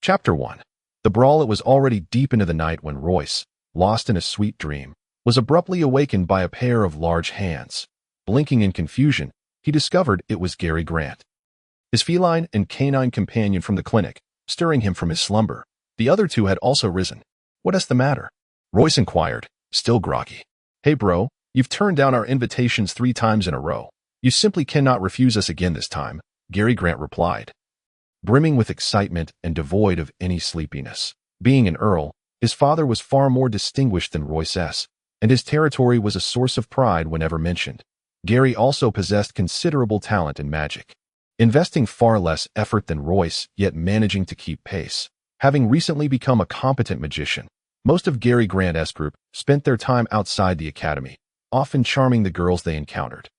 Chapter 1. The brawl. It was already deep into the night when Royce, lost in a sweet dream, was abruptly awakened by a pair of large hands. Blinking in confusion, he discovered it was Gary Grant, his feline and canine companion from the clinic, stirring him from his slumber. The other two had also risen. "What's the matter?" Royce inquired, still groggy. "Hey bro, you've turned down our invitations 3 times in a row. You simply cannot refuse us again this time," Gary Grant replied, brimming with excitement and devoid of any sleepiness. Being an earl, his father was far more distinguished than Royce S., and his territory was a source of pride whenever mentioned. Gary also possessed considerable talent in magic, investing far less effort than Royce, yet managing to keep pace. Having recently become a competent magician, most of Gary Grant's group spent their time outside the academy, often charming the girls they encountered.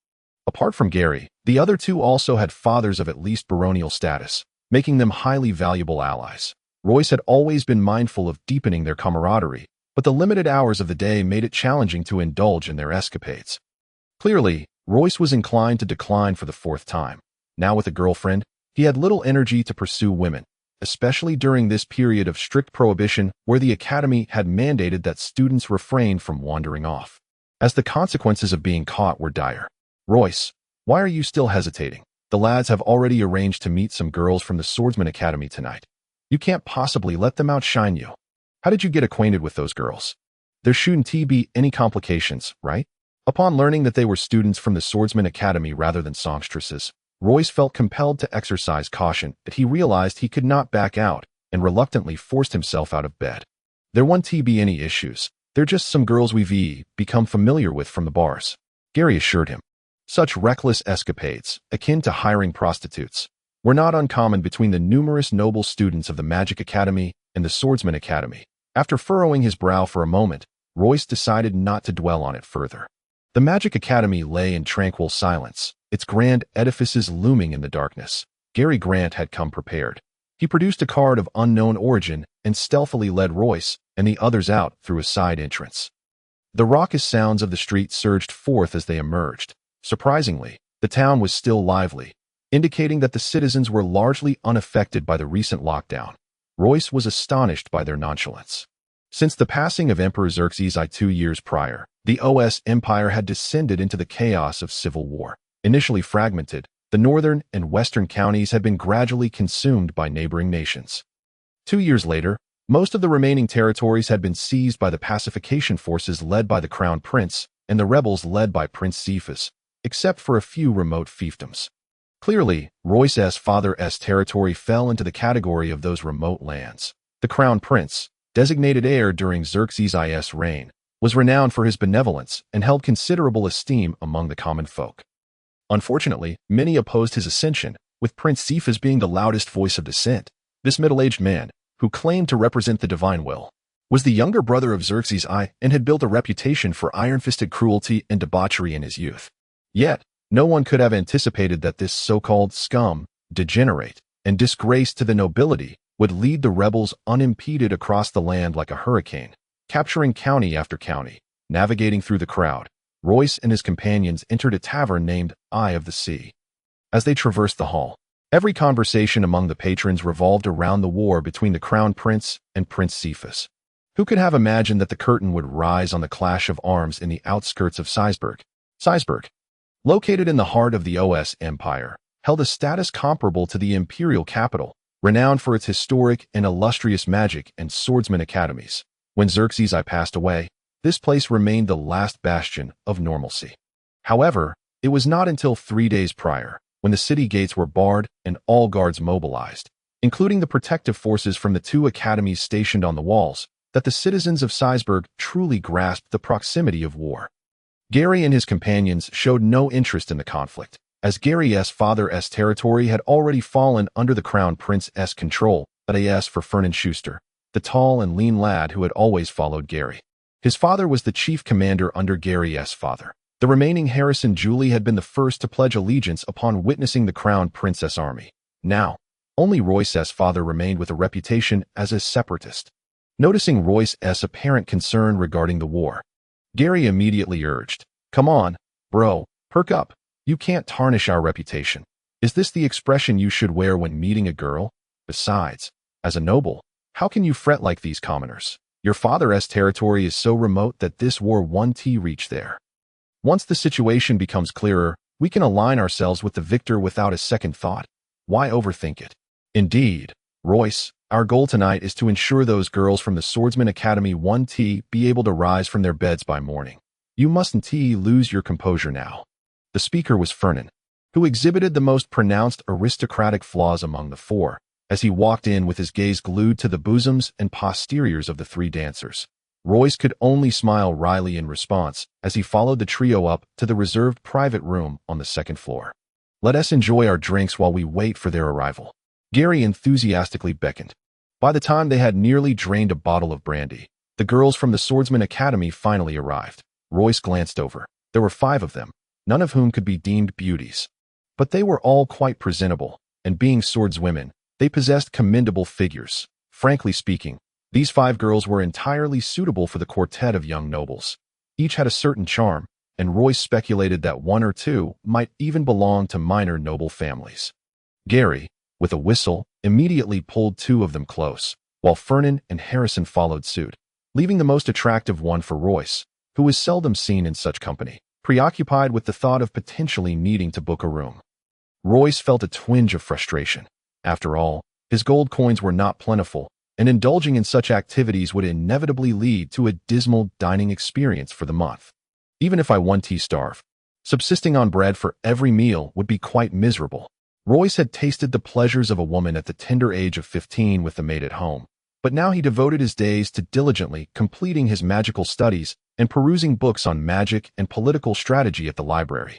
Apart from Gary, the other two also had fathers of at least baronial status, making them highly valuable allies. Royce had always been mindful of deepening their camaraderie, but the limited hours of the day made it challenging to indulge in their escapades. Clearly, Royce was inclined to decline for the 4th time. Now with a girlfriend, he had little energy to pursue women, especially during this period of strict prohibition where the academy had mandated that students refrain from wandering off, as the consequences of being caught were dire. "Royce, why are you still hesitating? The lads have already arranged to meet some girls from the Swordsman Academy tonight. You can't possibly let them outshine you. How did you get acquainted with those girls? There shouldn't be any complications, right?" Upon learning that they were students from the Swordsman Academy rather than songstresses, Royce felt compelled to exercise caution, but he realized he could not back out and reluctantly forced himself out of bed. "There won't be any issues. They're just some girls we've become familiar with from the bars," Gary assured him. Such reckless escapades, akin to hiring prostitutes, were not uncommon between the numerous noble students of the Magic Academy and the Swordsman Academy. After furrowing his brow for a moment, Royce decided not to dwell on it further. The Magic Academy lay in tranquil silence, its grand edifices looming in the darkness. Gary Grant had come prepared. He produced a card of unknown origin and stealthily led Royce and the others out through a side entrance. The raucous sounds of the street surged forth as they emerged. Surprisingly, the town was still lively, indicating that the citizens were largely unaffected by the recent lockdown. Royce was astonished by their nonchalance. Since the passing of Emperor Xerxes I 2 years prior, the OS Empire had descended into the chaos of civil war. Initially fragmented, the northern and western counties had been gradually consumed by neighboring nations. 2 years later, most of the remaining territories had been seized by the pacification forces led by the Crown Prince and the rebels led by Prince Cephas, except for a few remote fiefdoms. Clearly, Royce's father's territory fell into the category of those remote lands. The Crown Prince, designated heir during Xerxes I's reign, was renowned for his benevolence and held considerable esteem among the common folk. Unfortunately, many opposed his ascension, with Prince Cephas being the loudest voice of dissent. This middle-aged man, who claimed to represent the divine will, was the younger brother of Xerxes I and had built a reputation for iron-fisted cruelty and debauchery in his youth. Yet, no one could have anticipated that this so-called scum, degenerate, and disgrace to the nobility would lead the rebels unimpeded across the land like a hurricane, capturing county after county. Navigating through the crowd, Royce and his companions entered a tavern named Eye of the Sea. As they traversed the hall, every conversation among the patrons revolved around the war between the Crown Prince and Prince Cephas. Who could have imagined that the curtain would rise on the clash of arms in the outskirts of Seisburg? Seisburg, located in the heart of the OS Empire, held a status comparable to the imperial capital, renowned for its historic and illustrious magic and swordsman academies. When Xerxes I passed away, this place remained the last bastion of normalcy. However, it was not until 3 days prior, when the city gates were barred and all guards mobilized, including the protective forces from the 2 academies stationed on the walls, that the citizens of Seisburg truly grasped the proximity of war. Gary and his companions showed no interest in the conflict, as Gary's father's territory had already fallen under the Crown Prince's control, but as for Fernand Schuster, the tall and lean lad who had always followed Gary. His father was the chief commander under Gary's father. The remaining Harrison Julie had been the first to pledge allegiance upon witnessing the Crown Prince's army. Now, only Royce's father remained with a reputation as a separatist. Noticing Royce's apparent concern regarding the war, Gary immediately urged, "Come on, bro, perk up. You can't tarnish our reputation. Is this the expression you should wear when meeting a girl? Besides, As a noble, how can you fret like these commoners? Your father's territory is so remote that this war won't reach there. Once the situation becomes clearer, we can align ourselves with the victor without a second thought. Why overthink it? Indeed, Royce, our goal tonight is to ensure those girls from the Swordsman Academy won't be able to rise from their beds by morning. You mustn't lose your composure now. The speaker was Fernan, who exhibited the most pronounced aristocratic flaws among the four, as he walked in with his gaze glued to the bosoms and posteriors of the three dancers. Royce could only smile wryly in response as he followed the trio up to the reserved private room on the second floor. Let us enjoy our drinks while we wait for their arrival. Gary enthusiastically beckoned. By the time they had nearly drained a bottle of brandy, the girls from the Swordsman Academy finally arrived. Royce glanced over. There were 5 of them, none of whom could be deemed beauties. But they were all quite presentable, and being swordswomen, they possessed commendable figures. Frankly speaking, these 5 girls were entirely suitable for the quartet of young nobles. Each had a certain charm, and Royce speculated that 1 or 2 might even belong to minor noble families. Gary, with a whistle, immediately pulled 2 of them close, while Fernan and Harrison followed suit, leaving the most attractive one for Royce, who was seldom seen in such company, preoccupied with the thought of potentially needing to book a room. Royce felt a twinge of frustration. After all, his gold coins were not plentiful, and indulging in such activities would inevitably lead to a dismal dining experience for the month. Even if I won't starve, subsisting on bread for every meal would be quite miserable. Royce had tasted the pleasures of a woman at the tender age of 15 with the maid at home, but now he devoted his days to diligently completing his magical studies and perusing books on magic and political strategy at the library,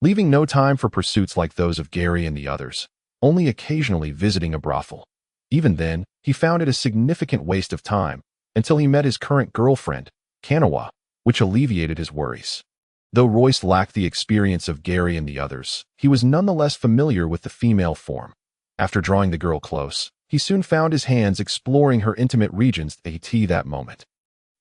leaving no time for pursuits like those of Gary and the others, only occasionally visiting a brothel. Even then, he found it a significant waste of time until he met his current girlfriend, Kanawa, which alleviated his worries. Though Royce lacked the experience of Gary and the others, he was nonetheless familiar with the female form. After drawing the girl close, he soon found his hands exploring her intimate regions at that moment.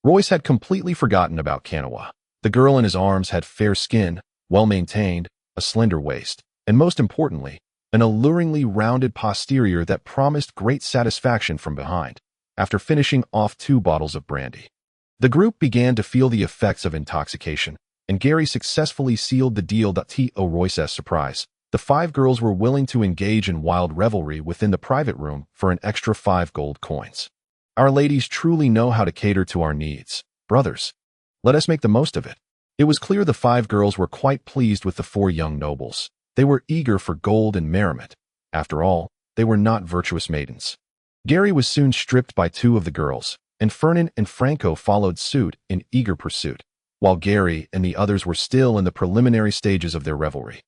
Royce had completely forgotten about Kanawa. The girl in his arms had fair skin, well-maintained, a slender waist, and most importantly, an alluringly rounded posterior that promised great satisfaction from behind. After finishing off 2 bottles of brandy, the group began to feel the effects of intoxication, and Gary successfully sealed the deal. To Royce's surprise, the 5 girls were willing to engage in wild revelry within the private room for an extra 5 gold coins. Our ladies truly know how to cater to our needs, brothers. Let us make the most of it. It was clear the 5 girls were quite pleased with the 4 young nobles. They were eager for gold and merriment. After all, they were not virtuous maidens. Gary was soon stripped by 2 of the girls, and Fernan and Franco followed suit in eager pursuit, while Gary and the others were still in the preliminary stages of their revelry.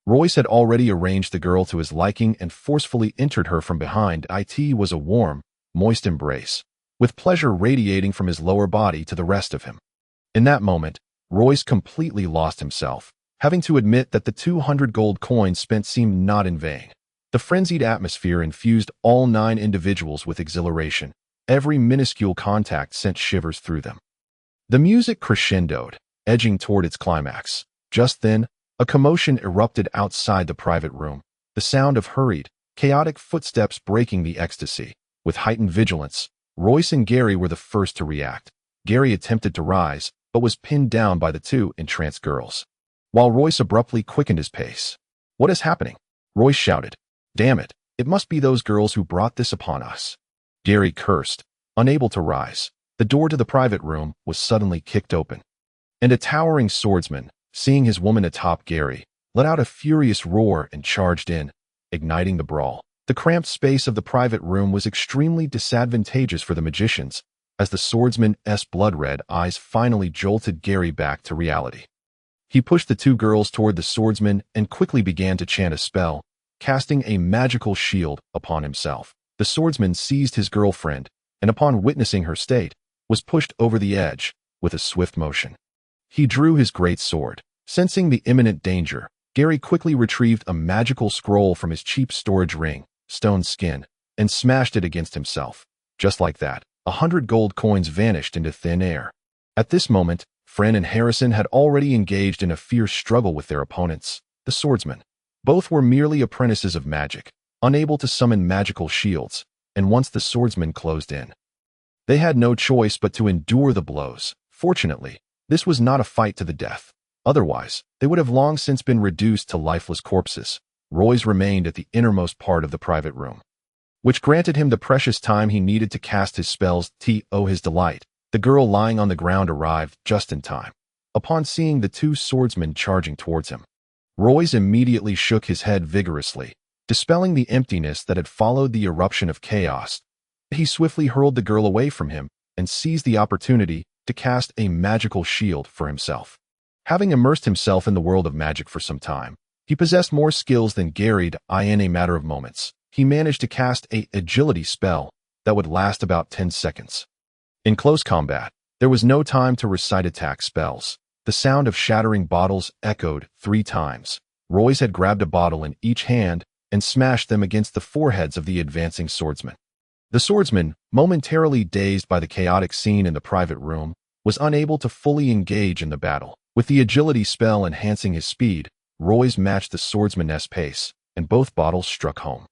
Royce had already arranged the girl to his liking and forcefully entered her from behind. It was a warm, moist embrace, with pleasure radiating from his lower body to the rest of him. In that moment, Royce completely lost himself, having to admit that the 200 gold coins spent seemed not in vain. The frenzied atmosphere infused all 9 individuals with exhilaration. Every minuscule contact sent shivers through them. The music crescendoed, edging toward its climax. Just then, a commotion erupted outside the private room, the sound of hurried, chaotic footsteps breaking the ecstasy. With heightened vigilance, Royce and Gary were the first to react. Gary attempted to rise, but was pinned down by the 2 entranced girls, while Royce abruptly quickened his pace. "What is happening?" Royce shouted. "Damn it, it must be those girls who brought this upon us." Gary cursed, unable to rise. The door to the private room was suddenly kicked open, and a towering swordsman, seeing his woman atop Gary, let out a furious roar and charged in, igniting the brawl. The cramped space of the private room was extremely disadvantageous for the magicians, as the swordsman's blood-red eyes finally jolted Gary back to reality. He pushed the 2 girls toward the swordsman and quickly began to chant a spell, casting a magical shield upon himself. The swordsman seized his girlfriend, and upon witnessing her state, was pushed over the edge with a swift motion. He drew his great sword. Sensing the imminent danger, Gary quickly retrieved a magical scroll from his cheap storage ring, stone skin, and smashed it against himself. Just like that, 100 gold coins vanished into thin air. At this moment, Fran and Harrison had already engaged in a fierce struggle with their opponents, the swordsmen. Both were merely apprentices of magic, unable to summon magical shields, and once the swordsmen closed in, they had no choice but to endure the blows. Fortunately, this was not a fight to the death. Otherwise, they would have long since been reduced to lifeless corpses. Royce remained at the innermost part of the private room, which granted him the precious time he needed to cast his spells. To his delight, the girl lying on the ground arrived just in time. Upon seeing the two swordsmen charging towards him, Royce immediately shook his head vigorously, dispelling the emptiness that had followed the eruption of chaos. He swiftly hurled the girl away from him and seized the opportunity to cast a magical shield for himself. Having immersed himself in the world of magic for some time, he possessed more skills than Gary. In a matter of moments, he managed to cast an agility spell that would last about 10 seconds. In close combat, there was no time to recite attack spells. The sound of shattering bottles echoed 3 times. Royce had grabbed a bottle in each hand and smashed them against the foreheads of the advancing swordsmen. The swordsman, momentarily dazed by the chaotic scene in the private room, was unable to fully engage in the battle. With the agility spell enhancing his speed, Royce matched the swordsman's pace, and both bottles struck home,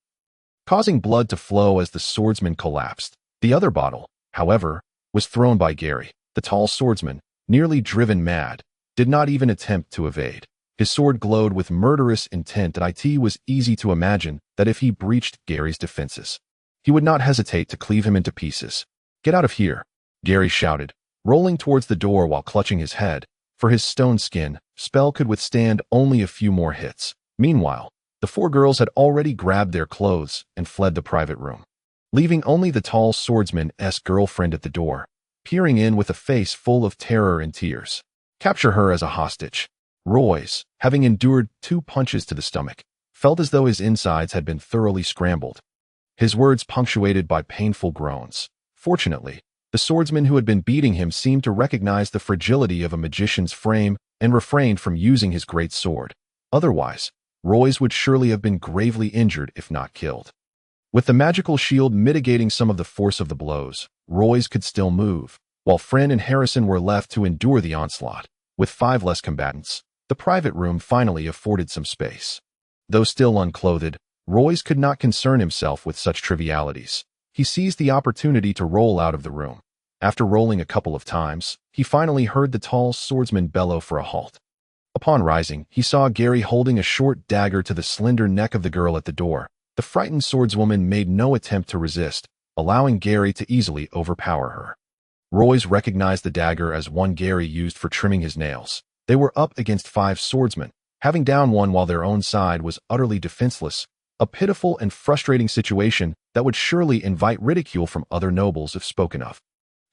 causing blood to flow as the swordsman collapsed. The other bottle, however, was thrown by Gary. The tall swordsman, nearly driven mad, did not even attempt to evade. His sword glowed with murderous intent, and it was easy to imagine that if he breached Gary's defenses, he would not hesitate to cleave him into pieces. "Get out of here," Gary shouted, rolling towards the door while clutching his head, for his stone skin spell could withstand only a few more hits. Meanwhile, the 4 girls had already grabbed their clothes and fled the private room, leaving only the tall swordsman's girlfriend at the door, peering in with a face full of terror and tears. "Capture her as a hostage." Royce, having endured 2 punches to the stomach, felt as though his insides had been thoroughly scrambled, his words punctuated by painful groans. Fortunately, the swordsman who had been beating him seemed to recognize the fragility of a magician's frame and refrained from using his great sword. Otherwise, Royce would surely have been gravely injured if not killed. With the magical shield mitigating some of the force of the blows, Royce could still move, while Friend and Harrison were left to endure the onslaught. With 5 less combatants, the private room finally afforded some space. Though still unclothed, Royce could not concern himself with such trivialities. He seized the opportunity to roll out of the room. After rolling a couple of times, he finally heard the tall swordsman bellow for a halt. Upon rising, he saw Gary holding a short dagger to the slender neck of the girl at the door. The frightened swordswoman made no attempt to resist, allowing Gary to easily overpower her. Royce recognized the dagger as one Gary used for trimming his nails. They were up against 5 swordsmen, having down one while their own side was utterly defenseless, a pitiful and frustrating situation that would surely invite ridicule from other nobles if spoken of.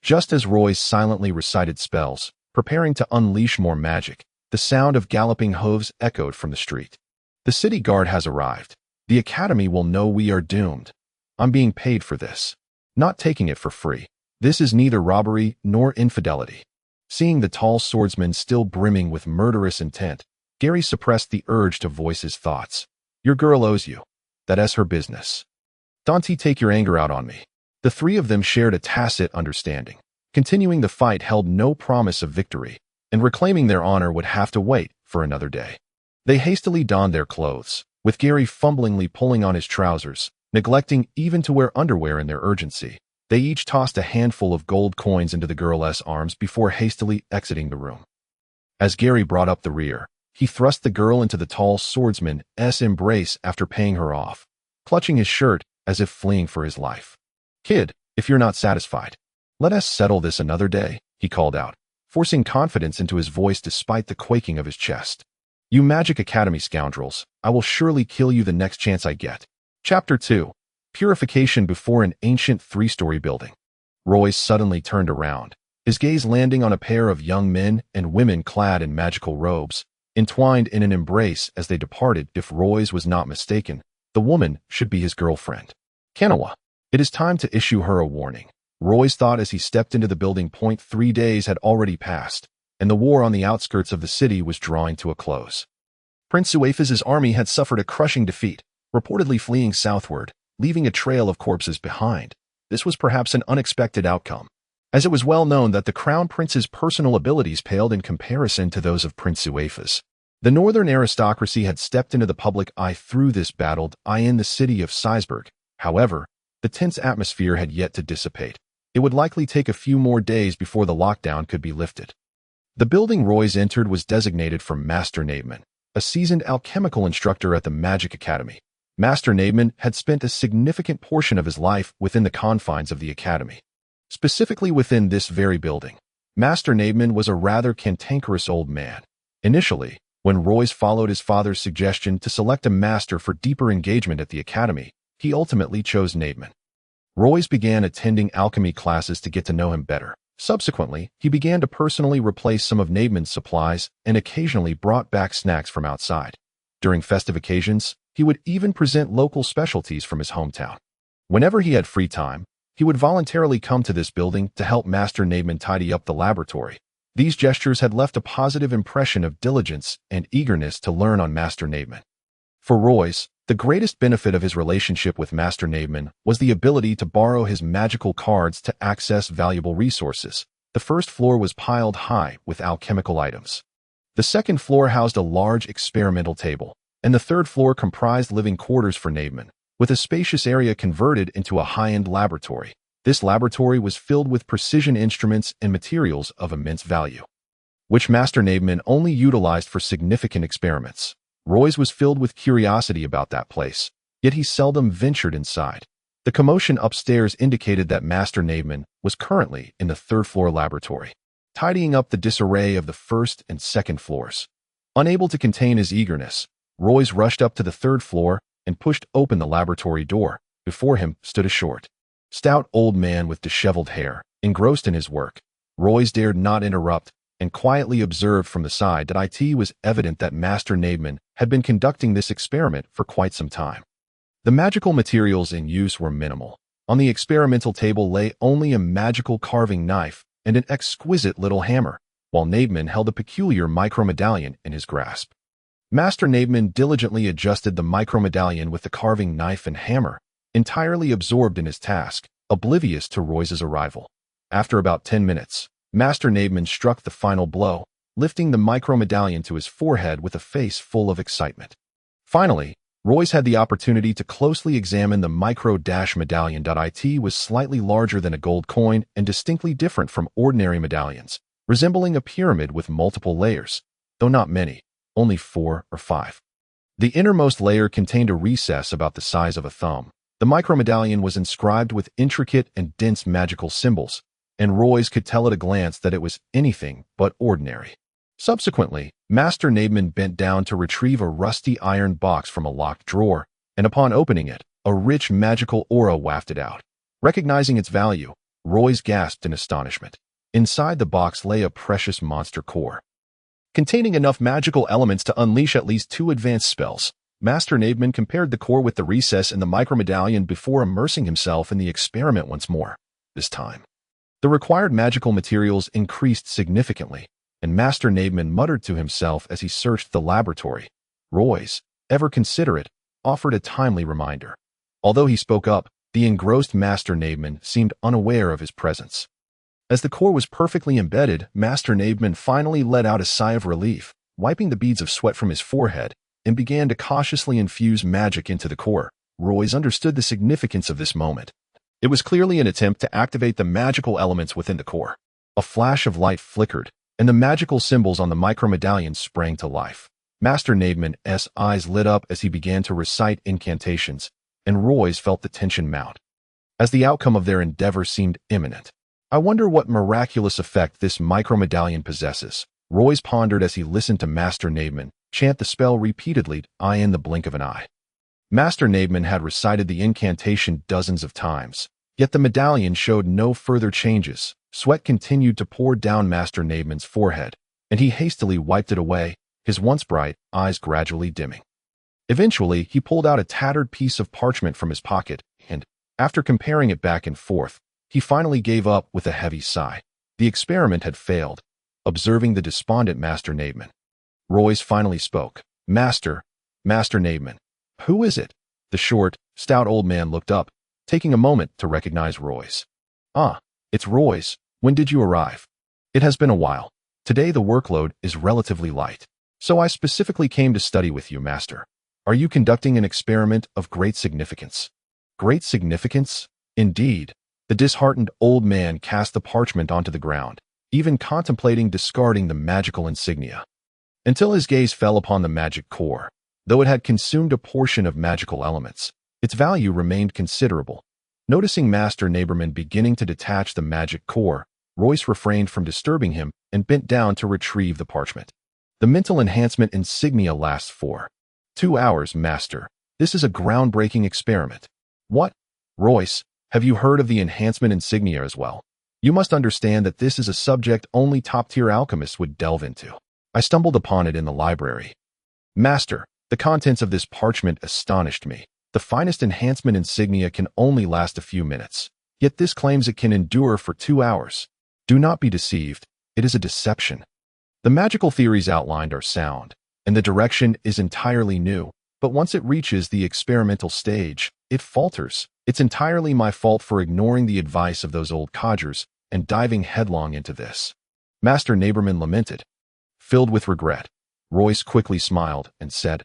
Just as Royce silently recited spells, preparing to unleash more magic, the sound of galloping hooves echoed from the street. "The city guard has arrived. The academy will know we are doomed. I'm being paid for this. Not taking it for free. This is neither robbery nor infidelity." Seeing the tall swordsman still brimming with murderous intent, Gary suppressed the urge to voice his thoughts. "Your girl owes you. That's her business. Don't take your anger out on me." The 3 of them shared a tacit understanding. Continuing the fight held no promise of victory, and reclaiming their honor would have to wait for another day. They hastily donned their clothes, with Gary fumblingly pulling on his trousers, neglecting even to wear underwear in their urgency. They each tossed a handful of gold coins into the girl's arms before hastily exiting the room. As Gary brought up the rear, he thrust the girl into the tall swordsman's embrace after paying her off, clutching his shirt as if fleeing for his life. "Kid, if you're not satisfied, let us settle this another day," he called out, forcing confidence into his voice despite the quaking of his chest. "You Magic Academy scoundrels, I will surely kill you the next chance I get." Chapter 2. Purification before an ancient 3-story building. Royce suddenly turned around, his gaze landing on a pair of young men and women clad in magical robes, entwined in an embrace as they departed. If Royce was not mistaken, the woman should be his girlfriend, Kanawa. It is time to issue her a warning, Royce thought as he stepped into the building. 3 days had already passed, and the war on the outskirts of the city was drawing to a close. Prince Suefez's army had suffered a crushing defeat, reportedly fleeing southward, leaving a trail of corpses behind. This was perhaps an unexpected outcome, as it was well known that the Crown Prince's personal abilities paled in comparison to those of Prince Suefez. The northern aristocracy had stepped into the public eye through this battle in the city of Seisberg. However, The tense atmosphere had yet to dissipate. It would likely take a few more days before the lockdown could be lifted. The building Royce entered was designated for Master Nademan, a seasoned alchemical instructor at the Magic Academy. Master Nademan had spent a significant portion of his life within the confines of the academy. Specifically within this very building, Master Nademan was a rather cantankerous old man. Initially, when Royce followed his father's suggestion to select a master for deeper engagement at the academy, he ultimately chose Nademan. Royce began attending alchemy classes to get to know him better. Subsequently, he began to personally replace some of Nademan's supplies and occasionally brought back snacks from outside. During festive occasions, he would even present local specialties from his hometown. Whenever he had free time, he would voluntarily come to this building to help Master Nademan tidy up the laboratory. These gestures had left a positive impression of diligence and eagerness to learn on Master Nademan. For Royce, the greatest benefit of his relationship with Master Nademan was the ability to borrow his magical cards to access valuable resources. The first floor was piled high with alchemical items. The second floor housed a large experimental table, and the third floor comprised living quarters for Nademan, with a spacious area converted into a high-end laboratory. This laboratory was filled with precision instruments and materials of immense value, which Master Nademan only utilized for significant experiments. Royce was filled with curiosity about that place, yet he seldom ventured inside. The commotion upstairs indicated that Master Nademan was currently in the third-floor laboratory, tidying up the disarray of the first and second floors. Unable to contain his eagerness, Royce rushed up to the third floor and pushed open the laboratory door. Before him stood a short, stout old man with disheveled hair, engrossed in his work. Royce dared not interrupt and quietly observed from the side that it was evident that Master Nademan had been conducting this experiment for quite some time. The magical materials in use were minimal. On the experimental table lay only a magical carving knife and an exquisite little hammer, while Nademan held a peculiar micro-medallion in his grasp. Master Nademan diligently adjusted the micro-medallion with the carving knife and hammer, entirely absorbed in his task, oblivious to Royce's arrival. After about 10 minutes, Master Nademan struck the final blow, lifting the micro-medallion to his forehead with a face full of excitement. Finally, Royce had the opportunity to closely examine the micro-medallion. It was slightly larger than a gold coin and distinctly different from ordinary medallions, resembling a pyramid with multiple layers, though not many, only 4 or 5. The innermost layer contained a recess about the size of a thumb. The micro-medallion was inscribed with intricate and dense magical symbols, and Royce could tell at a glance that it was anything but ordinary. Subsequently, Master Nademan bent down to retrieve a rusty iron box from a locked drawer, and upon opening it, a rich magical aura wafted out. Recognizing its value, Royce gasped in astonishment. Inside the box lay a precious monster core, containing enough magical elements to unleash at least 2 advanced spells. Master Nademan compared the core with the recess in the micro-medallion before immersing himself in the experiment once more. This time, the required magical materials increased significantly, and Master Nademan muttered to himself as he searched the laboratory. Royce, ever considerate, offered a timely reminder. Although he spoke up, the engrossed Master Nademan seemed unaware of his presence. As the core was perfectly embedded, Master Nademan finally let out a sigh of relief, wiping the beads of sweat from his forehead, and began to cautiously infuse magic into the core. Royce understood the significance of this moment. It was clearly an attempt to activate the magical elements within the core. A flash of light flickered, and the magical symbols on the micro-medallion sprang to life. Master Nademan's eyes lit up as he began to recite incantations, and Royce felt the tension mount, as the outcome of their endeavor seemed imminent. I wonder what miraculous effect this micro-medallion possesses, Royce pondered as he listened to Master Nademan chant the spell repeatedly, in the blink of an eye. Master Nademan had recited the incantation dozens of times, yet the medallion showed no further changes. Sweat continued to pour down Master Nademan's forehead, and he hastily wiped it away, his once bright eyes gradually dimming. Eventually, he pulled out a tattered piece of parchment from his pocket, and, after comparing it back and forth, he finally gave up with a heavy sigh. The experiment had failed. Observing the despondent Master Nademan, Royce finally spoke. Master Nademan. Who is it? The short, stout old man looked up, taking a moment to recognize Royce. Ah, it's Royce. When did you arrive? It has been a while. Today the workload is relatively light, so I specifically came to study with you, Master. Are you conducting an experiment of great significance? Great significance? Indeed. The disheartened old man cast the parchment onto the ground, even contemplating discarding the magical insignia, until his gaze fell upon the magic core. Though it had consumed a portion of magical elements, its value remained considerable. Noticing Master Neighborman beginning to detach the magic core, Royce refrained from disturbing him and bent down to retrieve the parchment. The mental enhancement insignia lasts for 2 hours, Master. This is a groundbreaking experiment. What? Royce, have you heard of the enhancement insignia as well? You must understand that this is a subject only top-tier alchemists would delve into. I stumbled upon it in the library. Master, the contents of this parchment astonished me. The finest enhancement insignia can only last a few minutes, yet this claims it can endure for 2 hours. Do not be deceived. It is a deception. The magical theories outlined are sound, and the direction is entirely new, but once it reaches the experimental stage, it falters. It's entirely my fault for ignoring the advice of those old codgers and diving headlong into this. Master Neighborman lamented. Filled with regret, Royce quickly smiled and said,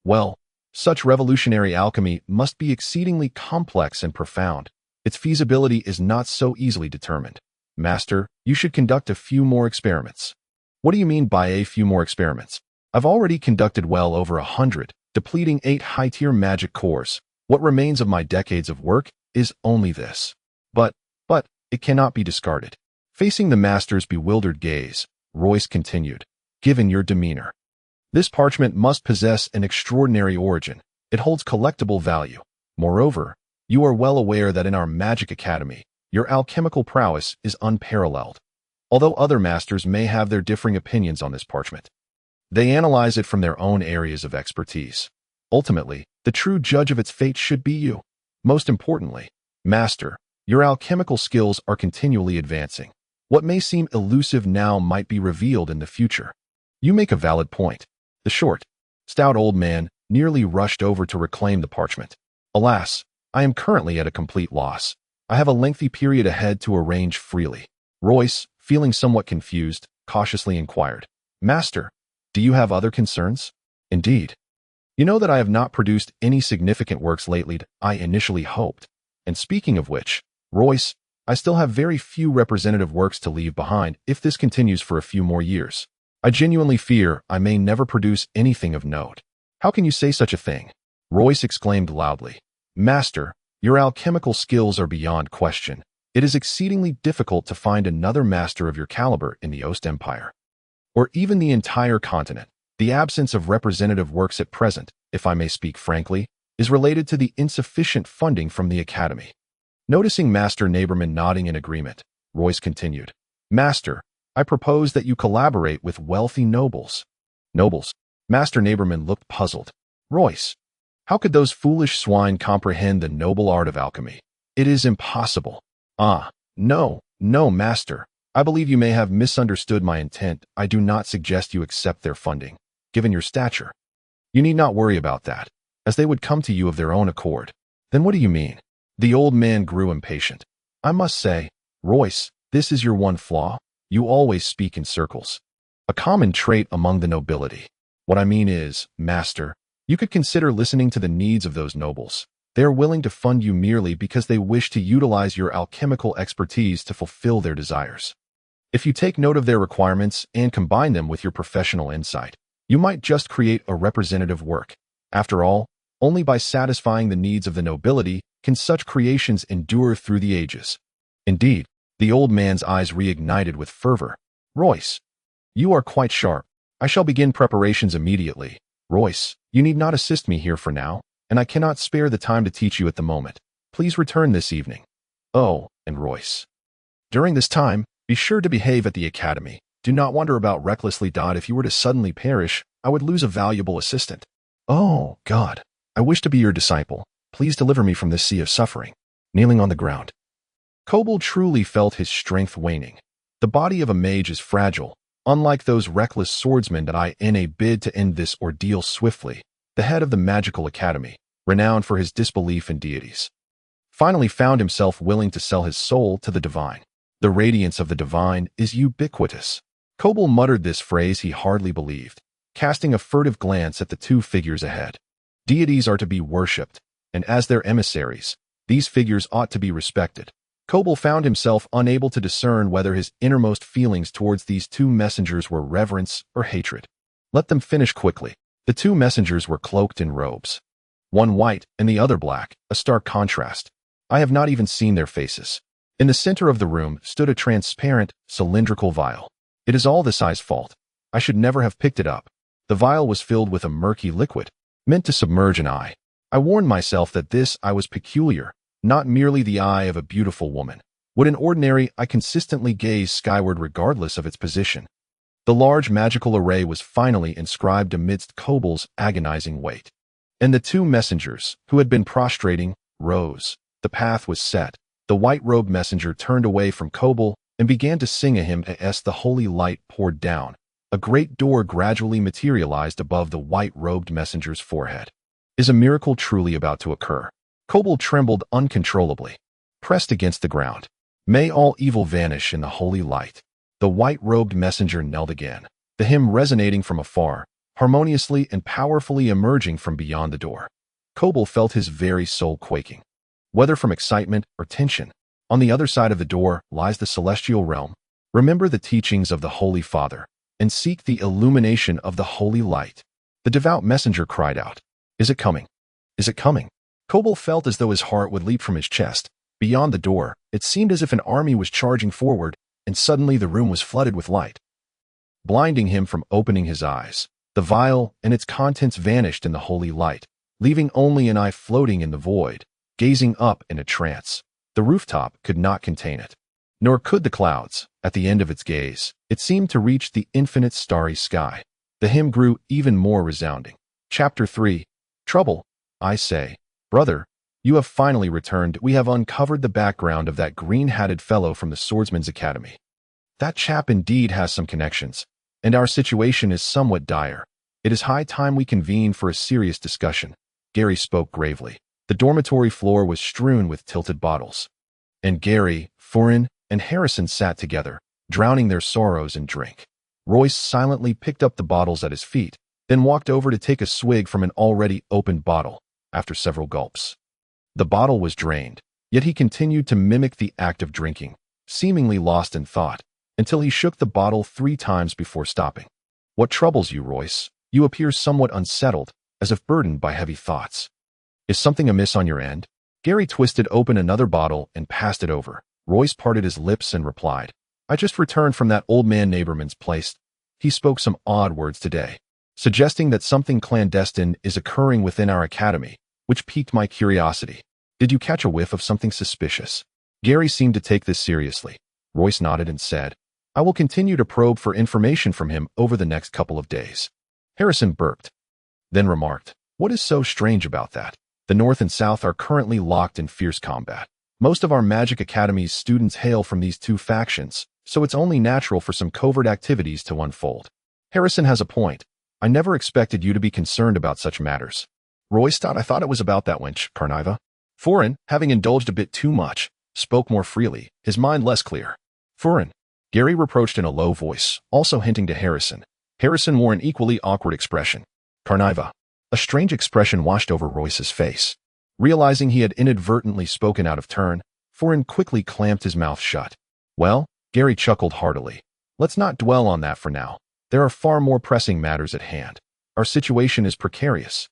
well, such revolutionary alchemy must be exceedingly complex and profound. Its feasibility is not so easily determined. Master, you should conduct a few more experiments. What do you mean by a few more experiments? I've already conducted well over 100, depleting 8 high-tier magic cores. What remains of my decades of work is only this. But, it cannot be discarded. Facing the master's bewildered gaze, Royce continued, given your demeanor, this parchment must possess an extraordinary origin. It holds collectible value. Moreover, you are well aware that in our Magic Academy, your alchemical prowess is unparalleled. Although other masters may have their differing opinions on this parchment, they analyze it from their own areas of expertise. Ultimately, the true judge of its fate should be you. Most importantly, Master, your alchemical skills are continually advancing. What may seem elusive now might be revealed in the future. You make a valid point. The short, stout old man nearly rushed over to reclaim the parchment. Alas, I am currently at a complete loss. I have a lengthy period ahead to arrange freely. Royce, feeling somewhat confused, cautiously inquired, Master, do you have other concerns? Indeed. You know that I have not produced any significant works lately I initially hoped. And speaking of which, Royce, I still have very few representative works to leave behind if this continues for a few more years. I genuinely fear I may never produce anything of note. How can you say such a thing? Royce exclaimed loudly. Master, your alchemical skills are beyond question. It is exceedingly difficult to find another master of your caliber in the Ost Empire, or even the entire continent. The absence of representative works at present, if I may speak frankly, is related to the insufficient funding from the Academy. Noticing Master Neighborman nodding in agreement, Royce continued, Master, I propose that you collaborate with wealthy nobles. Nobles? Master Neighborman looked puzzled. Royce, how could those foolish swine comprehend the noble art of alchemy? It is impossible. No, Master. I believe you may have misunderstood my intent. I do not suggest you accept their funding, given your stature. You need not worry about that, as they would come to you of their own accord. Then what do you mean? The old man grew impatient. I must say, Royce, this is your one flaw. You always speak in circles. A common trait among the nobility. What I mean is, Master, you could consider listening to the needs of those nobles. They are willing to fund you merely because they wish to utilize your alchemical expertise to fulfill their desires. If you take note of their requirements and combine them with your professional insight, you might just create a representative work. After all, only by satisfying the needs of the nobility can such creations endure through the ages. Indeed, the old man's eyes reignited with fervor. Royce, you are quite sharp. I shall begin preparations immediately. Royce, you need not assist me here for now, and I cannot spare the time to teach you at the moment. Please return this evening. Oh, and Royce, during this time, be sure to behave at the Academy. Do not wander about recklessly. If you were to suddenly perish, I would lose a valuable assistant. Oh, God, I wish to be your disciple. Please deliver me from this sea of suffering. Kneeling on the ground, Kobold truly felt his strength waning. The body of a mage is fragile, unlike those reckless swordsmen that in a bid to end this ordeal swiftly. The head of the Magical Academy, renowned for his disbelief in deities, finally found himself willing to sell his soul to the divine. The radiance of the divine is ubiquitous. Kobold muttered this phrase he hardly believed, casting a furtive glance at the two figures ahead. Deities are to be worshipped, and as their emissaries, these figures ought to be respected. Kobold found himself unable to discern whether his innermost feelings towards these two messengers were reverence or hatred. Let them finish quickly. The two messengers were cloaked in robes, one white and the other black, a stark contrast. I have not even seen their faces. In the center of the room stood a transparent, cylindrical vial. It is all this eye's fault. I should never have picked it up. The vial was filled with a murky liquid, meant to submerge an eye. I warned myself that this eye was peculiar, not merely the eye of a beautiful woman. Would an ordinary eye consistently gaze skyward regardless of its position? The large magical array was finally inscribed amidst Kobold's agonizing weight. And the two messengers, who had been prostrating, rose. The path was set. The white-robed messenger turned away from Kobold and began to sing a hymn as the holy light poured down. A great door gradually materialized above the white-robed messenger's forehead. Is a miracle truly about to occur? Kobold trembled uncontrollably, pressed against the ground. May all evil vanish in the holy light. The white-robed messenger knelt again, the hymn resonating from afar, harmoniously and powerfully emerging from beyond the door. Kobold felt his very soul quaking. Whether from excitement or tension, on the other side of the door lies the celestial realm. Remember the teachings of the Holy Father, and seek the illumination of the holy light. The devout messenger cried out, "Is it coming? Is it coming?" Kobold felt as though his heart would leap from his chest. Beyond the door, it seemed as if an army was charging forward, and suddenly the room was flooded with light, blinding him from opening his eyes. The vial and its contents vanished in the holy light, leaving only an eye floating in the void, gazing up in a trance. The rooftop could not contain it, nor could the clouds. At the end of its gaze, it seemed to reach the infinite starry sky. The hymn grew even more resounding. Chapter 3. Trouble. I say, brother, you have finally returned. We have uncovered the background of that green-hatted fellow from the Swordsman's Academy. That chap indeed has some connections, and our situation is somewhat dire. It is high time we convene for a serious discussion. Gary spoke gravely. The dormitory floor was strewn with tilted bottles, and Gary, Forin, and Harrison sat together, drowning their sorrows in drink. Royce silently picked up the bottles at his feet, then walked over to take a swig from an already opened bottle. After several gulps, the bottle was drained, yet he continued to mimic the act of drinking, seemingly lost in thought, until he shook the bottle 3 times before stopping. What troubles you, Royce? You appear somewhat unsettled, as if burdened by heavy thoughts. Is something amiss on your end? Gary twisted open another bottle and passed it over. Royce parted his lips and replied, I just returned from that old man Neighborman's place. He spoke some odd words today, suggesting that something clandestine is occurring within our academy, which piqued my curiosity. Did you catch a whiff of something suspicious? Gary seemed to take this seriously. Royce nodded and said, I will continue to probe for information from him over the next couple of days. Harrison burped, then remarked, What is so strange about that? The North and South are currently locked in fierce combat. Most of our Magic Academy's students hail from these two factions, so it's only natural for some covert activities to unfold. Harrison has a point. I never expected you to be concerned about such matters. Royce thought I thought it was about that wench, Carniva. Forin, having indulged a bit too much, spoke more freely, his mind less clear. Forin, Gary reproached in a low voice, also hinting to Harrison. Harrison wore an equally awkward expression. Carniva. A strange expression washed over Royce's face. Realizing he had inadvertently spoken out of turn, Forin quickly clamped his mouth shut. Well, Gary chuckled heartily. Let's not dwell on that for now. There are far more pressing matters at hand. Our situation is precarious,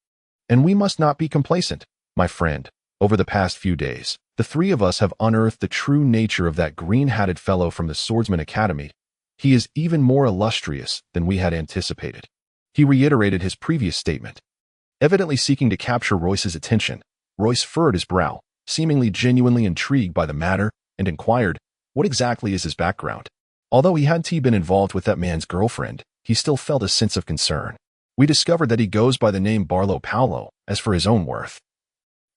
and we must not be complacent. My friend, over the past few days, the 3 of us have unearthed the true nature of that green-hatted fellow from the Swordsman Academy. He is even more illustrious than we had anticipated. He reiterated his previous statement. Evidently seeking to capture Royce's attention, Royce furrowed his brow, seemingly genuinely intrigued by the matter, and inquired, what exactly is his background? Although he hadn't been involved with that man's girlfriend, he still felt a sense of concern. We discovered that he goes by the name Barlow Paolo. As for his own worth,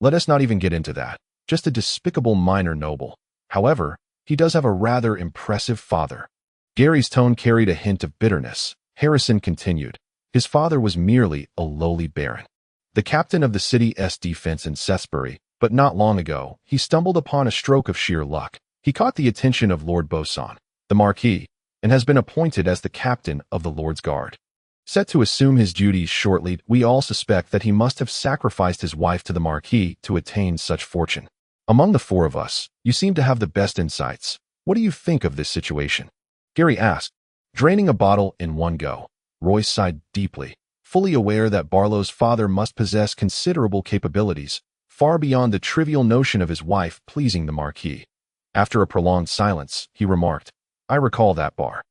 let us not even get into that. Just a despicable minor noble. However, he does have a rather impressive father. Gary's tone carried a hint of bitterness. Harrison continued. His father was merely a lowly baron, the captain of the city's defense in Sethsbury, but not long ago, he stumbled upon a stroke of sheer luck. He caught the attention of Lord Boson, the Marquis, and has been appointed as the captain of the Lord's Guard. Set to assume his duties shortly, we all suspect that he must have sacrificed his wife to the Marquis to attain such fortune. Among the four of us, you seem to have the best insights. What do you think of this situation? Gary asked, draining a bottle in one go. Royce sighed deeply, fully aware that Barlow's father must possess considerable capabilities, far beyond the trivial notion of his wife pleasing the Marquis. After a prolonged silence, he remarked, I recall that bar.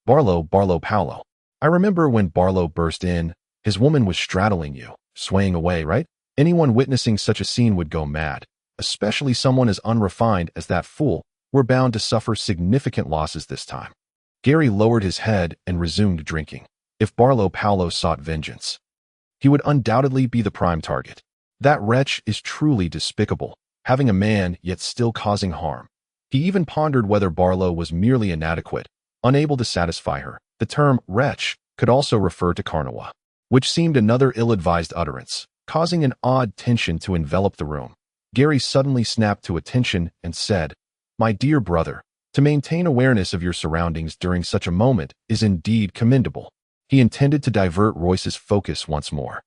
Barlow Paolo. I remember when Barlow burst in, his woman was straddling you, swaying away, right? Anyone witnessing such a scene would go mad, especially someone as unrefined as that fool. We're bound to suffer significant losses this time. Gary lowered his head and resumed drinking. If Barlow Paolo sought vengeance, he would undoubtedly be the prime target. That wretch is truly despicable, having a man yet still causing harm. He even pondered whether Barlow was merely inadequate, unable to satisfy her. The term wretch could also refer to Carnawa, which seemed another ill-advised utterance, causing an odd tension to envelop the room. Gary suddenly snapped to attention and said, My dear brother, to maintain awareness of your surroundings during such a moment is indeed commendable. He intended to divert Royce's focus once more.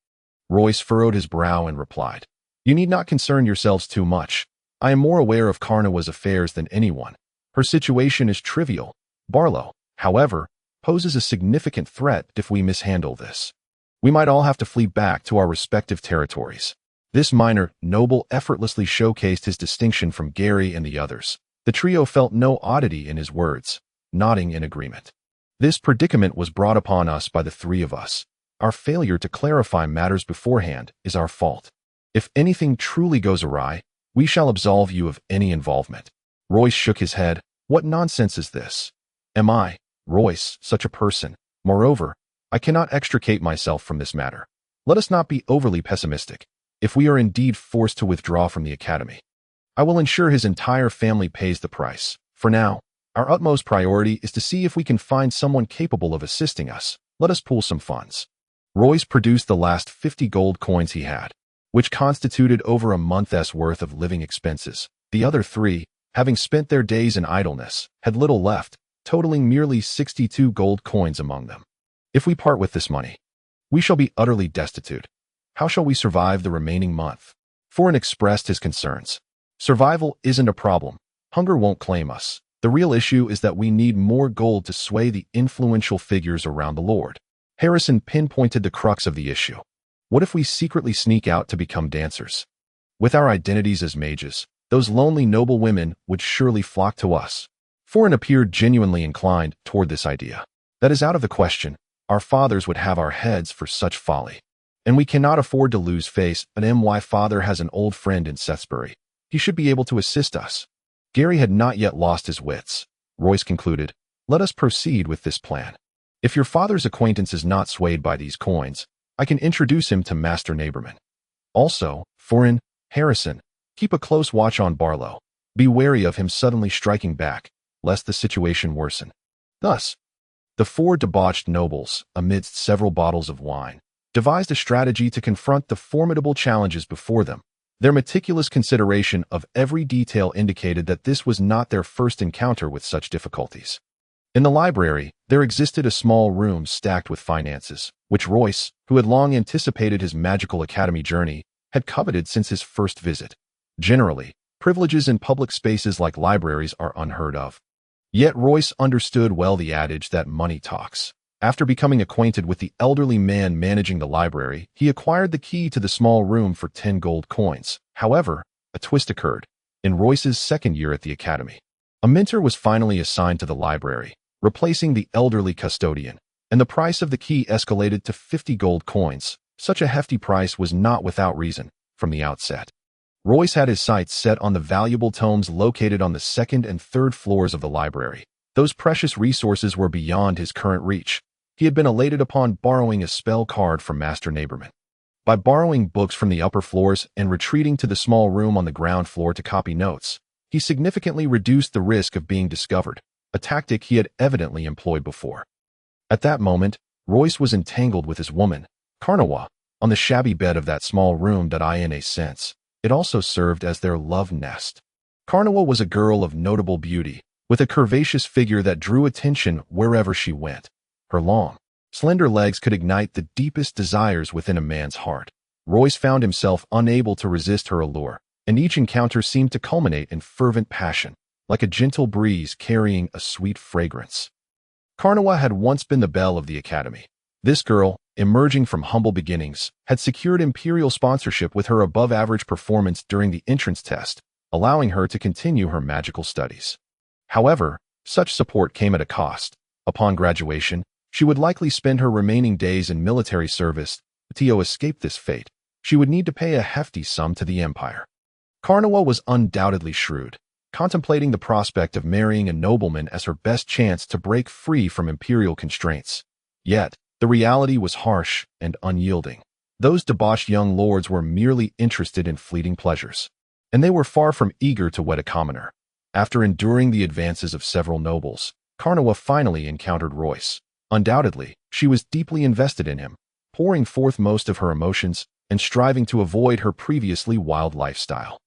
Royce furrowed his brow and replied, You need not concern yourselves too much. I am more aware of Carnawa's affairs than anyone. Her situation is trivial. Barlow, however, poses a significant threat if we mishandle this. We might all have to flee back to our respective territories. This minor noble effortlessly showcased his distinction from Gary and the others. The trio felt no oddity in his words, nodding in agreement. This predicament was brought upon us by the three of us. Our failure to clarify matters beforehand is our fault. If anything truly goes awry, we shall absolve you of any involvement. Royce shook his head. What nonsense is this? Am I, Royce, such a person? Moreover, I cannot extricate myself from this matter. Let us not be overly pessimistic. If we are indeed forced to withdraw from the academy, I will ensure his entire family pays the price. For now, our utmost priority is to see if we can find someone capable of assisting us. Let us pool some funds. Royce produced the last 50 gold coins he had, which constituted over a month's worth of living expenses. The other three, having spent their days in idleness, had little left, totaling merely 62 gold coins among them. If we part with this money, we shall be utterly destitute. How shall we survive the remaining month? Foran expressed his concerns. Survival isn't a problem. Hunger won't claim us. The real issue is that we need more gold to sway the influential figures around the Lord. Harrison pinpointed the crux of the issue. What if we secretly sneak out to become dancers? With our identities as mages, those lonely noble women would surely flock to us. Foran appeared genuinely inclined toward this idea. That is out of the question. Our fathers would have our heads for such folly. And we cannot afford to lose face. My father has an old friend in Sethsbury. He should be able to assist us. Gary had not yet lost his wits. Royce concluded, Let us proceed with this plan. If your father's acquaintance is not swayed by these coins, I can introduce him to Master Neighborman. Also, Foran, Harrison, keep a close watch on Barlow. Be wary of him suddenly striking back, lest the situation worsen. Thus, the four debauched nobles, amidst several bottles of wine, devised a strategy to confront the formidable challenges before them. Their meticulous consideration of every detail indicated that this was not their first encounter with such difficulties. In the library, there existed a small room stacked with finances, which Royce, who had long anticipated his magical academy journey, had coveted since his first visit. Generally, privileges in public spaces like libraries are unheard of. Yet Royce understood well the adage that money talks. After becoming acquainted with the elderly man managing the library, he acquired the key to the small room for 10 gold coins. However, a twist occurred. In Royce's second year at the academy, a mentor was finally assigned to the library, replacing the elderly custodian, and the price of the key escalated to 50 gold coins. Such a hefty price was not without reason, from the outset. Royce had his sights set on the valuable tomes located on the second and third floors of the library. Those precious resources were beyond his current reach. He had been elated upon borrowing a spell card from Master Neighborman. By borrowing books from the upper floors and retreating to the small room on the ground floor to copy notes, he significantly reduced the risk of being discovered, a tactic he had evidently employed before. At that moment, Royce was entangled with his woman, Carnawa, on the shabby bed of that small room. In a sense, it also served as their love nest. Carnawa was a girl of notable beauty, with a curvaceous figure that drew attention wherever she went. Her long, slender legs could ignite the deepest desires within a man's heart. Royce found himself unable to resist her allure, and each encounter seemed to culminate in fervent passion, like a gentle breeze carrying a sweet fragrance. Karnawa had once been the belle of the academy. This girl, emerging from humble beginnings, had secured imperial sponsorship with her above-average performance during the entrance test, allowing her to continue her magical studies. However, such support came at a cost. Upon graduation, she would likely spend her remaining days in military service. To escape this fate, she would need to pay a hefty sum to the Empire. Karnawa was undoubtedly shrewd, contemplating the prospect of marrying a nobleman as her best chance to break free from imperial constraints. Yet, the reality was harsh and unyielding. Those debauched young lords were merely interested in fleeting pleasures, and they were far from eager to wed a commoner. After enduring the advances of several nobles, Karnawa finally encountered Royce. Undoubtedly, she was deeply invested in him, pouring forth most of her emotions and striving to avoid her previously wild lifestyle.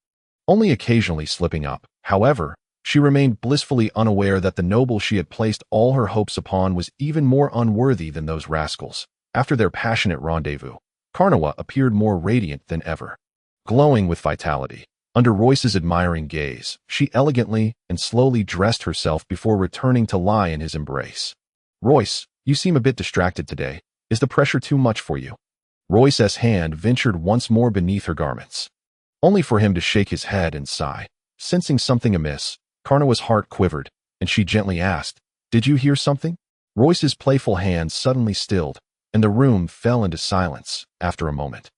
Only occasionally slipping up, however, she remained blissfully unaware that the noble she had placed all her hopes upon was even more unworthy than those rascals. After their passionate rendezvous, Karnawa appeared more radiant than ever. Glowing with vitality, under Royce's admiring gaze, she elegantly and slowly dressed herself before returning to lie in his embrace. "Royce, you seem a bit distracted today. Is the pressure too much for you?" Royce's hand ventured once more beneath her garments, only for him to shake his head and sigh. Sensing something amiss, Karnawa's heart quivered, and she gently asked, "Did you hear something?" Royce's playful hand suddenly stilled, and the room fell into silence. After a moment,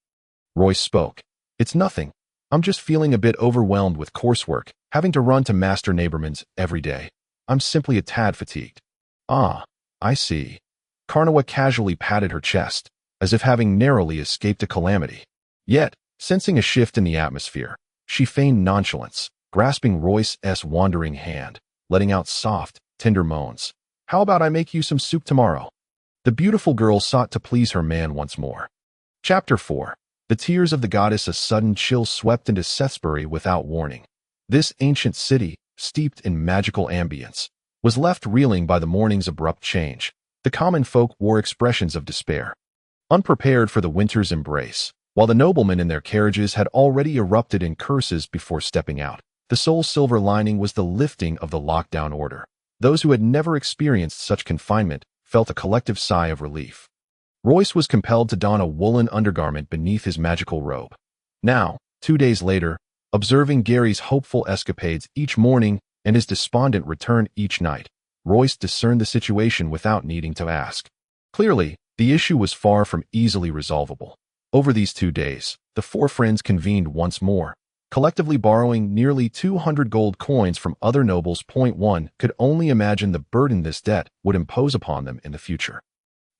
Royce spoke. "It's nothing. I'm just feeling a bit overwhelmed with coursework, having to run to Master Naberman's every day. I'm simply a tad fatigued." "Ah, I see." Karnawa casually patted her chest, as if having narrowly escaped a calamity. Yet, sensing a shift in the atmosphere, she feigned nonchalance, grasping Royce's wandering hand, letting out soft, tender moans. "How about I make you some soup tomorrow?" The beautiful girl sought to please her man once more. Chapter 4. The Tears of the Goddess. A sudden chill swept into Sethsbury without warning. This ancient city, steeped in magical ambience, was left reeling by the morning's abrupt change. The common folk wore expressions of despair, unprepared for the winter's embrace, while the noblemen in their carriages had already erupted in curses before stepping out. The sole silver lining was the lifting of the lockdown order. Those who had never experienced such confinement felt a collective sigh of relief. Royce was compelled to don a woolen undergarment beneath his magical robe. Now, 2 days later, observing Gary's hopeful escapades each morning and his despondent return each night, Royce discerned the situation without needing to ask. Clearly, the issue was far from easily resolvable. Over these 2 days, the four friends convened once more, collectively borrowing nearly 200 gold coins from other nobles. One could only imagine the burden this debt would impose upon them in the future.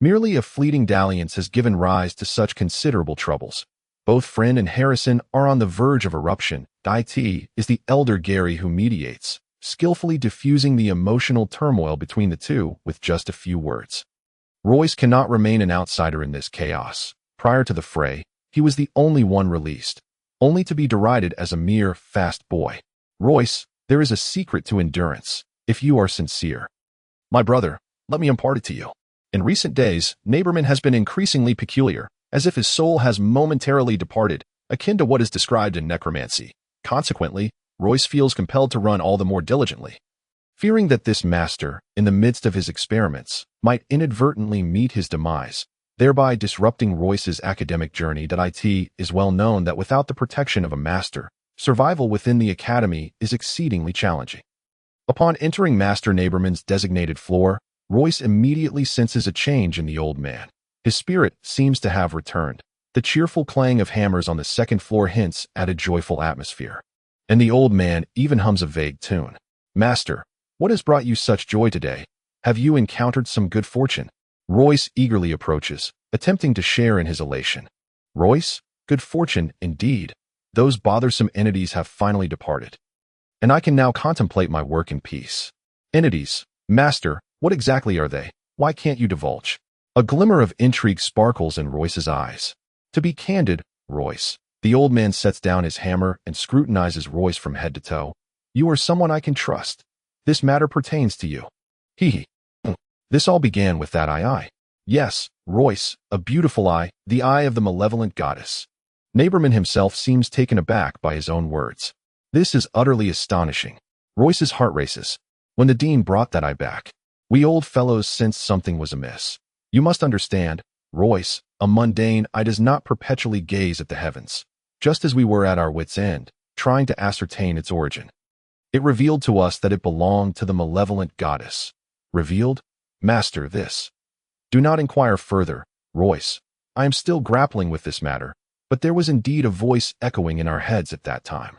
Merely a fleeting dalliance has given rise to such considerable troubles. Both Friend and Harrison are on the verge of eruption. It is the elder Gary who mediates, skillfully diffusing the emotional turmoil between the two with just a few words. Royce cannot remain an outsider in this chaos. Prior to the fray, he was the only one released, only to be derided as a mere fast boy. "Royce, there is a secret to endurance, if you are sincere. My brother, let me impart it to you. In recent days, Naberman has been increasingly peculiar, as if his soul has momentarily departed, akin to what is described in necromancy. Consequently, Royce feels compelled to run all the more diligently, fearing that this master, in the midst of his experiments, might inadvertently meet his demise, thereby disrupting Royce's academic journey. It is well known that without the protection of a master, survival within the academy is exceedingly challenging. Upon entering Master Naberman's designated floor, Royce immediately senses a change in the old man. His spirit seems to have returned. The cheerful clang of hammers on the second floor hints at a joyful atmosphere, and the old man even hums a vague tune. "Master, what has brought you such joy today? Have you encountered some good fortune?" Royce eagerly approaches, attempting to share in his elation. "Royce, good fortune, indeed. Those bothersome entities have finally departed, and I can now contemplate my work in peace." "Entities? Master, what exactly are they? Why can't you divulge?" A glimmer of intrigue sparkles in Royce's eyes. "To be candid, Royce," the old man sets down his hammer and scrutinizes Royce from head to toe. "You are someone I can trust. This matter pertains to you." He. This all began with that I. Yes, Royce, a beautiful eye, the eye of the malevolent goddess. Neighborman himself seems taken aback by his own words. This is utterly astonishing. Royce's heart races. When the dean brought that eye back, we old fellows sensed something was amiss. You must understand, Royce, a mundane eye does not perpetually gaze at the heavens, just as we were at our wits' end, trying to ascertain its origin. It revealed to us that it belonged to the malevolent goddess. Revealed? Master, this. Do not inquire further, Royce. I am still grappling with this matter, but there was indeed a voice echoing in our heads at that time.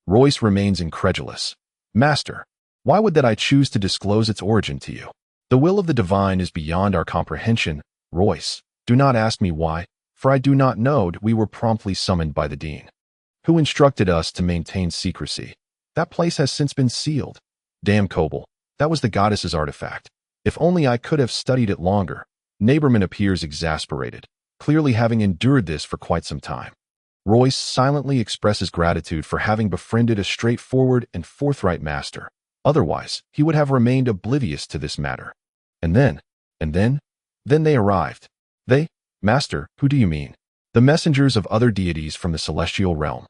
Royce remains incredulous. Master, why would that I choose to disclose its origin to you? The will of the divine is beyond our comprehension, Royce. Do not ask me why, for I do not know. We were promptly summoned by the dean, who instructed us to maintain secrecy. That place has since been sealed. Damn Kobold, that was the goddess's artifact. If only I could have studied it longer. Neighborman appears exasperated, clearly having endured this for quite some time. Royce silently expresses gratitude for having befriended a straightforward and forthright master. Otherwise, he would have remained oblivious to this matter. And then they arrived. They? Master, who do you mean? The messengers of other deities from the celestial realm.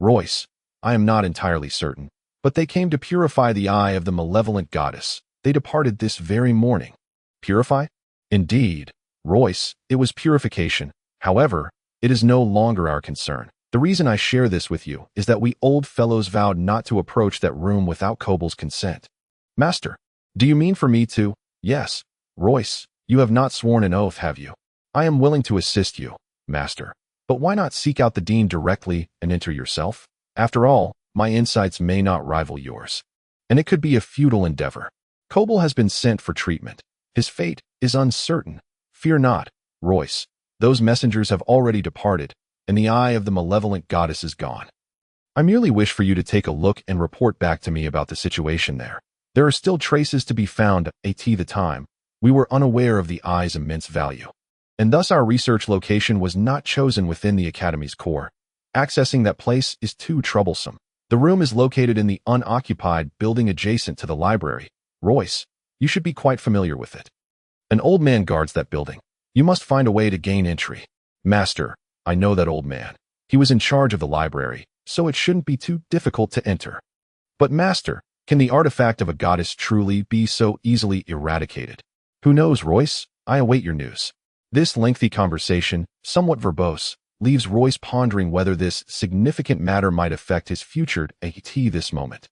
Royce, I am not entirely certain, but they came to purify the eye of the malevolent goddess. They departed this very morning. Purify? Indeed, Royce, it was purification. However, it is no longer our concern. The reason I share this with you is that we old fellows vowed not to approach that room without Kobold's consent. Master, do you mean for me to? Yes, Royce, you have not sworn an oath, have you? I am willing to assist you, Master, but why not seek out the dean directly and enter yourself? After all, my insights may not rival yours, and it could be a futile endeavor. Kobold has been sent for treatment. His fate is uncertain. Fear not, Royce. Those messengers have already departed, and the eye of the malevolent goddess is gone. I merely wish for you to take a look and report back to me about the situation there. There are still traces to be found. At the time, we were unaware of the eye's immense value, and thus our research location was not chosen within the Academy's core. Accessing that place is too troublesome. The room is located in the unoccupied building adjacent to the library. Royce, you should be quite familiar with it. An old man guards that building. You must find a way to gain entry. Master, I know that old man. He was in charge of the library, so it shouldn't be too difficult to enter. But Master, can the artifact of a goddess truly be so easily eradicated? Who knows, Royce? I await your news. This lengthy conversation, somewhat verbose, leaves Royce pondering whether this significant matter might affect his future at this moment.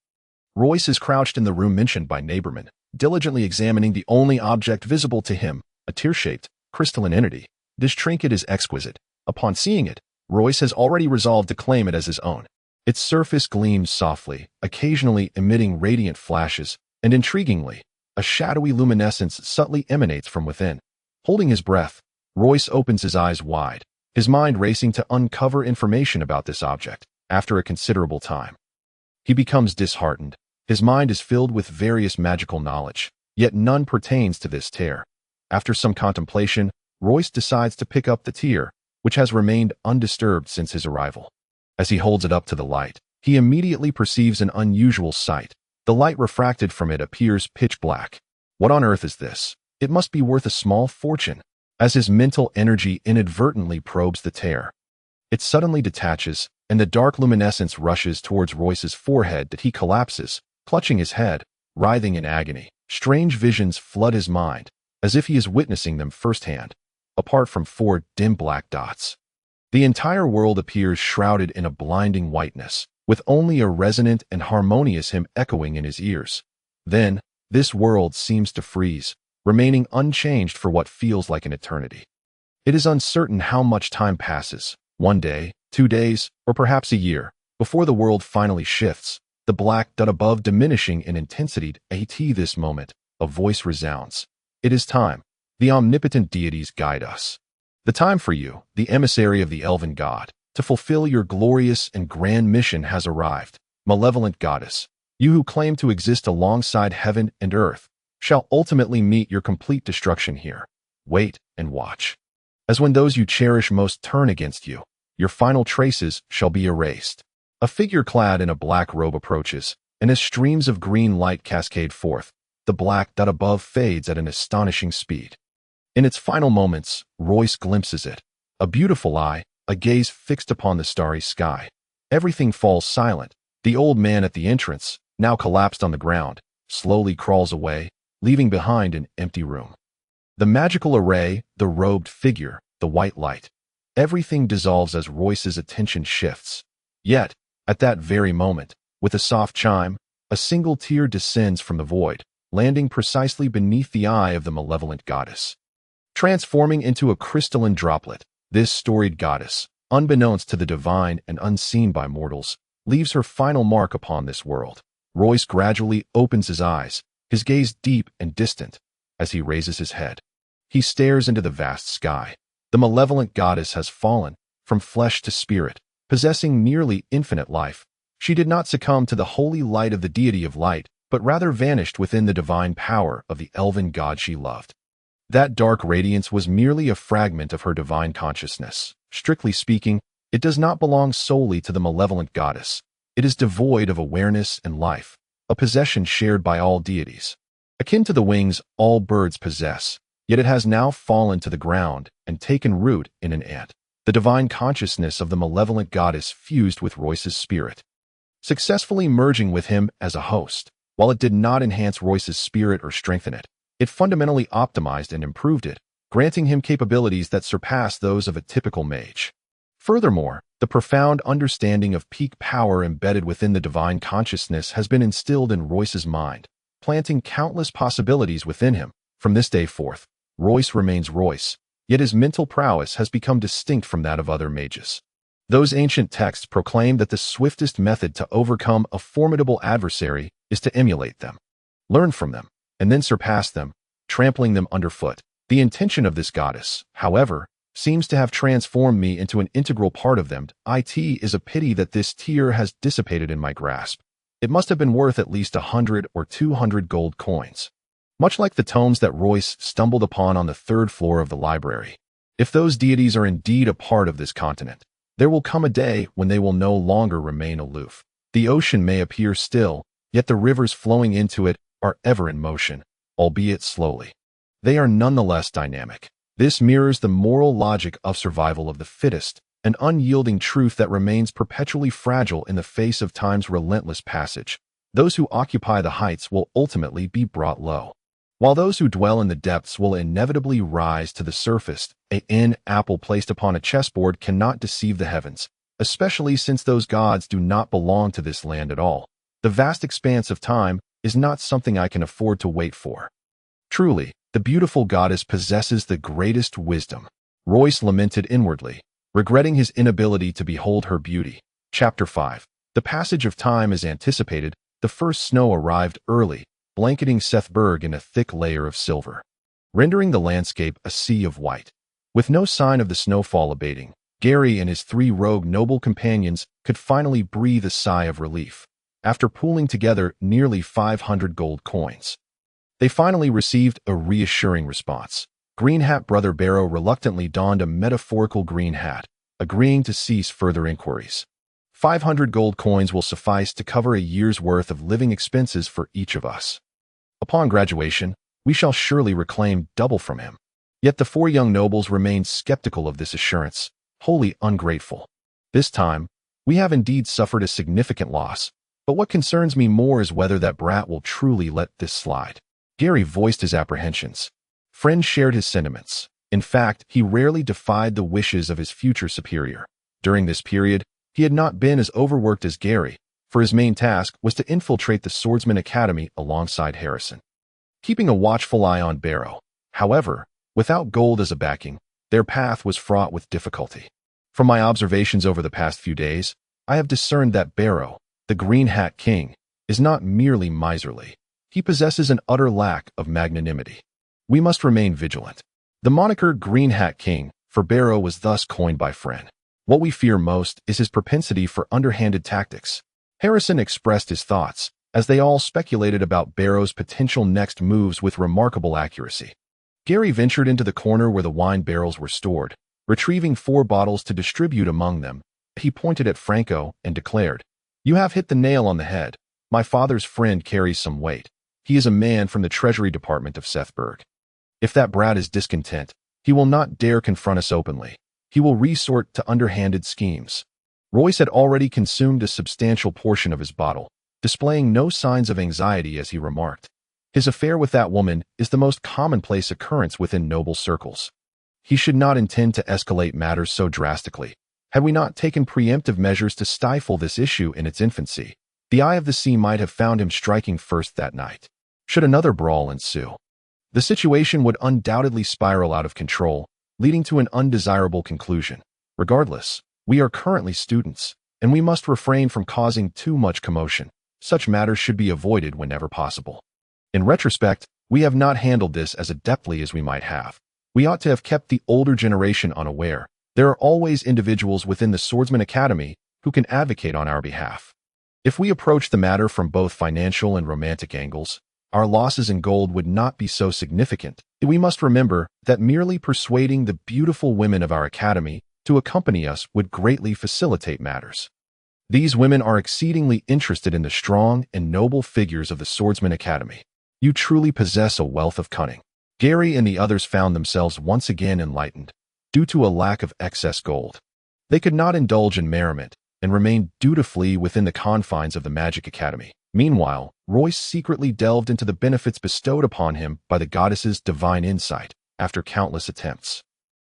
Royce is crouched in the room mentioned by Neighborman, diligently examining the only object visible to him, a tear-shaped, crystalline entity. This trinket is exquisite. Upon seeing it, Royce has already resolved to claim it as his own. Its surface gleams softly, occasionally emitting radiant flashes, and intriguingly, a shadowy luminescence subtly emanates from within. Holding his breath, Royce opens his eyes wide, his mind racing to uncover information about this object. After a considerable time, he becomes disheartened. His mind is filled with various magical knowledge, yet none pertains to this tear. After some contemplation, Royce decides to pick up the tear, which has remained undisturbed since his arrival. As he holds it up to the light, he immediately perceives an unusual sight. The light refracted from it appears pitch black. What on earth is this? It must be worth a small fortune. As his mental energy inadvertently probes the tear, it suddenly detaches, and the dark luminescence rushes towards Royce's forehead that he collapses, clutching his head, writhing in agony. Strange visions flood his mind, as if he is witnessing them firsthand. Apart from 4 dim black dots, the entire world appears shrouded in a blinding whiteness, with only a resonant and harmonious hymn echoing in his ears. Then, this world seems to freeze, remaining unchanged for what feels like an eternity. It is uncertain how much time passes, 1 day, 2 days, or perhaps a year, before the world finally shifts, the black dot above diminishing in intensity. At this moment, a voice resounds. It is time. The omnipotent deities guide us. The time for you, the emissary of the elven god, to fulfill your glorious and grand mission has arrived. Malevolent goddess, you who claim to exist alongside heaven and earth, shall ultimately meet your complete destruction here. Wait and watch. As when those you cherish most turn against you, your final traces shall be erased. A figure clad in a black robe approaches, and as streams of green light cascade forth, the black dot above fades at an astonishing speed. In its final moments, Royce glimpses it. A beautiful eye, a gaze fixed upon the starry sky. Everything falls silent. The old man at the entrance, now collapsed on the ground, slowly crawls away, leaving behind an empty room. The magical array, the robed figure, the white light. Everything dissolves as Royce's attention shifts. Yet, at that very moment, with a soft chime, a single tear descends from the void, landing precisely beneath the eye of the malevolent goddess. Transforming into a crystalline droplet, this storied goddess, unbeknownst to the divine and unseen by mortals, leaves her final mark upon this world. Royce gradually opens his eyes, his gaze deep and distant. As he raises his head, he stares into the vast sky. The malevolent goddess has fallen, from flesh to spirit, possessing nearly infinite life. She did not succumb to the holy light of the deity of light, but rather vanished within the divine power of the elven god she loved. That dark radiance was merely a fragment of her divine consciousness. Strictly speaking, it does not belong solely to the malevolent goddess. It is devoid of awareness and life, a possession shared by all deities. Akin to the wings all birds possess, yet it has now fallen to the ground and taken root in an ant. The divine consciousness of the malevolent goddess fused with Royce's spirit, successfully merging with him as a host. While it did not enhance Royce's spirit or strengthen it, it fundamentally optimized and improved it, granting him capabilities that surpass those of a typical mage. Furthermore, the profound understanding of peak power embedded within the divine consciousness has been instilled in Royce's mind, planting countless possibilities within him. From this day forth, Royce remains Royce, yet his mental prowess has become distinct from that of other mages. Those ancient texts proclaim that the swiftest method to overcome a formidable adversary is to emulate them, learn from them, and then surpass them, trampling them underfoot. The intention of this goddess, however, seems to have transformed me into an integral part of them. It is a pity that this tear has dissipated in my grasp. It must have been worth at least 100 or 200 gold coins. Much like the tomes that Royce stumbled upon on the third floor of the library. If those deities are indeed a part of this continent, there will come a day when they will no longer remain aloof. The ocean may appear still, yet the rivers flowing into it are ever in motion, albeit slowly. They are nonetheless dynamic. This mirrors the moral logic of survival of the fittest, an unyielding truth that remains perpetually fragile in the face of time's relentless passage. Those who occupy the heights will ultimately be brought low, while those who dwell in the depths will inevitably rise to the surface. An apple placed upon a chessboard cannot deceive the heavens, especially since those gods do not belong to this land at all. The vast expanse of time is not something I can afford to wait for. Truly, the beautiful goddess possesses the greatest wisdom. Royce lamented inwardly, regretting his inability to behold her beauty. Chapter 5. The passage of time is anticipated. The first snow arrived early, blanketing Sethburg in a thick layer of silver, rendering the landscape a sea of white. With no sign of the snowfall abating, Gary and his 3 rogue noble companions could finally breathe a sigh of relief. After pooling together nearly 500 gold coins, they finally received a reassuring response. Green Hat Brother Barrow reluctantly donned a metaphorical green hat, agreeing to cease further inquiries. 500 gold coins will suffice to cover a year's worth of living expenses for each of us. Upon graduation, we shall surely reclaim double from him. Yet the 4 young nobles remained skeptical of this assurance, wholly ungrateful. This time, we have indeed suffered a significant loss, but what concerns me more is whether that brat will truly let this slide. Gary voiced his apprehensions. Friend shared his sentiments. In fact, he rarely defied the wishes of his future superior. During this period, he had not been as overworked as Gary, for his main task was to infiltrate the Swordsman Academy alongside Harrison, keeping a watchful eye on Barrow. However, without gold as a backing, their path was fraught with difficulty. From my observations over the past few days, I have discerned that Barrow, the Green Hat King, is not merely miserly. He possesses an utter lack of magnanimity. We must remain vigilant. The moniker Green Hat King for Barrow was thus coined by Friend. What we fear most is his propensity for underhanded tactics. Harrison expressed his thoughts, as they all speculated about Barrow's potential next moves with remarkable accuracy. Gary ventured into the corner where the wine barrels were stored, retrieving 4 bottles to distribute among them. He pointed at Franco and declared, "You have hit the nail on the head. My father's friend carries some weight. He is a man from the Treasury Department of Sethburg. If that brat is discontent, he will not dare confront us openly. He will resort to underhanded schemes. Royce had already consumed a substantial portion of his bottle, displaying no signs of anxiety as he remarked. His affair with that woman is the most commonplace occurrence within noble circles. He should not intend to escalate matters so drastically. Had we not taken preemptive measures to stifle this issue in its infancy, the Eye of the Sea might have found him striking first that night. Should another brawl ensue, the situation would undoubtedly spiral out of control, leading to an undesirable conclusion. Regardless, we are currently students, and we must refrain from causing too much commotion. Such matters should be avoided whenever possible. In retrospect, we have not handled this as adeptly as we might have. We ought to have kept the older generation unaware. There are always individuals within the Swordsman Academy who can advocate on our behalf. If we approach the matter from both financial and romantic angles, our losses in gold would not be so significant. We must remember that merely persuading the beautiful women of our academy to accompany us would greatly facilitate matters. These women are exceedingly interested in the strong and noble figures of the Swordsman Academy. You truly possess a wealth of cunning. Gary and the others found themselves once again enlightened, due to a lack of excess gold. They could not indulge in merriment and remained dutifully within the confines of the Magic Academy. Meanwhile, Royce secretly delved into the benefits bestowed upon him by the goddess's divine insight. After countless attempts,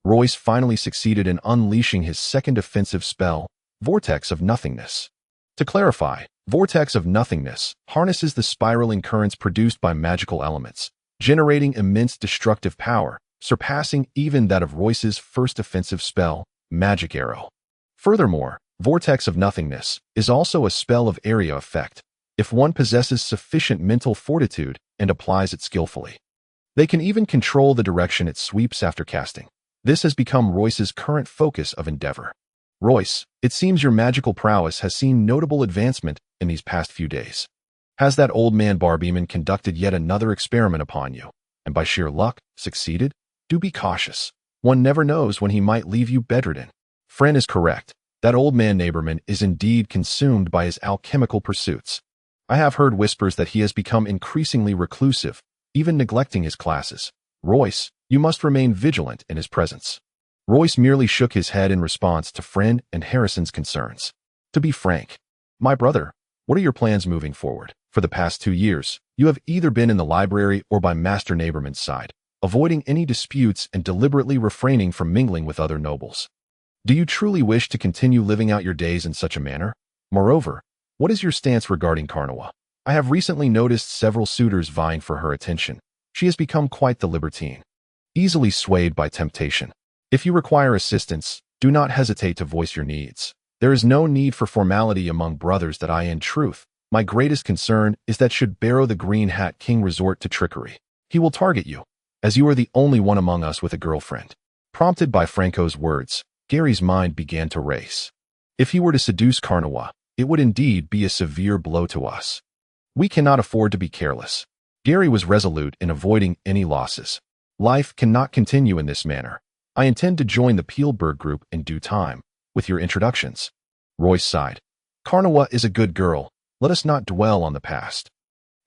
Royce finally succeeded in unleashing his second offensive spell, Vortex of Nothingness. To clarify, Vortex of Nothingness harnesses the spiraling currents produced by magical elements, generating immense destructive power, surpassing even that of Royce's first offensive spell, Magic Arrow. Furthermore, Vortex of Nothingness is also a spell of area effect, if one possesses sufficient mental fortitude and applies it skillfully. They can even control the direction it sweeps after casting. This has become Royce's current focus of endeavor. Royce, it seems your magical prowess has seen notable advancement in these past few days. Has that old man Barbeeman conducted yet another experiment upon you, and by sheer luck, succeeded? Do be cautious. One never knows when he might leave you bedridden. Friend is correct. That old man Neighborman is indeed consumed by his alchemical pursuits. I have heard whispers that he has become increasingly reclusive, even neglecting his classes. Royce, you must remain vigilant in his presence. Royce merely shook his head in response to Friend and Harrison's concerns. To be frank, my brother, what are your plans moving forward? For the past 2 years, you have either been in the library or by Master Neighborman's side, avoiding any disputes and deliberately refraining from mingling with other nobles. Do you truly wish to continue living out your days in such a manner? Moreover, what is your stance regarding Karnawa? I have recently noticed several suitors vying for her attention. She has become quite the libertine, easily swayed by temptation. If you require assistance, do not hesitate to voice your needs. There is no need for formality among brothers that in truth, my greatest concern is that should Barrow the Green Hat King resort to trickery, he will target you, as you are the only one among us with a girlfriend. Prompted by Franco's words, Gary's mind began to race. If he were to seduce Karnawa, it would indeed be a severe blow to us. We cannot afford to be careless. Gary was resolute in avoiding any losses. Life cannot continue in this manner. I intend to join the Peelberg group in due time, with your introductions. Royce sighed. Karnawa is a good girl. Let us not dwell on the past.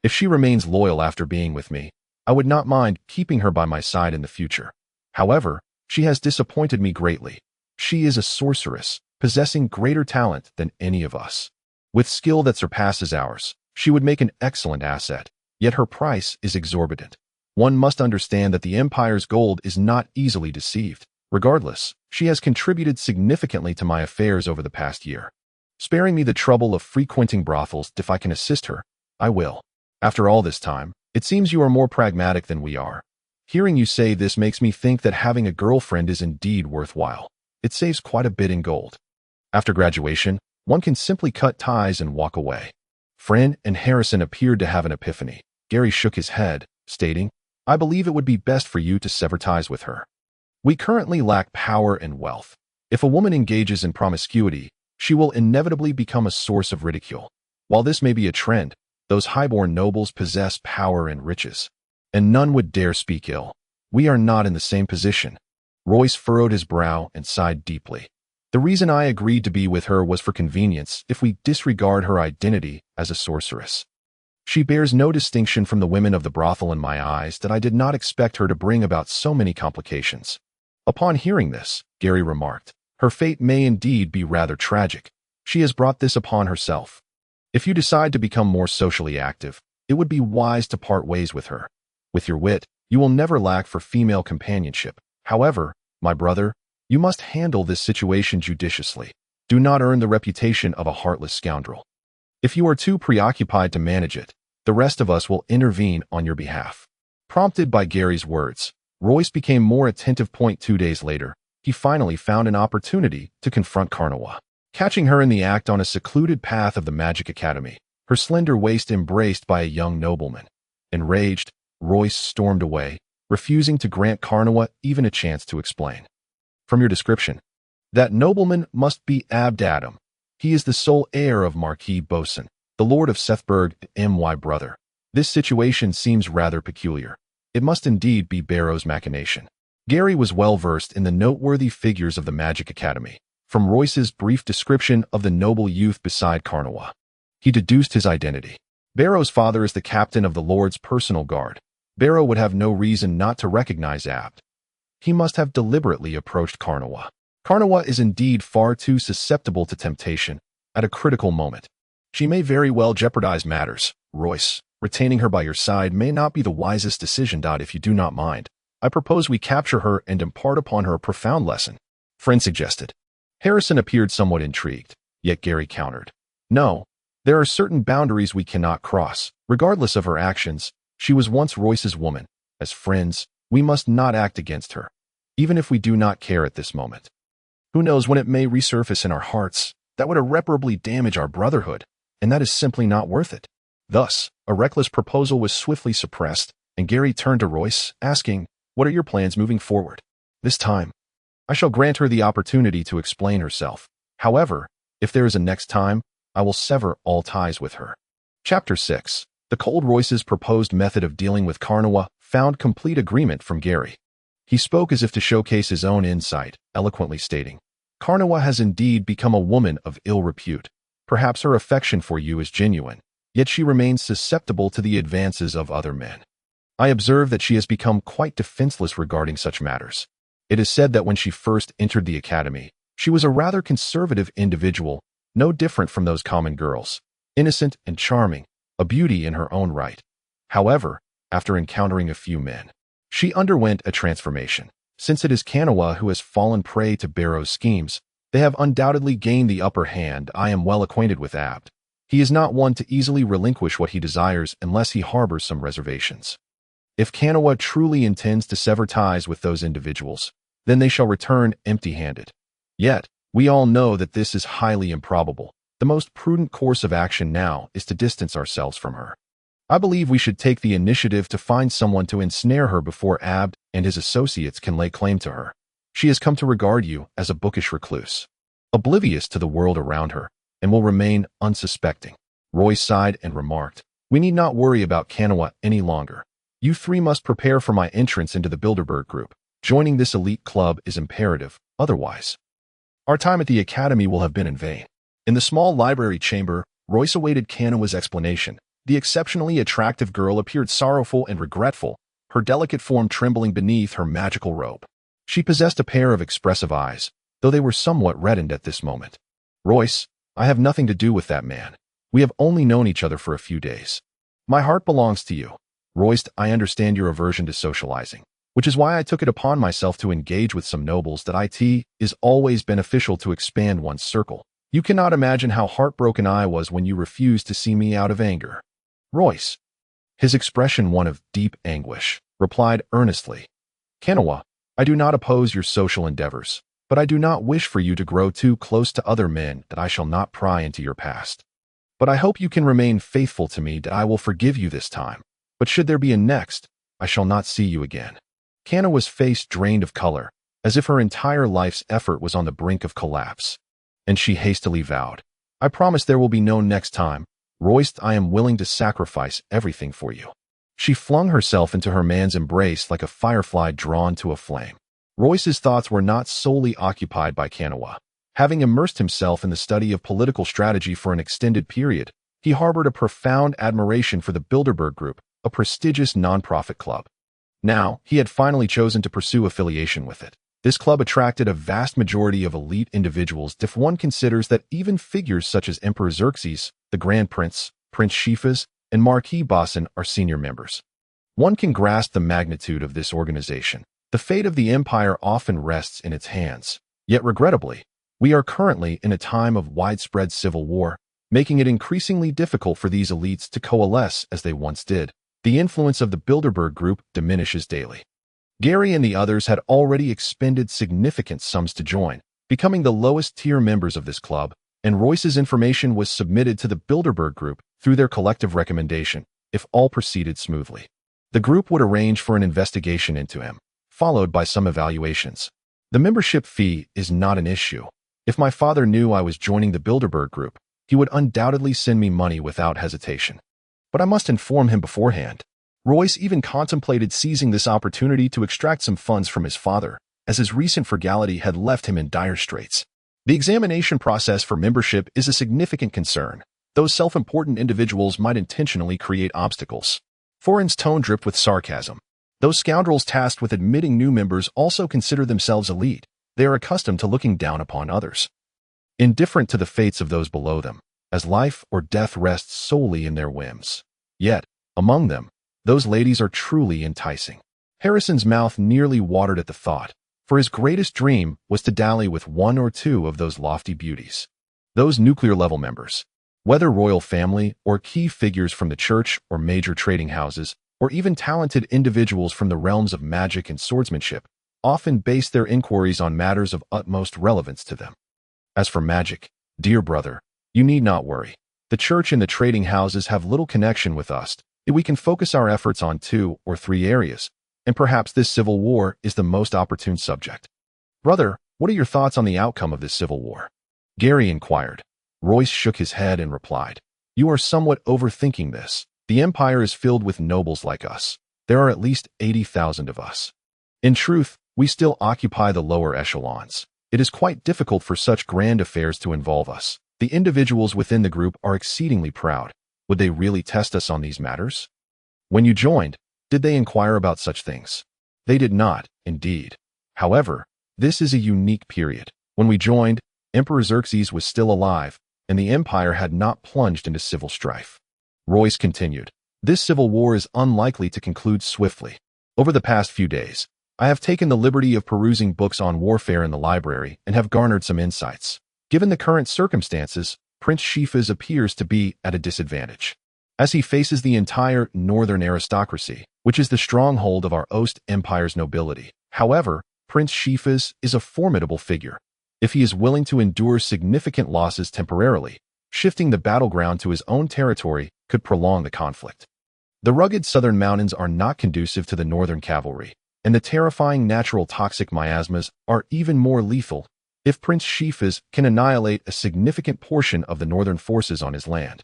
If she remains loyal after being with me, I would not mind keeping her by my side in the future. However, she has disappointed me greatly. She is a sorceress, possessing greater talent than any of us. With skill that surpasses ours, she would make an excellent asset, yet her price is exorbitant. One must understand that the Empire's gold is not easily deceived. Regardless, she has contributed significantly to my affairs over the past year. Sparing me the trouble of frequenting brothels, if I can assist her, I will. After all this time, it seems you are more pragmatic than we are. Hearing you say this makes me think that having a girlfriend is indeed worthwhile. It saves quite a bit in gold. After graduation, one can simply cut ties and walk away. Friend and Harrison appeared to have an epiphany. Gary shook his head, stating, I believe it would be best for you to sever ties with her. We currently lack power and wealth. If a woman engages in promiscuity, she will inevitably become a source of ridicule. While this may be a trend, those highborn nobles possess power and riches, and none would dare speak ill. We are not in the same position. Royce furrowed his brow and sighed deeply. The reason I agreed to be with her was for convenience if we disregard her identity as a sorceress. She bears no distinction from the women of the brothel in my eyes that I did not expect her to bring about so many complications. Upon hearing this, Gary remarked, her fate may indeed be rather tragic. She has brought this upon herself. If you decide to become more socially active, it would be wise to part ways with her. With your wit, you will never lack for female companionship. However, my brother, you must handle this situation judiciously. Do not earn the reputation of a heartless scoundrel. If you are too preoccupied to manage it, the rest of us will intervene on your behalf. Prompted by Gary's words, Royce became more attentive. 2 days later, he finally found an opportunity to confront Karnawa. Catching her in the act on a secluded path of the Magic Academy, her slender waist embraced by a young nobleman. Enraged, Royce stormed away, refusing to grant Karnawa even a chance to explain. From your description, that nobleman must be Abd Adam. He is the sole heir of Marquis Bosun, the Lord of Sethburg, my brother. This situation seems rather peculiar. It must indeed be Barrow's machination. Gary was well versed in the noteworthy figures of the Magic Academy. From Royce's brief description of the noble youth beside Karnawa, he deduced his identity. Barrow's father is the captain of the Lord's personal guard. Barrow would have no reason not to recognize Abd. He must have deliberately approached Karnawa. Karnawa is indeed far too susceptible to temptation at a critical moment. She may very well jeopardize matters. Royce, retaining her by your side may not be the wisest decision. If you do not mind, I propose we capture her and impart upon her a profound lesson, Friend suggested. Harrison appeared somewhat intrigued, yet Gary countered. No, there are certain boundaries we cannot cross. Regardless of her actions, she was once Royce's woman. As friends, we must not act against her, even if we do not care at this moment. Who knows when it may resurface in our hearts? That would irreparably damage our brotherhood, and that is simply not worth it. Thus, a reckless proposal was swiftly suppressed, and Gary turned to Royce, asking, what are your plans moving forward? This time, I shall grant her the opportunity to explain herself. However, if there is a next time, I will sever all ties with her. Chapter 6. The Cold. Royce's proposed method of dealing with Karnawa found complete agreement from Gary. He spoke as if to showcase his own insight, eloquently stating, Karnawa has indeed become a woman of ill repute. Perhaps her affection for you is genuine, yet she remains susceptible to the advances of other men. I observe that she has become quite defenseless regarding such matters. It is said that when she first entered the academy, she was a rather conservative individual, no different from those common girls, innocent and charming, a beauty in her own right. However, after encountering a few men, she underwent a transformation. Since it is Karnawa who has fallen prey to Barrow's schemes, they have undoubtedly gained the upper hand. I am well acquainted with Abd. He is not one to easily relinquish what he desires unless he harbors some reservations. If Karnawa truly intends to sever ties with those individuals, then they shall return empty-handed. Yet, we all know that this is highly improbable. The most prudent course of action now is to distance ourselves from her. I believe we should take the initiative to find someone to ensnare her before Abd and his associates can lay claim to her. She has come to regard you as a bookish recluse, oblivious to the world around her, and will remain unsuspecting. Royce sighed and remarked, we need not worry about Karnawa any longer. You three must prepare for my entrance into the Bilderberg Group. Joining this elite club is imperative, otherwise our time at the academy will have been in vain. In the small library chamber, Royce awaited Karnawa's explanation. The exceptionally attractive girl appeared sorrowful and regretful, her delicate form trembling beneath her magical robe. She possessed a pair of expressive eyes, though they were somewhat reddened at this moment. Royce, I have nothing to do with that man. We have only known each other for a few days. My heart belongs to you. Royce, I understand your aversion to socializing, which is why I took it upon myself to engage with some nobles. That it is always beneficial to expand one's circle. You cannot imagine how heartbroken I was when you refused to see me out of anger. Royce, his expression one of deep anguish, replied earnestly, Karnawa, I do not oppose your social endeavors, but I do not wish for you to grow too close to other men. That I shall not pry into your past. But I hope you can remain faithful to me. That I will forgive you this time. But should there be a next, I shall not see you again. Karnawa's face drained of color, as if her entire life's effort was on the brink of collapse. And she hastily vowed, I promise there will be no next time. Royce, I am willing to sacrifice everything for you. She flung herself into her man's embrace like a firefly drawn to a flame. Royce's thoughts were not solely occupied by Karnawa. Having immersed himself in the study of political strategy for an extended period, He harbored a profound admiration for the Bilderberg Group, a prestigious nonprofit club. Now, he had finally chosen to pursue affiliation with it. This club attracted a vast majority of elite individuals if one considers that even figures such as Emperor Xerxes, the Grand Prince, Prince Shifas, and Marquis Basin are senior members. One can grasp the magnitude of this organization. The fate of the empire often rests in its hands. Yet regrettably, we are currently in a time of widespread civil war, making it increasingly difficult for these elites to coalesce as they once did. The influence of the Bilderberg Group diminishes daily. Gary and the others had already expended significant sums to join, becoming the lowest-tier members of this club, and Royce's information was submitted to the Bilderberg Group through their collective recommendation, if all proceeded smoothly. The group would arrange for an investigation into him, followed by some evaluations. The membership fee is not an issue. If my father knew I was joining the Bilderberg Group, he would undoubtedly send me money without hesitation. But I must inform him beforehand. Royce even contemplated seizing this opportunity to extract some funds from his father, as his recent frugality had left him in dire straits. The examination process for membership is a significant concern. Those self-important individuals might intentionally create obstacles. Foreign's tone dripped with sarcasm. Those scoundrels tasked with admitting new members also consider themselves elite. They are accustomed to looking down upon others, indifferent to the fates of those below them, as life or death rests solely in their whims. Yet, among them, those ladies are truly enticing. Harrison's mouth nearly watered at the thought, for his greatest dream was to dally with one or two of those lofty beauties. Those nuclear-level members, whether royal family or key figures from the church or major trading houses, or even talented individuals from the realms of magic and swordsmanship, often base their inquiries on matters of utmost relevance to them. As for magic, dear brother, you need not worry. The church and the trading houses have little connection with us. We can focus our efforts on 2 or 3 areas, and perhaps this civil war is the most opportune subject. Brother, what are your thoughts on the outcome of this civil war? Gary inquired. Royce shook his head and replied, You are somewhat overthinking this. The empire is filled with nobles like us. There are at least 80,000 of us. In truth, we still occupy the lower echelons. It is quite difficult for such grand affairs to involve us. The individuals within the group are exceedingly proud. Would they really test us on these matters? When you joined, did they inquire about such things? They did not, indeed. However, this is a unique period. When we joined, Emperor Xerxes was still alive, and the empire had not plunged into civil strife. Royce continued, This civil war is unlikely to conclude swiftly. Over the past few days, I have taken the liberty of perusing books on warfare in the library and have garnered some insights. Given the current circumstances, Prince Shifas appears to be at a disadvantage, as he faces the entire northern aristocracy, which is the stronghold of our Ost Empire's nobility. However, Prince Shifas is a formidable figure. If he is willing to endure significant losses temporarily, shifting the battleground to his own territory could prolong the conflict. The rugged southern mountains are not conducive to the northern cavalry, and the terrifying natural toxic miasmas are even more lethal if Prince Shifas can annihilate a significant portion of the northern forces on his land.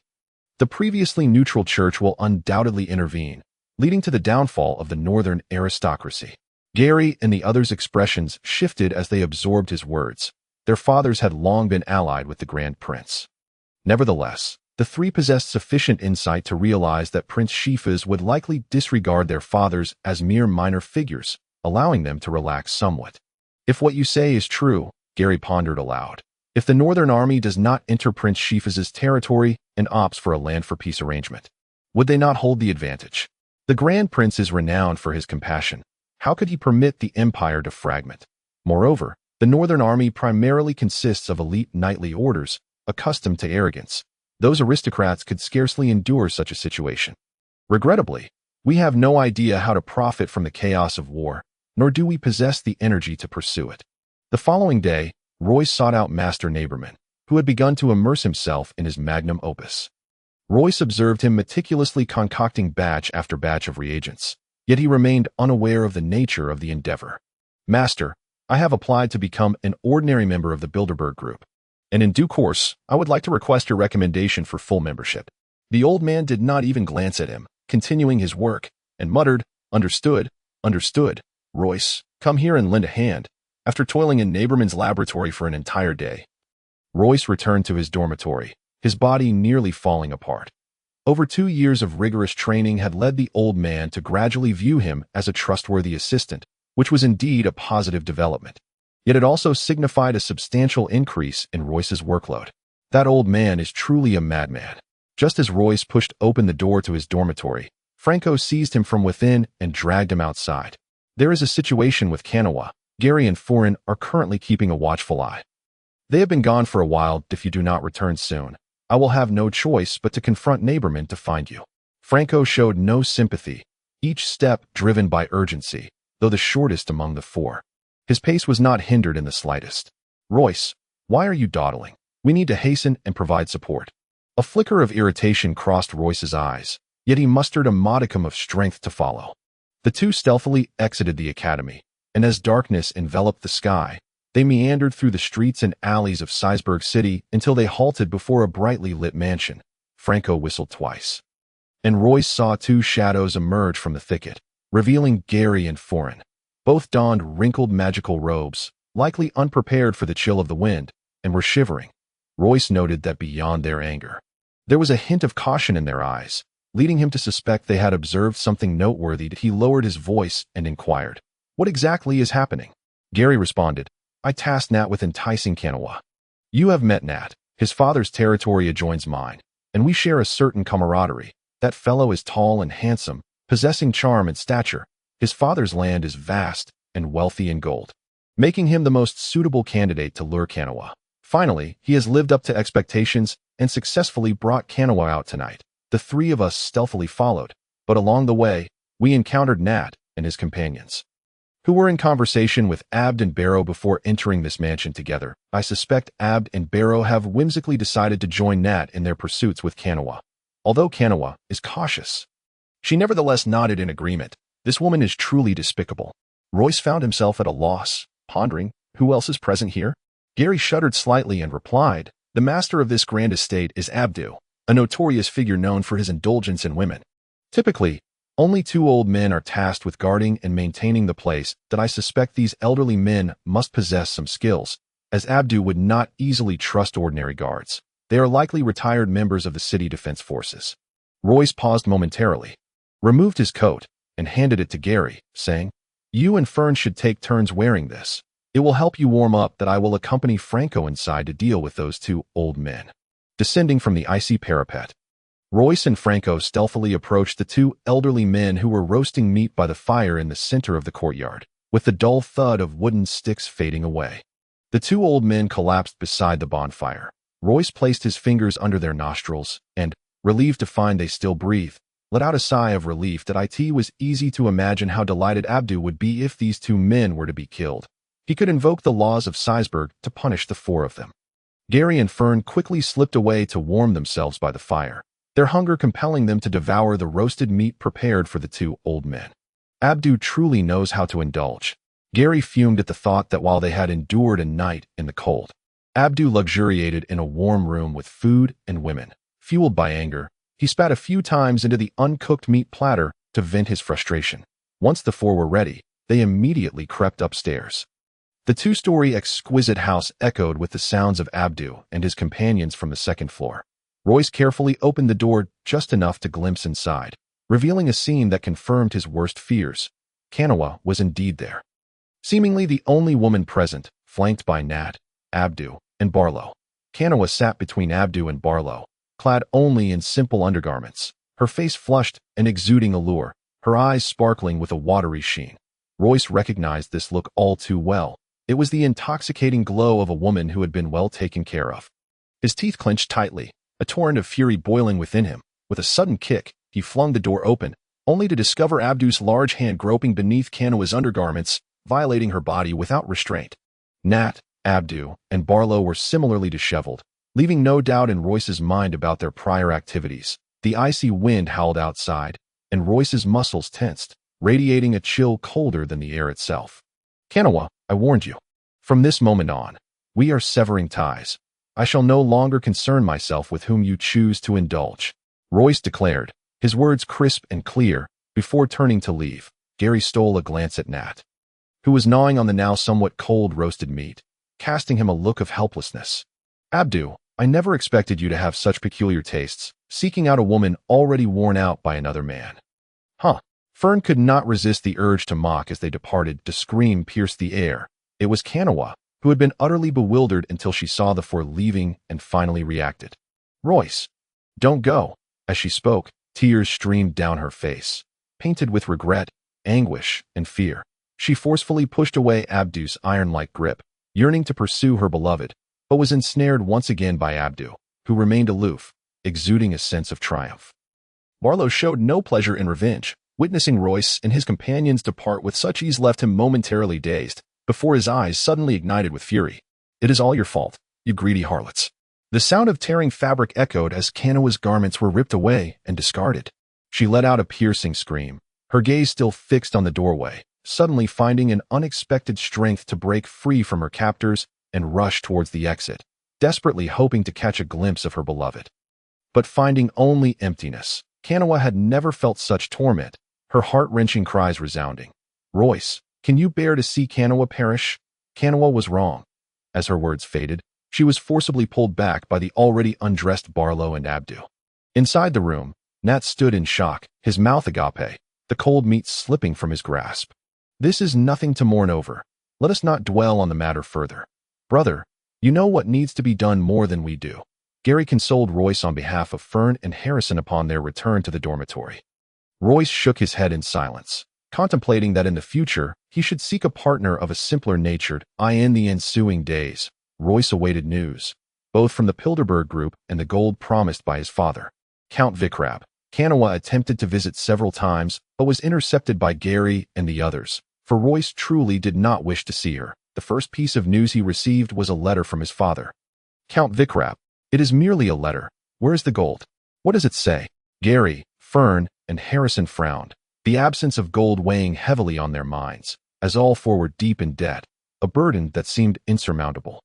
The previously neutral church will undoubtedly intervene, leading to the downfall of the northern aristocracy. Gary and the others' expressions shifted as they absorbed his words. Their fathers had long been allied with the Grand Prince. Nevertheless, the three possessed sufficient insight to realize that Prince Shifas would likely disregard their fathers as mere minor figures, allowing them to relax somewhat. If what you say is true, Gary pondered aloud, if the Northern Army does not enter Prince Shifas's territory and opts for a land-for-peace arrangement, would they not hold the advantage? The Grand Prince is renowned for his compassion. How could he permit the empire to fragment? Moreover, the Northern Army primarily consists of elite knightly orders, accustomed to arrogance. Those aristocrats could scarcely endure such a situation. Regrettably, we have no idea how to profit from the chaos of war, nor do we possess the energy to pursue it. The following day, Royce sought out Master Naberman, who had begun to immerse himself in his magnum opus. Royce observed him meticulously concocting batch after batch of reagents, yet he remained unaware of the nature of the endeavor. Master, I have applied to become an ordinary member of the Bilderberg Group, and in due course, I would like to request your recommendation for full membership. The old man did not even glance at him, continuing his work, and muttered, Understood, understood. Royce, come here and lend a hand. After toiling in Naberman's laboratory for an entire day, Royce returned to his dormitory, his body nearly falling apart. Over 2 years of rigorous training had led the old man to gradually view him as a trustworthy assistant, which was indeed a positive development. Yet it also signified a substantial increase in Royce's workload. That old man is truly a madman. Just as Royce pushed open the door to his dormitory, Franco seized him from within and dragged him outside. There is a situation with Kanawa. Gary and Foreign are currently keeping a watchful eye. They have been gone for a while. If you do not return soon, I will have no choice but to confront neighbormen to find you. Franco showed no sympathy, each step driven by urgency, though the shortest among the four. His pace was not hindered in the slightest. Royce, why are you dawdling? We need to hasten and provide support. A flicker of irritation crossed Royce's eyes, yet he mustered a modicum of strength to follow. The two stealthily exited the academy, and as darkness enveloped the sky, they meandered through the streets and alleys of Seisberg City until they halted before a brightly lit mansion. Franco whistled twice, and Royce saw two shadows emerge from the thicket, revealing Gary and Foreign. Both donned wrinkled magical robes, likely unprepared for the chill of the wind, and were shivering. Royce noted that beyond their anger, there was a hint of caution in their eyes, leading him to suspect they had observed something noteworthy. He lowered his voice and inquired, "What exactly is happening?" Gary responded, "I tasked Nat with enticing Kanawa. You have met Nat. His father's territory adjoins mine, and we share a certain camaraderie. That fellow is tall and handsome, possessing charm and stature. His father's land is vast and wealthy in gold, making him the most suitable candidate to lure Kanawa. Finally, he has lived up to expectations and successfully brought Kanawa out tonight. The three of us stealthily followed, but along the way, we encountered Nat and his companions, who were in conversation with Abd and Barrow before entering this mansion together. I suspect Abd and Barrow have whimsically decided to join Nat in their pursuits with Kanawa. Although Kanawa is cautious, she nevertheless nodded in agreement. This woman is truly despicable." Royce found himself at a loss, pondering, who else is present here? Gary shuddered slightly and replied, "The master of this grand estate is Abdu, a notorious figure known for his indulgence in women. Typically, only two old men are tasked with guarding and maintaining the place. That I suspect these elderly men must possess some skills, as Abdu would not easily trust ordinary guards. They are likely retired members of the city defense forces." Royce paused momentarily, removed his coat, and handed it to Gary, saying, "You and Fern should take turns wearing this. It will help you warm up. That I will accompany Franco inside to deal with those two old men." Descending from the icy parapet, Royce and Franco stealthily approached the two elderly men who were roasting meat by the fire in the center of the courtyard, with the dull thud of wooden sticks fading away. The two old men collapsed beside the bonfire. Royce placed his fingers under their nostrils and, relieved to find they still breathed, let out a sigh of relief. That it was easy to imagine how delighted Abdu would be if these two men were to be killed. He could invoke the laws of Seisberg to punish the four of them. Gary and Fern quickly slipped away to warm themselves by the fire, their hunger compelling them to devour the roasted meat prepared for the two old men. Abdu truly knows how to indulge. Gary fumed at the thought that while they had endured a night in the cold, Abdu luxuriated in a warm room with food and women. Fueled by anger, he spat a few times into the uncooked meat platter to vent his frustration. Once the four were ready, they immediately crept upstairs. The two-story exquisite house echoed with the sounds of Abdu and his companions from the second floor. Royce carefully opened the door just enough to glimpse inside, revealing a scene that confirmed his worst fears. Kanawa was indeed there, seemingly the only woman present, flanked by Nat, Abdu, and Barlow. Kanawa sat between Abdu and Barlow, clad only in simple undergarments, her face flushed and exuding allure, her eyes sparkling with a watery sheen. Royce recognized this look all too well. It was the intoxicating glow of a woman who had been well taken care of. His teeth clenched tightly, a torrent of fury boiling within him. With a sudden kick, he flung the door open, only to discover Abdu's large hand groping beneath Kanawa's undergarments, violating her body without restraint. Nat, Abdu, and Barlow were similarly disheveled, leaving no doubt in Royce's mind about their prior activities. The icy wind howled outside, and Royce's muscles tensed, radiating a chill colder than the air itself. "Kanawa, I warned you. From this moment on, we are severing ties. I shall no longer concern myself with whom you choose to indulge," Royce declared, his words crisp and clear. Before turning to leave, Gary stole a glance at Nat, who was gnawing on the now somewhat cold roasted meat, casting him a look of helplessness. "Abdu, I never expected you to have such peculiar tastes, seeking out a woman already worn out by another man. Huh. Fern could not resist the urge to mock as they departed. To scream pierced the air. It was Kanawa, who had been utterly bewildered until she saw the four leaving and finally reacted. Royce, don't go. As she spoke, tears streamed down her face, painted with regret, anguish, and fear. She forcefully pushed away Abdu's iron-like grip, yearning to pursue her beloved, but was ensnared once again by Abdu, who remained aloof, exuding a sense of triumph. Barlow showed no pleasure in revenge. Witnessing Royce and his companions depart with such ease left him momentarily dazed, before his eyes suddenly ignited with fury. It is all your fault, you greedy harlots. The sound of tearing fabric echoed as Kanawa's garments were ripped away and discarded. She let out a piercing scream, her gaze still fixed on the doorway, suddenly finding an unexpected strength to break free from her captors and rush towards the exit, desperately hoping to catch a glimpse of her beloved. But finding only emptiness, Kanawa had never felt such torment, her heart-wrenching cries resounding. Royce, can you bear to see Kanawa perish? Kanawa was wrong. As her words faded, she was forcibly pulled back by the already undressed Barlow and Abdu. Inside the room, Nat stood in shock, his mouth agape, the cold meat slipping from his grasp. This is nothing to mourn over. Let us not dwell on the matter further. Brother, you know what needs to be done more than we do. Gary consoled Royce on behalf of Fern and Harrison upon their return to the dormitory. Royce shook his head in silence, contemplating that in the future he should seek a partner of a simpler nature. In the ensuing days, Royce awaited news, both from the Pilderberg group and the gold promised by his father, Count Vikrab. Kanawa attempted to visit several times, but was intercepted by Gary and the others, for Royce truly did not wish to see her. The first piece of news he received was a letter from his father. Count Vikrab, it is merely a letter. Where is the gold? What does it say? Gary, Fern, and Harrison frowned, the absence of gold weighing heavily on their minds, as all four were deep in debt, a burden that seemed insurmountable.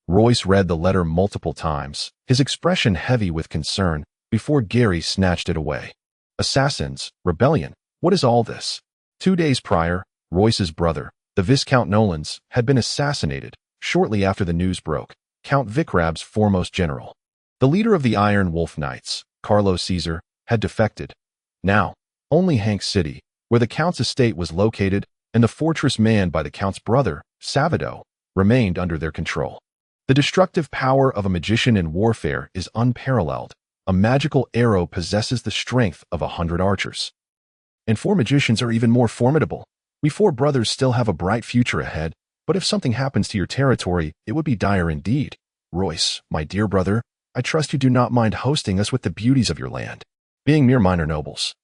Royce read the letter multiple times, his expression heavy with concern, before Gary snatched it away. Assassins, rebellion, what is all this? 2 days prior, Royce's brother, the Viscount Nolans, had been assassinated, shortly after the news broke, Count Vikrab's foremost general. The leader of the Iron Wolf Knights, Carlo Caesar, had defected. Now, only Hank City, where the Count's estate was located, and the fortress manned by the Count's brother, Savido, remained under their control. The destructive power of a magician in warfare is unparalleled. A magical arrow possesses the strength of 100 archers. And 4 magicians are even more formidable. We 4 brothers still have a bright future ahead, but if something happens to your territory, it would be dire indeed. Royce, my dear brother, I trust you do not mind hosting us with the beauties of your land, being mere minor nobles.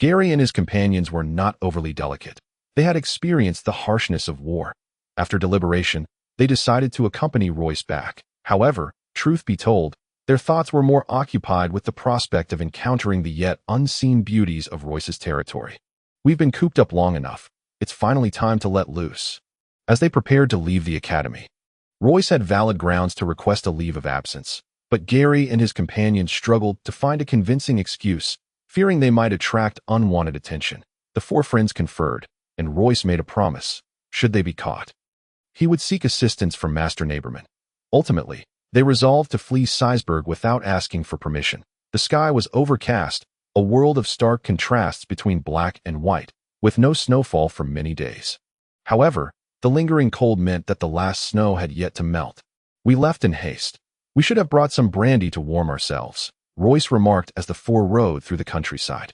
Gary and his companions were not overly delicate. They had experienced the harshness of war. After deliberation, they decided to accompany Royce back. However, truth be told, their thoughts were more occupied with the prospect of encountering the yet unseen beauties of Royce's territory. We've been cooped up long enough. It's finally time to let loose. As they prepared to leave the academy, Royce had valid grounds to request a leave of absence, but Gary and his companions struggled to find a convincing excuse, fearing they might attract unwanted attention. The 4 friends conferred, and Royce made a promise, should they be caught. He would seek assistance from Master Naberman. Ultimately, they resolved to flee Seisberg without asking for permission. The sky was overcast, a world of stark contrasts between black and white, with no snowfall for many days. However, the lingering cold meant that the last snow had yet to melt. We left in haste. We should have brought some brandy to warm ourselves, Royce remarked as the 4 rode through the countryside.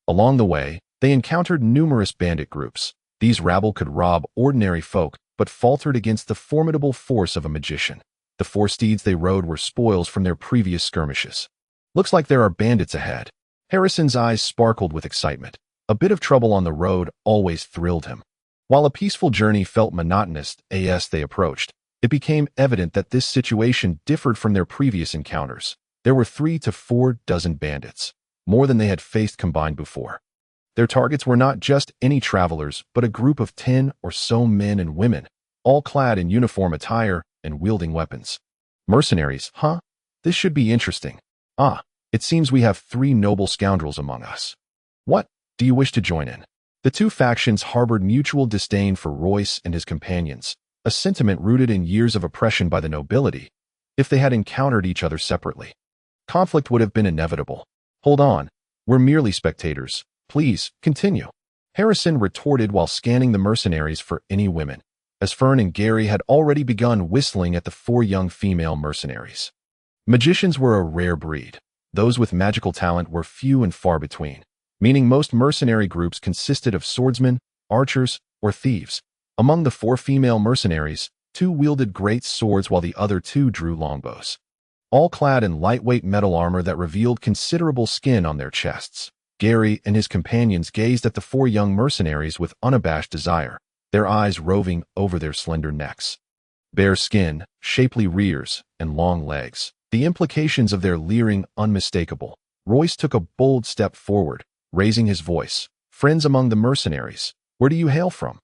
Along the way, they encountered numerous bandit groups. These rabble could rob ordinary folk, but faltered against the formidable force of a magician. The 4 steeds they rode were spoils from their previous skirmishes. Looks like there are bandits ahead. Harrison's eyes sparkled with excitement. A bit of trouble on the road always thrilled him. While a peaceful journey felt monotonous as they approached, it became evident that this situation differed from their previous encounters. There were 3 to 4 dozen bandits, more than they had faced combined before. Their targets were not just any travelers, but a group of 10 or so men and women, all clad in uniform attire and wielding weapons. Mercenaries, huh? This should be interesting. It seems we have 3 noble scoundrels among us. What? Do you wish to join in? The 2 factions harbored mutual disdain for Royce and his companions, a sentiment rooted in years of oppression by the nobility. if they had encountered each other separately. Conflict would have been inevitable. Hold on, we're merely spectators. Please, continue. Harrison retorted while scanning the mercenaries for any women, as Fern and Gary had already begun whistling at the 4 young female mercenaries. Magicians were a rare breed. Those with magical talent were few and far between, meaning most mercenary groups consisted of swordsmen, archers, or thieves. Among the 4 female mercenaries, 2 wielded great swords while the other 2 drew longbows, all clad in lightweight metal armor that revealed considerable skin on their chests. Gary and his companions gazed at the 4 young mercenaries with unabashed desire, their eyes roving over their slender necks. Bare skin, shapely rears, and long legs. The implications of their leering unmistakable. Royce took a bold step forward, raising his voice. Friends among the mercenaries, where do you hail from?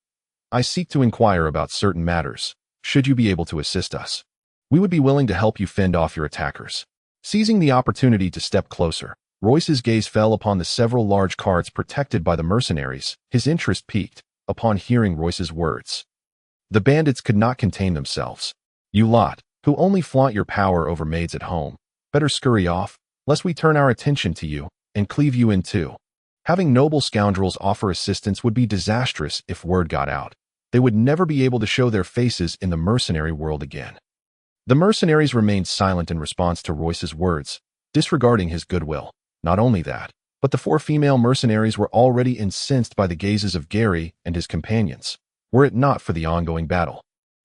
I seek to inquire about certain matters. Should you be able to assist us, we would be willing to help you fend off your attackers. Seizing the opportunity to step closer, Royce's gaze fell upon the several large carts protected by the mercenaries. His interest peaked upon hearing Royce's words. The bandits could not contain themselves. You lot, who only flaunt your power over maids at home, better scurry off, lest we turn our attention to you and cleave you in two. Having noble scoundrels offer assistance would be disastrous if word got out. They would never be able to show their faces in the mercenary world again. The mercenaries remained silent in response to Royce's words, disregarding his goodwill. Not only that, but the 4 female mercenaries were already incensed by the gazes of Gary and his companions, were it not for the ongoing battle.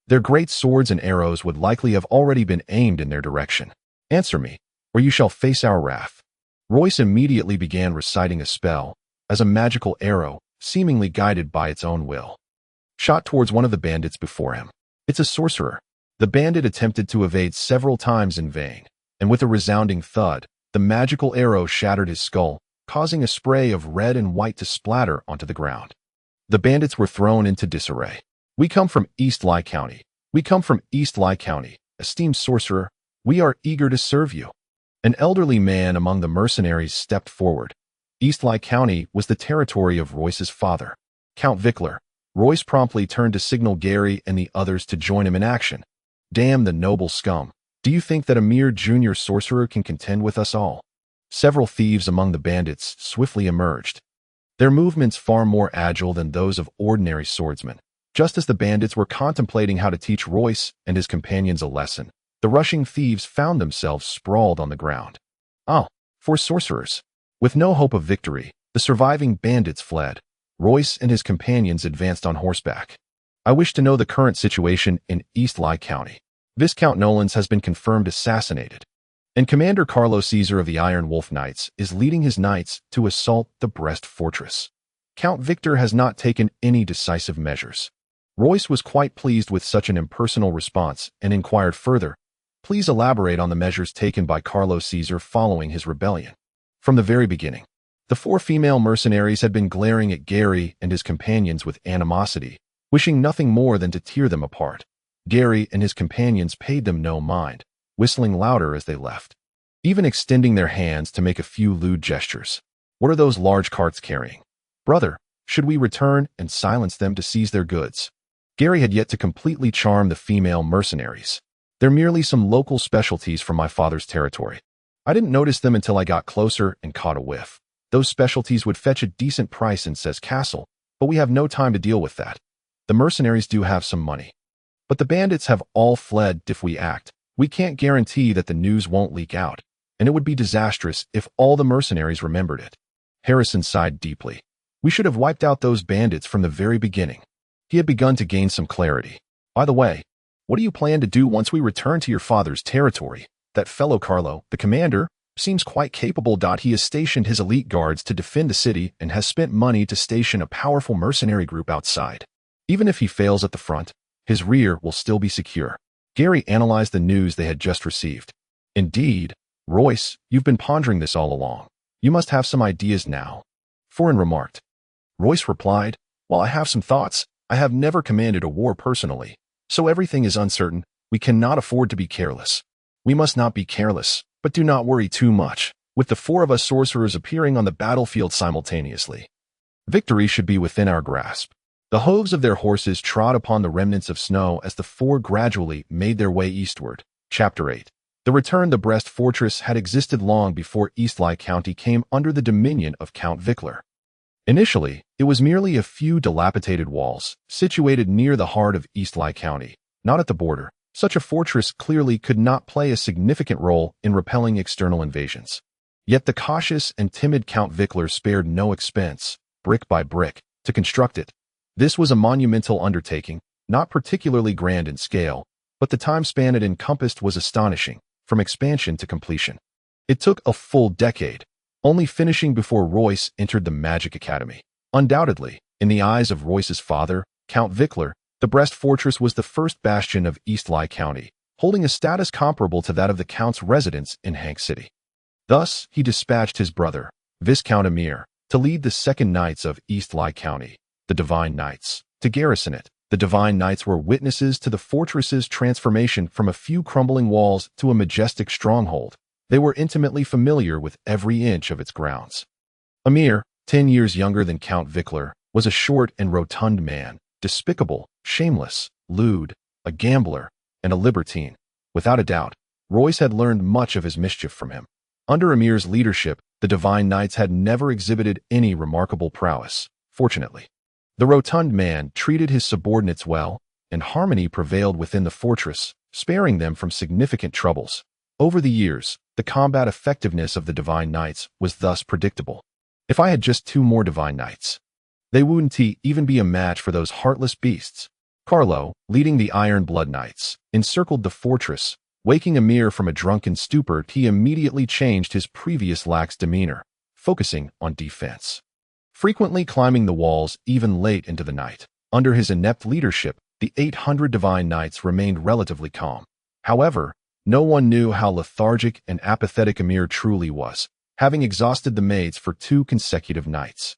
Their great swords and arrows would likely have already been aimed in their direction. Answer me, or you shall face our wrath. Royce immediately began reciting a spell, as a magical arrow, seemingly guided by its own will, shot towards one of the bandits before him. It's a sorcerer. The bandit attempted to evade several times in vain, and with a resounding thud, the magical arrow shattered his skull, causing a spray of red and white to splatter onto the ground. The bandits were thrown into disarray. We come from East Lye County. We come from East Lye County. Esteemed sorcerer, we are eager to serve you. An elderly man among the mercenaries stepped forward. East Lye County was the territory of Royce's father, Count Vickler. Royce promptly turned to signal Gary and the others to join him in action. Damn the noble scum. Do you think that a mere junior sorcerer can contend with us all? Several thieves among the bandits swiftly emerged, their movements far more agile than those of ordinary swordsmen. Just as the bandits were contemplating how to teach Royce and his companions a lesson, the rushing thieves found themselves sprawled on the ground. Ah, 4 sorcerers. With no hope of victory, the surviving bandits fled. Royce and his companions advanced on horseback. I wish to know the current situation in East Lye County. Viscount Nolans has been confirmed assassinated, and Commander Carlo Caesar of the Iron Wolf Knights is leading his knights to assault the Brest Fortress. Count Victor has not taken any decisive measures. Royce was quite pleased with such an impersonal response and inquired further, please elaborate on the measures taken by Carlo Caesar following his rebellion. From the very beginning, the 4 female mercenaries had been glaring at Gary and his companions with animosity, wishing nothing more than to tear them apart. Gary and his companions paid them no mind, whistling louder as they left, even extending their hands to make a few lewd gestures. What are those large carts carrying? Brother, should we return and silence them to seize their goods? Gary had yet to completely charm the female mercenaries. They're merely some local specialties from my father's territory. I didn't notice them until I got closer and caught a whiff. Those specialties would fetch a decent price in Says Castle, but we have no time to deal with that. The mercenaries do have some money, but the bandits have all fled. If we act, we can't guarantee that the news won't leak out, and it would be disastrous if all the mercenaries remembered it. Harrison sighed deeply. We should have wiped out those bandits from the very beginning. He had begun to gain some clarity. By the way, what do you plan to do once we return to your father's territory? That fellow Carlo, the commander, seems quite capable. He has stationed his elite guards to defend the city and has spent money to station a powerful mercenary group outside. Even if he fails at the front, his rear will still be secure. Gary analyzed the news they had just received. Indeed, Royce, you've been pondering this all along. You must have some ideas now. Foran remarked. Royce replied, while I have some thoughts, I have never commanded a war personally, so everything is uncertain. We cannot afford to be careless. We must not be careless, but do not worry too much, with the 4 of us sorcerers appearing on the battlefield simultaneously. Victory should be within our grasp. The hooves of their horses trod upon the remnants of snow as the 4 gradually made their way eastward. Chapter 8. The return the Brest fortress had existed long before Eastleigh County came under the dominion of Count Wickler. Initially, it was merely a few dilapidated walls, situated near the heart of Eastleigh County, not at the border. Such a fortress clearly could not play a significant role in repelling external invasions. Yet the cautious and timid Count Wickler spared no expense, brick by brick, to construct it. This was a monumental undertaking, not particularly grand in scale, but the time span it encompassed was astonishing, from expansion to completion. It took a full decade, only finishing before Royce entered the Magic Academy. Undoubtedly, in the eyes of Royce's father, Count Wickler, the Brest fortress was the first bastion of Eastleigh County, holding a status comparable to that of the Count's residence in Hank City. Thus, he dispatched his brother, Viscount Emir, to lead the Second Knights of Eastleigh County, the Divine Knights, to garrison it. The Divine Knights were witnesses to the fortress's transformation from a few crumbling walls to a majestic stronghold. They were intimately familiar with every inch of its grounds. Emir, 10 years younger than Count Wickler, was a short and rotund man, despicable, shameless, lewd, a gambler, and a libertine. Without a doubt, Royce had learned much of his mischief from him. Under Emir's leadership, the Divine Knights had never exhibited any remarkable prowess, fortunately. The rotund man treated his subordinates well, and harmony prevailed within the fortress, sparing them from significant troubles. Over the years, the combat effectiveness of the Divine Knights was thus predictable. If I had just 2 more Divine Knights, they wouldn't even be a match for those heartless beasts. Carlo, leading the Iron Blood Knights, encircled the fortress. Waking Emir from a drunken stupor, he immediately changed his previous lax demeanor, focusing on defense. Frequently climbing the walls even late into the night. Under his inept leadership, the 800 Divine Knights remained relatively calm. However, no one knew how lethargic and apathetic Emir truly was, having exhausted the maids for 2 consecutive nights.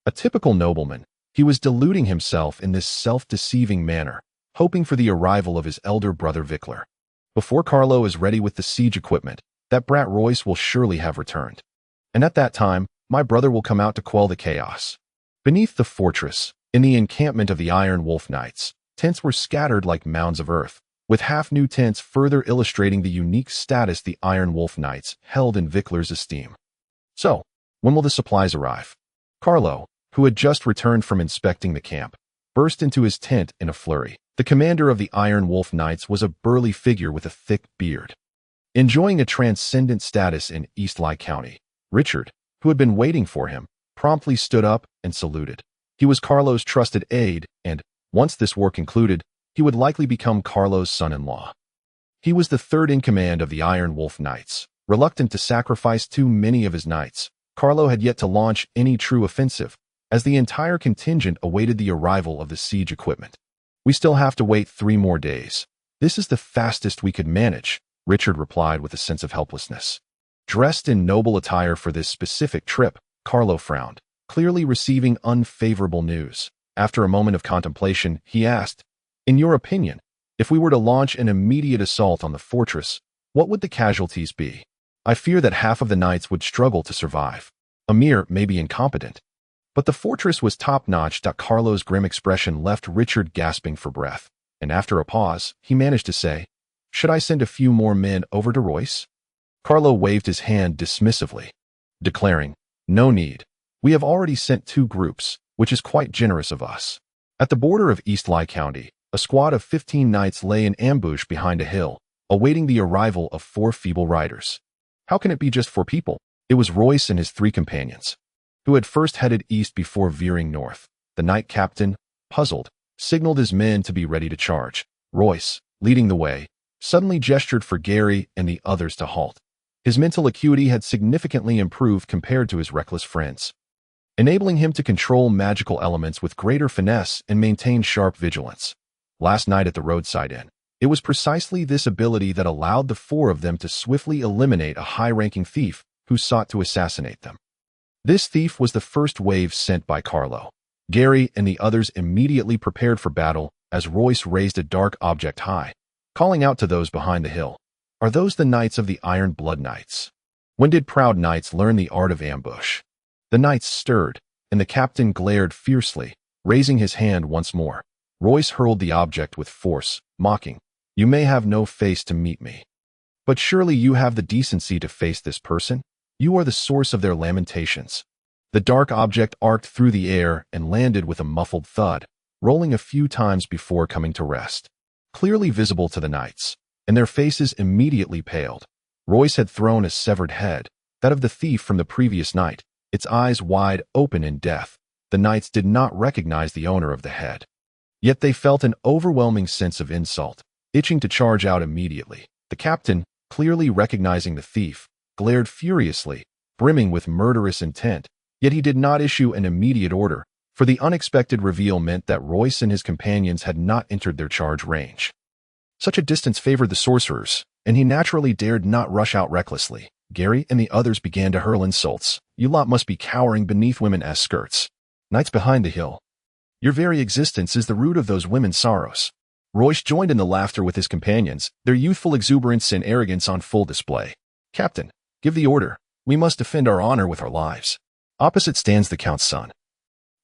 A typical nobleman, he was deluding himself in this self-deceiving manner, hoping for the arrival of his elder brother Wickler. Before Carlo is ready with the siege equipment, that brat Royce will surely have returned. And at that time, my brother will come out to quell the chaos. Beneath the fortress, in the encampment of the Iron Wolf Knights, tents were scattered like mounds of earth, with half-new tents further illustrating the unique status the Iron Wolf Knights held in Wickler's esteem. So, when will the supplies arrive? Carlo, who had just returned from inspecting the camp, burst into his tent in a flurry. The commander of the Iron Wolf Knights was a burly figure with a thick beard. Enjoying a transcendent status in Eastleigh County, Richard, who had been waiting for him, promptly stood up and saluted. He was Carlo's trusted aide, and, once this war concluded, he would likely become Carlo's son-in-law. He was the third in command of the Iron Wolf Knights. Reluctant to sacrifice too many of his knights, Carlo had yet to launch any true offensive, as the entire contingent awaited the arrival of the siege equipment. We still have to wait 3 more days. This is the fastest we could manage, Richard replied with a sense of helplessness. Dressed in noble attire for this specific trip, Carlo frowned, clearly receiving unfavorable news. After a moment of contemplation, he asked, "In your opinion, if we were to launch an immediate assault on the fortress, what would the casualties be? I fear that half of the knights would struggle to survive. Emir may be incompetent, but the fortress was top-notch." Carlo's grim expression left Richard gasping for breath, and after a pause, he managed to say, "Should I send a few more men over to Royce?" Carlo waved his hand dismissively, declaring, "No need. We have already sent 2 groups, which is quite generous of us." At the border of Eastleigh County, a squad of 15 knights lay in ambush behind a hill, awaiting the arrival of 4 feeble riders. How can it be just 4 people? It was Royce and his 3 companions, who had first headed east before veering north. The knight captain, puzzled, signaled his men to be ready to charge. Royce, leading the way, suddenly gestured for Gary and the others to halt. His mental acuity had significantly improved compared to his reckless friends, enabling him to control magical elements with greater finesse and maintain sharp vigilance. Last night at the roadside inn, it was precisely this ability that allowed the 4 of them to swiftly eliminate a high-ranking thief who sought to assassinate them. This thief was the first wave sent by Carlo. Gary and the others immediately prepared for battle as Royce raised a dark object high, calling out to those behind the hill, "Are those the knights of the Iron Blood Knights? When did proud knights learn the art of ambush?" The knights stirred, and the captain glared fiercely, raising his hand once more. Royce hurled the object with force, mocking, "You may have no face to meet me." But surely you have the decency to face this person? You are the source of their lamentations. The dark object arced through the air and landed with a muffled thud, rolling a few times before coming to rest. Clearly visible to the knights, and their faces immediately paled. Royce had thrown a severed head, that of the thief from the previous night, its eyes wide open in death. The knights did not recognize the owner of the head. Yet they felt an overwhelming sense of insult, itching to charge out immediately. The captain, clearly recognizing the thief, glared furiously, brimming with murderous intent, yet he did not issue an immediate order, for the unexpected reveal meant that Royce and his companions had not entered their charge range. Such a distance favored the sorcerers, and he naturally dared not rush out recklessly. Gary and the others began to hurl insults. You lot must be cowering beneath women's skirts. Knights behind the hill. Your very existence is the root of those women's sorrows. Royce joined in the laughter with his companions, their youthful exuberance and arrogance on full display. Captain, give the order. We must defend our honor with our lives. Opposite stands the Count's son.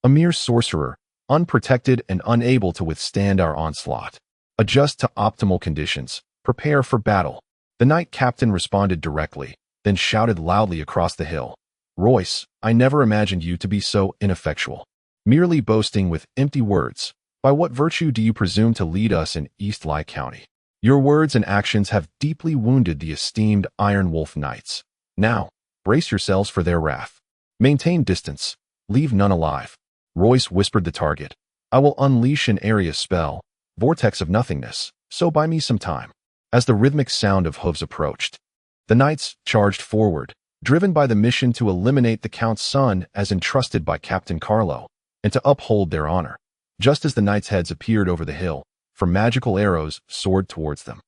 A mere sorcerer, unprotected and unable to withstand our onslaught. Adjust to optimal conditions. Prepare for battle. The knight captain responded directly, then shouted loudly across the hill. Royce, I never imagined you to be so ineffectual. Merely boasting with empty words. By what virtue do you presume to lead us in Eastleigh County? Your words and actions have deeply wounded the esteemed Iron Wolf Knights. Now, brace yourselves for their wrath. Maintain distance. Leave none alive. Royce whispered the target. I will unleash an area spell, Vortex of Nothingness, so buy me some time. As the rhythmic sound of hooves approached, the knights charged forward, driven by the mission to eliminate the Count's son as entrusted by Captain Carlo, and to uphold their honor. Just as the knights' heads appeared over the hill, for magical arrows soared towards them.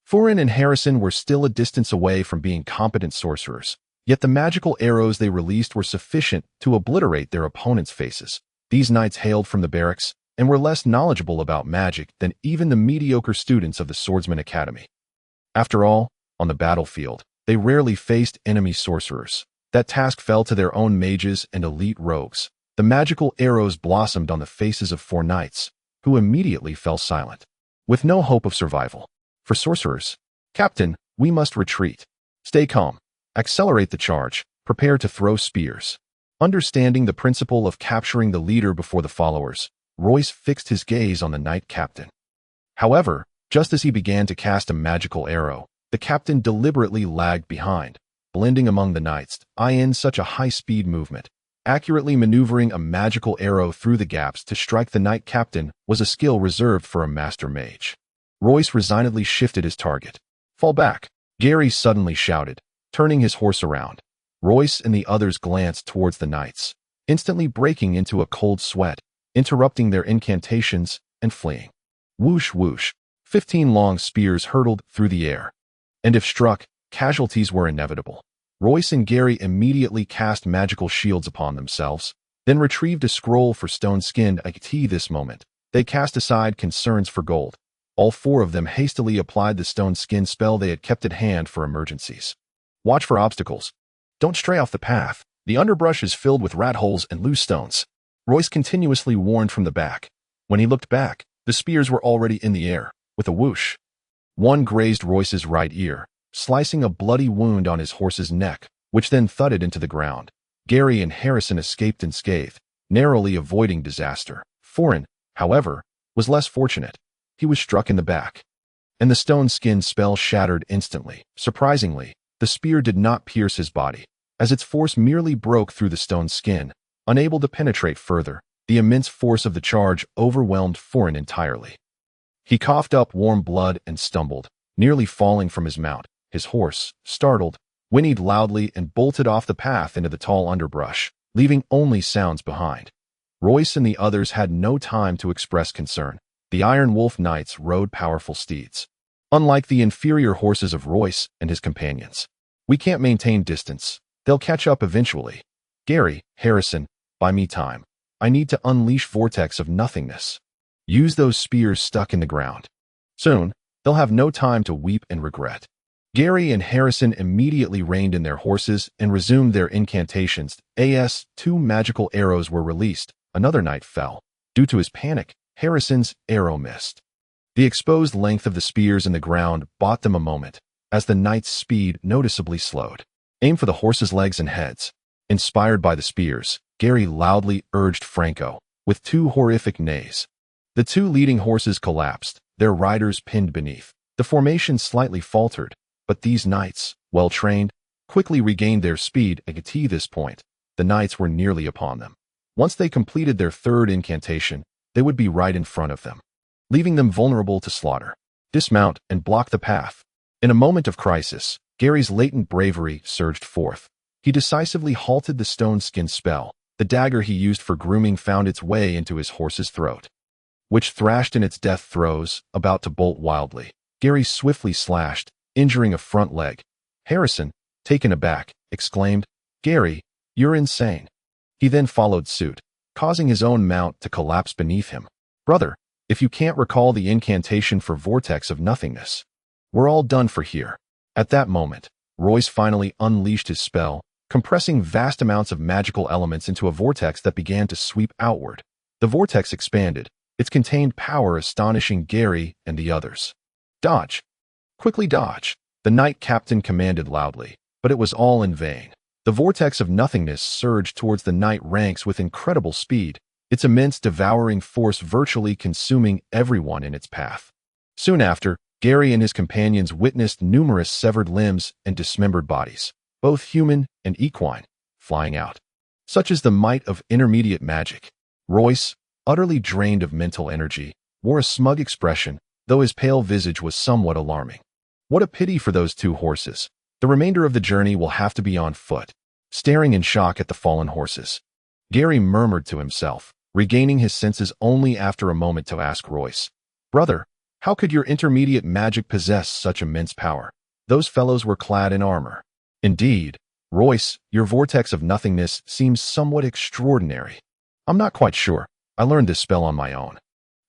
Foran and Harrison were still a distance away from being competent sorcerers, yet the magical arrows they released were sufficient to obliterate their opponents' faces. These knights hailed from the barracks and were less knowledgeable about magic than even the mediocre students of the Swordsman Academy. After all, on the battlefield, they rarely faced enemy sorcerers. That task fell to their own mages and elite rogues. The magical arrows blossomed on the faces of 4 knights, who immediately fell silent, with no hope of survival. For sorcerers, Captain, we must retreat. Stay calm. Accelerate the charge. Prepare to throw spears. Understanding the principle of capturing the leader before the followers, Royce fixed his gaze on the knight captain. However, just as he began to cast a magical arrow, the captain deliberately lagged behind, blending among the knights. In such a high-speed movement, accurately maneuvering a magical arrow through the gaps to strike the knight captain was a skill reserved for a master mage. Royce resignedly shifted his target. Fall back, Gary suddenly shouted, turning his horse around. Royce and the others glanced towards the knights, instantly breaking into a cold sweat, interrupting their incantations and fleeing. Whoosh whoosh, 15 long spears hurtled through the air. And if struck, casualties were inevitable. Royce and Gary immediately cast magical shields upon themselves, then retrieved a scroll for stone-skinned IT. This moment, they cast aside concerns for gold. All 4 of them hastily applied the stone-skin spell they had kept at hand for emergencies. Watch for obstacles. Don't stray off the path. The underbrush is filled with rat holes and loose stones. Royce continuously warned from the back. When he looked back, the spears were already in the air, with a whoosh. One grazed Royce's right ear, slicing a bloody wound on his horse's neck, which then thudded into the ground. Gary and Harrison escaped unscathed, narrowly avoiding disaster. Foran, however, was less fortunate. He was struck in the back, and the stone-skin spell shattered instantly. Surprisingly, the spear did not pierce his body, as its force merely broke through the stone skin. Unable to penetrate further, the immense force of the charge overwhelmed Foran entirely. He coughed up warm blood and stumbled, nearly falling from his mount. His horse, startled, whinnied loudly and bolted off the path into the tall underbrush, leaving only sounds behind. Royce and the others had no time to express concern. The Iron Wolf Knights rode powerful steeds, unlike the inferior horses of Royce and his companions. We can't maintain distance. They'll catch up eventually. Gary, Harrison, buy me time. I need to unleash Vortex of Nothingness. Use those spears stuck in the ground. Soon, they'll have no time to weep and regret. Gary and Harrison immediately reined in their horses and resumed their incantations. 2 magical arrows were released. Another knight fell. Due to his panic, Harrison's arrow missed. The exposed length of the spears in the ground bought them a moment. as the knight's speed noticeably slowed. Aim for the horse's legs and heads. Inspired by the spears, Gary loudly urged Franco, with two horrific neighs. The two leading horses collapsed, their riders pinned beneath. The formation slightly faltered, but these knights, well trained, quickly regained their speed. At this point, the knights were nearly upon them. Once they completed their third incantation, they would be right in front of them, leaving them vulnerable to slaughter. Dismount and block the path. In a moment of crisis, Gary's latent bravery surged forth. He decisively halted the stone skin spell. The dagger he used for grooming found its way into his horse's throat, which thrashed in its death throes, about to bolt wildly. Gary swiftly slashed, injuring a front leg. Harrison, taken aback, exclaimed, "Gary, you're insane." He then followed suit, causing his own mount to collapse beneath him. "Brother, if you can't recall the incantation for Vortex of Nothingness, we're all done for here." At that moment, Royce finally unleashed his spell, compressing vast amounts of magical elements into a vortex that began to sweep outward. The vortex expanded, its contained power astonishing Gary and the others. "Dodge! Quickly dodge!" the knight captain commanded loudly, but it was all in vain. The vortex of nothingness surged towards the knight ranks with incredible speed, its immense devouring force virtually consuming everyone in its path. Soon after, Gary and his companions witnessed numerous severed limbs and dismembered bodies, both human and equine, flying out. Such is the might of intermediate magic. Royce, utterly drained of mental energy, wore a smug expression, though his pale visage was somewhat alarming. What a pity for those two horses. The remainder of the journey will have to be on foot. Staring in shock at the fallen horses, Gary murmured to himself, regaining his senses only after a moment to ask Royce, "Brother, how could your intermediate magic possess such immense power? Those fellows were clad in armor." "Indeed, Royce, your vortex of nothingness seems somewhat extraordinary." "I'm not quite sure. I learned this spell on my own,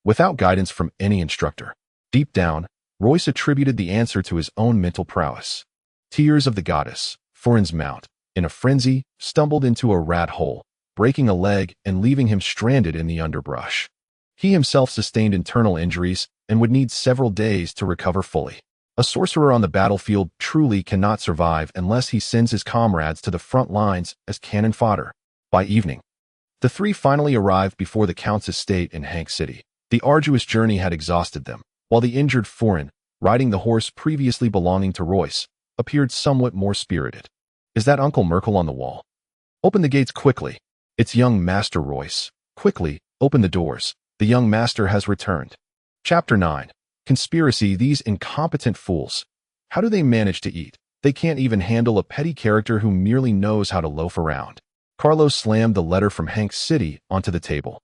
without guidance from any instructor." Deep down, Royce attributed the answer to his own mental prowess. Tears of the goddess, Furin's mount, in a frenzy, stumbled into a rat hole, breaking a leg and leaving him stranded in the underbrush. He himself sustained internal injuries and would need several days to recover fully. A sorcerer on the battlefield truly cannot survive unless he sends his comrades to the front lines as cannon fodder. By evening, the three finally arrived before the Count's estate in Hank City. The arduous journey had exhausted them, while the injured Furin, riding the horse previously belonging to Royce, appeared somewhat more spirited. "Is that Uncle Merkel on the wall? Open the gates quickly." "It's young Master Royce. Quickly, open the doors. The young master has returned." Chapter 9. Conspiracy. These incompetent fools. How do they manage to eat? They can't even handle a petty character who merely knows how to loaf around. Carlos slammed the letter from Hank's City onto the table.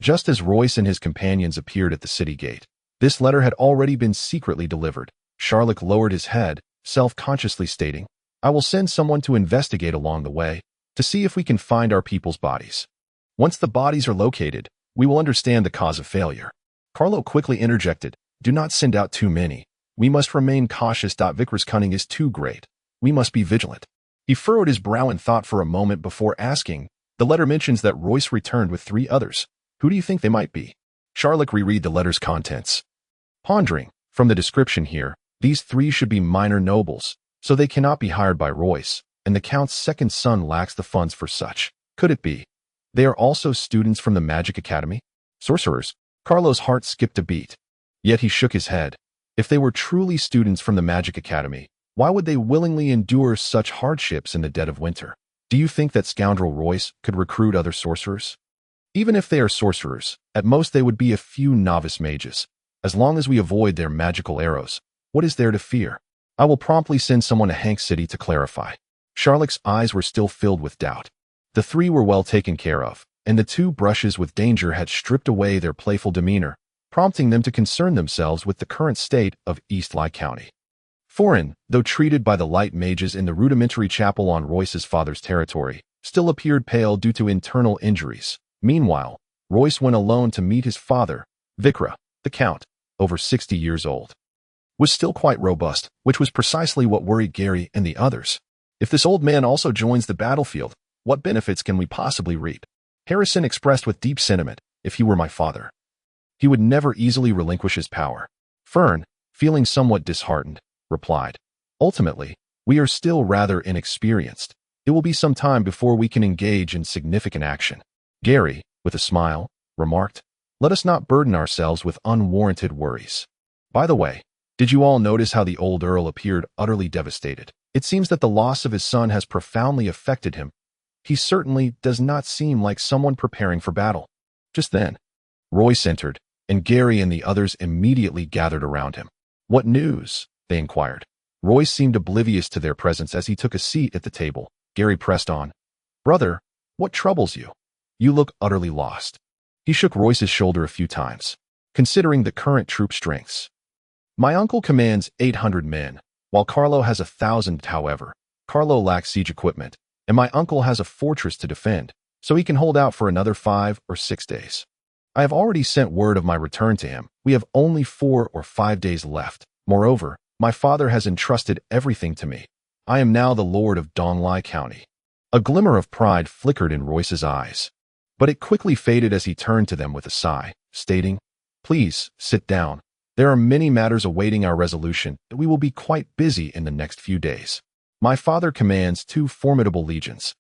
Just as Royce and his companions appeared at the city gate, this letter had already been secretly delivered. Charlock lowered his head, self-consciously stating, "I will send someone to investigate along the way, to see if we can find our people's bodies. Once the bodies are located, we will understand the cause of failure." Carlo quickly interjected, "Do not send out too many. We must remain cautious. Vicar's cunning is too great. We must be vigilant." He furrowed his brow in thought for a moment before asking, "The letter mentions that Royce returned with 3 others. Who do you think they might be?" Charlock reread the letter's contents. Pondering, from the description here, these 3 should be minor nobles, so they cannot be hired by Royce, and the Count's second son lacks the funds for such. Could it be they are also students from the Magic Academy? Sorcerers? Carlo's heart skipped a beat. Yet he shook his head. If they were truly students from the Magic Academy, why would they willingly endure such hardships in the dead of winter? Do you think that scoundrel Royce could recruit other sorcerers? Even if they are sorcerers, at most they would be a few novice mages. As long as we avoid their magical arrows, what is there to fear? I will promptly send someone to Hank City to clarify. Charlock's eyes were still filled with doubt. The 3 were well taken care of, and the 2 brushes with danger had stripped away their playful demeanor, prompting them to concern themselves with the current state of Eastleigh County. Furin, though treated by the light mages in the rudimentary chapel on Royce's father's territory, still appeared pale due to internal injuries. Meanwhile, Royce went alone to meet his father, Vikra, the Count, over 60 years old, was still quite robust, which was precisely what worried Gary and the others. If this old man also joins the battlefield, what benefits can we possibly reap? Harrison expressed with deep sentiment, "If he were my father, he would never easily relinquish his power." Fern, feeling somewhat disheartened, replied, Ultimately, we are still rather inexperienced. It will be some time before we can engage in significant action. Gary, with a smile, remarked, "Let us not burden ourselves with unwarranted worries." By the way, did you all notice how the old Earl appeared utterly devastated? It seems that the loss of his son has profoundly affected him. He certainly does not seem like someone preparing for battle. Just then, Royce entered, and Gary and the others immediately gathered around him. "What news?" they inquired. Royce seemed oblivious to their presence as he took a seat at the table. Gary pressed on. "Brother, what troubles you? You look utterly lost." He shook Royce's shoulder a few times. "Considering the current troop strengths, my uncle commands 800 men, while Carlo has 1,000. However, Carlo lacks siege equipment, and my uncle has a fortress to defend, so he can hold out for another 5 or 6 days. I have already sent word of my return to him. We have only 4 or 5 days left. Moreover, my father has entrusted everything to me. I am now the lord of Donglai County." A glimmer of pride flickered in Royce's eyes, but it quickly faded as he turned to them with a sigh, stating, "Please, sit down. There are many matters awaiting our resolution, and we will be quite busy in the next few days. My father commands 2 formidable legions.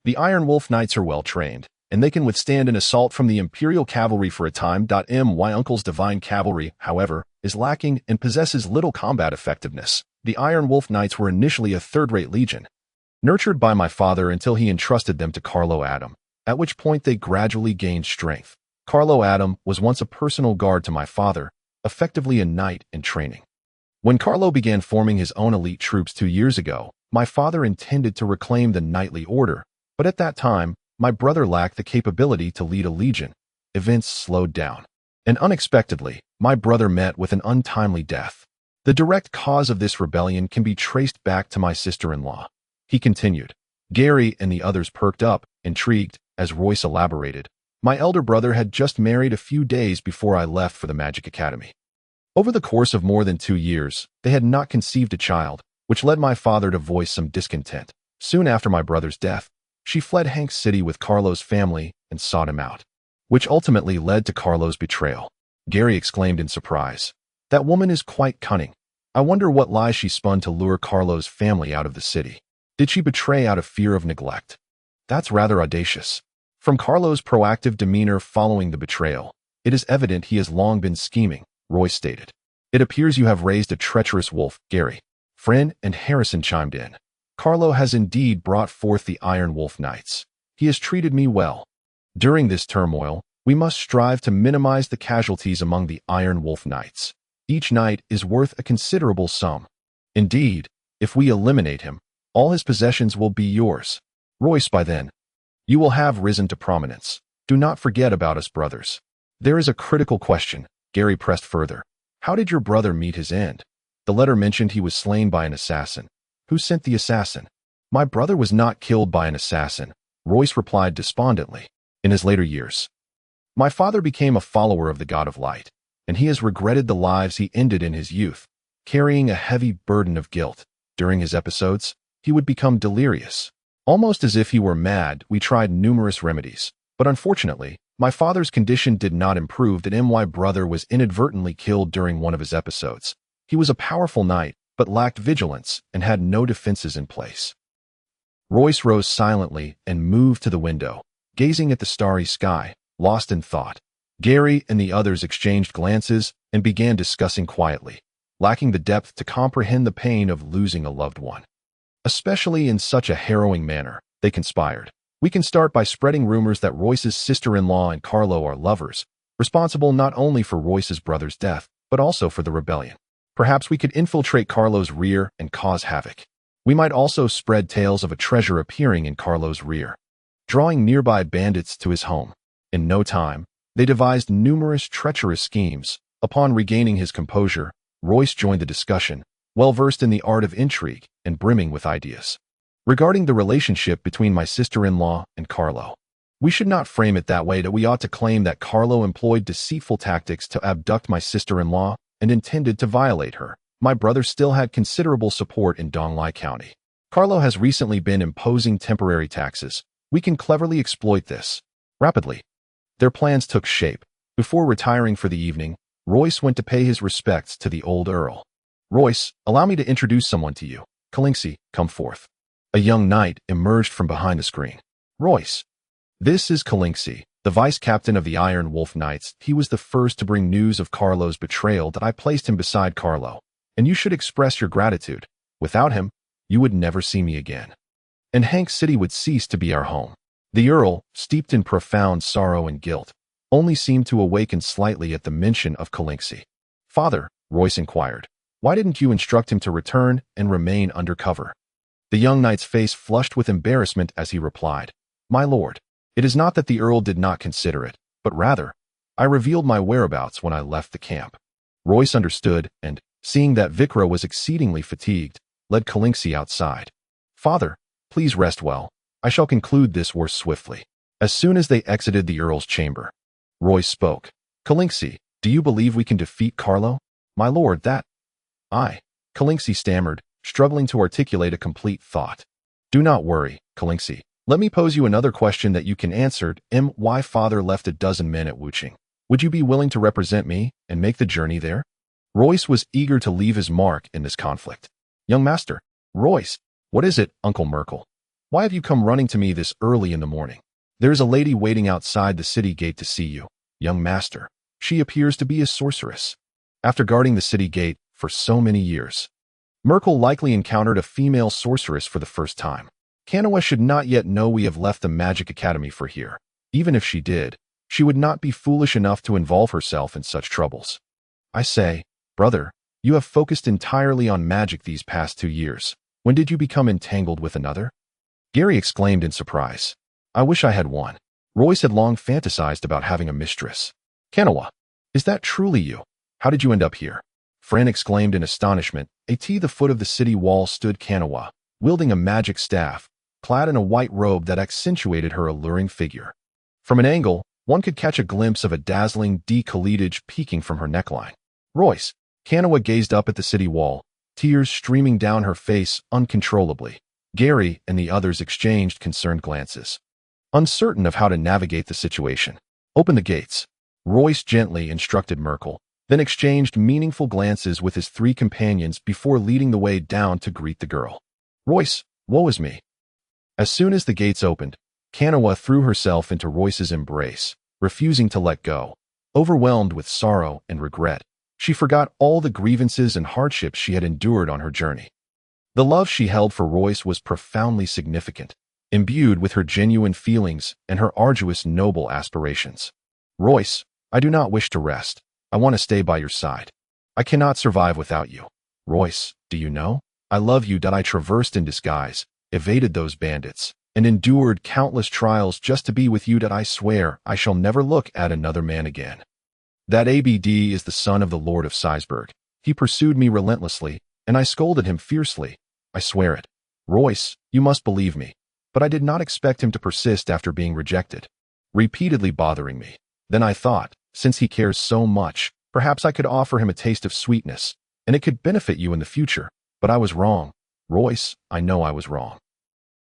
The Iron Wolf Knights are well trained, and they can withstand an assault from the Imperial Cavalry for a time. My uncle's Divine Cavalry, however, is lacking and possesses little combat effectiveness. The Iron Wolf Knights were initially a third-rate legion, nurtured by my father until he entrusted them to Carlo Adam, at which point they gradually gained strength. Carlo Adam was once a personal guard to my father, effectively a knight in training. When Carlo began forming his own elite troops 2 years ago, my father intended to reclaim the knightly order, but at that time, my brother lacked the capability to lead a legion. Events slowed down, and unexpectedly, my brother met with an untimely death. The direct cause of this rebellion can be traced back to my sister-in-law," he continued. Gary and the others perked up, intrigued, as Royce elaborated. "My elder brother had just married a few days before I left for the Magic Academy. Over the course of more than 2 years, they had not conceived a child, which led my father to voice some discontent. Soon after my brother's death, she fled Hank City with Carlo's family and sought him out, which ultimately led to Carlo's betrayal." Gary exclaimed in surprise. "That woman is quite cunning. I wonder what lies she spun to lure Carlo's family out of the city. Did she betray out of fear of neglect? That's rather audacious." From Carlo's proactive demeanor following the betrayal, it is evident he has long been scheming, Royce stated. "It appears you have raised a treacherous wolf," Gary, Friend, and Harrison chimed in. "Carlo has indeed brought forth the Iron Wolf Knights. He has treated me well. During this turmoil, we must strive to minimize the casualties among the Iron Wolf Knights. Each knight is worth a considerable sum. Indeed, if we eliminate him, all his possessions will be yours. Royce, by then, you will have risen to prominence. Do not forget about us, brothers." "There is a critical question," Gary pressed further. "How did your brother meet his end? The letter mentioned he was slain by an assassin. Who sent the assassin?" "My brother was not killed by an assassin," Royce replied despondently. "In his later years, my father became a follower of the God of Light, and he has regretted the lives he ended in his youth, carrying a heavy burden of guilt. During his episodes, he would become delirious. Almost as if he were mad, we tried numerous remedies, but unfortunately, my father's condition did not improve. My brother was inadvertently killed during one of his episodes. He was a powerful knight, but lacked vigilance and had no defenses in place." Royce rose silently and moved to the window, gazing at the starry sky, lost in thought. Gary and the others exchanged glances and began discussing quietly, lacking the depth to comprehend the pain of losing a loved one. Especially in such a harrowing manner, they conspired. "We can start by spreading rumors that Royce's sister-in-law and Carlo are lovers, responsible not only for Royce's brother's death, but also for the rebellion. Perhaps we could infiltrate Carlo's rear and cause havoc. We might also spread tales of a treasure appearing in Carlo's rear, drawing nearby bandits to his home." In no time, they devised numerous treacherous schemes. Upon regaining his composure, Royce joined the discussion, well-versed in the art of intrigue and brimming with ideas. "Regarding the relationship between my sister-in-law and Carlo, we should not frame it that way. That we ought to claim that Carlo employed deceitful tactics to abduct my sister-in-law and intended to violate her. My brother still had considerable support in Donglai County. Carlo has recently been imposing temporary taxes. We can cleverly exploit this." Rapidly, their plans took shape. Before retiring for the evening, Royce went to pay his respects to the old Earl. Royce, allow me to introduce someone to you. Kalingsey, come forth. A young knight emerged from behind the screen. Royce. This is Kalingsey, the vice captain of the Iron Wolf Knights. He was the first to bring news of Carlo's betrayal that I placed him beside Carlo, and you should express your gratitude. Without him, you would never see me again. And Hank City would cease to be our home. The Earl, steeped in profound sorrow and guilt, only seemed to awaken slightly at the mention of Kalingsey. Father, Royce inquired, why didn't you instruct him to return and remain under cover? The young knight's face flushed with embarrassment as he replied, My lord, it is not that the Earl did not consider it, but rather, I revealed my whereabouts when I left the camp. Royce understood and, seeing that Vikra was exceedingly fatigued, led Kalingsey outside. Father, please rest well. I shall conclude this war swiftly. As soon as they exited the Earl's chamber, Royce spoke. Kalingsey, do you believe we can defeat Carlo? My lord, that... Kalingsey stammered, struggling to articulate a complete thought. Do not worry, Kalingsey. Let me pose you another question that you can answer. My father left a dozen men at Wuching. Would you be willing to represent me and make the journey there? Royce was eager to leave his mark in this conflict. Young master, Royce, what is it, Uncle Merkel? Why have you come running to me this early in the morning? There is a lady waiting outside the city gate to see you, young master. She appears to be a sorceress. After guarding the city gate for so many years, Merkel likely encountered a female sorceress for the first time. Kanawa should not yet know we have left the Magic Academy for here. Even if she did, she would not be foolish enough to involve herself in such troubles. I say, brother, you have focused entirely on magic these past 2 years. When did you become entangled with another? Gary exclaimed in surprise. I wish I had one. Royce had long fantasized about having a mistress. Kanawa, is that truly you? How did you end up here? Fran exclaimed in astonishment. At the foot of the city wall stood Kanawa, wielding a magic staff, clad in a white robe that accentuated her alluring figure. From an angle, one could catch a glimpse of a dazzling décolletage peeking from her neckline. Royce, Kanawa gazed up at the city wall, tears streaming down her face uncontrollably. Gary and the others exchanged concerned glances, uncertain of how to navigate the situation. Open the gates, Royce gently instructed Merkel, then exchanged meaningful glances with his 3 companions before leading the way down to greet the girl. Royce, woe is me. As soon as the gates opened, Kanawa threw herself into Royce's embrace, refusing to let go. Overwhelmed with sorrow and regret, she forgot all the grievances and hardships she had endured on her journey. The love she held for Royce was profoundly significant, imbued with her genuine feelings and her arduous noble aspirations. Royce, I do not wish to rest. I want to stay by your side. I cannot survive without you. Royce, do you know? I love you. That I traversed in disguise, evaded those bandits, and endured countless trials just to be with you. That I swear I shall never look at another man again. That ABD is the son of the Lord of Seisberg. He pursued me relentlessly, and I scolded him fiercely. I swear it. Royce, you must believe me. But I did not expect him to persist after being rejected, repeatedly bothering me. Then I thought, since he cares so much, perhaps I could offer him a taste of sweetness, and it could benefit you in the future. But I was wrong. Royce, I know I was wrong.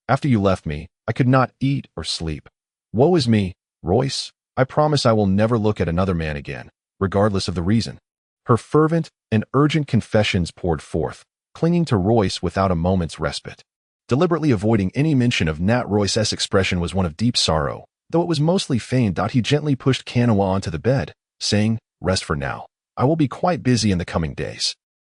After you left me, I could not eat or sleep. Woe is me, Royce. I promise I will never look at another man again, regardless of the reason. Her fervent and urgent confessions poured forth, clinging to Royce without a moment's respite. Deliberately avoiding any mention of Nat, Royce's expression was one of deep sorrow, though it was mostly feigned. He gently pushed Kanawa onto the bed, saying, Rest for now. I will be quite busy in the coming days.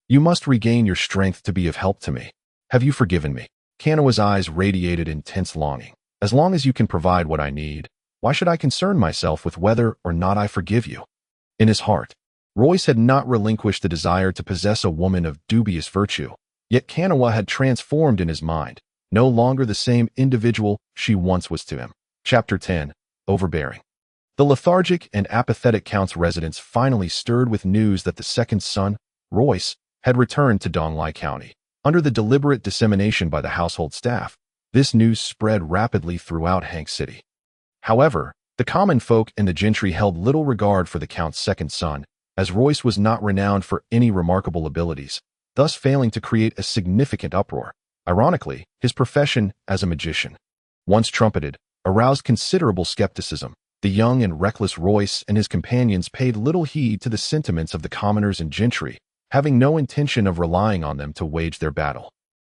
You must regain your strength to be of help to me. Have you forgiven me? Kanawa's eyes radiated intense longing. As long as you can provide what I need, why should I concern myself with whether or not I forgive you? In his heart, Royce had not relinquished the desire to possess a woman of dubious virtue, yet Kanawa had transformed in his mind, no longer the same individual she once was to him. Chapter 10. Overbearing. The lethargic and apathetic Count's residence finally stirred with news that the second son, Royce, had returned to Donglai County. Under the deliberate dissemination by the household staff, this news spread rapidly throughout Hank City. However, the common folk and the gentry held little regard for the Count's second son, as Royce was not renowned for any remarkable abilities, thus failing to create a significant uproar. Ironically, his profession as a magician, once trumpeted, aroused considerable skepticism. The young and reckless Royce and his companions paid little heed to the sentiments of the commoners and gentry, having no intention of relying on them to wage their battle.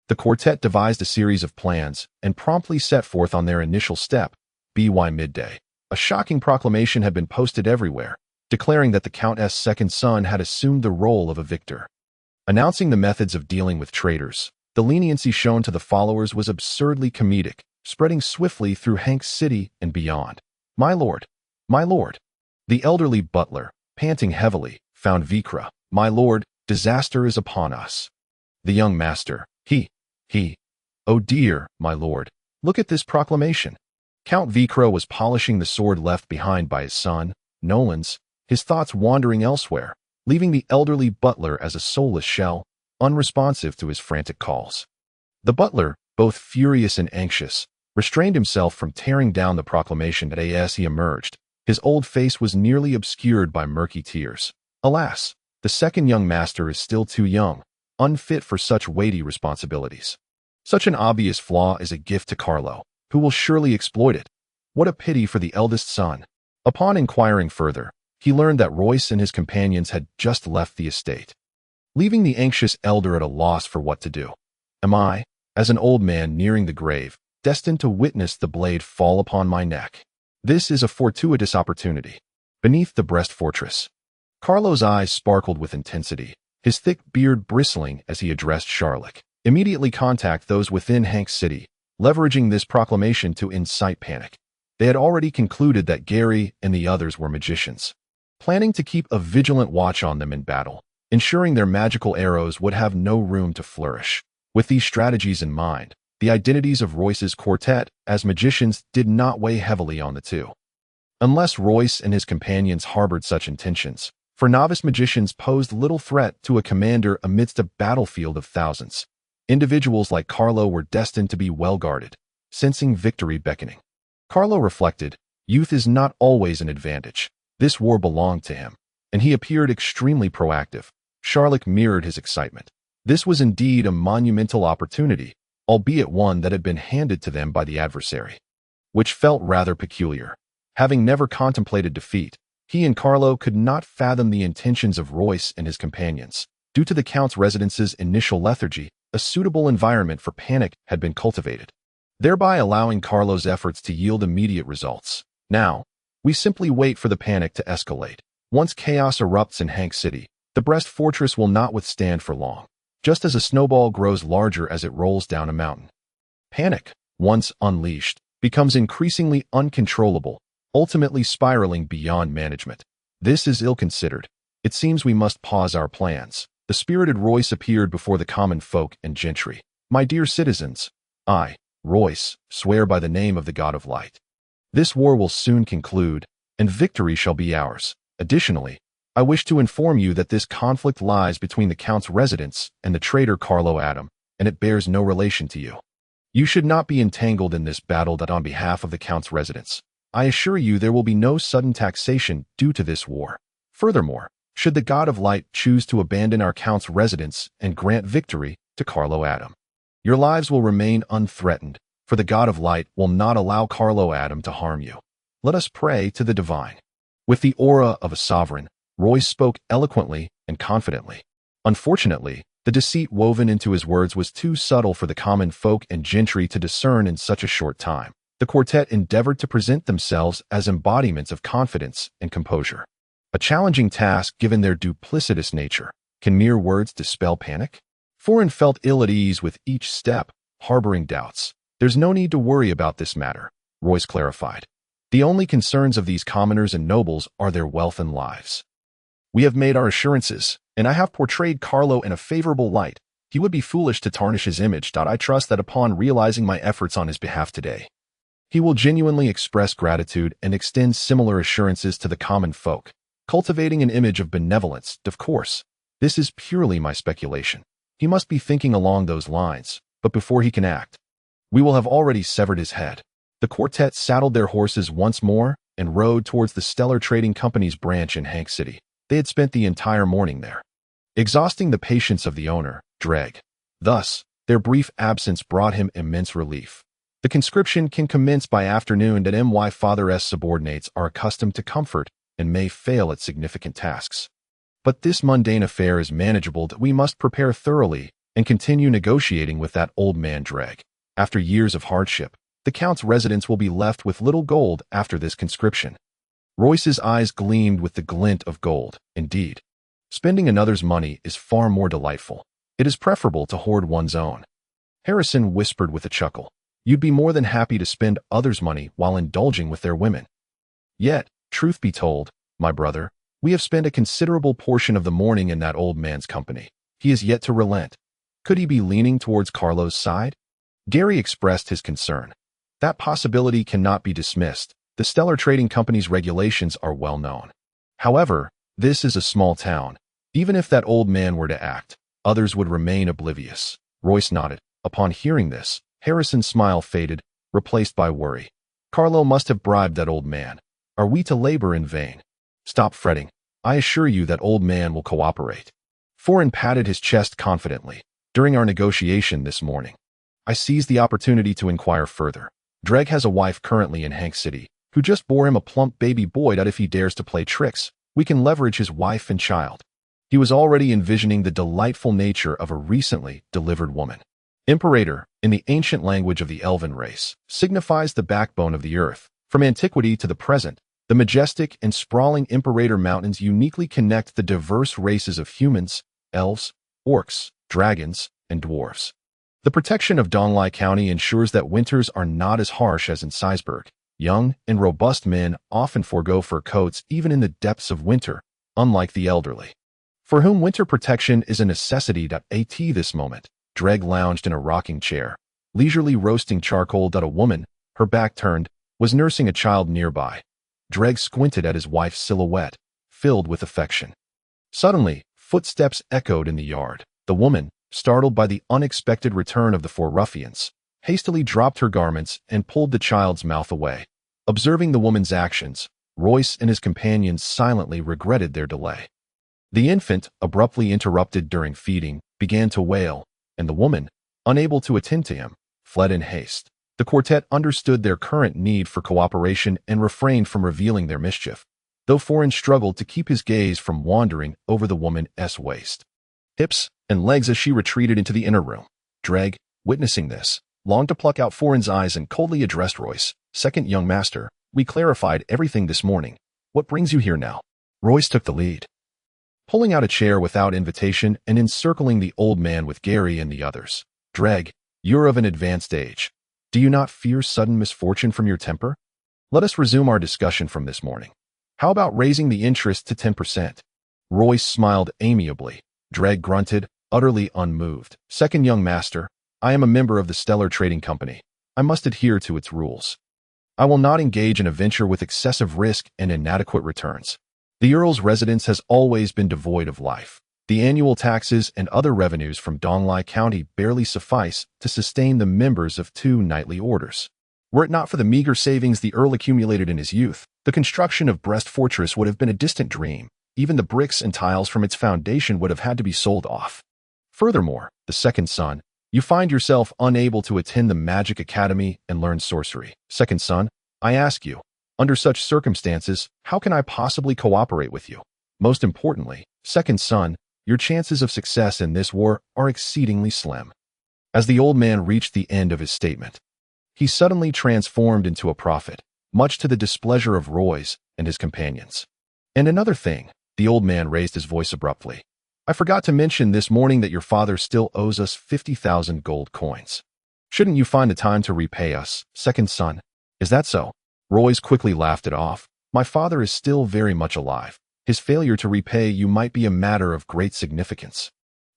The quartet devised a series of plans and promptly set forth on their initial step, by midday. A shocking proclamation had been posted everywhere, declaring that the Countess' second son had assumed the role of a victor. Announcing the methods of dealing with traitors, the leniency shown to the followers was absurdly comedic, spreading swiftly through Hank's City and beyond. My lord, my lord. The elderly butler, panting heavily, found Vikra. My lord, disaster is upon us. The young master, he. Oh dear, my lord, look at this proclamation. Count Vikra was polishing the sword left behind by his son, Nolans, his thoughts wandering elsewhere, leaving the elderly butler as a soulless shell, unresponsive to his frantic calls. The butler, both furious and anxious, restrained himself from tearing down the proclamation as he emerged. His old face was nearly obscured by murky tears. Alas, the second young master is still too young, unfit for such weighty responsibilities. Such an obvious flaw is a gift to Carlo, who will surely exploit it. What a pity for the eldest son. Upon inquiring further, he learned that Royce and his companions had just left the estate, leaving the anxious elder at a loss for what to do. Am I, as an old man nearing the grave, destined to witness the blade fall upon my neck? This is a fortuitous opportunity. Beneath the breast fortress, Carlo's eyes sparkled with intensity, his thick beard bristling as he addressed Charlotte. Immediately contact those within Hank's City, leveraging this proclamation to incite panic. They had already concluded that Gary and the others were magicians, planning to keep a vigilant watch on them in battle, ensuring their magical arrows would have no room to flourish. With these strategies in mind, the identities of Royce's quartet as magicians did not weigh heavily on the two. Unless Royce and his companions harbored such intentions, for novice magicians posed little threat to a commander amidst a battlefield of thousands. Individuals like Carlo were destined to be well guarded, sensing victory beckoning. Carlo reflected, youth is not always an advantage. This war belonged to him, and he appeared extremely proactive. Charlotte mirrored his excitement. This was indeed a monumental opportunity, albeit one that had been handed to them by the adversary, which felt rather peculiar. Having never contemplated defeat, he and Carlo could not fathom the intentions of Royce and his companions. Due to the Count's residence's initial lethargy, a suitable environment for panic had been cultivated, thereby allowing Carlo's efforts to yield immediate results. Now, we simply wait for the panic to escalate. Once chaos erupts in Hank's City, the Brest Fortress will not withstand for long, just as a snowball grows larger as it rolls down a mountain. Panic, once unleashed, becomes increasingly uncontrollable, ultimately spiraling beyond management. This is ill-considered. It seems we must pause our plans. The spirited Royce appeared before the common folk and gentry. My dear citizens, I, Royce, swear by the name of the God of Light. This war will soon conclude, and victory shall be ours. Additionally, I wish to inform you that this conflict lies between the Count's residence and the traitor Carlo Adam, and it bears no relation to you. You should not be entangled in this battle that on behalf of the Count's residence. I assure you there will be no sudden taxation due to this war. Furthermore, should the God of Light choose to abandon our Count's residence and grant victory to Carlo Adam, your lives will remain unthreatened, for the God of Light will not allow Carlo Adam to harm you. Let us pray to the divine. With the aura of a sovereign, Royce spoke eloquently and confidently. Unfortunately, the deceit woven into his words was too subtle for the common folk and gentry to discern in such a short time. The quartet endeavored to present themselves as embodiments of confidence and composure. A challenging task given their duplicitous nature. Can mere words dispel panic? Foreign felt ill at ease with each step, harboring doubts. There's no need to worry about this matter, Royce clarified. The only concerns of these commoners and nobles are their wealth and lives. We have made our assurances, and I have portrayed Carlo in a favorable light. He would be foolish to tarnish his image. I trust that upon realizing my efforts on his behalf today, he will genuinely express gratitude and extend similar assurances to the common folk, cultivating an image of benevolence. Of course, this is purely my speculation. He must be thinking along those lines, but before he can act, we will have already severed his head. The quartet saddled their horses once more and rode towards the Stellar Trading Company's branch in Hank's City. They had spent the entire morning there, exhausting the patience of the owner, Dreg. Thus, their brief absence brought him immense relief. The conscription can commence by afternoon, and my father's subordinates are accustomed to comfort and may fail at significant tasks. But this mundane affair is manageable that we must prepare thoroughly and continue negotiating with that old man Dreg. After years of hardship, the Count's residence will be left with little gold after this conscription. Royce's eyes gleamed with the glint of gold. Indeed, spending another's money is far more delightful. It is preferable to hoard one's own. Harrison whispered with a chuckle. You'd be more than happy to spend others' money while indulging with their women. Yet, truth be told, my brother, we have spent a considerable portion of the morning in that old man's company. He is yet to relent. Could he be leaning towards Carlo's side? Gary expressed his concern. That possibility cannot be dismissed. The Stellar Trading Company's regulations are well known. However, this is a small town. Even if that old man were to act, others would remain oblivious. Royce nodded. Upon hearing this, Harrison's smile faded, replaced by worry. Carlo must have bribed that old man. Are we to labor in vain? Stop fretting. I assure you that old man will cooperate. Foran patted his chest confidently. During our negotiation this morning, I seized the opportunity to inquire further. Dreg has a wife currently in Hank City, who just bore him a plump baby boy that if he dares to play tricks, we can leverage his wife and child. He was already envisioning the delightful nature of a recently delivered woman. Imperator, in the ancient language of the elven race, signifies the backbone of the earth. From antiquity to the present, the majestic and sprawling Imperator Mountains uniquely connect the diverse races of humans, elves, orcs, dragons, and dwarves. The protection of Donglai County ensures that winters are not as harsh as in Seisberg. Young and robust men often forego fur coats even in the depths of winter, unlike the elderly, for whom winter protection is a necessity. At this moment, Dreg lounged in a rocking chair, leisurely roasting charcoal. A woman, her back turned, was nursing a child nearby. Dreg squinted at his wife's silhouette, filled with affection. Suddenly, footsteps echoed in the yard. The woman, startled by the unexpected return of the four ruffians, hastily dropped her garments and pulled the child's mouth away. Observing the woman's actions, Royce and his companions silently regretted their delay. The infant, abruptly interrupted during feeding, began to wail, and the woman, unable to attend to him, fled in haste. The quartet understood their current need for cooperation and refrained from revealing their mischief, though Foran struggled to keep his gaze from wandering over the woman's waist, hips, and legs as she retreated into the inner room. Dreg, witnessing this, longed to pluck out Foran's eyes and coldly addressed Royce. Second young master, we clarified everything this morning. What brings you here now? Royce took the lead, pulling out a chair without invitation and encircling the old man with Gary and the others. Dreg, you're of an advanced age. Do you not fear sudden misfortune from your temper? Let us resume our discussion from this morning. How about raising the interest to 10%? Royce smiled amiably. Dreg grunted, utterly unmoved. Second young master, I am a member of the Stellar Trading Company. I must adhere to its rules. I will not engage in a venture with excessive risk and inadequate returns. The Earl's residence has always been devoid of life. The annual taxes and other revenues from Donglai County barely suffice to sustain the members of 2 knightly orders. Were it not for the meager savings the Earl accumulated in his youth, the construction of Brest Fortress would have been a distant dream. Even the bricks and tiles from its foundation would have had to be sold off. Furthermore, the second son, you find yourself unable to attend the Magic Academy and learn sorcery. Second son, I ask you, under such circumstances, how can I possibly cooperate with you? Most importantly, second son, your chances of success in this war are exceedingly slim. As the old man reached the end of his statement, he suddenly transformed into a prophet, much to the displeasure of Royce and his companions. And another thing, the old man raised his voice abruptly. I forgot to mention this morning that your father still owes us 50,000 gold coins. Shouldn't you find the time to repay us, second son? Is that so? Royce quickly laughed it off. My father is still very much alive. His failure to repay you might be a matter of great significance.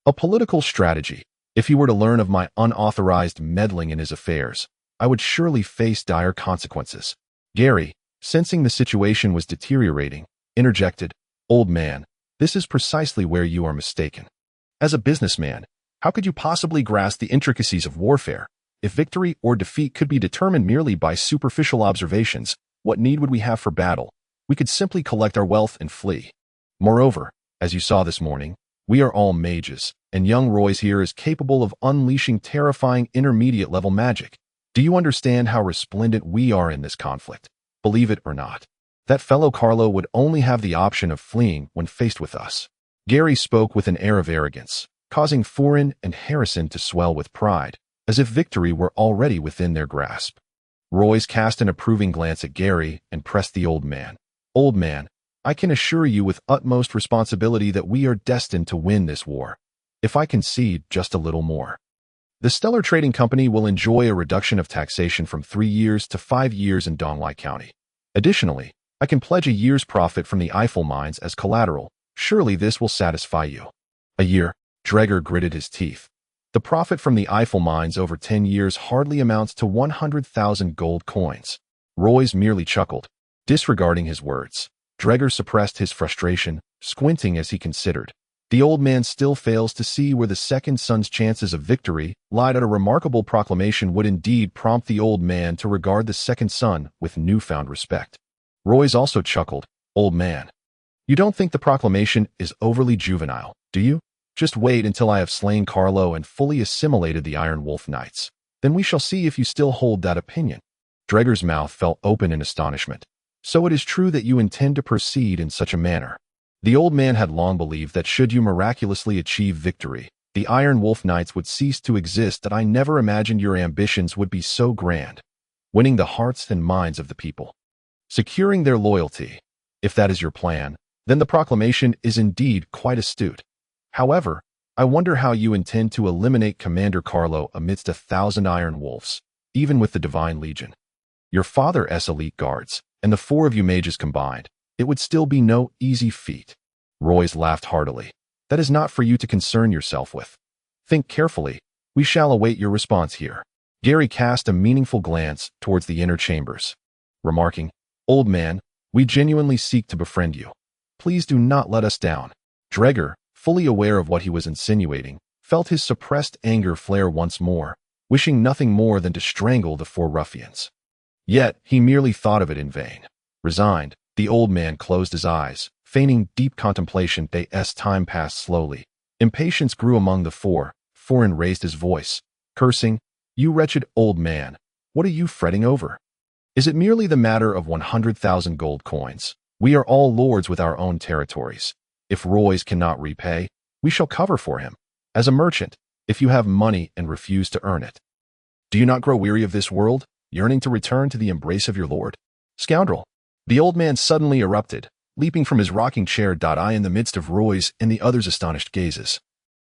A political strategy. If he were to learn of my unauthorized meddling in his affairs, I would surely face dire consequences. Gary, sensing the situation was deteriorating, interjected, Old man, this is precisely where you are mistaken. As a businessman, how could you possibly grasp the intricacies of warfare? If victory or defeat could be determined merely by superficial observations, what need would we have for battle? We could simply collect our wealth and flee. Moreover, as you saw this morning, we are all mages, and young Royce here is capable of unleashing terrifying intermediate-level magic. Do you understand how resplendent we are in this conflict? Believe it or not, that fellow Carlo would only have the option of fleeing when faced with us. Gary spoke with an air of arrogance, causing Foran and Harrison to swell with pride, as if victory were already within their grasp. Royce cast an approving glance at Gary and pressed the old man. Old man, I can assure you with utmost responsibility that we are destined to win this war. If I concede just a little more, the Stellar Trading Company will enjoy a reduction of taxation from 3 years to 5 years in Donglai County. Additionally, I can pledge a year's profit from the Eiffel mines as collateral. Surely this will satisfy you. A year? Dreger gritted his teeth. The profit from the Eiffel mines over 10 years hardly amounts to 100,000 gold coins. Royce merely chuckled. Disregarding his words, Dreger suppressed his frustration, squinting as he considered. The old man still fails to see where the second son's chances of victory lied. At a remarkable proclamation would indeed prompt the old man to regard the second son with newfound respect. Royce also chuckled. Old man, you don't think the proclamation is overly juvenile, do you? Just wait until I have slain Carlo and fully assimilated the Iron Wolf Knights. Then we shall see if you still hold that opinion. Dreger's mouth fell open in astonishment. So it is true that you intend to proceed in such a manner. The old man had long believed that should you miraculously achieve victory, the Iron Wolf Knights would cease to exist. That I never imagined your ambitions would be so grand. Winning the hearts and minds of the people. Securing their loyalty. If that is your plan, then the proclamation is indeed quite astute. However, I wonder how you intend to eliminate Commander Carlo amidst 1,000 Iron Wolves, even with the Divine Legion. Your father's elite guards, and the 4 of you mages combined. It would still be no easy feat. Royce laughed heartily. That is not for you to concern yourself with. Think carefully. We shall await your response here. Gary cast a meaningful glance towards the inner chambers, remarking, Old man, we genuinely seek to befriend you. Please do not let us down. Dreger, fully aware of what he was insinuating, felt his suppressed anger flare once more, wishing nothing more than to strangle the 4 ruffians. Yet, he merely thought of it in vain. Resigned, the old man closed his eyes, feigning deep contemplation. As time passed slowly, impatience grew among the 4. Foran raised his voice, cursing, You wretched old man, what are you fretting over? Is it merely the matter of 100,000 gold coins? We are all lords with our own territories. If Royce cannot repay, we shall cover for him. As a merchant, if you have money and refuse to earn it. Do you not grow weary of this world, yearning to return to the embrace of your lord? Scoundrel! The old man suddenly erupted, leaping from his rocking chair. In the midst of Royce and the others' astonished gazes.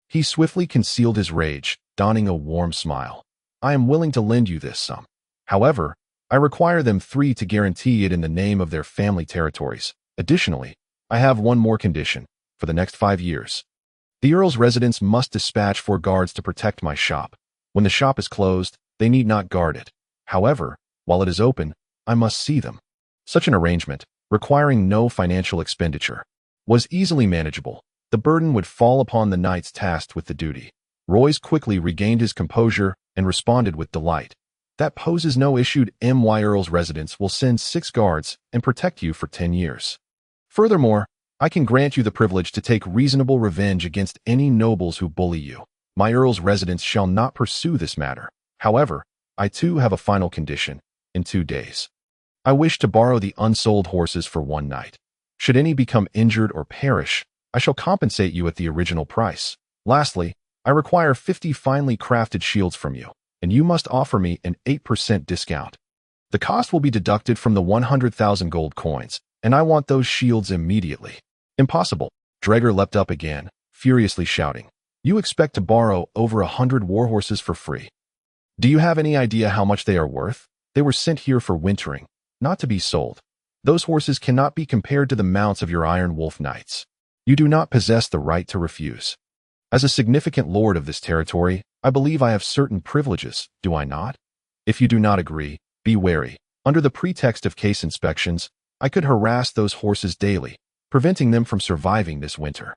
He swiftly concealed his rage, donning a warm smile. I am willing to lend you this sum. However, I require them 3 to guarantee it in the name of their family territories. Additionally, I have one more condition. For the next 5 years, the Earl's residents must dispatch 4 guards to protect my shop. When the shop is closed, they need not guard it. However, while it is open, I must see them. Such an arrangement, requiring no financial expenditure, was easily manageable. The burden would fall upon the knights tasked with the duty. Royce quickly regained his composure and responded with delight. That poses no issue. My Earl's residents will send 6 guards and protect you for 10 years. Furthermore, I can grant you the privilege to take reasonable revenge against any nobles who bully you. My Earl's residents shall not pursue this matter. However, I too have a final condition. In 2 days, I wish to borrow the unsold horses for 1 night. Should any become injured or perish, I shall compensate you at the original price. Lastly, I require 50 finely crafted shields from you, and you must offer me an 8% discount. The cost will be deducted from the 100,000 gold coins, and I want those shields immediately. Impossible. Dreger leapt up again, furiously shouting. You expect to borrow over 100 warhorses for free. Do you have any idea how much they are worth? They were sent here for wintering, not to be sold. Those horses cannot be compared to the mounts of your Iron Wolf Knights. You do not possess the right to refuse. As a significant lord of this territory, I believe I have certain privileges, do I not? If you do not agree, be wary. Under the pretext of case inspections, I could harass those horses daily, preventing them from surviving this winter.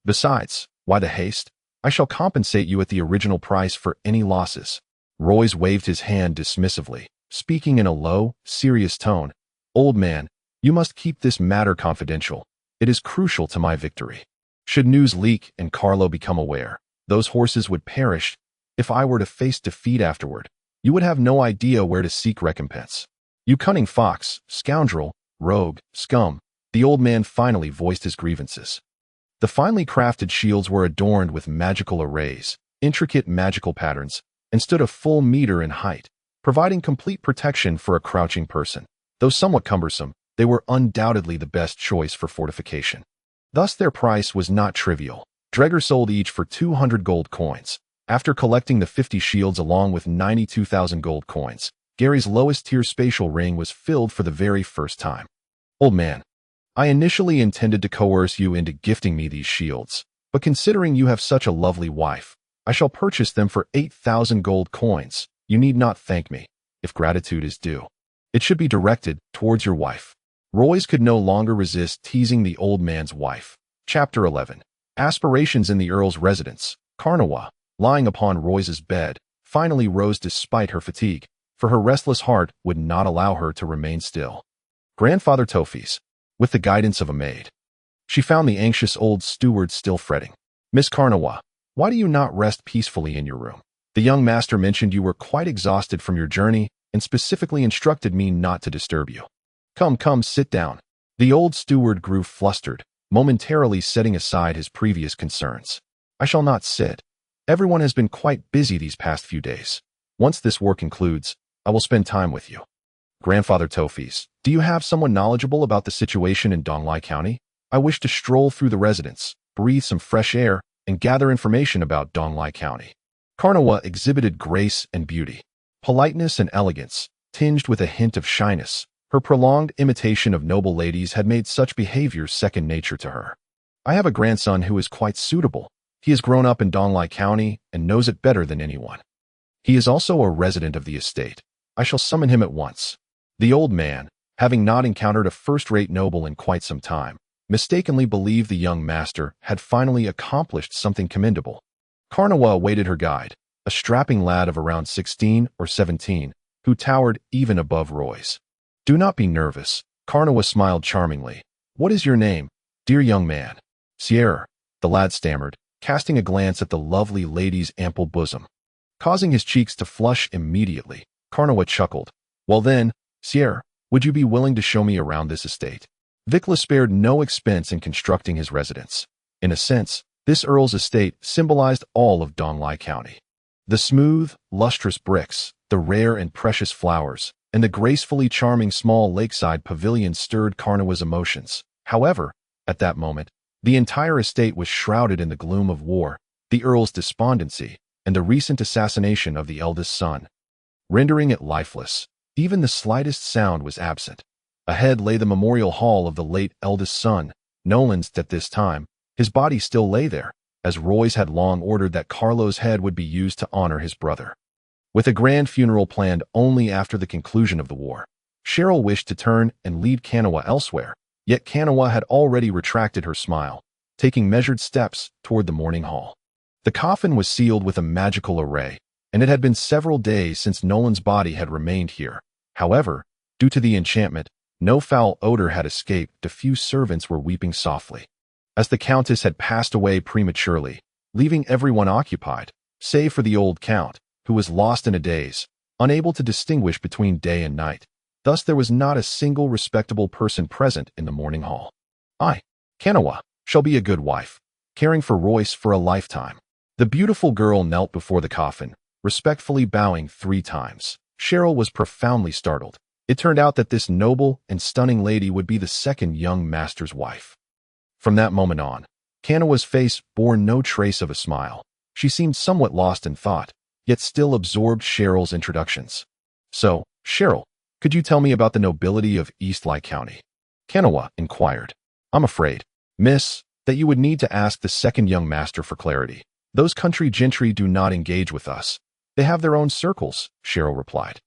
Besides, why the haste? I shall compensate you at the original price for any losses. Royce waved his hand dismissively, speaking in a low, serious tone. Old man, you must keep this matter confidential. It is crucial to my victory. Should news leak and Carlo become aware, those horses would perish. If I were to face defeat afterward, you would have no idea where to seek recompense. You cunning fox, scoundrel, rogue, scum. The old man finally voiced his grievances. The finely crafted shields were adorned with magical arrays, intricate magical patterns, and stood a full meter in height, providing complete protection for a crouching person. Though somewhat cumbersome, they were undoubtedly the best choice for fortification. Thus their price was not trivial. Dregger sold each for 200 gold coins. After collecting the 50 shields along with 92,000 gold coins, Gary's lowest-tier spatial ring was filled for the very first time. Old man, I initially intended to coerce you into gifting me these shields, but considering you have such a lovely wife, I shall purchase them for 8,000 gold coins. You need not thank me, if gratitude is due. It should be directed towards your wife. Royce could no longer resist teasing the old man's wife. Chapter 11. Aspirations in the Earl's residence. Karnawa, lying upon Royce's bed, finally rose despite her fatigue, for her restless heart would not allow her to remain still. Grandfather Tophis, with the guidance of a maid. She found the anxious old steward still fretting. Miss Karnawa, why do you not rest peacefully in your room? The young master mentioned you were quite exhausted from your journey and specifically instructed me not to disturb you. Come, sit down. The old steward grew flustered, momentarily setting aside his previous concerns. I shall not sit. Everyone has been quite busy these past few days. Once this war concludes, I will spend time with you. Grandfather Tophis, do you have someone knowledgeable about the situation in Donglai County? I wish to stroll through the residence, breathe some fresh air, and gather information about Donglai County. Karnawa exhibited grace and beauty, politeness and elegance, tinged with a hint of shyness. Her prolonged imitation of noble ladies had made such behavior second nature to her. I have a grandson who is quite suitable. He has grown up in Donglai County and knows it better than anyone. He is also a resident of the estate. I shall summon him at once. The old man, having not encountered a first-rate noble in quite some time, mistakenly believed the young master had finally accomplished something commendable. Karnawa awaited her guide, a strapping lad of around 16 or 17, who towered even above Royce. Do not be nervous. Karnawa smiled charmingly. What is your name, dear young man? Sierra, the lad stammered, casting a glance at the lovely lady's ample bosom. Causing his cheeks to flush immediately, Karnawa chuckled. Well then, Sierra, would you be willing to show me around this estate? Vikla spared no expense in constructing his residence. In a sense, this earl's estate symbolized all of Donglai County. The smooth, lustrous bricks, the rare and precious flowers, and the gracefully charming small lakeside pavilion stirred Karnawa's emotions. However, at that moment, the entire estate was shrouded in the gloom of war, the earl's despondency, and the recent assassination of the eldest son, rendering it lifeless. Even the slightest sound was absent. Ahead lay the memorial hall of the late eldest son, Nolan's. At this time, his body still lay there, as Royce had long ordered that Carlo's head would be used to honor his brother. With a grand funeral planned only after the conclusion of the war, Cheryl wished to turn and lead Karnawa elsewhere, yet Karnawa had already retracted her smile, taking measured steps toward the mourning hall. The coffin was sealed with a magical array, and it had been several days since Nolan's body had remained here. However, due to the enchantment, no foul odor had escaped. A few servants were weeping softly, as the countess had passed away prematurely, leaving everyone occupied, save for the old count, who was lost in a daze, unable to distinguish between day and night. Thus there was not a single respectable person present in the mourning hall. I, Karnawa, shall be a good wife, caring for Royce for a lifetime. The beautiful girl knelt before the coffin, respectfully bowing 3 times. Cheryl was profoundly startled. It turned out that this noble and stunning lady would be the second young master's wife. From that moment on, Karnawa's face bore no trace of a smile. She seemed somewhat lost in thought, yet still absorbed Cheryl's introductions. So, Cheryl, could you tell me about the nobility of Eastlake County? Karnawa inquired. I'm afraid, miss, that you would need to ask the second young master for clarity. Those country gentry do not engage with us. They have their own circles, Cheryl replied.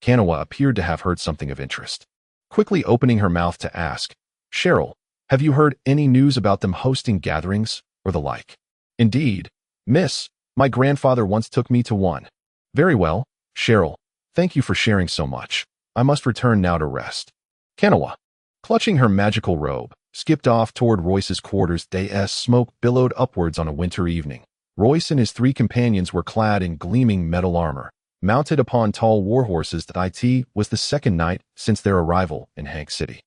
Karnawa appeared to have heard something of interest, quickly opening her mouth to ask, Cheryl, have you heard any news about them hosting gatherings, or the like? Indeed, miss, my grandfather once took me to one. Very well, Cheryl, thank you for sharing so much. I must return now to rest. Karnawa, clutching her magical robe, skipped off toward Royce's quarters. Day's smoke billowed upwards on a winter evening. Royce and his 3 companions were clad in gleaming metal armor, mounted upon tall warhorses. It was the second night since their arrival in Hank City,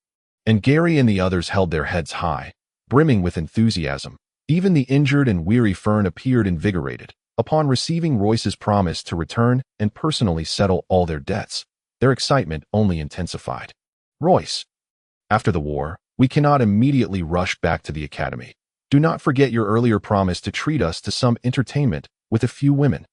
and Gary and the others held their heads high, brimming with enthusiasm, Even the injured and weary Fern appeared invigorated. Upon receiving Royce's promise to return and personally settle all their debts, their excitement only intensified. Royce, after the war, we cannot immediately rush back to the academy. Do not forget your earlier promise to treat us to some entertainment with a few women,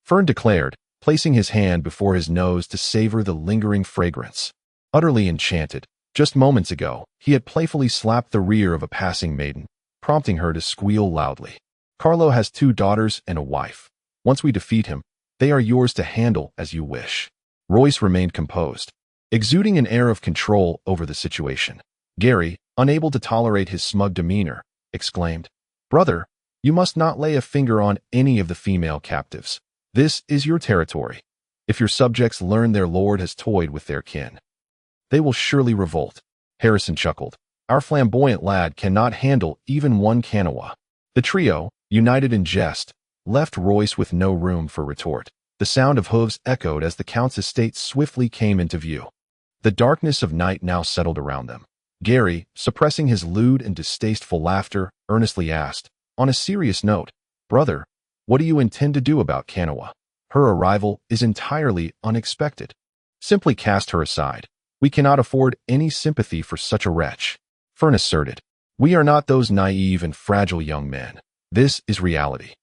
Fern declared, placing his hand before his nose to savor the lingering fragrance. Utterly enchanted, just moments ago, he had playfully slapped the rear of a passing maiden, prompting her to squeal loudly. Carlo has 2 daughters and a wife. Once we defeat him, they are yours to handle as you wish. Royce remained composed, exuding an air of control over the situation. Gary, unable to tolerate his smug demeanor, exclaimed, "Brother, you must not lay a finger on any of the female captives. This is your territory. If your subjects learn their lord has toyed with their kin, they will surely revolt." Harrison chuckled. "Our flamboyant lad cannot handle even one Kanawha." The trio, united in jest, left Royce with no room for retort. The sound of hooves echoed as the Count's estate swiftly came into view. The darkness of night now settled around them. Gary, suppressing his lewd and distasteful laughter, earnestly asked, on a serious note, "Brother, what do you intend to do about Kanawha? Her arrival is entirely unexpected." "Simply cast her aside. We cannot afford any sympathy for such a wretch," Fern asserted. "We are not those naive and fragile young men. This is reality,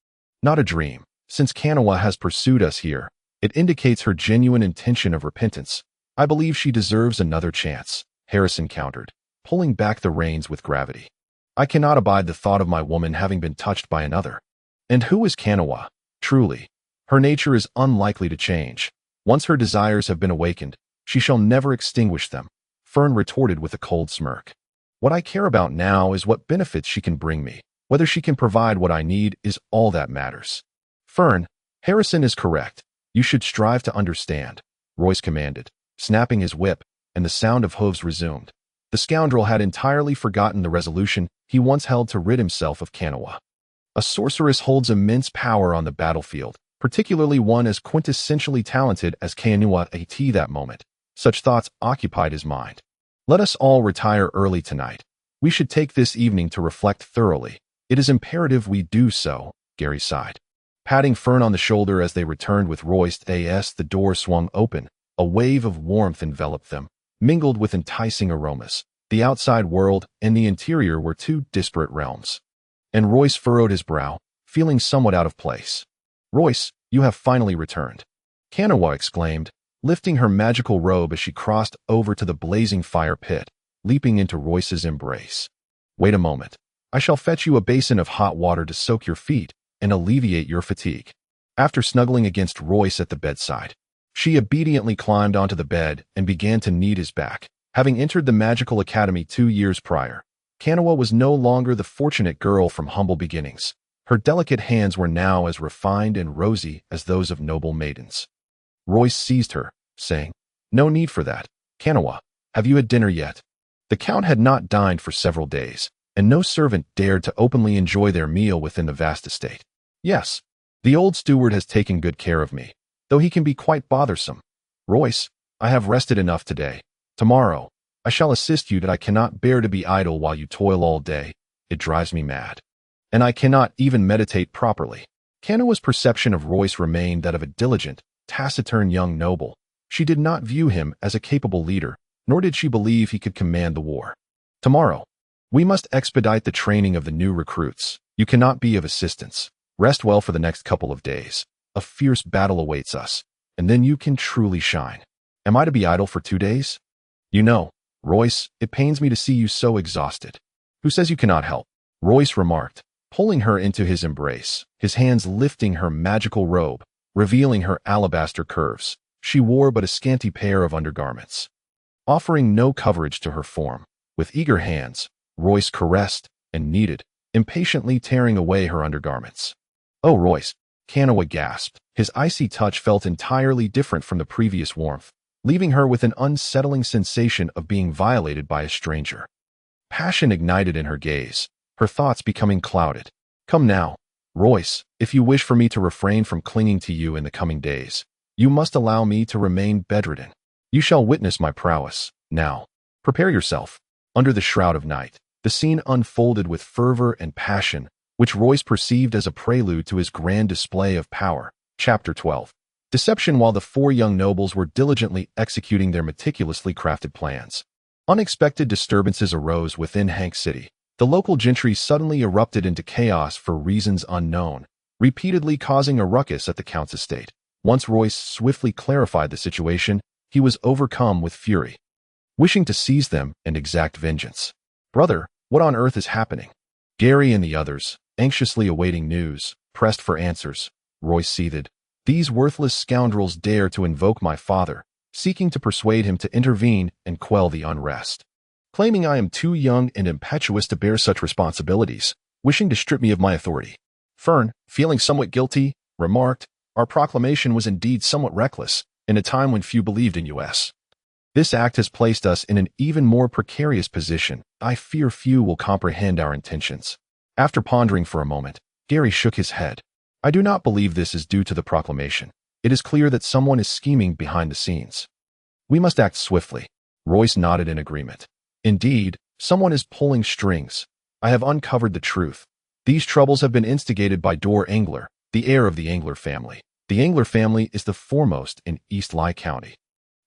not a dream. Since Kanawha has pursued us here, it indicates her genuine intention of repentance. I believe she deserves another chance," Harrison countered, pulling back the reins with gravity. "I cannot abide the thought of my woman having been touched by another. And who is Kanawha? Truly, her nature is unlikely to change. Once her desires have been awakened, she shall never extinguish them," Fern retorted with a cold smirk. "What I care about now is what benefits she can bring me. Whether she can provide what I need is all that matters." "Fern, Harrison is correct. You should strive to understand," Royce commanded, snapping his whip, and the sound of hooves resumed. The scoundrel had entirely forgotten the resolution he once held to rid himself of Kanawha. A sorceress holds immense power on the battlefield, particularly one as quintessentially talented as Kanawha at that moment. Such thoughts occupied his mind. "Let us all retire early tonight. We should take this evening to reflect thoroughly. It is imperative we do so," Gary sighed. Patting Fern on the shoulder as they returned with Royce as the door swung open, a wave of warmth enveloped them, mingled with enticing aromas. The outside world and the interior were 2 disparate realms. And Royce furrowed his brow, feeling somewhat out of place. "Royce, you have finally returned," Kanawha exclaimed, lifting her magical robe as she crossed over to the blazing fire pit, leaping into Royce's embrace. "Wait a moment. I shall fetch you a basin of hot water to soak your feet and alleviate your fatigue." After snuggling against Royce at the bedside, she obediently climbed onto the bed and began to knead his back. Having entered the magical academy 2 years prior, Kanawha was no longer the fortunate girl from humble beginnings. Her delicate hands were now as refined and rosy as those of noble maidens. Royce seized her, saying, "No need for that. Kanawha, have you had dinner yet?" The Count had not dined for several days, and no servant dared to openly enjoy their meal within the vast estate. "Yes, the old steward has taken good care of me, though he can be quite bothersome. Royce, I have rested enough today. Tomorrow, I shall assist you that I cannot bear to be idle while you toil all day. It drives me mad. And I cannot even meditate properly." Kanawha's perception of Royce remained that of a diligent, taciturn young noble. She did not view him as a capable leader, nor did she believe he could command the war. "Tomorrow, we must expedite the training of the new recruits. You cannot be of assistance. Rest well for the next couple of days. A fierce battle awaits us, and then you can truly shine." "Am I to be idle for 2 days?" "You know, Royce, it pains me to see you so exhausted." "Who says you cannot help?" Royce remarked, pulling her into his embrace, his hands lifting her magical robe, revealing her alabaster curves. She wore but a scanty pair of undergarments, offering no coverage to her form. With eager hands, Royce caressed and kneaded, impatiently tearing away her undergarments. "Oh, Royce," Kanawha gasped. His icy touch felt entirely different from the previous warmth, leaving her with an unsettling sensation of being violated by a stranger. Passion ignited in her gaze, her thoughts becoming clouded. "Come now, Royce, if you wish for me to refrain from clinging to you in the coming days, you must allow me to remain bedridden. You shall witness my prowess. Now, prepare yourself." Under the shroud of night, the scene unfolded with fervor and passion, which Royce perceived as a prelude to his grand display of power. Chapter 12. Deception. While the four young nobles were diligently executing their meticulously crafted plans, unexpected disturbances arose within Hank City. The local gentry suddenly erupted into chaos for reasons unknown, repeatedly causing a ruckus at the Count's estate. Once Royce swiftly clarified the situation, he was overcome with fury, wishing to seize them and exact vengeance. "Brother, what on earth is happening?" Gary and the others, anxiously awaiting news, pressed for answers. Royce seethed. "These worthless scoundrels dare to invoke my father, seeking to persuade him to intervene and quell the unrest, claiming I am too young and impetuous to bear such responsibilities, wishing to strip me of my authority." Fern, feeling somewhat guilty, remarked, "Our proclamation was indeed somewhat reckless, in a time when few believed in us. This act has placed us in an even more precarious position. I fear few will comprehend our intentions." After pondering for a moment, Gary shook his head. "I do not believe this is due to the proclamation. It is clear that someone is scheming behind the scenes. We must act swiftly." Royce nodded in agreement. "Indeed, someone is pulling strings. I have uncovered the truth. These troubles have been instigated by Dor Engler, the heir of the Engler family. The Engler family is the foremost in East Lye County,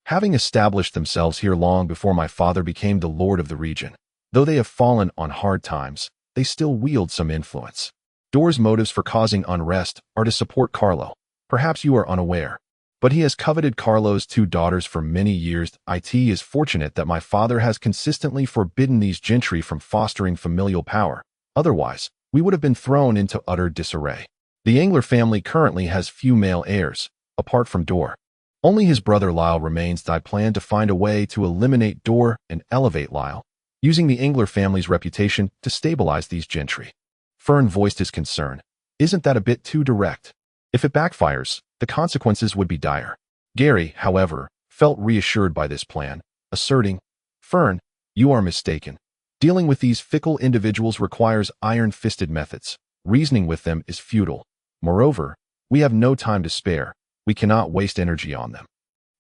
having established themselves here long before my father became the lord of the region. Though they have fallen on hard times, they still wield some influence. Dor's motives for causing unrest are to support Carlo. Perhaps you are unaware, but he has coveted Carlo's two daughters for many years. It is fortunate that my father has consistently forbidden these gentry from fostering familial power. Otherwise, we would have been thrown into utter disarray. The Engler family currently has few male heirs, apart from Dor. Only his brother Lyle remains. I plan to find a way to eliminate Dor and elevate Lyle, using the Engler family's reputation to stabilize these gentry." Fern voiced his concern. "Isn't that a bit too direct? If it backfires, the consequences would be dire." Gary, however, felt reassured by this plan, asserting, "Fern, you are mistaken. Dealing with these fickle individuals requires iron-fisted methods. Reasoning with them is futile. Moreover, we have no time to spare. We cannot waste energy on them."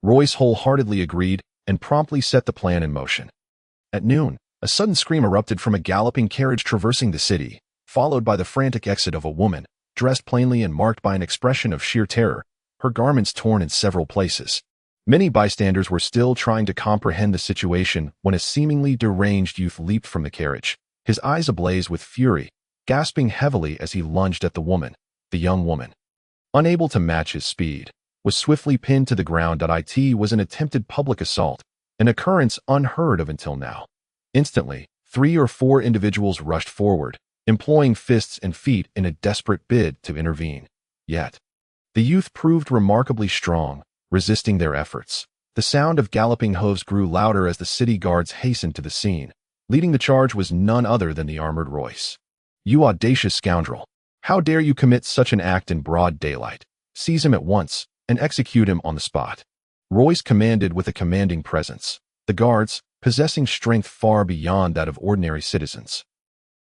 Royce wholeheartedly agreed and promptly set the plan in motion. At noon, a sudden scream erupted from a galloping carriage traversing the city, followed by the frantic exit of a woman, dressed plainly and marked by an expression of sheer terror, her garments torn in several places. Many bystanders were still trying to comprehend the situation when a seemingly deranged youth leaped from the carriage, his eyes ablaze with fury, gasping heavily as he lunged at the woman. The young woman, unable to match his speed, was swiftly pinned to the ground. It was an attempted public assault, an occurrence unheard of until now. Instantly, 3 or 4 individuals rushed forward, employing fists and feet in a desperate bid to intervene. Yet, the youth proved remarkably strong, resisting their efforts. The sound of galloping hooves grew louder as the city guards hastened to the scene. Leading the charge was none other than the armored Royce. "You audacious scoundrel! How dare you commit such an act in broad daylight? Seize him at once and execute him on the spot." Royce commanded with a commanding presence. The guards, possessing strength far beyond that of ordinary citizens,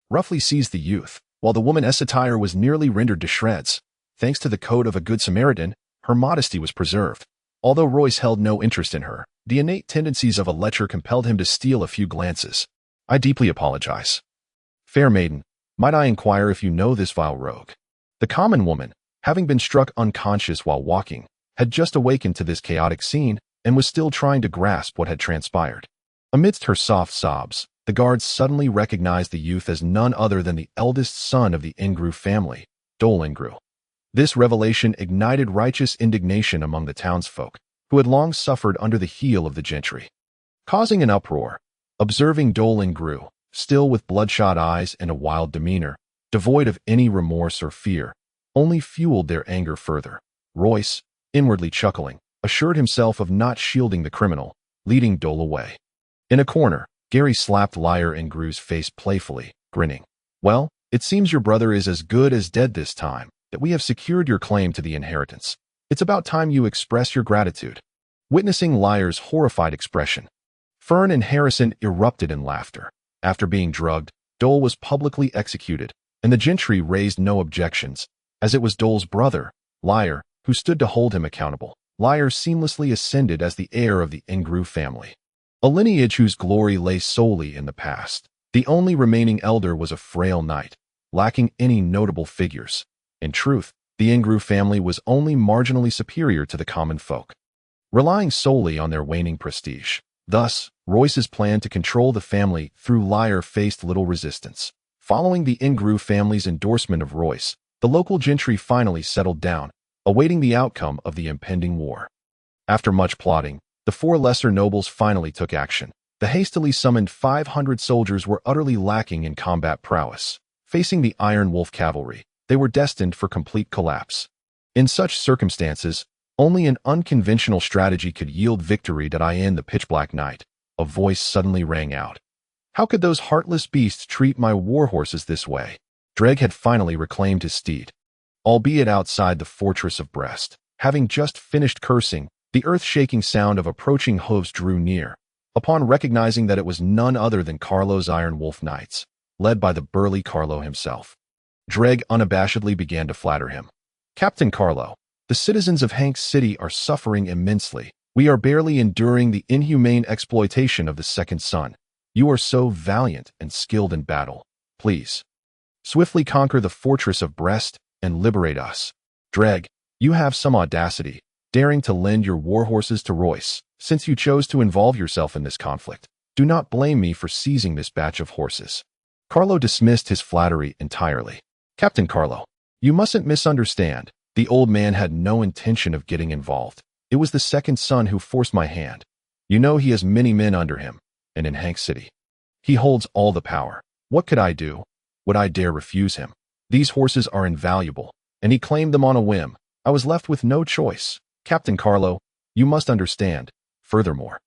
roughly seized the youth. While the woman's attire was nearly rendered to shreds, thanks to the code of a good Samaritan, her modesty was preserved. Although Royce held no interest in her, the innate tendencies of a lecher compelled him to steal a few glances. "I deeply apologize. Fair maiden, might I inquire if you know this vile rogue?" The common woman, having been struck unconscious while walking, had just awakened to this chaotic scene and was still trying to grasp what had transpired. Amidst her soft sobs, the guards suddenly recognized the youth as none other than the eldest son of the Engru family, Dol Engru. This revelation ignited righteous indignation among the townsfolk, who had long suffered under the heel of the gentry. Causing an uproar, observing Dol Engru, still with bloodshot eyes and a wild demeanor, devoid of any remorse or fear, only fueled their anger further. Royce, inwardly chuckling, assured himself of not shielding the criminal, leading Dol away. In a corner, Gary slapped Liar Engru's face playfully, grinning. "Well, it seems your brother is as good as dead this time, that we have secured your claim to the inheritance. It's about time you express your gratitude." Witnessing Liar's horrified expression, Fern and Harrison erupted in laughter. After being drugged, Dol was publicly executed, and the gentry raised no objections, as it was Dol's brother, Liar, who stood to hold him accountable. Liar seamlessly ascended as the heir of the Engru family, a lineage whose glory lay solely in the past. The only remaining elder was a frail knight, lacking any notable figures. In truth, the Ingru family was only marginally superior to the common folk, relying solely on their waning prestige. Thus, Royce's plan to control the family through Lyre faced little resistance. Following the Ingru family's endorsement of Royce, the local gentry finally settled down, awaiting the outcome of the impending war. After much plotting, the four lesser nobles finally took action. The hastily summoned 500 soldiers were utterly lacking in combat prowess. Facing the Iron Wolf cavalry, they were destined for complete collapse. In such circumstances, only an unconventional strategy could yield victory. In the pitch-black night, a voice suddenly rang out. How could those heartless beasts treat my warhorses this way? Dreg had finally reclaimed his steed, albeit outside the fortress of Brest. Having just finished cursing, the earth-shaking sound of approaching hooves drew near. Upon recognizing that it was none other than Carlo's Iron Wolf Knights, led by the burly Carlo himself, Dreg unabashedly began to flatter him. Captain Carlo, the citizens of Hanks City are suffering immensely. We are barely enduring the inhumane exploitation of the second son. You are so valiant and skilled in battle. Please, swiftly conquer the fortress of Brest and liberate us. Dreg, you have some audacity, daring to lend your warhorses to Royce. Since you chose to involve yourself in this conflict, do not blame me for seizing this batch of horses. Carlo dismissed his flattery entirely. Captain Carlo, you mustn't misunderstand. The old man had no intention of getting involved. It was the second son who forced my hand. You know he has many men under him, and in Hank City, he holds all the power. What could I do? Would I dare refuse him? These horses are invaluable, and he claimed them on a whim. I was left with no choice. Captain Carlo, you must understand. Furthermore,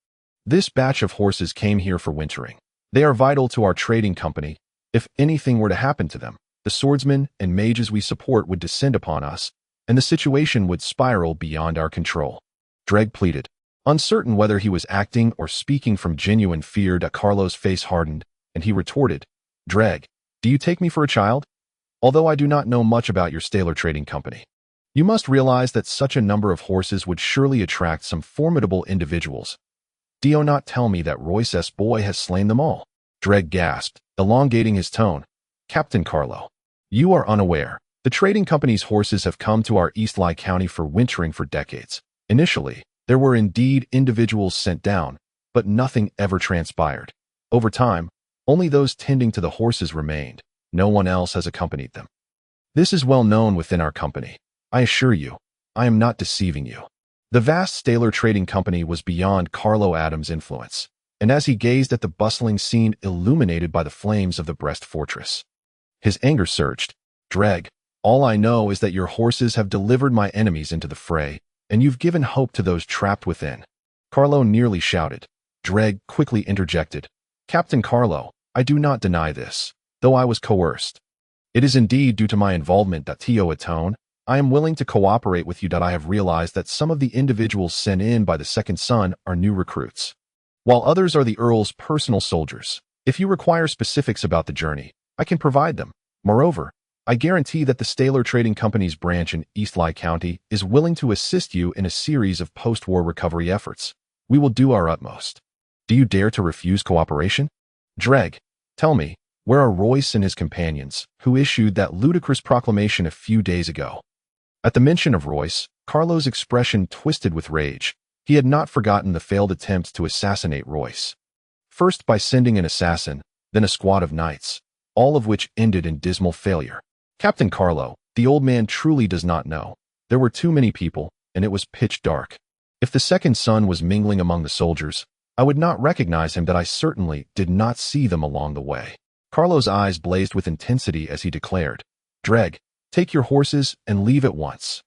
this batch of horses came here for wintering. They are vital to our trading company. If anything were to happen to them, the swordsmen and mages we support would descend upon us, and the situation would spiral beyond our control. Dreg pleaded, uncertain whether he was acting or speaking from genuine fear. Carlo's face hardened, and he retorted, Dreg, do you take me for a child? Although I do not know much about your Staler Trading Company, you must realize that such a number of horses would surely attract some formidable individuals. Do you not tell me that Royce's boy has slain them all? Dreg gasped, elongating his tone. Captain Carlo, you are unaware. The trading company's horses have come to our East Lye County for wintering for decades. Initially, there were indeed individuals sent down, but nothing ever transpired. Over time, only those tending to the horses remained. No one else has accompanied them. This is well known within our company. I assure you, I am not deceiving you. The vast Staler Trading Company was beyond Carlo Adams' influence, and as he gazed at the bustling scene illuminated by the flames of the Brest fortress, his anger surged. Dreg, all I know is that your horses have delivered my enemies into the fray, and you've given hope to those trapped within. Carlo nearly shouted. Dreg quickly interjected. Captain Carlo, I do not deny this, though I was coerced. It is indeed due to my involvement that Tio atone. I am willing to cooperate with you. I have realized that some of the individuals sent in by the second son are new recruits, while others are the Earl's personal soldiers. If you require specifics about the journey, I can provide them. Moreover, I guarantee that the Staler Trading Company's branch in East Lye County is willing to assist you in a series of post-war recovery efforts. We will do our utmost. Do you dare to refuse cooperation? Dreg, tell me, where are Royce and his companions, who issued that ludicrous proclamation a few days ago? At the mention of Royce, Carlo's expression twisted with rage. He had not forgotten the failed attempt to assassinate Royce. First by sending an assassin, then a squad of knights, all of which ended in dismal failure. Captain Carlo, the old man truly does not know. There were too many people, and it was pitch dark. If the second son was mingling among the soldiers, I would not recognize him. I certainly did not see them along the way. Carlo's eyes blazed with intensity as he declared, Dreg, take your horses and leave at once.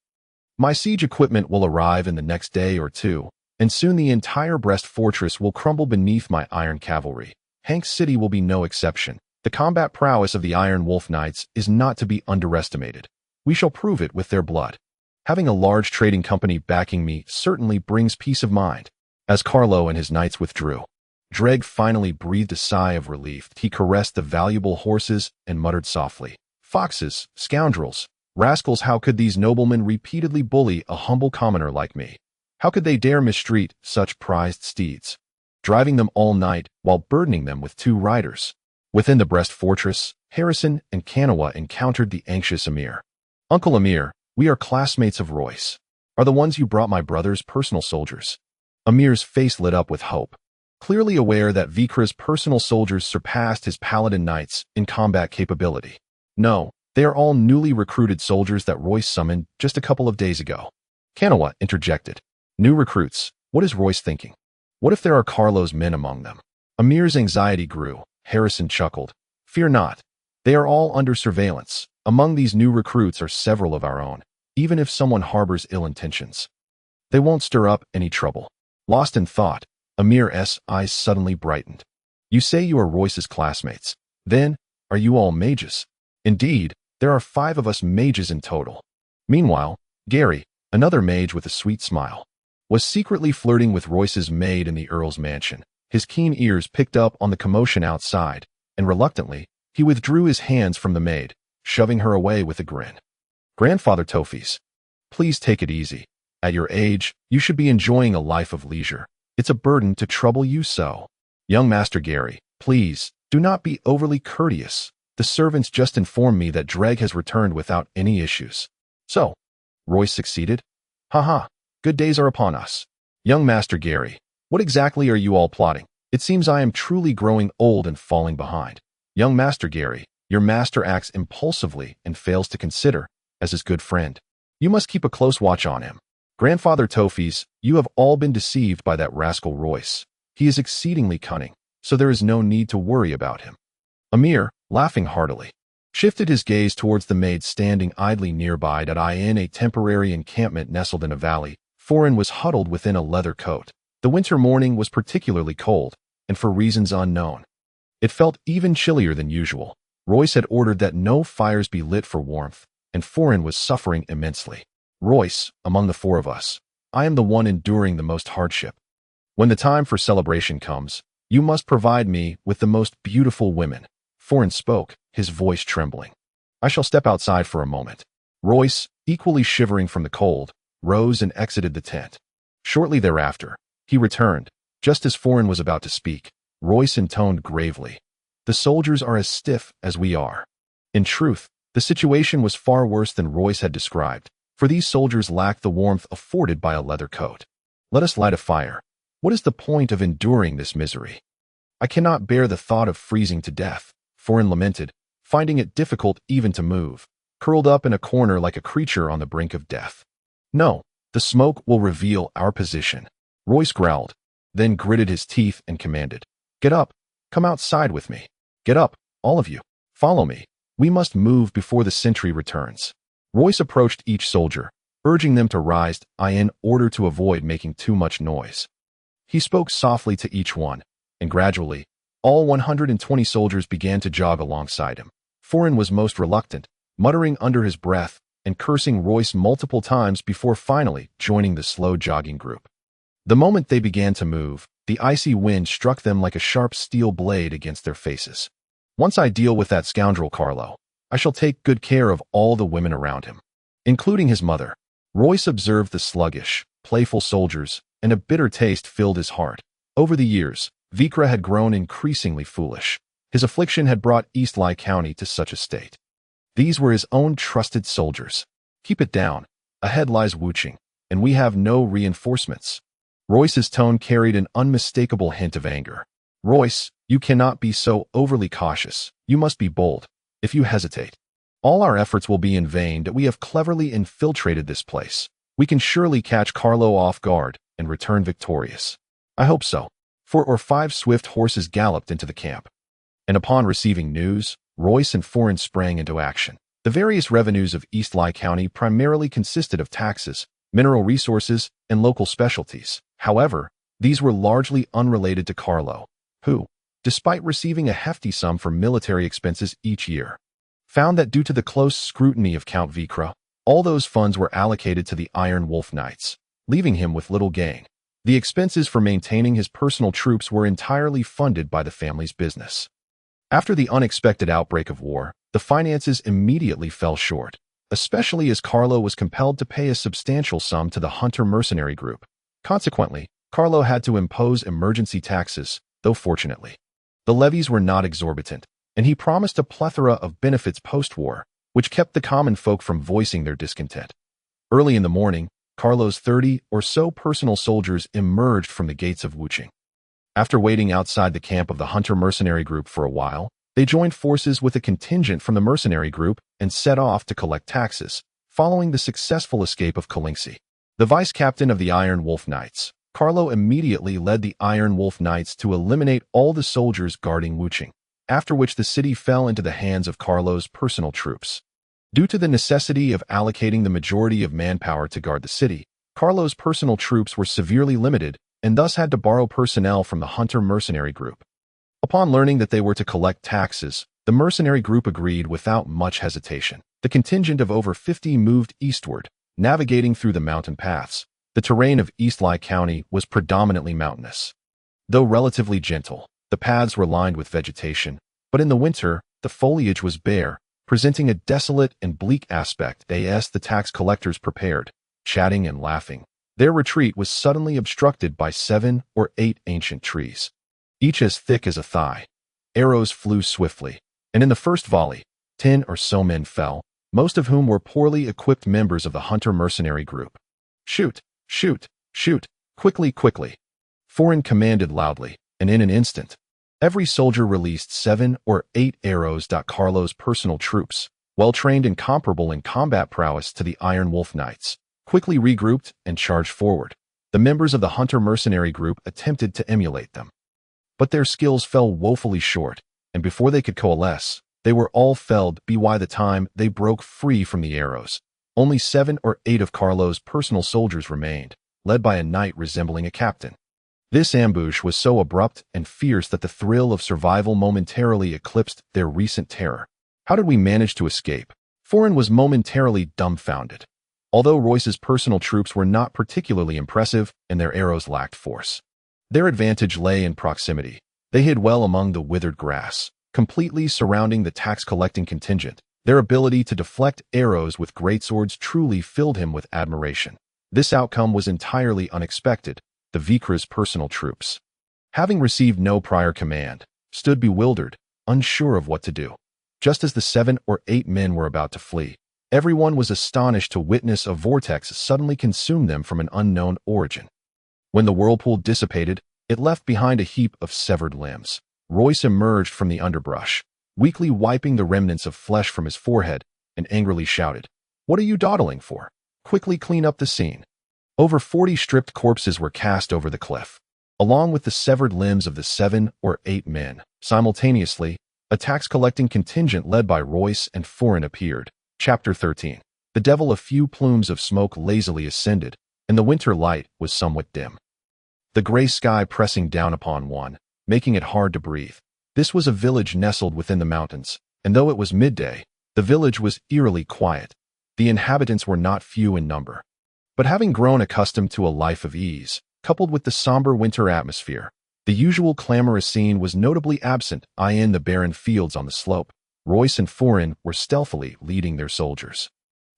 My siege equipment will arrive in the next day or two, and soon the entire Brest fortress will crumble beneath my iron cavalry. Hank City will be no exception. The combat prowess of the Iron Wolf Knights is not to be underestimated. We shall prove it with their blood. Having a large trading company backing me certainly brings peace of mind. As Carlo and his knights withdrew, Dreg finally breathed a sigh of relief. He caressed the valuable horses and muttered softly, Foxes, scoundrels, rascals, how could these noblemen repeatedly bully a humble commoner like me? How could they dare mistreat such prized steeds, driving them all night while burdening them with 2 riders? Within the Brest fortress, Harrison and Kanawa encountered the anxious Amir. Uncle Amir, we are classmates of Royce. Are the ones you brought my brother's personal soldiers? Amir's face lit up with hope, clearly aware that Vikra's personal soldiers surpassed his paladin knights in combat capability. No, they are all newly recruited soldiers that Royce summoned just a couple of days ago. Kanawa interjected. New recruits, what is Royce thinking? What if there are Carlo's men among them? Amir's anxiety grew. Harrison chuckled. Fear not. They are all under surveillance. Among these new recruits are several of our own, even if someone harbors ill intentions. They won't stir up any trouble. Lost in thought, Amir's eyes suddenly brightened. You say you are Royce's classmates. Then, are you all mages? Indeed, there are 5 of us mages in total. Meanwhile, Gary, another mage with a sweet smile, was secretly flirting with Royce's maid in the Earl's mansion. His keen ears picked up on the commotion outside, and reluctantly, he withdrew his hands from the maid, shoving her away with a grin. Grandfather Tophes, please take it easy. At your age, you should be enjoying a life of leisure. It's a burden to trouble you so. Young Master Gary, please, do not be overly courteous. The servants just informed me that Dreg has returned without any issues. So, Royce succeeded? Haha, good days are upon us. Young Master Gary, what exactly are you all plotting? It seems I am truly growing old and falling behind. Young Master Gary, your master acts impulsively and fails to consider, as his good friend. You must keep a close watch on him. Grandfather Tophes, you have all been deceived by that rascal Royce. He is exceedingly cunning, so there is no need to worry about him. Amir, laughing heartily, shifted his gaze towards the maid standing idly nearby. In a temporary encampment nestled in a valley, Forin was huddled within a leather coat. The winter morning was particularly cold, and for reasons unknown. It felt even chillier than usual. Royce had ordered that no fires be lit for warmth, and Forin was suffering immensely. Royce, among the 4 of us, I am the one enduring the most hardship. When the time for celebration comes, you must provide me with the most beautiful women. Forin spoke, his voice trembling. I shall step outside for a moment. Royce, equally shivering from the cold, rose and exited the tent. Shortly thereafter, he returned. Just as Forin was about to speak, Royce intoned gravely. The soldiers are as stiff as we are. In truth, the situation was far worse than Royce had described, for these soldiers lacked the warmth afforded by a leather coat. Let us light a fire. What is the point of enduring this misery? I cannot bear the thought of freezing to death, Forin lamented, finding it difficult even to move, curled up in a corner like a creature on the brink of death. No, the smoke will reveal our position. Royce growled, then gritted his teeth and commanded. Get up. Come outside with me. Get up, all of you. Follow me. We must move before the sentry returns. Royce approached each soldier, urging them to rise in order to avoid making too much noise. He spoke softly to each one, and gradually, all 120 soldiers began to jog alongside him. Forin was most reluctant, muttering under his breath and cursing Royce multiple times before finally joining the slow jogging group. The moment they began to move, the icy wind struck them like a sharp steel blade against their faces. Once I deal with that scoundrel Carlo, I shall take good care of all the women around him, including his mother. Royce observed the sluggish, playful soldiers, and a bitter taste filled his heart. Over the years, Vikra had grown increasingly foolish. His affliction had brought Eastleigh County to such a state. These were his own trusted soldiers. Keep it down. Ahead lies Wuching, and we have no reinforcements. Royce's tone carried an unmistakable hint of anger. Royce, you cannot be so overly cautious. You must be bold. If you hesitate, all our efforts will be in vain. That we have cleverly infiltrated this place. We can surely catch Carlo off guard and return victorious. I hope so. 4 or 5 swift horses galloped into the camp. And upon receiving news, Royce and Forin sprang into action. The various revenues of Eastleigh County primarily consisted of taxes, mineral resources, and local specialties. However, these were largely unrelated to Carlo, who, despite receiving a hefty sum for military expenses each year, found that due to the close scrutiny of Count Vikra, all those funds were allocated to the Iron Wolf Knights, leaving him with little gain. The expenses for maintaining his personal troops were entirely funded by the family's business. After the unexpected outbreak of war, the finances immediately fell short, especially as Carlo was compelled to pay a substantial sum to the Hunter mercenary group. Consequently, Carlo had to impose emergency taxes, though fortunately, the levies were not exorbitant, and he promised a plethora of benefits post-war, which kept the common folk from voicing their discontent. Early in the morning, Carlo's 30 or so personal soldiers emerged from the gates of Wuching. After waiting outside the camp of the Hunter mercenary group for a while, they joined forces with a contingent from the mercenary group and set off to collect taxes, following the successful escape of Kalingsi. The vice-captain of the Iron Wolf Knights, Carlo immediately led the Iron Wolf Knights to eliminate all the soldiers guarding Wuching, after which the city fell into the hands of Carlo's personal troops. Due to the necessity of allocating the majority of manpower to guard the city, Carlo's personal troops were severely limited and thus had to borrow personnel from the Hunter mercenary group. Upon learning that they were to collect taxes, the mercenary group agreed without much hesitation. The contingent of over 50 moved eastward, navigating through the mountain paths. The terrain of Eastleigh County was predominantly mountainous. Though relatively gentle, the paths were lined with vegetation, but in the winter, the foliage was bare, presenting a desolate and bleak aspect. The tax collectors prepared, chatting and laughing. Their retreat was suddenly obstructed by 7 or 8 ancient trees, each as thick as a thigh. Arrows flew swiftly, and in the first volley, 10 or so men fell, most of whom were poorly equipped members of the Hunter mercenary group. "Shoot! Shoot! Shoot! Quickly, quickly!" Foran commanded loudly, and in an instant, every soldier released 7 or 8 arrows. Carlo's personal troops, well-trained and comparable in combat prowess to the Iron Wolf Knights, quickly regrouped and charged forward. The members of the Hunter mercenary group attempted to emulate them, but their skills fell woefully short, and before they could coalesce, they were all felled by the time they broke free from the arrows. Only 7 or 8 of Carlo's personal soldiers remained, led by a knight resembling a captain. This ambush was so abrupt and fierce that the thrill of survival momentarily eclipsed their recent terror. How did we manage to escape? Foran was momentarily dumbfounded. Although Royce's personal troops were not particularly impressive and their arrows lacked force, their advantage lay in proximity. They hid well among the withered grass, completely surrounding the tax-collecting contingent. Their ability to deflect arrows with greatswords truly filled him with admiration. This outcome was entirely unexpected. The Vikra's personal troops, having received no prior command, stood bewildered, unsure of what to do. Just as the 7 or 8 men were about to flee, everyone was astonished to witness a vortex suddenly consume them from an unknown origin. When the whirlpool dissipated, it left behind a heap of severed limbs. Royce emerged from the underbrush, weakly wiping the remnants of flesh from his forehead, and angrily shouted, "What are you dawdling for? Quickly clean up the scene." Over 40 stripped corpses were cast over the cliff, along with the severed limbs of the 7 or 8 men. Simultaneously, a tax-collecting contingent led by Royce and Foran appeared. Chapter 13. The devil. A few plumes of smoke lazily ascended, and the winter light was somewhat dim, the gray sky pressing down upon one, making it hard to breathe. This was a village nestled within the mountains, and though it was midday, the village was eerily quiet. The inhabitants were not few in number, but having grown accustomed to a life of ease, coupled with the somber winter atmosphere, the usual clamorous scene was notably absent. In the barren fields on the slope, Royce and Foran were stealthily leading their soldiers.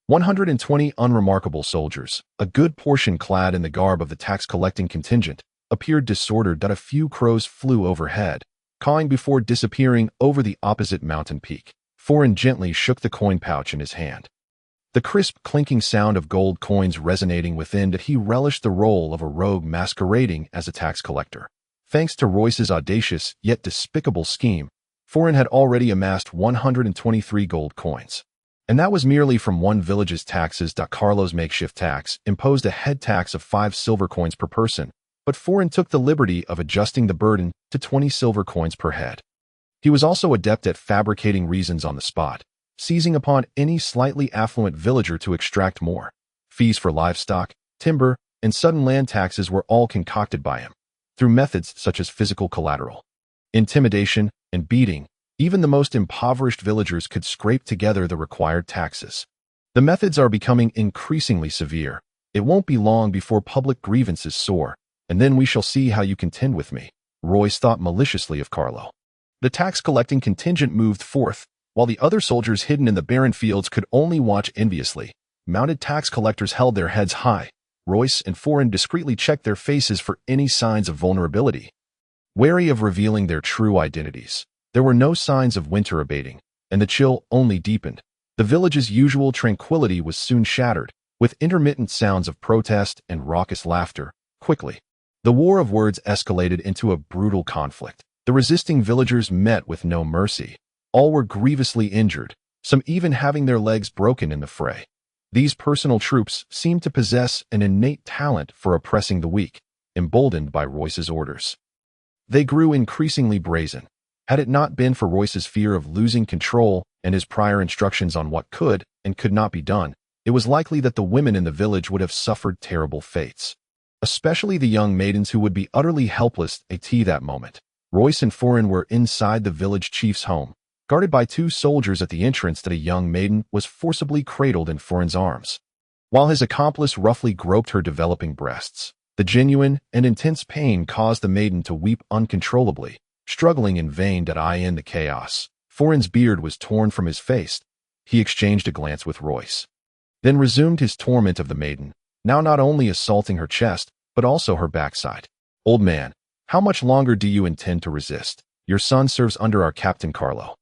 120 unremarkable soldiers, a good portion clad in the garb of the tax-collecting contingent, appeared disordered. A few crows flew overhead, cawing before disappearing over the opposite mountain peak. Foran gently shook the coin pouch in his hand, the crisp clinking sound of gold coins resonating within. That he relished the role of a rogue masquerading as a tax collector. Thanks to Royce's audacious yet despicable scheme, Foran had already amassed 123 gold coins. And that was merely from one village's taxes. Carlo's makeshift tax imposed a head tax of 5 silver coins per person, but Foran took the liberty of adjusting the burden to 20 silver coins per head. He was also adept at fabricating reasons on the spot, seizing upon any slightly affluent villager to extract more. Fees for livestock, timber, and sudden land taxes were all concocted by him, through methods such as physical collateral, intimidation, and beating. Even the most impoverished villagers could scrape together the required taxes. The methods are becoming increasingly severe. It won't be long before public grievances soar, and then we shall see how you contend with me. Royce thought maliciously of Carlo. The tax-collecting contingent moved forth, while the other soldiers hidden in the barren fields could only watch enviously. Mounted tax collectors held their heads high. Royce and Foran discreetly checked their faces for any signs of vulnerability, wary of revealing their true identities. There were no signs of winter abating, and the chill only deepened. The village's usual tranquility was soon shattered, with intermittent sounds of protest and raucous laughter. Quickly, the war of words escalated into a brutal conflict. The resisting villagers met with no mercy. All were grievously injured, some even having their legs broken in the fray. These personal troops seemed to possess an innate talent for oppressing the weak, emboldened by Royce's orders. They grew increasingly brazen. Had it not been for Royce's fear of losing control and his prior instructions on what could and could not be done, it was likely that the women in the village would have suffered terrible fates. Especially the young maidens who would be utterly helpless at that moment. Royce and Forin were inside the village chief's home, guarded by two soldiers at the entrance that a young maiden was forcibly cradled in Forin's arms. While his accomplice roughly groped her developing breasts, the genuine and intense pain caused the maiden to weep uncontrollably, struggling in vain to end the chaos. Forin's beard was torn from his face. He exchanged a glance with Royce, then resumed his torment of the maiden, now not only assaulting her chest, but also her backside. "Old man, how much longer do you intend to resist? Your son serves under our Captain Carlo,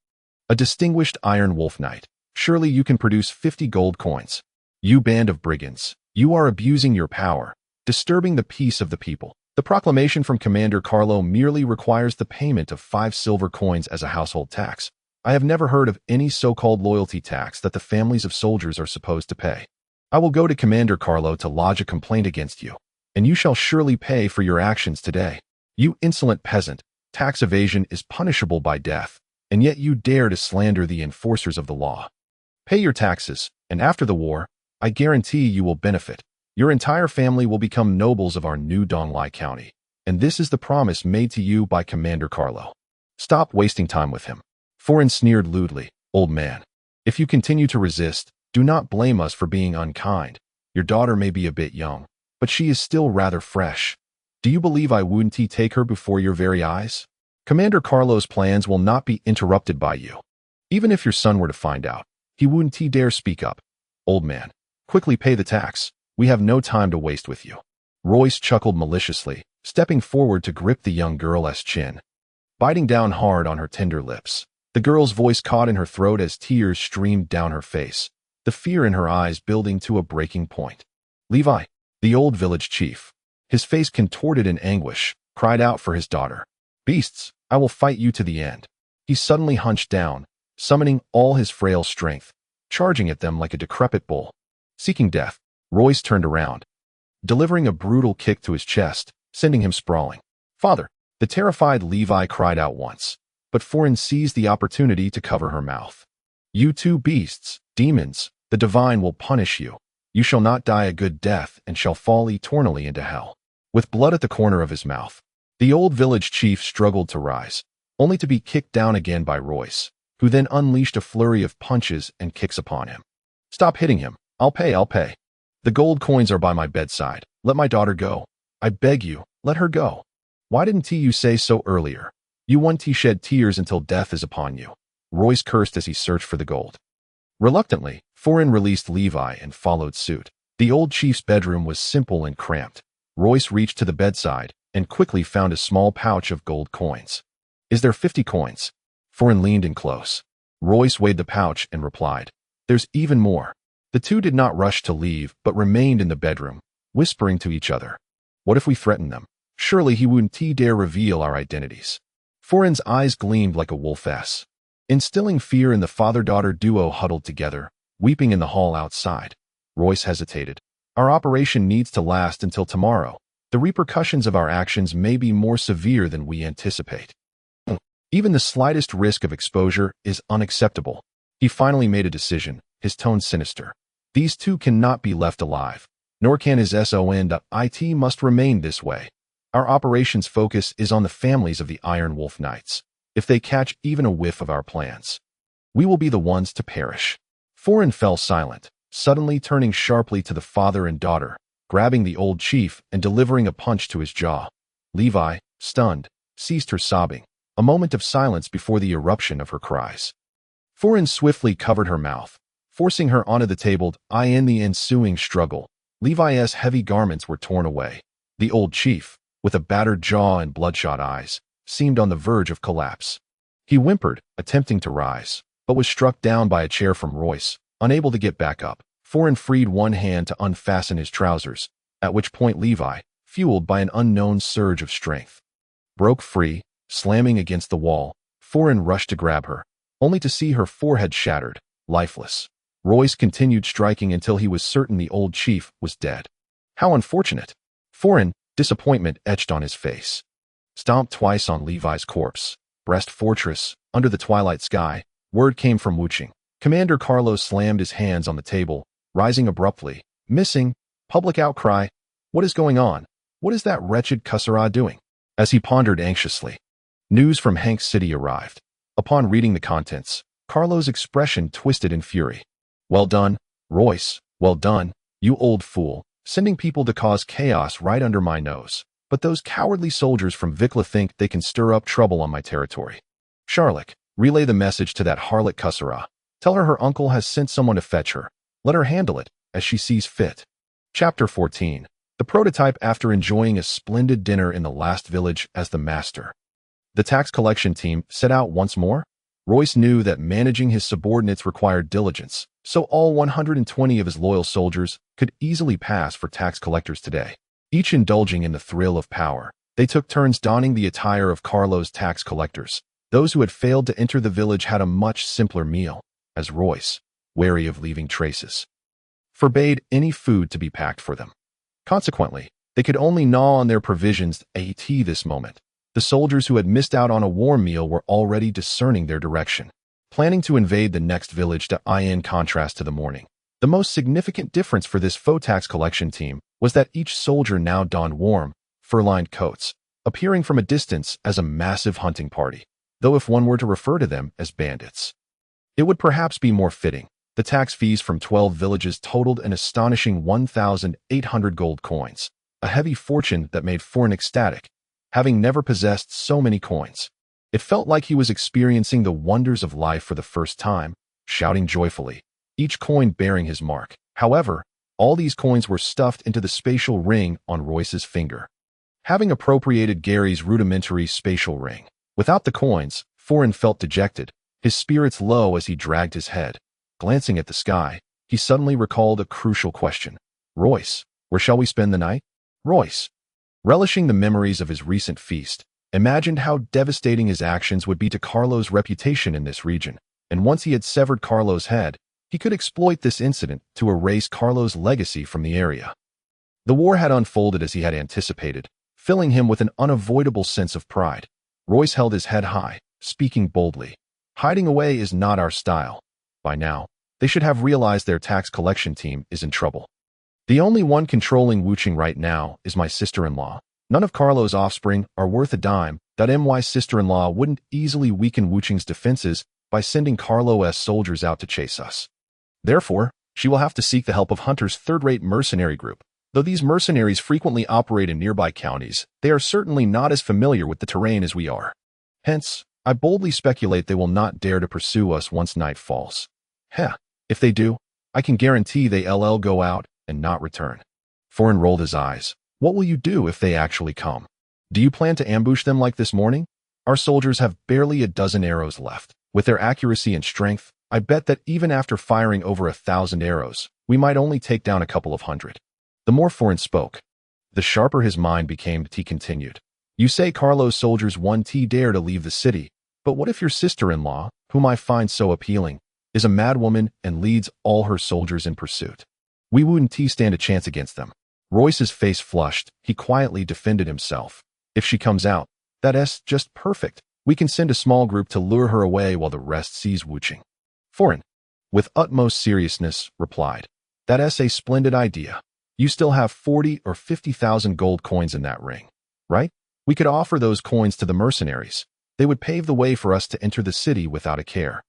a distinguished Iron Wolf Knight. Surely you can produce 50 gold coins. You band of brigands, you are abusing your power, disturbing the peace of the people. The proclamation from Commander Carlo merely requires the payment of 5 silver coins as a household tax. I have never heard of any so-called loyalty tax that the families of soldiers are supposed to pay. I will go to Commander Carlo to lodge a complaint against you, and you shall surely pay for your actions today. You insolent peasant, tax evasion is punishable by death, and yet you dare to slander the enforcers of the law. Pay your taxes, and after the war, I guarantee you will benefit. Your entire family will become nobles of our new Donglai County, and this is the promise made to you by Commander Carlo. Stop wasting time with him." Forin sneered lewdly. "Old man, if you continue to resist, do not blame us for being unkind. Your daughter may be a bit young, but she is still rather fresh. Do you believe I wouldn't take her before your very eyes? Commander Carlo's plans will not be interrupted by you. Even if your son were to find out, he wouldn't dare speak up. Old man, quickly pay the tax. We have no time to waste with you." Royce chuckled maliciously, stepping forward to grip the young girl's chin, biting down hard on her tender lips. The girl's voice caught in her throat as tears streamed down her face, the fear in her eyes building to a breaking point. Levi, the old village chief, his face contorted in anguish, cried out for his daughter. "Beasts, I will fight you to the end." He suddenly hunched down, summoning all his frail strength, charging at them like a decrepit bull. Seeking death, Royce turned around, delivering a brutal kick to his chest, sending him sprawling. "Father!" The terrified Levi cried out once, but Forin seized the opportunity to cover her mouth. "You two beasts, demons, the divine will punish you. You shall not die a good death and shall fall eternally into hell." With blood at the corner of his mouth, the old village chief struggled to rise, only to be kicked down again by Royce, who then unleashed a flurry of punches and kicks upon him. "Stop hitting him. I'll pay. The gold coins are by my bedside. Let my daughter go. I beg you, let her go. Why didn't you say so earlier? You won't shed tears until death is upon you." Royce cursed as he searched for the gold. Reluctantly, Forin released Levi and followed suit. The old chief's bedroom was simple and cramped. Royce reached to the bedside and quickly found a small pouch of gold coins. "Is there 50 coins? Forin leaned in close. Royce weighed the pouch and replied, "There's even more." The two did not rush to leave, but remained in the bedroom, whispering to each other. "What if we threaten them? Surely he wouldn't dare reveal our identities." Forin's eyes gleamed like a wolf's, instilling fear in the father-daughter duo huddled together, weeping in the hall outside. Royce hesitated. "Our operation needs to last until tomorrow. The repercussions of our actions may be more severe than we anticipate. Even the slightest risk of exposure is unacceptable." He finally made a decision, his tone sinister. "These two cannot be left alive, nor can his son. Must remain this way. Our operations focus is on the families of the Iron Wolf Knights. If they catch even a whiff of our plans, we will be the ones to perish." Forin fell silent, suddenly turning sharply to the father and daughter, grabbing the old chief and delivering a punch to his jaw. Levi, stunned, ceased her sobbing, a moment of silence before the eruption of her cries. Forin swiftly covered her mouth, forcing her onto the table. In the ensuing struggle, Levi's heavy garments were torn away. The old chief, with a battered jaw and bloodshot eyes, seemed on the verge of collapse. He whimpered, attempting to rise, but was struck down by a chair from Royce, unable to get back up. Foreign freed one hand to unfasten his trousers, at which point Levi, fueled by an unknown surge of strength, broke free, slamming against the wall. Foreign rushed to grab her, only to see her forehead shattered, lifeless. Royce continued striking until he was certain the old chief was dead. How unfortunate. Foreign, disappointment etched on his face. Stomped twice on Levi's corpse. Brest Fortress, under the twilight sky, word came from Wuching. Commander Carlos slammed his hands on the table, rising abruptly. Missing. Public outcry. What is going on? What is that wretched Kusara doing? As he pondered anxiously, news from Hank City arrived. Upon reading the contents, Carlos' expression twisted in fury. Well done, Royce. Well done, you old fool, sending people to cause chaos right under my nose. But those cowardly soldiers from Vikla think they can stir up trouble on my territory. Charlotte, relay the message to that harlot Kusara. Tell her uncle has sent someone to fetch her. Let her handle it, as she sees fit. Chapter 14. The prototype after enjoying a splendid dinner in the last village as the master. The tax collection team set out once more. Royce knew that managing his subordinates required diligence, so all 120 of his loyal soldiers could easily pass for tax collectors today. Each indulging in the thrill of power, they took turns donning the attire of Carlos' tax collectors. Those who had failed to enter the village had a much simpler meal, as Royce, wary of leaving traces, forbade any food to be packed for them. Consequently, they could only gnaw on their provisions at this moment. The soldiers who had missed out on a warm meal were already discerning their direction, planning to invade the next village to in contrast to the morning. The most significant difference for this faux tax collection team was that each soldier now donned warm, fur-lined coats, appearing from a distance as a massive hunting party, though if one were to refer to them as bandits, it would perhaps be more fitting. The tax fees from 12 villages totaled an astonishing 1,800 gold coins, a heavy fortune that made Foreign ecstatic, having never possessed so many coins. It felt like he was experiencing the wonders of life for the first time, shouting joyfully, each coin bearing his mark. However, all these coins were stuffed into the spatial ring on Royce's finger. Having appropriated Gary's rudimentary spatial ring, without the coins, Foreign felt dejected, his spirits low as he dragged his head. Glancing at the sky, he suddenly recalled a crucial question. Royce, where shall we spend the night? Royce, relishing the memories of his recent feast, imagined how devastating his actions would be to Carlos' reputation in this region, and once he had severed Carlos' head, he could exploit this incident to erase Carlos' legacy from the area. The war had unfolded as he had anticipated, filling him with an unavoidable sense of pride. Royce held his head high, speaking boldly. Hiding away is not our style. By now, they should have realized their tax collection team is in trouble. The only one controlling Wuching right now is my sister-in-law. None of Carlos' offspring are worth a dime. My sister-in-law wouldn't easily weaken Wuching's defenses by sending Carlos' soldiers out to chase us. Therefore, she will have to seek the help of Hunter's third-rate mercenary group. Though these mercenaries frequently operate in nearby counties, they are certainly not as familiar with the terrain as we are. Hence, I boldly speculate they will not dare to pursue us once night falls. If they do, I can guarantee they'll go out and not return. Foreign rolled his eyes. What will you do if they actually come? Do you plan to ambush them like this morning? Our soldiers have barely a dozen arrows left. With their accuracy and strength, I bet that even after firing over 1,000 arrows, we might only take down a couple of hundred. The more Foreign spoke, the sharper his mind became. He continued. You say Carlos' soldiers won't dare to leave the city, but what if your sister-in-law, whom I find so appealing, is a madwoman and leads all her soldiers in pursuit? We wouldn't stand a chance against them. Royce's face flushed. He quietly defended himself. If she comes out, that's just perfect. We can send a small group to lure her away while the rest sees Wuching. Foreign, with utmost seriousness, replied. That's a splendid idea. You still have 40 or 50,000 gold coins in that ring, right? We could offer those coins to the mercenaries. They would pave the way for us to enter the city without a care,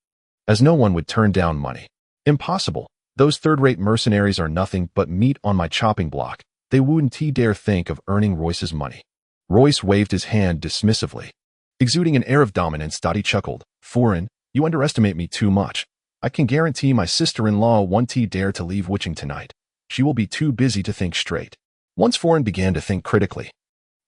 as no one would turn down money. Impossible. Those third-rate mercenaries are nothing but meat on my chopping block. They wouldn't dare think of earning Royce's money. Royce waved his hand dismissively. Exuding an air of dominance, Dottie chuckled. Foreign, you underestimate me too much. I can guarantee my sister-in-law won't dare to leave Wuching tonight. She will be too busy to think straight. Once Foreign began to think critically,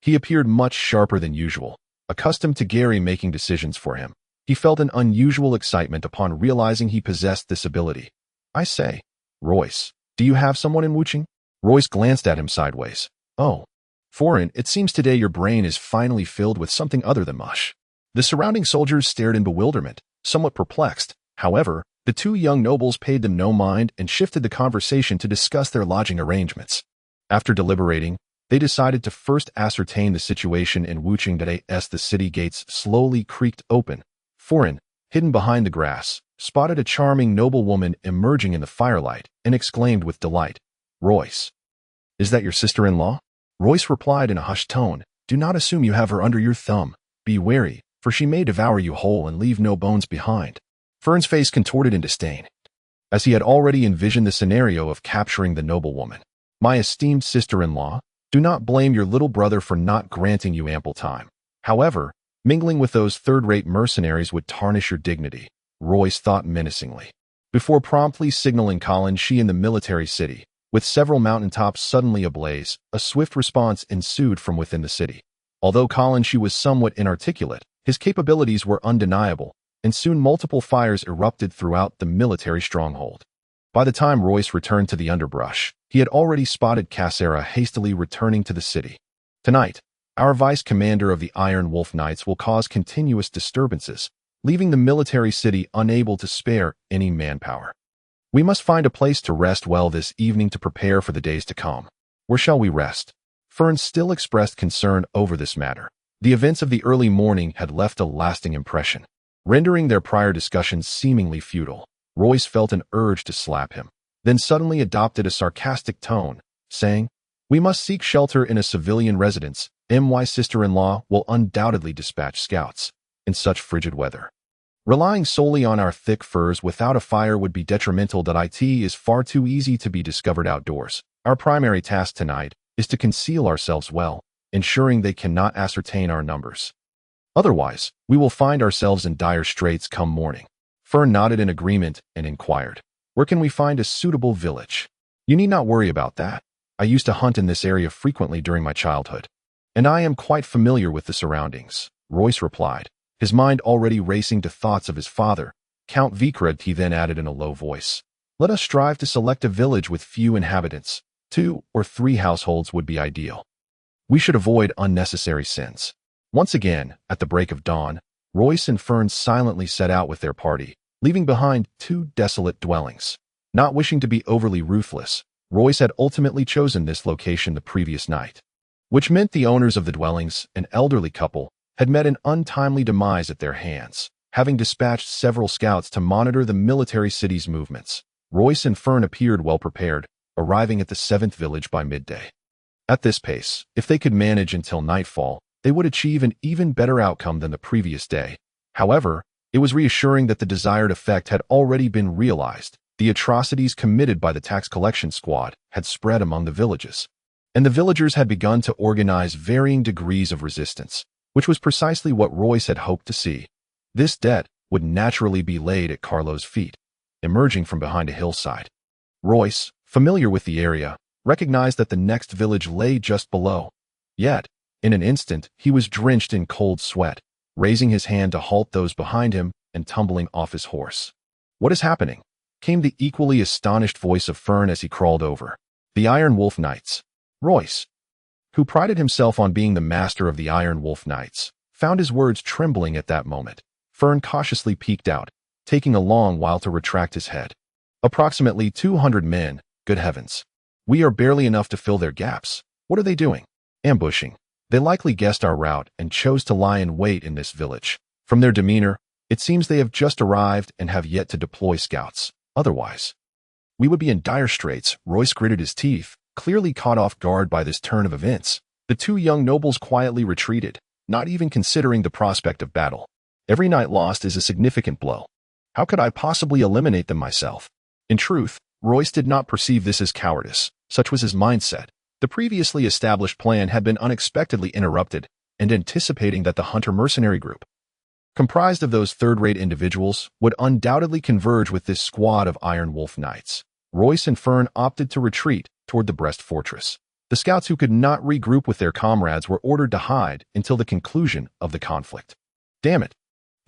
he appeared much sharper than usual, accustomed to Gary making decisions for him. He felt an unusual excitement upon realizing he possessed this ability. I say, Royce, do you have someone in Wuching? Royce glanced at him sideways. Oh, Foreign, it seems today your brain is finally filled with something other than mush. The surrounding soldiers stared in bewilderment, somewhat perplexed. However, the two young nobles paid them no mind and shifted the conversation to discuss their lodging arrangements. After deliberating, they decided to first ascertain the situation in Wuching as the city gates slowly creaked open. Foreign, hidden behind the grass, spotted a charming noblewoman emerging in the firelight and exclaimed with delight, Royce, is that your sister-in-law? Royce replied in a hushed tone, do not assume you have her under your thumb. Be wary, for she may devour you whole and leave no bones behind. Fern's face contorted in disdain, as he had already envisioned the scenario of capturing the noblewoman. My esteemed sister-in-law, do not blame your little brother for not granting you ample time. However, mingling with those third-rate mercenaries would tarnish your dignity, Royce thought menacingly. Before promptly signaling Colin she in the military city, with several mountaintops suddenly ablaze, a swift response ensued from within the city. Although Colin she was somewhat inarticulate, his capabilities were undeniable, and soon multiple fires erupted throughout the military stronghold. By the time Royce returned to the underbrush, he had already spotted Cassera hastily returning to the city. Tonight, our vice commander of the Iron Wolf Knights will cause continuous disturbances, leaving the military city unable to spare any manpower. We must find a place to rest well this evening to prepare for the days to come. Where shall we rest? Fern still expressed concern over this matter. The events of the early morning had left a lasting impression, rendering their prior discussions seemingly futile. Royce felt an urge to slap him, then suddenly adopted a sarcastic tone, saying, we must seek shelter in a civilian residence. My sister-in-law will undoubtedly dispatch scouts in such frigid weather. Relying solely on our thick furs without a fire would be detrimental. It is far too easy to be discovered outdoors. Our primary task tonight is to conceal ourselves well, ensuring they cannot ascertain our numbers. Otherwise, we will find ourselves in dire straits come morning. Fern nodded in agreement and inquired, where can we find a suitable village? You need not worry about that. I used to hunt in this area frequently during my childhood, and I am quite familiar with the surroundings, Royce replied, his mind already racing to thoughts of his father, Count Vikrad. He then added in a low voice, let us strive to select a village with few inhabitants. 2 or 3 households would be ideal. We should avoid unnecessary sins. Once again, at the break of dawn, Royce and Fern silently set out with their party, leaving behind 2 desolate dwellings. Not wishing to be overly ruthless, Royce had ultimately chosen this location the previous night, which meant the owners of the dwellings, an elderly couple, had met an untimely demise at their hands, having dispatched several scouts to monitor the military city's movements. Royce and Fern appeared well prepared, arriving at the 7th village by midday. At this pace, if they could manage until nightfall, they would achieve an even better outcome than the previous day. However, it was reassuring that the desired effect had already been realized. The atrocities committed by the tax collection squad had spread among the villages, and the villagers had begun to organize varying degrees of resistance, which was precisely what Royce had hoped to see. This debt would naturally be laid at Carlo's feet, emerging from behind a hillside. Royce, familiar with the area, recognized that the next village lay just below. Yet, in an instant, he was drenched in cold sweat, raising his hand to halt those behind him and tumbling off his horse. What is happening? Came the equally astonished voice of Fern as he crawled over. The Iron Wolf Knights. Royce, who prided himself on being the master of the Iron Wolf Knights, found his words trembling at that moment. Fern cautiously peeked out, taking a long while to retract his head. Approximately 200 men, good heavens. We are barely enough to fill their gaps. What are they doing? Ambushing. They likely guessed our route and chose to lie in wait in this village. From their demeanor, it seems they have just arrived and have yet to deploy scouts. Otherwise, we would be in dire straits. Royce gritted his teeth, clearly caught off guard by this turn of events. The 2 young nobles quietly retreated, not even considering the prospect of battle. Every night lost is a significant blow. How could I possibly eliminate them myself? In truth, Royce did not perceive this as cowardice. Such was his mindset. The previously established plan had been unexpectedly interrupted, and anticipating that the hunter mercenary group, comprised of those third-rate individuals, would undoubtedly converge with this squad of Iron Wolf Knights, Royce and Fern opted to retreat toward the Brest Fortress. The scouts who could not regroup with their comrades were ordered to hide until the conclusion of the conflict. Damn it!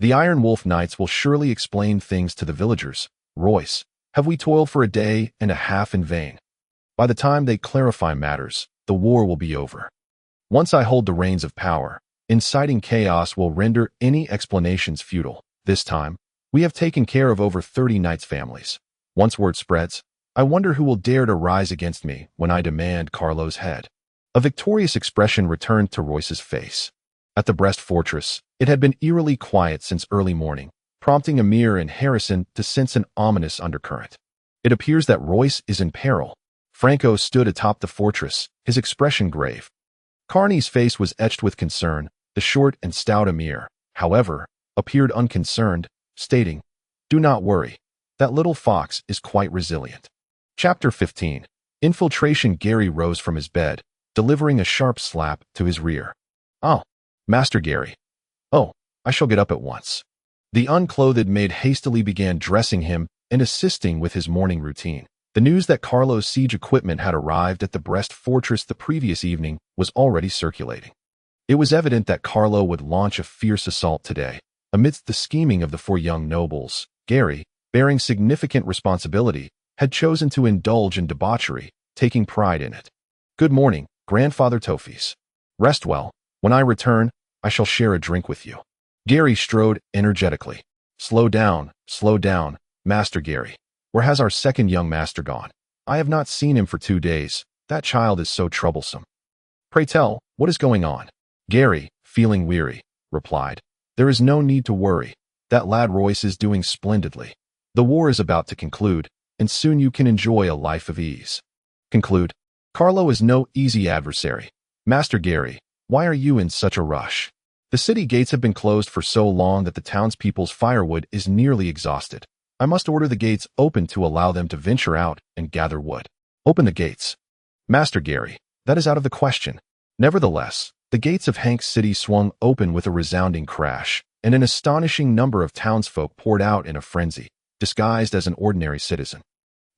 The Iron Wolf Knights will surely explain things to the villagers. Royce, have we toiled for a day and a half in vain? By the time they clarify matters, the war will be over. Once I hold the reins of power, inciting chaos will render any explanations futile. This time, we have taken care of over 30 knights' families. Once word spreads, I wonder who will dare to rise against me when I demand Carlo's head. A victorious expression returned to Royce's face. At the Brest Fortress, it had been eerily quiet since early morning, prompting Amir and Harrison to sense an ominous undercurrent. It appears that Royce is in peril. Franco stood atop the fortress, his expression grave. Carney's face was etched with concern. The short and stout Amir, however, appeared unconcerned, stating, "Do not worry. That little fox is quite resilient." Chapter 15. Infiltration. Gary rose from his bed, delivering a sharp slap to his rear. "Oh, Master Gary. Oh, I shall get up at once." The unclothed maid hastily began dressing him and assisting with his morning routine. The news that Carlo's siege equipment had arrived at the Brest Fortress the previous evening was already circulating. It was evident that Carlo would launch a fierce assault today. Amidst the scheming of the four young nobles, Gary, bearing significant responsibility, had chosen to indulge in debauchery, taking pride in it. "Good morning, Grandfather Tophis. Rest well. When I return, I shall share a drink with you." Gary strode energetically. Slow down, Master Gary. Where has our second young master gone? I have not seen him for 2 days. That child is so troublesome." "Pray tell, what is going on?" Gary, feeling weary, replied, "There is no need to worry. That lad Royce is doing splendidly. The war is about to conclude, and soon you can enjoy a life of ease." "Conclude? Carlo is no easy adversary. Master Gary, why are you in such a rush?" "The city gates have been closed for so long that the townspeople's firewood is nearly exhausted. I must order the gates open to allow them to venture out and gather wood." "Open the gates." "Master Gary, that is out of the question." Nevertheless, the gates of Hank City swung open with a resounding crash, and an astonishing number of townsfolk poured out in a frenzy, disguised as an ordinary citizen.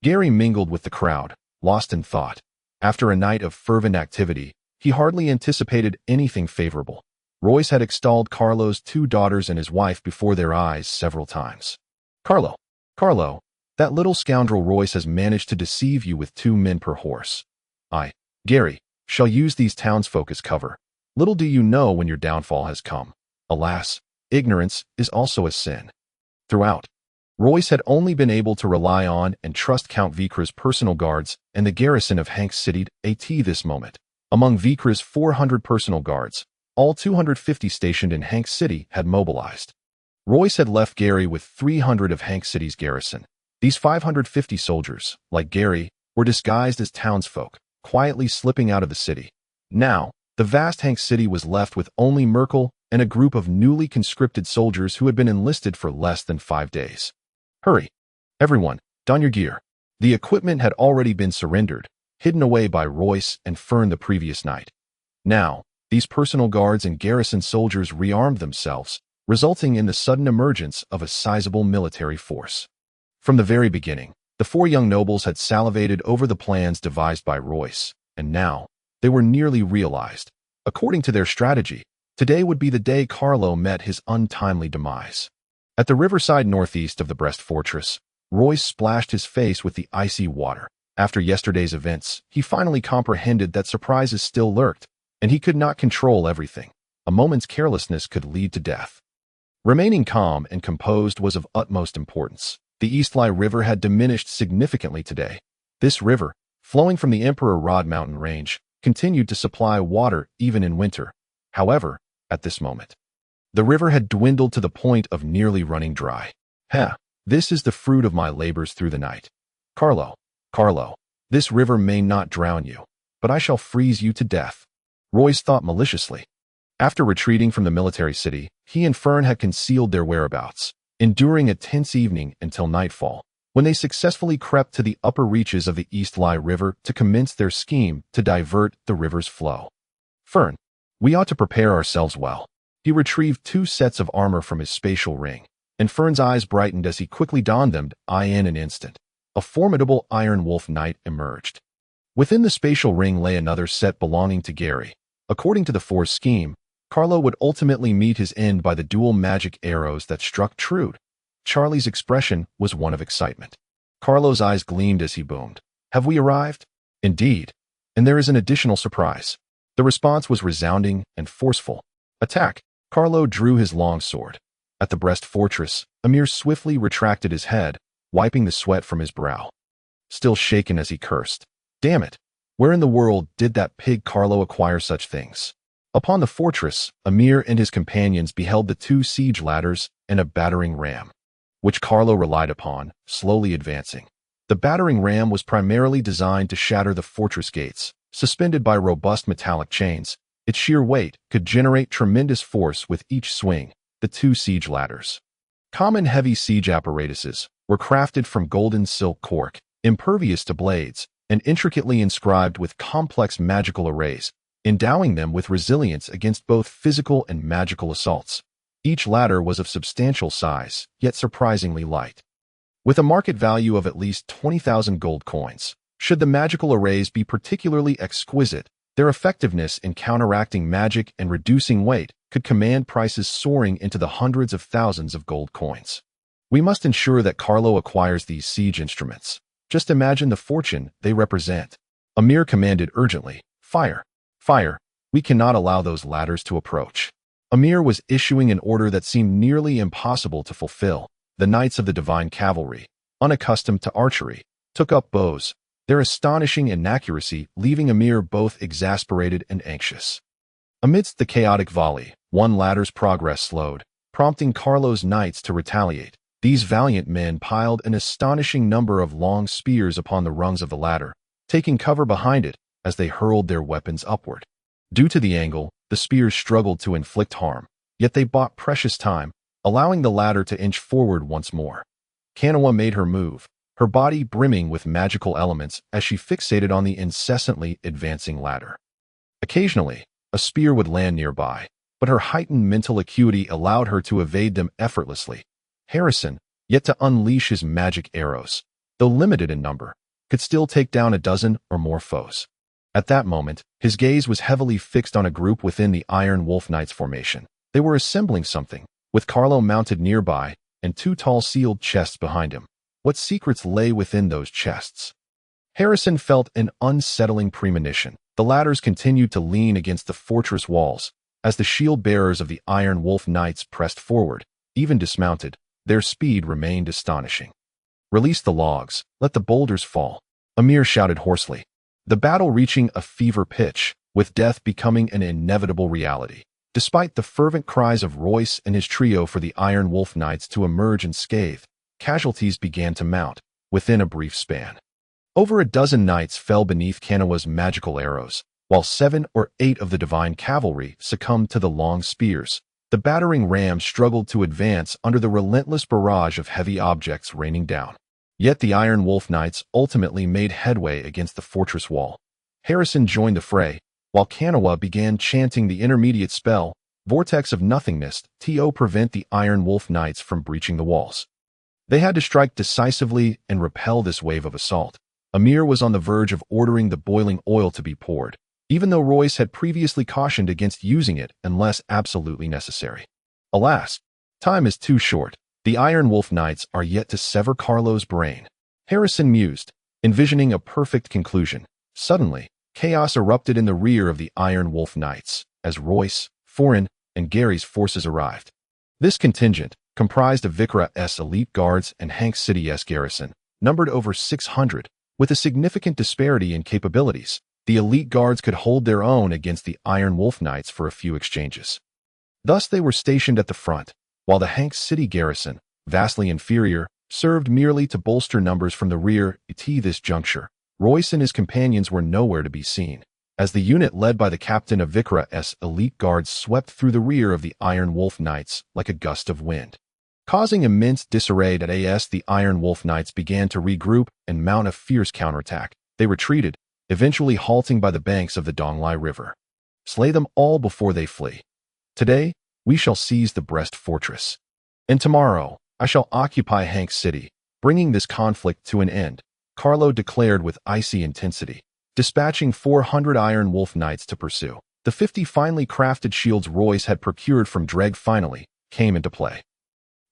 Gary mingled with the crowd, lost in thought. After a night of fervent activity, he hardly anticipated anything favorable. Royce had extolled Carlo's 2 daughters and his wife before their eyes several times. Carlo, that little scoundrel Royce has managed to deceive you with 2 men per horse. I, Gary, shall use these townsfolk as cover. Little do you know when your downfall has come. Alas, ignorance is also a sin." Throughout, Royce had only been able to rely on and trust Count Vicra's personal guards and the garrison of Hank City at this moment. Among Vicra's 400 personal guards, all 250 stationed in Hank City had mobilized. Royce had left Gary with 300 of Hank City's garrison. These 550 soldiers, like Gary, were disguised as townsfolk, quietly slipping out of the city. Now, the vast Hank City was left with only Merkel and a group of newly conscripted soldiers who had been enlisted for less than 5 days. "Hurry! Everyone, don your gear." The equipment had already been surrendered, hidden away by Royce and Fern the previous night. Now, these personal guards and garrison soldiers rearmed themselves, resulting in the sudden emergence of a sizable military force. From the very beginning, the 4 young nobles had salivated over the plans devised by Royce, and now they were nearly realized. According to their strategy, today would be the day Carlo met his untimely demise. At the riverside northeast of the Brest Fortress, Royce splashed his face with the icy water. After yesterday's events, he finally comprehended that surprises still lurked, and he could not control everything. A moment's carelessness could lead to death. Remaining calm and composed was of utmost importance. The Eastleigh River had diminished significantly today. This river, flowing from the Emperor Rod mountain range, continued to supply water even in winter. However, at this moment, the river had dwindled to the point of nearly running dry. This is the fruit of my labors through the night. Carlo, this river may not drown you, but I shall freeze you to death." Royce thought maliciously. After retreating from the military city, he and Fern had concealed their whereabouts, enduring a tense evening until nightfall, when they successfully crept to the upper reaches of the Eastleigh River to commence their scheme to divert the river's flow. "Fern, we ought to prepare ourselves well." He retrieved 2 sets of armor from his spatial ring, and Fern's eyes brightened as he quickly donned them. In an instant, a formidable Iron Wolf Knight emerged. Within the spatial ring lay another set belonging to Gary. According to the Four's scheme, Carlo would ultimately meet his end by the dual magic arrows that struck true. Charlie's expression was one of excitement. Carlo's eyes gleamed as he boomed. Have we arrived? Indeed. And there is an additional surprise. The response was resounding and forceful. Attack! Carlo drew his long sword. At the Brest fortress, Amir swiftly retracted his head, wiping the sweat from his brow. Still shaken as he cursed. Damn it! Where in the world did that pig Carlo acquire such things? Upon the fortress, Amir and his companions beheld the 2 siege ladders and a battering ram, which Carlo relied upon, slowly advancing. The battering ram was primarily designed to shatter the fortress gates. Suspended by robust metallic chains, its sheer weight could generate tremendous force with each swing. The 2 siege ladders, common heavy siege apparatuses, were crafted from golden silk cork, impervious to blades, and intricately inscribed with complex magical arrays, endowing them with resilience against both physical and magical assaults. Each ladder was of substantial size, yet surprisingly light. With a market value of at least 20,000 gold coins, should the magical arrays be particularly exquisite, their effectiveness in counteracting magic and reducing weight could command prices soaring into the hundreds of thousands of gold coins. We must ensure that Carlo acquires these siege instruments. Just imagine the fortune they represent. Amir commanded urgently, Fire! Fire! We cannot allow those ladders to approach. Amir was issuing an order that seemed nearly impossible to fulfill. The knights of the Divine Cavalry, unaccustomed to archery, took up bows, their astonishing inaccuracy leaving Amir both exasperated and anxious. Amidst the chaotic volley, one ladder's progress slowed, prompting Carlo's knights to retaliate. These valiant men piled an astonishing number of long spears upon the rungs of the ladder, taking cover behind it as they hurled their weapons upward. Due to the angle, the spears struggled to inflict harm, yet they bought precious time, allowing the ladder to inch forward once more. Kanawa made her move, her body brimming with magical elements as she fixated on the incessantly advancing ladder. Occasionally, a spear would land nearby, but her heightened mental acuity allowed her to evade them effortlessly. Harrison, yet to unleash his magic arrows, though limited in number, could still take down a dozen or more foes. At that moment, his gaze was heavily fixed on a group within the Iron Wolf Knights formation. They were assembling something, with Carlo mounted nearby and 2 tall sealed chests behind him. What secrets lay within those chests? Harrison felt an unsettling premonition. The ladders continued to lean against the fortress walls as the shield-bearers of the Iron Wolf Knights pressed forward. Even dismounted, their speed remained astonishing. Release the logs, let the boulders fall, Amir shouted hoarsely. The battle reaching a fever pitch, with death becoming an inevitable reality. Despite the fervent cries of Royce and his trio for the Iron Wolf Knights to emerge unscathed, casualties began to mount within a brief span. Over a dozen knights fell beneath Kanawa's magical arrows, while 7 or 8 of the Divine Cavalry succumbed to the long spears. The battering ram struggled to advance under the relentless barrage of heavy objects raining down. Yet the Iron Wolf Knights ultimately made headway against the fortress wall. Harrison joined the fray, while Kanawa began chanting the intermediate spell, Vortex of Nothingness, to prevent the Iron Wolf Knights from breaching the walls. They had to strike decisively and repel this wave of assault. Amir was on the verge of ordering the boiling oil to be poured, even though Royce had previously cautioned against using it unless absolutely necessary. Alas, time is too short. The Iron Wolf Knights are yet to sever Carlo's brain. Harrison mused, envisioning a perfect conclusion. Suddenly, chaos erupted in the rear of the Iron Wolf Knights as Royce, Forin, and Gary's forces arrived. This contingent, comprised of Vikra-S elite guards and Hank City's garrison, numbered over 600. With a significant disparity in capabilities, the elite guards could hold their own against the Iron Wolf Knights for a few exchanges. Thus they were stationed at the front, while the Hank City garrison, vastly inferior, served merely to bolster numbers from the rear. At this juncture, Royce and his companions were nowhere to be seen, as the unit led by the captain of Vikra-S elite guards swept through the rear of the Iron Wolf Knights like a gust of wind. Causing immense disarray at the Iron Wolf Knights began to regroup and mount a fierce counterattack. They retreated, eventually halting by the banks of the Donglai River. Slay them all before they flee. Today, we shall seize the Brest fortress. And tomorrow, I shall occupy Hank City, bringing this conflict to an end, Carlo declared with icy intensity, dispatching 400 Iron Wolf Knights to pursue. The 50 finely crafted shields Royce had procured from Dreg finally came into play.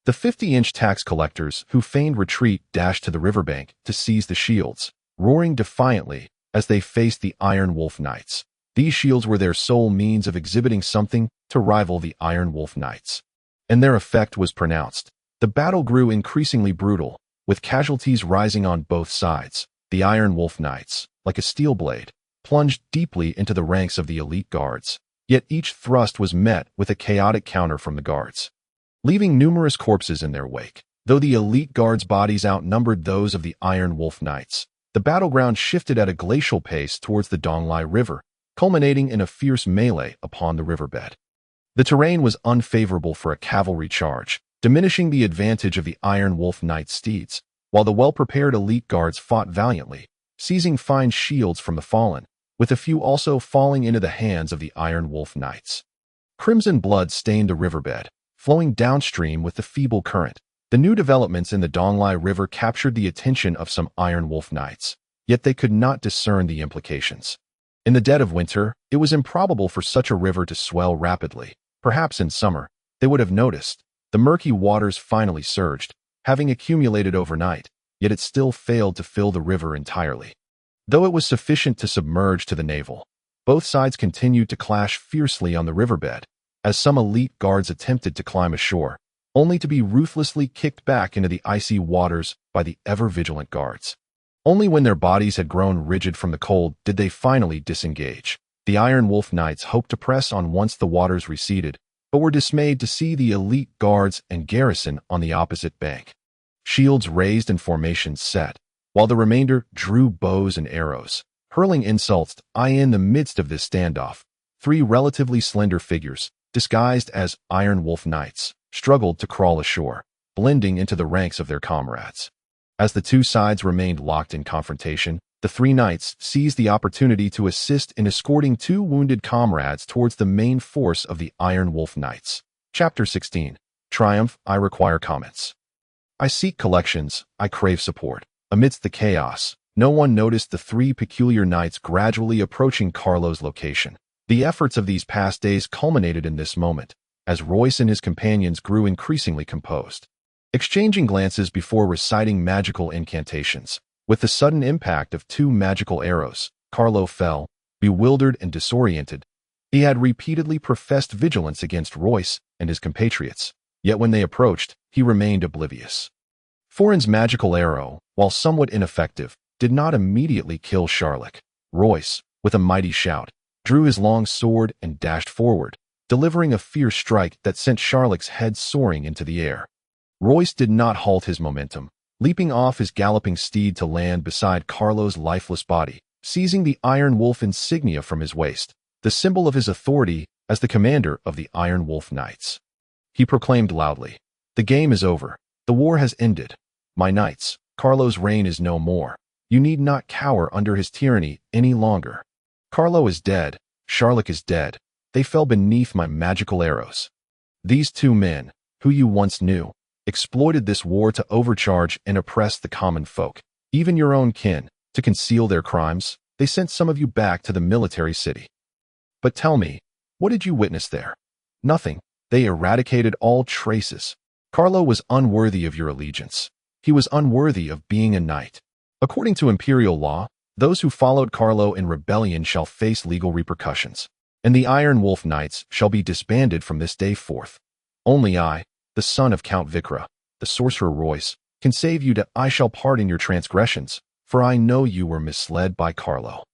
The 50-inch tax collectors who feigned retreat dashed to the riverbank to seize the shields, roaring defiantly as they faced the Iron Wolf Knights. These shields were their sole means of exhibiting something to rival the Iron Wolf Knights. And their effect was pronounced. The battle grew increasingly brutal, with casualties rising on both sides. The Iron Wolf Knights, like a steel blade, plunged deeply into the ranks of the elite guards, yet each thrust was met with a chaotic counter from the guards, leaving numerous corpses in their wake. Though the elite guards' bodies outnumbered those of the Iron Wolf Knights, the battleground shifted at a glacial pace towards the Donglai River, culminating in a fierce melee upon the riverbed. The terrain was unfavorable for a cavalry charge, diminishing the advantage of the Iron Wolf Knights' steeds, while the well-prepared elite guards fought valiantly, seizing fine shields from the fallen, with a few also falling into the hands of the Iron Wolf Knights. Crimson blood stained the riverbed, flowing downstream with the feeble current. The new developments in the Donglai River captured the attention of some Iron Wolf Knights, yet they could not discern the implications. In the dead of winter, it was improbable for such a river to swell rapidly. Perhaps in summer, they would have noticed. The murky waters finally surged, having accumulated overnight, yet it still failed to fill the river entirely. Though it was sufficient to submerge to the navel, both sides continued to clash fiercely on the riverbed, as some elite guards attempted to climb ashore, only to be ruthlessly kicked back into the icy waters by the ever-vigilant guards. Only when their bodies had grown rigid from the cold did they finally disengage. The Iron Wolf Knights hoped to press on once the waters receded, but were dismayed to see the elite guards and garrison on the opposite bank. Shields raised and formations set, while the remainder drew bows and arrows, hurling insults. In the midst of this standoff, three relatively slender figures, disguised as Iron Wolf Knights, struggled to crawl ashore, blending into the ranks of their comrades. As the two sides remained locked in confrontation, the three knights seized the opportunity to assist in escorting two wounded comrades towards the main force of the Iron Wolf Knights. Chapter 16. Triumph. I require comments. I seek collections. I crave support. Amidst the chaos, no one noticed the three peculiar knights gradually approaching Carlo's location. The efforts of these past days culminated in this moment, as Royce and his companions grew increasingly composed, exchanging glances before reciting magical incantations. With the sudden impact of two magical arrows, Carlo fell, bewildered and disoriented. He had repeatedly professed vigilance against Royce and his compatriots, yet when they approached, he remained oblivious. Forin's magical arrow, while somewhat ineffective, did not immediately kill Sharlik. Royce, with a mighty shout, drew his long sword and dashed forward, delivering a fierce strike that sent Sharlik's head soaring into the air. Royce did not halt his momentum, leaping off his galloping steed to land beside Carlo's lifeless body, seizing the Iron Wolf insignia from his waist, the symbol of his authority as the commander of the Iron Wolf Knights. He proclaimed loudly, "The game is over. The war has ended. My knights, Carlo's reign is no more. You need not cower under his tyranny any longer. Carlo is dead. Sharlik is dead. They fell beneath my magical arrows. These two men, who you once knew, exploited this war to overcharge and oppress the common folk, even your own kin. To conceal their crimes, they sent some of you back to the military city. But tell me, what did you witness there? Nothing. They eradicated all traces. Carlo was unworthy of your allegiance. He was unworthy of being a knight. According to imperial law, those who followed Carlo in rebellion shall face legal repercussions, and the Iron Wolf Knights shall be disbanded from this day forth. Only I, the son of Count Vikra, the sorcerer Royce, can save you. I shall pardon your transgressions, for I know you were misled by Carlo.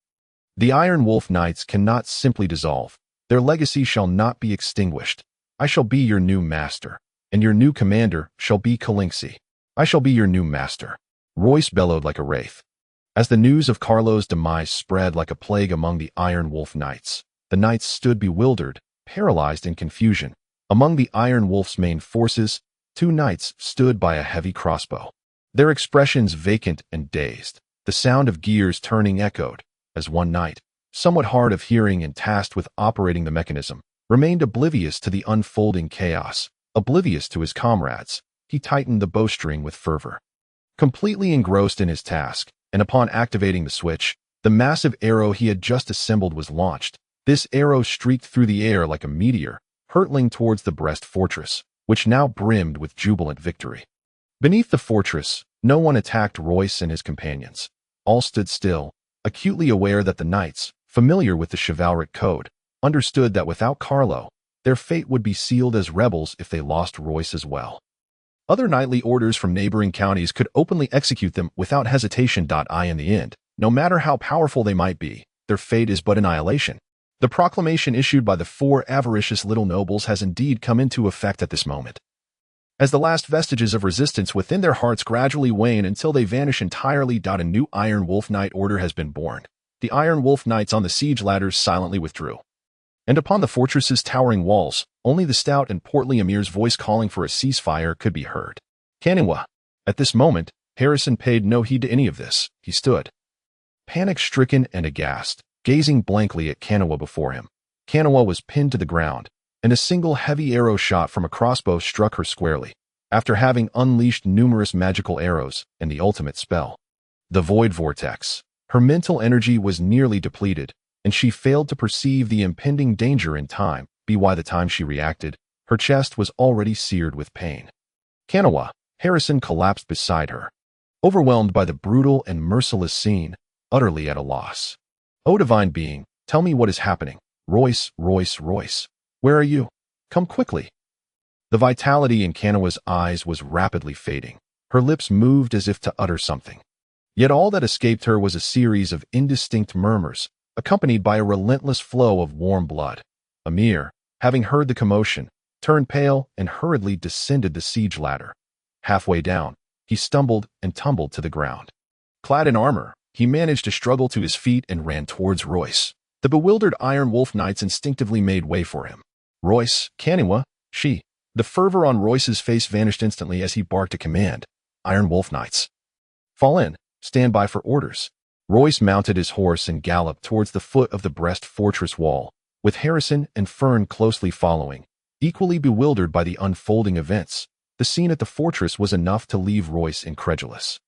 The Iron Wolf Knights cannot simply dissolve. Their legacy shall not be extinguished. I shall be your new master, and your new commander shall be Kalinksi. I shall be your new master." Royce bellowed like a wraith. As the news of Carlo's demise spread like a plague among the Iron Wolf Knights, the knights stood bewildered, paralyzed in confusion. Among the Iron Wolf's main forces, two knights stood by a heavy crossbow, their expressions vacant and dazed. The sound of gears turning echoed, as one knight, somewhat hard of hearing and tasked with operating the mechanism, remained oblivious to the unfolding chaos, oblivious to his comrades. He tightened the bowstring with fervor. Completely engrossed in his task, and upon activating the switch, the massive arrow he had just assembled was launched, This arrow streaked through the air like a meteor, hurtling towards the Brest fortress, which now brimmed with jubilant victory. Beneath the fortress, no one attacked Royce and his companions. All stood still, acutely aware that the knights, familiar with the chivalric code, understood that without Carlo, their fate would be sealed as rebels if they lost Royce as well. Other knightly orders from neighboring counties could openly execute them without hesitation. In the end, no matter how powerful they might be, their fate is but annihilation. The proclamation issued by the 4 avaricious little nobles has indeed come into effect at this moment. As the last vestiges of resistance within their hearts gradually wane until they vanish entirely, a new Iron Wolf Knight order has been born. The Iron Wolf Knights on the siege ladders silently withdrew. And upon the fortress's towering walls, only the stout and portly Emir's voice calling for a ceasefire could be heard. Kaniwa. At this moment, Harrison paid no heed to any of this. He stood, panic-stricken and aghast, gazing blankly at Kaniwa before him. Kaniwa was pinned to the ground, and a single heavy arrow shot from a crossbow struck her squarely, after having unleashed numerous magical arrows and the ultimate spell, the Void Vortex. Her mental energy was nearly depleted, and she failed to perceive the impending danger in time. By the time she reacted, her chest was already seared with pain. Kaniwa. Harrison collapsed beside her, overwhelmed by the brutal and merciless scene, utterly at a loss. "O divine being, tell me what is happening. Royce, Royce, Royce. Where are you? Come quickly." The vitality in Kaniwa's eyes was rapidly fading. Her lips moved as if to utter something. Yet all that escaped her was a series of indistinct murmurs, accompanied by a relentless flow of warm blood. Emir, having heard the commotion, turned pale and hurriedly descended the siege ladder. Halfway down, he stumbled and tumbled to the ground. Clad in armor, he managed to struggle to his feet and ran towards Royce. The bewildered Iron Wolf Knights instinctively made way for him. "Royce, Kaniwa, she." The fervor on Royce's face vanished instantly as he barked a command. "Iron Wolf Knights, fall in. Stand by for orders." Royce mounted his horse and galloped towards the foot of the Brest fortress wall, with Harrison and Fern closely following, equally bewildered by the unfolding events. The scene at the fortress was enough to leave Royce incredulous,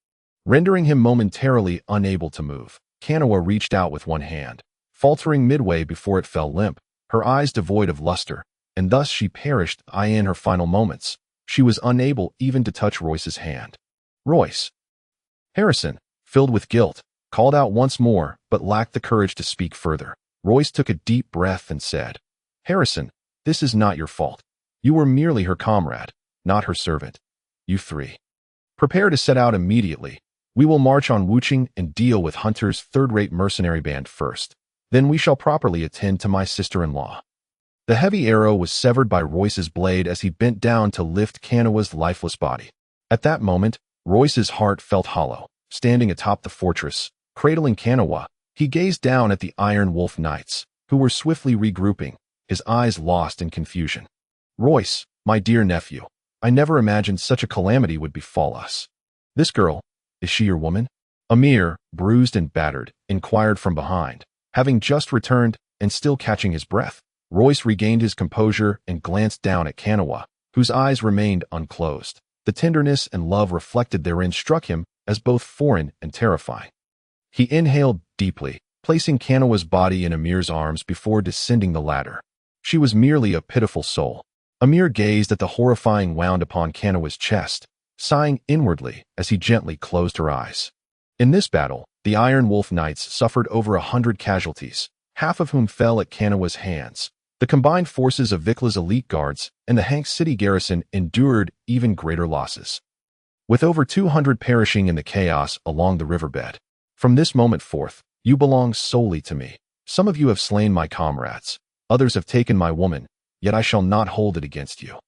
rendering him momentarily unable to move. Kaniwa reached out with one hand, faltering midway before it fell limp, her eyes devoid of luster, and thus she perished. In her final moments, she was unable even to touch Royce's hand. "Royce." Harrison, filled with guilt, called out once more, but lacked the courage to speak further. Royce took a deep breath and said, "Harrison, this is not your fault. You were merely her comrade, not her servant. You 3. Prepare to set out immediately. We will march on Wuching and deal with Hunter's third-rate mercenary band first. Then we shall properly attend to my sister-in-law." The heavy arrow was severed by Royce's blade as he bent down to lift Kaniwa's lifeless body. At that moment, Royce's heart felt hollow. Standing atop the fortress, cradling Kaniwa, he gazed down at the Iron Wolf Knights, who were swiftly regrouping, his eyes lost in confusion. "Royce, my dear nephew, I never imagined such a calamity would befall us. This girl, is she your woman?" Emir, bruised and battered, inquired from behind. Having just returned, and still catching his breath, Royce regained his composure and glanced down at Kaniwa, whose eyes remained unclosed. The tenderness and love reflected therein struck him as both foreign and terrifying. He inhaled deeply, placing Kaniwa's body in Emir's arms before descending the ladder. She was merely a pitiful soul. Emir gazed at the horrifying wound upon Kaniwa's chest, sighing inwardly as he gently closed her eyes. In this battle, the Iron Wolf Knights suffered over 100 casualties, half of whom fell at Kaniwa's hands. The combined forces of Vikla's elite guards and the Hank City garrison endured even greater losses, with over 200 perishing in the chaos along the riverbed. "From this moment forth, you belong solely to me. Some of you have slain my comrades, others have taken my woman, yet I shall not hold it against you.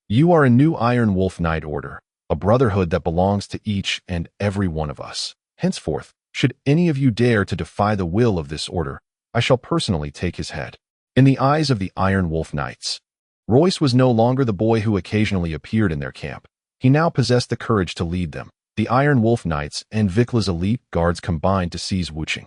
You are a new Iron Wolf Knight order, a brotherhood that belongs to each and every one of us. Henceforth, should any of you dare to defy the will of this order, I shall personally take his head." In the eyes of the Iron Wolf Knights, Royce was no longer the boy who occasionally appeared in their camp. He now possessed the courage to lead them. The Iron Wolf Knights and Vikla's elite guards combined to seize Wuching.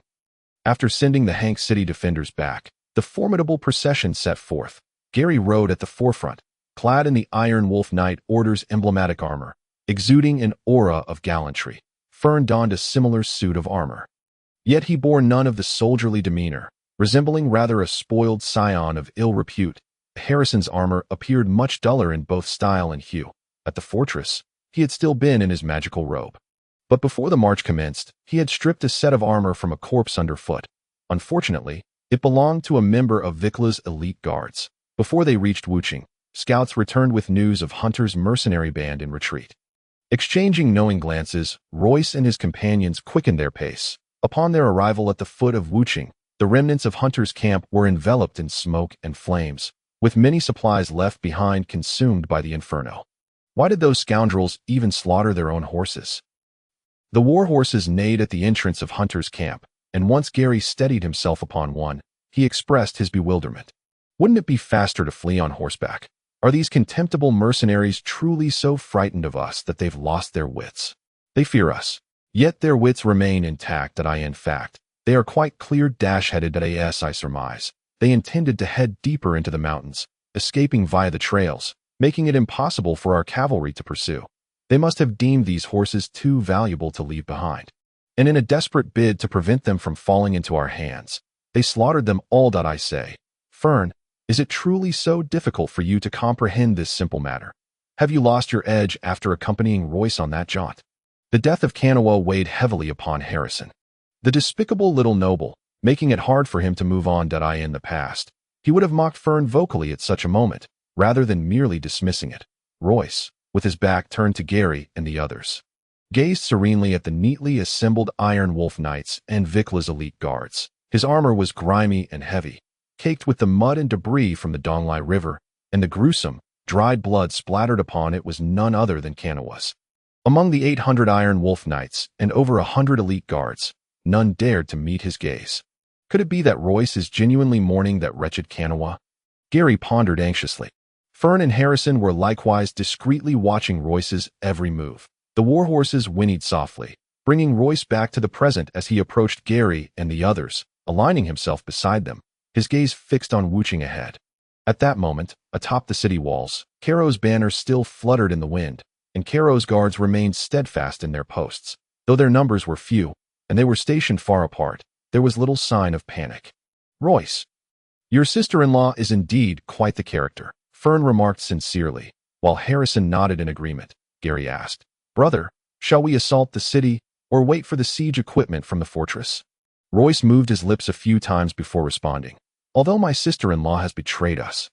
After sending the Hank City defenders back, the formidable procession set forth. Gary rode at the forefront, clad in the Iron Wolf Knight Order's emblematic armor, exuding an aura of gallantry. Fern donned a similar suit of armor. Yet he bore none of the soldierly demeanor, Resembling rather a spoiled scion of ill repute, Harrison's armor appeared much duller in both style and hue. At the fortress, he had still been in his magical robe. But before the march commenced, he had stripped a set of armor from a corpse underfoot. Unfortunately, it belonged to a member of Vikla's elite guards. Before they reached Wuching, scouts returned with news of Hunter's mercenary band in retreat. Exchanging knowing glances, Royce and his companions quickened their pace. Upon their arrival at the foot of Wuching, the remnants of Hunter's camp were enveloped in smoke and flames, with many supplies left behind consumed by the inferno. Why did those scoundrels even slaughter their own horses? The war horses neighed at the entrance of Hunter's camp, and once Gary steadied himself upon one, he expressed his bewilderment. Wouldn't it be faster to flee on horseback? Are these contemptible mercenaries truly so frightened of us that they've lost their wits? They fear us, yet their wits remain intact. In fact, they are quite clear-headed. I surmise. They intended to head deeper into the mountains, escaping via the trails, making it impossible for our cavalry to pursue. They must have deemed these horses too valuable to leave behind. And in a desperate bid to prevent them from falling into our hands, they slaughtered them all. I say, Fern, is it truly so difficult for you to comprehend this simple matter? Have you lost your edge after accompanying Royce on that jaunt? The death of Kanawha weighed heavily upon Harrison. The despicable little noble, making it hard for him to move on. In the past, he would have mocked Fern vocally at such a moment, rather than merely dismissing it. Royce, with his back turned to Gary and the others, gazed serenely at the neatly assembled Iron Wolf Knights and Vikla's elite guards. His armor was grimy and heavy, caked with the mud and debris from the Donglai River, and the gruesome, dried blood splattered upon it was none other than Kanawha's. Among the 800 Iron Wolf Knights and over 100 elite guards, none dared to meet his gaze. Could it be that Royce is genuinely mourning that wretched Kanawha? Gary pondered anxiously. Fern and Harrison were likewise discreetly watching Royce's every move. The war horses whinnied softly, bringing Royce back to the present as he approached Gary and the others, aligning himself beside them, his gaze fixed on Wuching ahead. At that moment, atop the city walls, Caro's banner still fluttered in the wind, and Caro's guards remained steadfast in their posts. Though their numbers were few, and they were stationed far apart, there was little sign of panic. Royce, your sister-in-law is indeed quite the character, Fern remarked sincerely, while Harrison nodded in agreement. Gary asked, Brother, shall we assault the city, or wait for the siege equipment from the fortress? Royce moved his lips a few times before responding. Although my sister-in-law has betrayed us,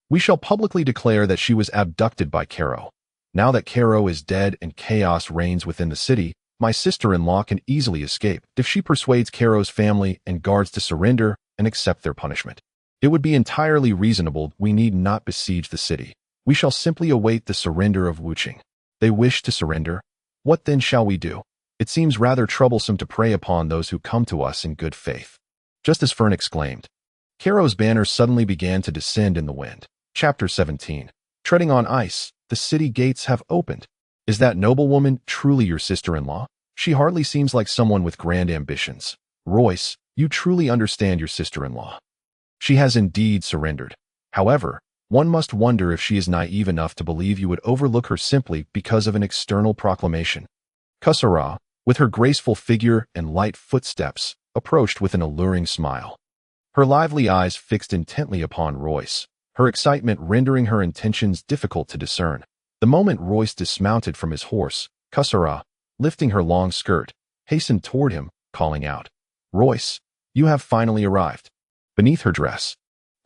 we shall publicly declare that she was abducted by Caro. Now that Caro is dead and chaos reigns within the city, my sister-in-law can easily escape if she persuades Caro's family and guards to surrender and accept their punishment. It would be entirely reasonable. We need not besiege the city. We shall simply await the surrender of Wuching. They wish to surrender. What then shall we do? It seems rather troublesome to prey upon those who come to us in good faith. Just as Fern exclaimed, Caro's banner suddenly began to descend in the wind. Chapter 17. Treading on ice, the city gates have opened. Is that noblewoman truly your sister-in-law? She hardly seems like someone with grand ambitions. Royce, you truly understand your sister-in-law. She has indeed surrendered. However, one must wonder if she is naive enough to believe you would overlook her simply because of an external proclamation. Kusara, with her graceful figure and light footsteps, approached with an alluring smile. Her lively eyes fixed intently upon Royce, her excitement rendering her intentions difficult to discern. The moment Royce dismounted from his horse, Kusara, lifting her long skirt, hastened toward him, calling out, Royce, you have finally arrived. Beneath her dress,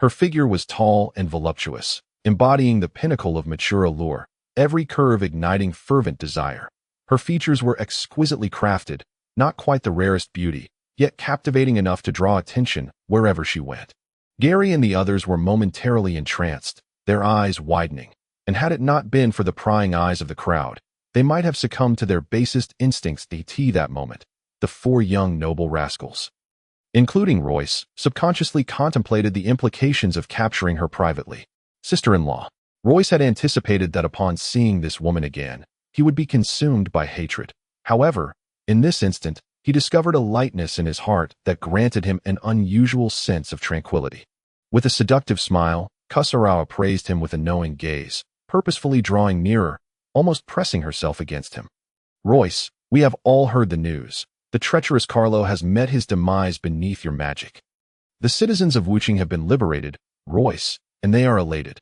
her figure was tall and voluptuous, embodying the pinnacle of mature allure, every curve igniting fervent desire. Her features were exquisitely crafted, not quite the rarest beauty, yet captivating enough to draw attention wherever she went. Gary and the others were momentarily entranced, their eyes widening, and had it not been for the prying eyes of the crowd, they might have succumbed to their basest instincts that moment. The four young noble rascals, including Royce, subconsciously contemplated the implications of capturing her privately. Sister-in-law. Royce had anticipated that upon seeing this woman again, he would be consumed by hatred. However, in this instant, he discovered a lightness in his heart that granted him an unusual sense of tranquility. With a seductive smile, Kusara appraised him with a knowing gaze, purposefully drawing nearer, almost pressing herself against him. Royce, we have all heard the news. The treacherous Carlo has met his demise beneath your magic. The citizens of Wuching have been liberated, Royce, and they are elated.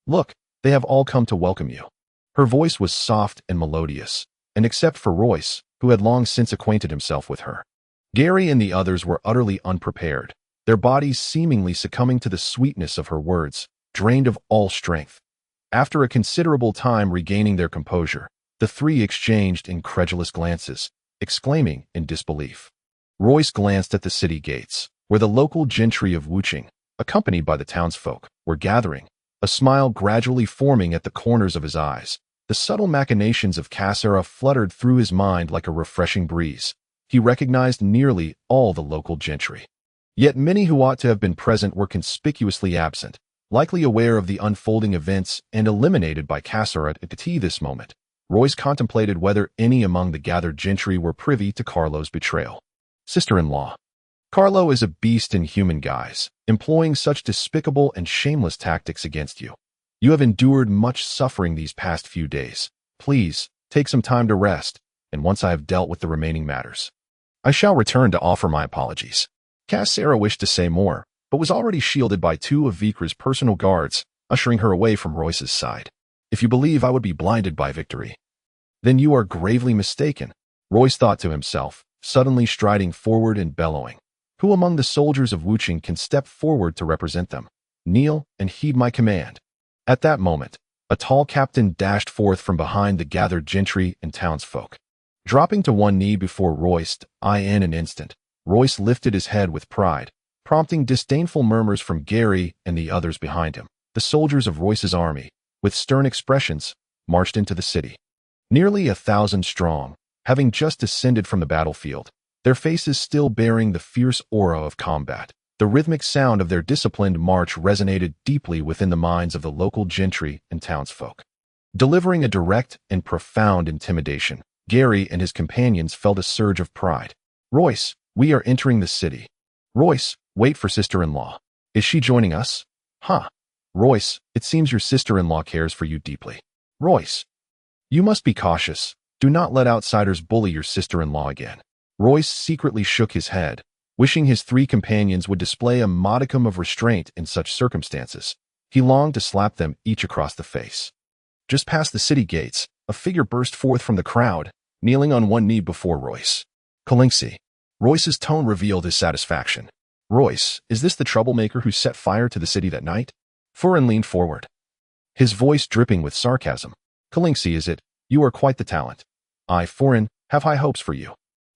Look, they have all come to welcome you. Her voice was soft and melodious, and except for Royce, who had long since acquainted himself with her, Gary and the others were utterly unprepared, their bodies seemingly succumbing to the sweetness of her words, drained of all strength. After a considerable time regaining their composure, the three exchanged incredulous glances, exclaiming in disbelief. Royce glanced at the city gates, where the local gentry of Wuching, accompanied by the townsfolk, were gathering, a smile gradually forming at the corners of his eyes. The subtle machinations of Cassera fluttered through his mind like a refreshing breeze. He recognized nearly all the local gentry. Yet many who ought to have been present were conspicuously absent, likely aware of the unfolding events and eliminated by Cassera at this moment. Royce contemplated whether any among the gathered gentry were privy to Carlo's betrayal. Sister-in-law. Carlo is a beast in human guise, employing such despicable and shameless tactics against you. You have endured much suffering these past few days. Please, take some time to rest, and once I have dealt with the remaining matters, I shall return to offer my apologies. Cassera wished to say more, but was already shielded by two of Vikra's personal guards, ushering her away from Royce's side. If you believe I would be blinded by victory, then you are gravely mistaken, Royce thought to himself, suddenly striding forward and bellowing. Who among the soldiers of Wuching can step forward to represent them? Kneel and heed my command. At that moment, a tall captain dashed forth from behind the gathered gentry and townsfolk. Dropping to one knee before Royce, in an instant, Royce lifted his head with pride, prompting disdainful murmurs from Gary and the others behind him. The soldiers of Royce's army, with stern expressions, marched into the city. Nearly 1,000 strong, having just descended from the battlefield, their faces still bearing the fierce aura of combat. The rhythmic sound of their disciplined march resonated deeply within the minds of the local gentry and townsfolk. Delivering a direct and profound intimidation, Gary and his companions felt a surge of pride. Royce, we are entering the city. Royce, wait for sister-in-law. Is she joining us? Huh. Royce, it seems your sister-in-law cares for you deeply. Royce, you must be cautious. Do not let outsiders bully your sister-in-law again. Royce secretly shook his head, wishing his three companions would display a modicum of restraint in such circumstances. He longed to slap them each across the face. Just past the city gates, a figure burst forth from the crowd, kneeling on one knee before Royce. Kalinxi. Royce's tone revealed his satisfaction. Royce, is this the troublemaker who set fire to the city that night? Furin leaned forward, his voice dripping with sarcasm. Kalinxi, is it? You are quite the talent. I, Furin, have high hopes for you.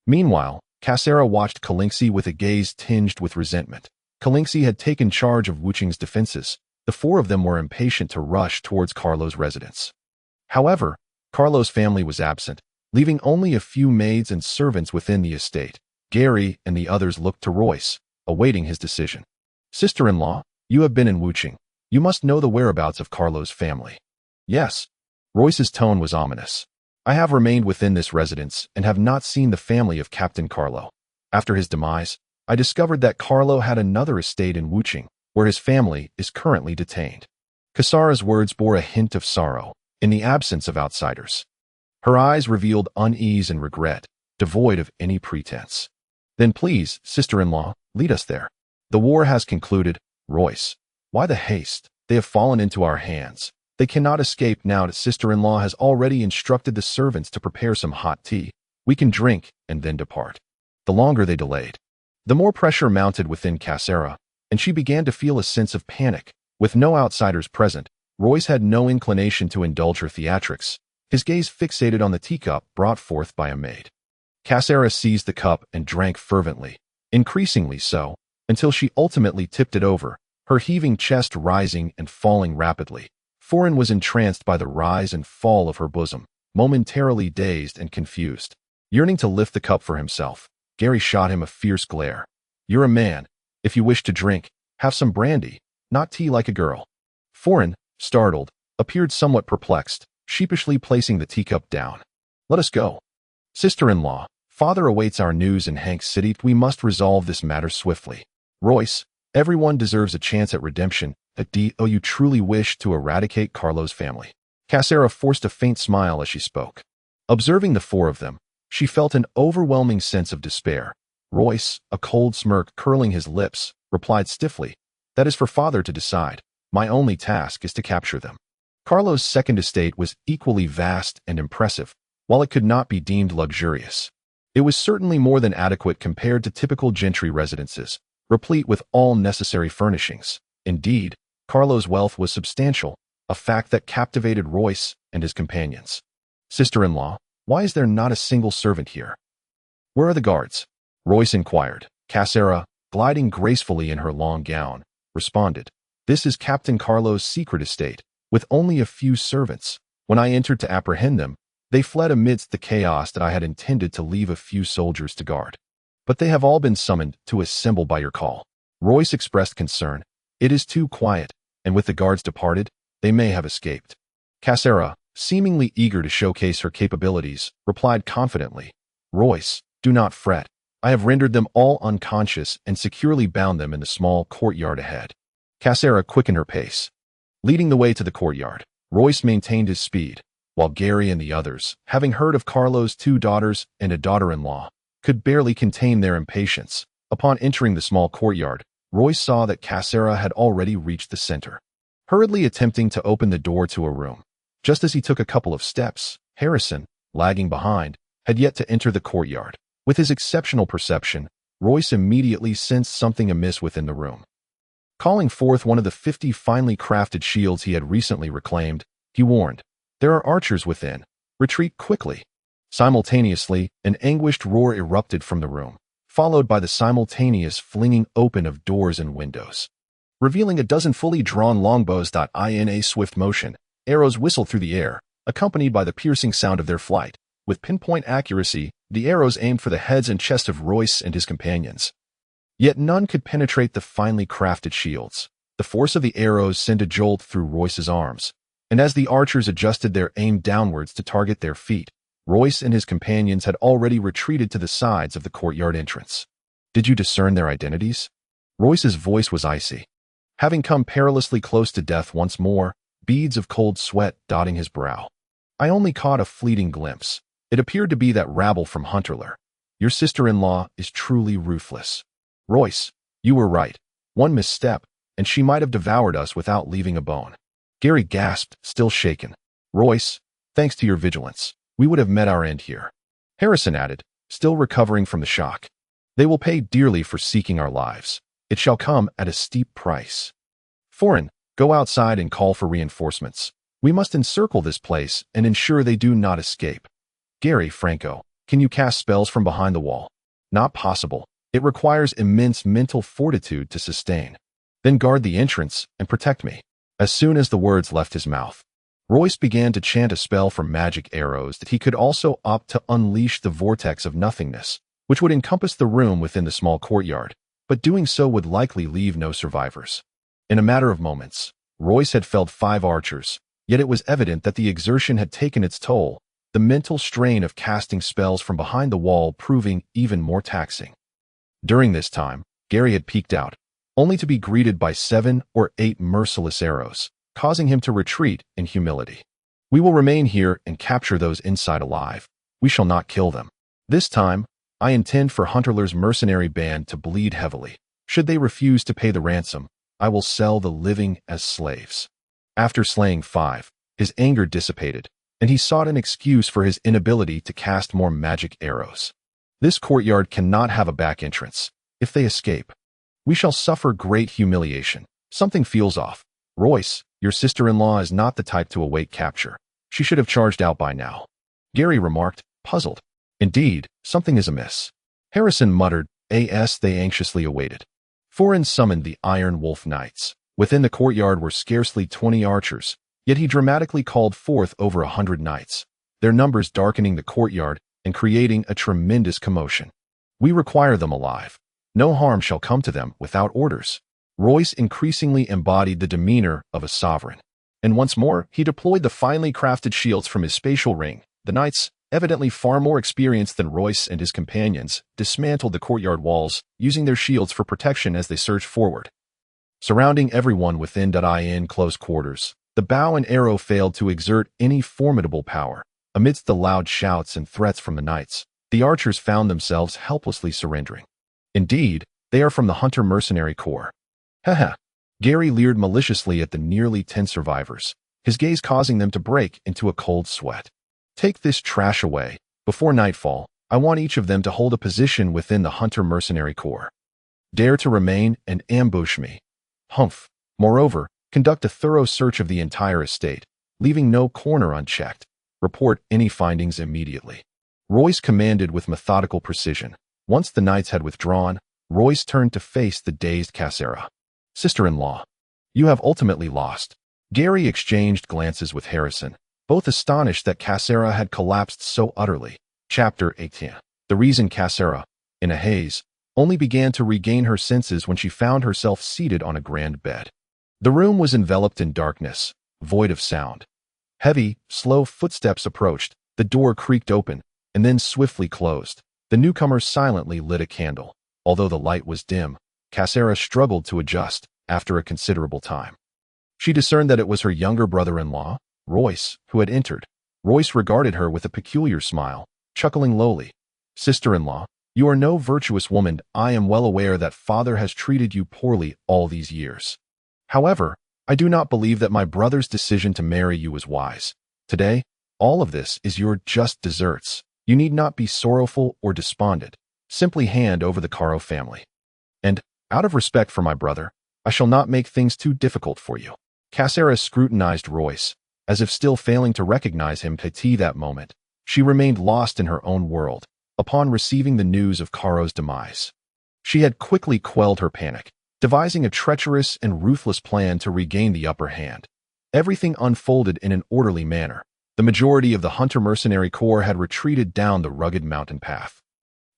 Meanwhile, Cassera watched Kalinxi with a gaze tinged with resentment. Kalinxi had taken charge of Wuching's defenses. The four of them were impatient to rush towards Carlo's residence. However, Carlo's family was absent, leaving only a few maids and servants within the estate. Gary and the others looked to Royce, awaiting his decision. Sister-in-law, you have been in Wuching. You must know the whereabouts of Carlo's family. Yes. Royce's tone was ominous. I have remained within this residence and have not seen the family of Captain Carlo. After his demise, I discovered that Carlo had another estate in Wuching, where his family is currently detained. Cassera's words bore a hint of sorrow, in the absence of outsiders. Her eyes revealed unease and regret, devoid of any pretense. Then please, sister-in-law, lead us there. The war has concluded, Royce. Why the haste? They have fallen into our hands. They cannot escape now that sister-in-law has already instructed the servants to prepare some hot tea. We can drink and then depart. The longer they delayed, the more pressure mounted within Cassera, and she began to feel a sense of panic. With no outsiders present, Royce had no inclination to indulge her theatrics, his gaze fixated on the teacup brought forth by a maid. Cassera seized the cup and drank fervently, increasingly so, until she ultimately tipped it over, her heaving chest rising and falling rapidly. Furin was entranced by the rise and fall of her bosom, momentarily dazed and confused. Yearning to lift the cup for himself, Gary shot him a fierce glare. You're a man. If you wish to drink, have some brandy, not tea like a girl. Furin, startled, appeared somewhat perplexed, sheepishly placing the teacup down. Let us go. Sister-in-law, father awaits our news in Hank City. We must resolve this matter swiftly. Royce, everyone deserves a chance at redemption. Do you truly wish to eradicate Carlo's family? Cassera forced a faint smile as she spoke. Observing the four of them, she felt an overwhelming sense of despair. Royce, a cold smirk curling his lips, replied stiffly, "That is for father to decide. My only task is to capture them." Carlo's second estate was equally vast and impressive, while it could not be deemed luxurious. It was certainly more than adequate compared to typical gentry residences, replete with all necessary furnishings. Indeed, Carlo's wealth was substantial, a fact that captivated Royce and his companions. "Sister-in-law, why is there not a single servant here? Where are the guards?" Royce inquired. Cassera, gliding gracefully in her long gown, responded, "This is Captain Carlo's secret estate, with only a few servants. When I entered to apprehend them, they fled amidst the chaos that I had intended to leave a few soldiers to guard. But they have all been summoned to assemble by your call." Royce expressed concern. "It is too quiet, and with the guards departed, they may have escaped." Cassera, seemingly eager to showcase her capabilities, replied confidently, "Royce, do not fret. I have rendered them all unconscious and securely bound them in the small courtyard ahead." Cassera quickened her pace. Leading the way to the courtyard, Royce maintained his speed, while Gary and the others, having heard of Carlo's 2 daughters and a daughter-in-law, could barely contain their impatience. Upon entering the small courtyard, Royce saw that Cassera had already reached the center, hurriedly attempting to open the door to a room. Just as he took a couple of steps, Harrison, lagging behind, had yet to enter the courtyard. With his exceptional perception, Royce immediately sensed something amiss within the room. Calling forth one of the 50 finely crafted shields he had recently reclaimed, he warned, "There are archers within. Retreat quickly." Simultaneously, an anguished roar erupted from the room, followed by the simultaneous flinging open of doors and windows, revealing a dozen fully drawn longbows. In a swift motion, arrows whistled through the air, accompanied by the piercing sound of their flight. With pinpoint accuracy, the arrows aimed for the heads and chest of Royce and his companions. Yet none could penetrate the finely crafted shields. The force of the arrows sent a jolt through Royce's arms, and as the archers adjusted their aim downwards to target their feet, Royce and his companions had already retreated to the sides of the courtyard entrance. "Did you discern their identities?" Royce's voice was icy. Having come perilously close to death once more, beads of cold sweat dotting his brow. "I only caught a fleeting glimpse. It appeared to be that rabble from Hunterler. Your sister-in-law is truly ruthless." "Royce, you were right. One misstep, and she might have devoured us without leaving a bone." Gary gasped, still shaken. "Royce, thanks to your vigilance, we would have met our end here." Harrison added, still recovering from the shock, "They will pay dearly for seeking our lives. It shall come at a steep price. Foreign, go outside and call for reinforcements. We must encircle this place and ensure they do not escape." "Gary, Franco, can you cast spells from behind the wall?" "Not possible. It requires immense mental fortitude to sustain." "Then guard the entrance and protect me." As soon as the words left his mouth, Royce began to chant a spell for magic arrows that he could also opt to unleash the vortex of nothingness, which would encompass the room within the small courtyard, but doing so would likely leave no survivors. In a matter of moments, Royce had felled 5 archers, yet it was evident that the exertion had taken its toll, the mental strain of casting spells from behind the wall proving even more taxing. During this time, Gary had peeked out, only to be greeted by 7 or 8 merciless arrows, causing him to retreat in humility. "We will remain here and capture those inside alive. We shall not kill them. This time, I intend for Hunterler's mercenary band to bleed heavily. Should they refuse to pay the ransom, I will sell the living as slaves." After slaying 5, his anger dissipated, and he sought an excuse for his inability to cast more magic arrows. "This courtyard cannot have a back entrance. If they escape, we shall suffer great humiliation. Something feels off. Royce, your sister-in-law is not the type to await capture. She should have charged out by now." Gary remarked, puzzled. "Indeed, something is amiss." Harrison muttered, "As they anxiously awaited." Foreign summoned the Iron Wolf Knights. Within the courtyard were scarcely 20 archers, yet he dramatically called forth over 100 knights, their numbers darkening the courtyard and creating a tremendous commotion. "We require them alive. No harm shall come to them without orders." Royce increasingly embodied the demeanor of a sovereign, and once more he deployed the finely crafted shields from his spatial ring. The knights, evidently far more experienced than Royce and his companions, dismantled the courtyard walls, using their shields for protection as they surged forward. Surrounding everyone within close quarters, the bow and arrow failed to exert any formidable power. Amidst the loud shouts and threats from the knights, the archers found themselves helplessly surrendering. Indeed, They are from the Hunter Mercenary Corps. Haha. Gary leered maliciously at the nearly 10 survivors, his gaze causing them to break into a cold sweat. Take this trash away. Before nightfall, I want each of them to hold a position within the Hunter Mercenary Corps. Dare to remain and ambush me. Humph. Moreover, conduct a thorough search of the entire estate, leaving no corner unchecked. Report any findings immediately. Royce commanded with methodical precision. Once the knights had withdrawn, Royce turned to face the dazed Cassera. Sister-in-law, you have ultimately lost. Gary exchanged glances with Harrison, both astonished that Cassera had collapsed so utterly. Chapter 18. The reason Cassera, in a haze, only began to regain her senses when she found herself seated on a grand bed. The room was enveloped in darkness, void of sound. Heavy, slow footsteps approached, the door creaked open, and then swiftly closed. The newcomer silently lit a candle. Although the light was dim, Cassera struggled to adjust after a considerable time. She discerned that it was her younger brother-in-law, Royce, who had entered. Royce regarded her with a peculiar smile, chuckling lowly. Sister-in-law, you are no virtuous woman. I am well aware that father has treated you poorly all these years. However, I do not believe that my brother's decision to marry you was wise. Today, all of this is your just deserts. You need not be sorrowful or despondent. Simply hand over the Caro family. And, out of respect for my brother, I shall not make things too difficult for you. Cassera scrutinized Royce, as if still failing to recognize him. Petit that moment, she remained lost in her own world, upon receiving the news of Caro's demise. She had quickly quelled her panic, devising a treacherous and ruthless plan to regain the upper hand. Everything unfolded in an orderly manner. The majority of the Hunter Mercenary Corps had retreated down the rugged mountain path,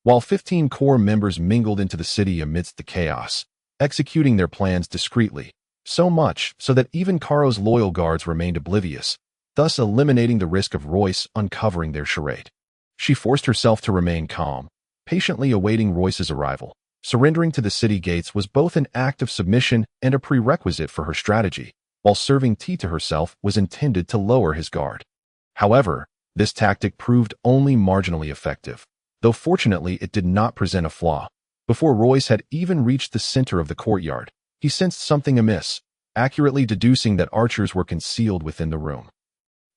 while 15 Corps members mingled into the city amidst the chaos, executing their plans discreetly, so much so that even Caro's loyal guards remained oblivious, thus eliminating the risk of Royce uncovering their charade. She forced herself to remain calm, patiently awaiting Royce's arrival. Surrendering to the city gates was both an act of submission and a prerequisite for her strategy, while serving tea to herself was intended to lower his guard. However, this tactic proved only marginally effective, though fortunately it did not present a flaw. Before Royce had even reached the center of the courtyard, he sensed something amiss, accurately deducing that archers were concealed within the room.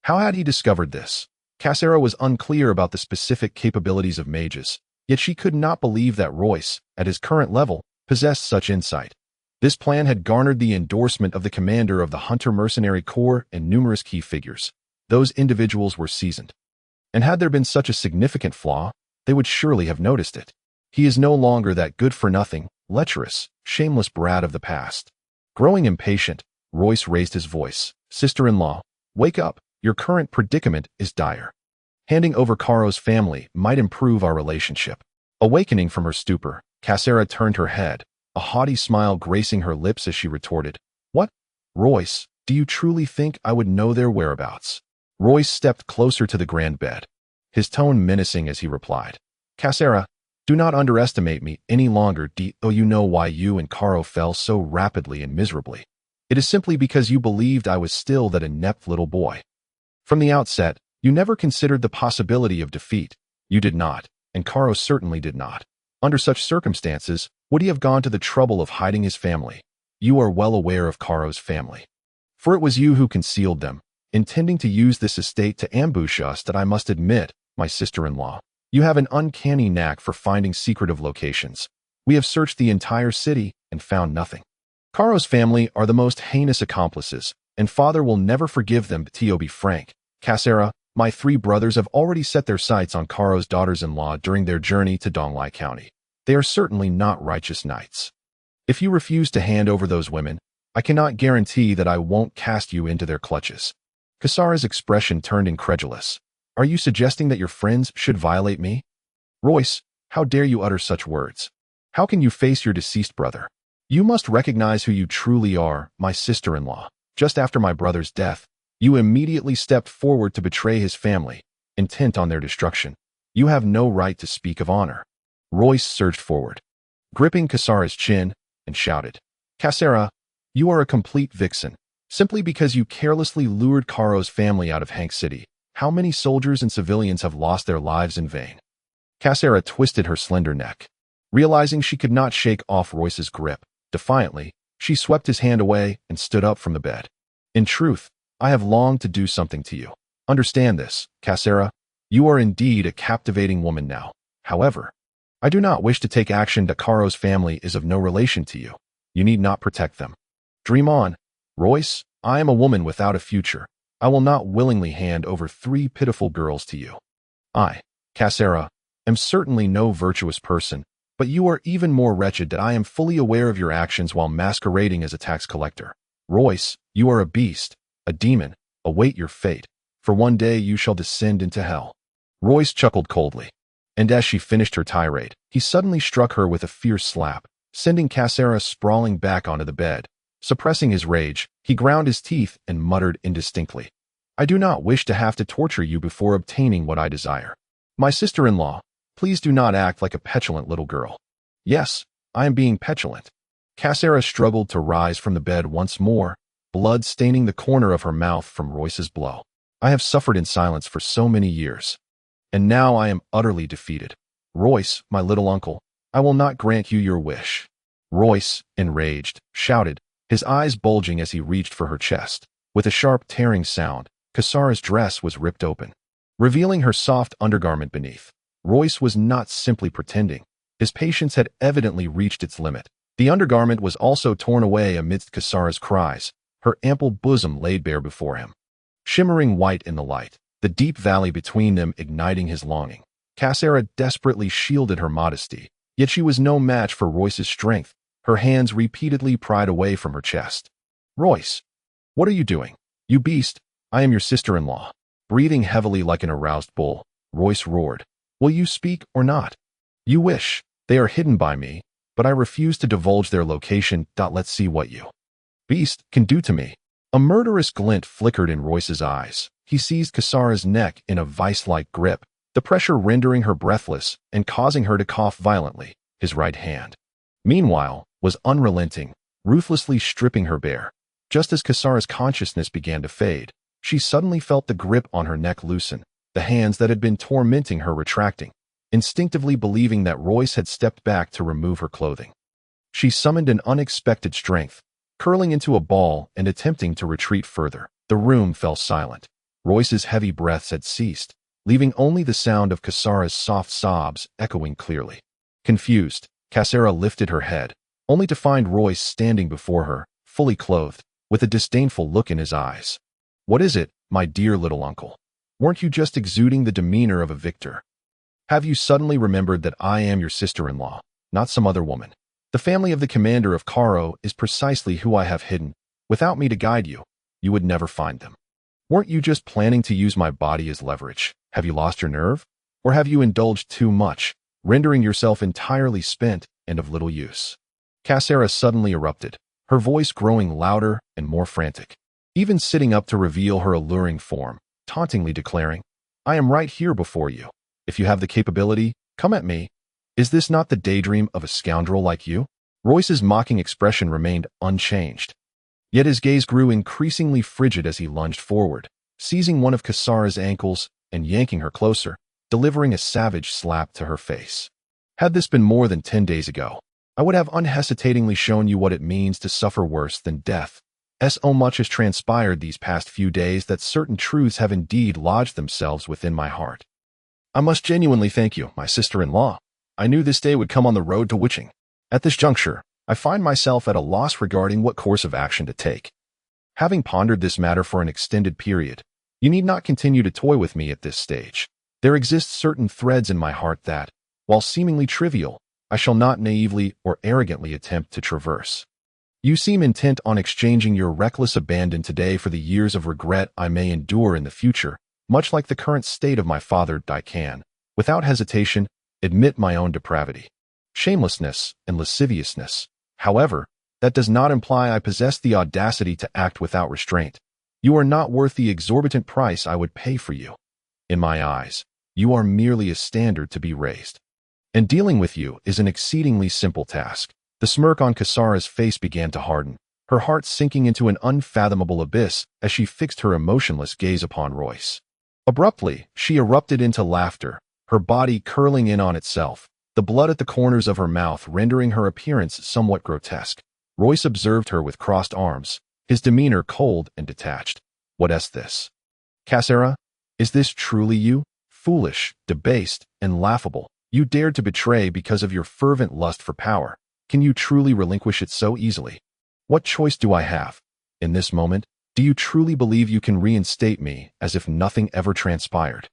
How had he discovered this? Cassera was unclear about the specific capabilities of mages, yet she could not believe that Royce, at his current level, possessed such insight. This plan had garnered the endorsement of the commander of the Hunter Mercenary Corps and numerous key figures. Those individuals were seasoned. And had there been such a significant flaw, they would surely have noticed it. He is no longer that good-for-nothing, lecherous, shameless brat of the past. Growing impatient, Royce raised his voice. Sister-in-law, wake up. Your current predicament is dire. Handing over Caro's family might improve our relationship. Awakening from her stupor, Cassera turned her head, a haughty smile gracing her lips as she retorted. What? Royce, do you truly think I would know their whereabouts? Royce stepped closer to the grand bed, his tone menacing as he replied. Cassera, do not underestimate me any longer, though you know why you and Caro fell so rapidly and miserably. It is simply because you believed I was still that inept little boy. From the outset, you never considered the possibility of defeat. You did not, and Caro certainly did not. Under such circumstances, would he have gone to the trouble of hiding his family? You are well aware of Caro's family. For it was you who concealed them, intending to use this estate to ambush us. That I must admit, my sister-in-law. You have an uncanny knack for finding secretive locations. We have searched the entire city and found nothing. Caro's family are the most heinous accomplices, and father will never forgive them. To be frank, Cassera, my 3 brothers have already set their sights on Caro's daughters-in-law during their journey to Donglai County. They are certainly not righteous knights. If you refuse to hand over those women, I cannot guarantee that I won't cast you into their clutches. Cassera's expression turned incredulous. Are you suggesting that your friends should violate me? Royce, how dare you utter such words? How can you face your deceased brother? You must recognize who you truly are, my sister-in-law. Just after my brother's death, you immediately stepped forward to betray his family, intent on their destruction. You have no right to speak of honor. Royce surged forward, gripping Cassera's chin, and shouted, Cassera, you are a complete vixen. Simply because you carelessly lured Caro's family out of Hank City, how many soldiers and civilians have lost their lives in vain? Cassera twisted her slender neck. Realizing she could not shake off Royce's grip, defiantly, she swept his hand away and stood up from the bed. In truth, I have longed to do something to you. Understand this, Cassera. You are indeed a captivating woman now. However, I do not wish to take action that Caro's family is of no relation to you. You need not protect them. Dream on. Royce, I am a woman without a future. I will not willingly hand over 3 pitiful girls to you. I, Cassera, am certainly no virtuous person, but you are even more wretched that I am fully aware of your actions while masquerading as a tax collector. Royce, you are a beast, a demon. Await your fate, for one day you shall descend into hell. Royce chuckled coldly, and as she finished her tirade, he suddenly struck her with a fierce slap, sending Cassera sprawling back onto the bed. Suppressing his rage, he ground his teeth and muttered indistinctly, I do not wish to have to torture you before obtaining what I desire. My sister-in-law, please do not act like a petulant little girl. Yes, I am being petulant. Cassera struggled to rise from the bed once more, blood staining the corner of her mouth from Royce's blow. I have suffered in silence for so many years, and now I am utterly defeated. Royce, my little uncle, I will not grant you your wish. Royce, enraged, shouted, his eyes bulging as he reached for her chest. With a sharp tearing sound, Cassera's dress was ripped open, revealing her soft undergarment beneath. Royce was not simply pretending. His patience had evidently reached its limit. The undergarment was also torn away amidst Cassera's cries, her ample bosom laid bare before him. Shimmering white in the light, the deep valley between them igniting his longing. Cassera desperately shielded her modesty, yet she was no match for Royce's strength. Her hands repeatedly pried away from her chest. Royce, what are you doing? You beast, I am your sister-in-law. Breathing heavily like an aroused bull, Royce roared. Will you speak or not? You wish. They are hidden by me, but I refuse to divulge their location. Let's see what you, beast, can do to me. A murderous glint flickered in Royce's eyes. He seized Cassera's neck in a vice-like grip, the pressure rendering her breathless and causing her to cough violently. His right hand, meanwhile, was unrelenting, ruthlessly stripping her bare. Just as Cassera's consciousness began to fade, she suddenly felt the grip on her neck loosen, the hands that had been tormenting her retracting, instinctively believing that Royce had stepped back to remove her clothing. She summoned an unexpected strength, curling into a ball and attempting to retreat further. The room fell silent. Royce's heavy breaths had ceased, leaving only the sound of Cassera's soft sobs echoing clearly. Confused, Cassera lifted her head, only to find Royce standing before her, fully clothed, with a disdainful look in his eyes. What is it, my dear little uncle? Weren't you just exuding the demeanor of a victor? Have you suddenly remembered that I am your sister-in-law, not some other woman? The family of the commander of Caro is precisely who I have hidden. Without me to guide you, you would never find them. Weren't you just planning to use my body as leverage? Have you lost your nerve? Or have you indulged too much, rendering yourself entirely spent and of little use? Cassera suddenly erupted, her voice growing louder and more frantic, even sitting up to reveal her alluring form, tauntingly declaring, I am right here before you. If you have the capability, come at me. Is this not the daydream of a scoundrel like you? Royce's mocking expression remained unchanged, yet his gaze grew increasingly frigid as he lunged forward, seizing one of Cassera's ankles and yanking her closer, delivering a savage slap to her face. Had this been more than 10 days ago, I would have unhesitatingly shown you what it means to suffer worse than death. So much has transpired these past few days that certain truths have indeed lodged themselves within my heart. I must genuinely thank you, my sister-in-law. I knew this day would come on the road to witching. At this juncture, I find myself at a loss regarding what course of action to take. Having pondered this matter for an extended period, you need not continue to toy with me at this stage. There exist certain threads in my heart that, while seemingly trivial, I shall not naively or arrogantly attempt to traverse. You seem intent on exchanging your reckless abandon today for the years of regret I may endure in the future, much like the current state of my father. I can, without hesitation, admit my own depravity, shamelessness, and lasciviousness. However, that does not imply I possess the audacity to act without restraint. You are not worth the exorbitant price I would pay for you. In my eyes, you are merely a standard to be raised. And dealing with you is an exceedingly simple task. The smirk on Cassera's face began to harden, her heart sinking into an unfathomable abyss as she fixed her emotionless gaze upon Royce. Abruptly, she erupted into laughter, her body curling in on itself, the blood at the corners of her mouth rendering her appearance somewhat grotesque. Royce observed her with crossed arms, his demeanor cold and detached. "What is this? Cassera, is this truly you? Foolish, debased, and laughable. You dared to betray because of your fervent lust for power. Can you truly relinquish it so easily? What choice do I have? In this moment, do you truly believe you can reinstate me as if nothing ever transpired?"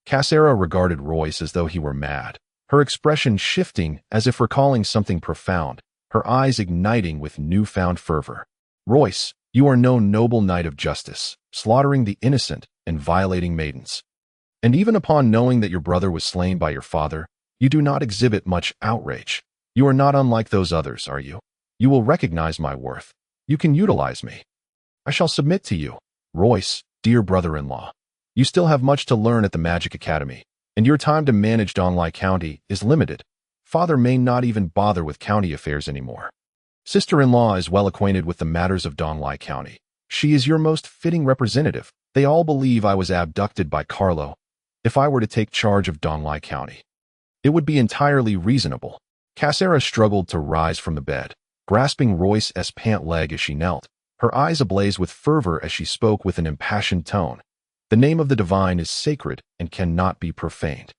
Cassera regarded Royce as though he were mad, her expression shifting as if recalling something profound, her eyes igniting with newfound fervor. "Royce, you are no noble knight of justice, slaughtering the innocent and violating maidens. And even upon knowing that your brother was slain by your father, you do not exhibit much outrage. You are not unlike those others, are you? You will recognize my worth. You can utilize me. I shall submit to you. Royce, dear brother-in-law, you still have much to learn at the Magic Academy, and your time to manage Donlai County is limited. Father may not even bother with county affairs anymore. Sister-in-law is well acquainted with the matters of Donlai County. She is your most fitting representative. They all believe I was abducted by Carlo. If I were to take charge of Donlai County, it would be entirely reasonable." Cassera struggled to rise from the bed, grasping Royce's pant leg as she knelt, her eyes ablaze with fervor as she spoke with an impassioned tone. "The name of the divine is sacred and cannot be profaned.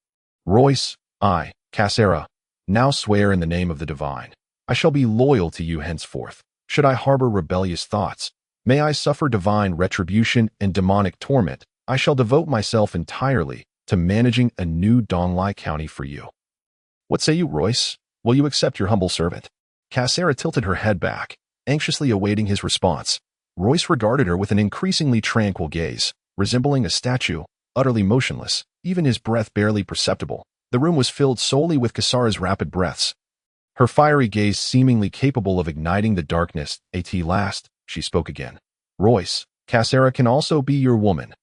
Royce, I, Cassera, now swear in the name of the divine. I shall be loyal to you henceforth. Should I harbor rebellious thoughts, may I suffer divine retribution and demonic torment, I shall devote myself entirely to managing a new Donlai County for you. What say you, Royce? Will you accept your humble servant?" Cassera tilted her head back, anxiously awaiting his response. Royce regarded her with an increasingly tranquil gaze, resembling a statue, utterly motionless, even his breath barely perceptible. The room was filled solely with Cassera's rapid breaths, her fiery gaze seemingly capable of igniting the darkness. "At last," she spoke again. "Royce, Cassera can also be your woman."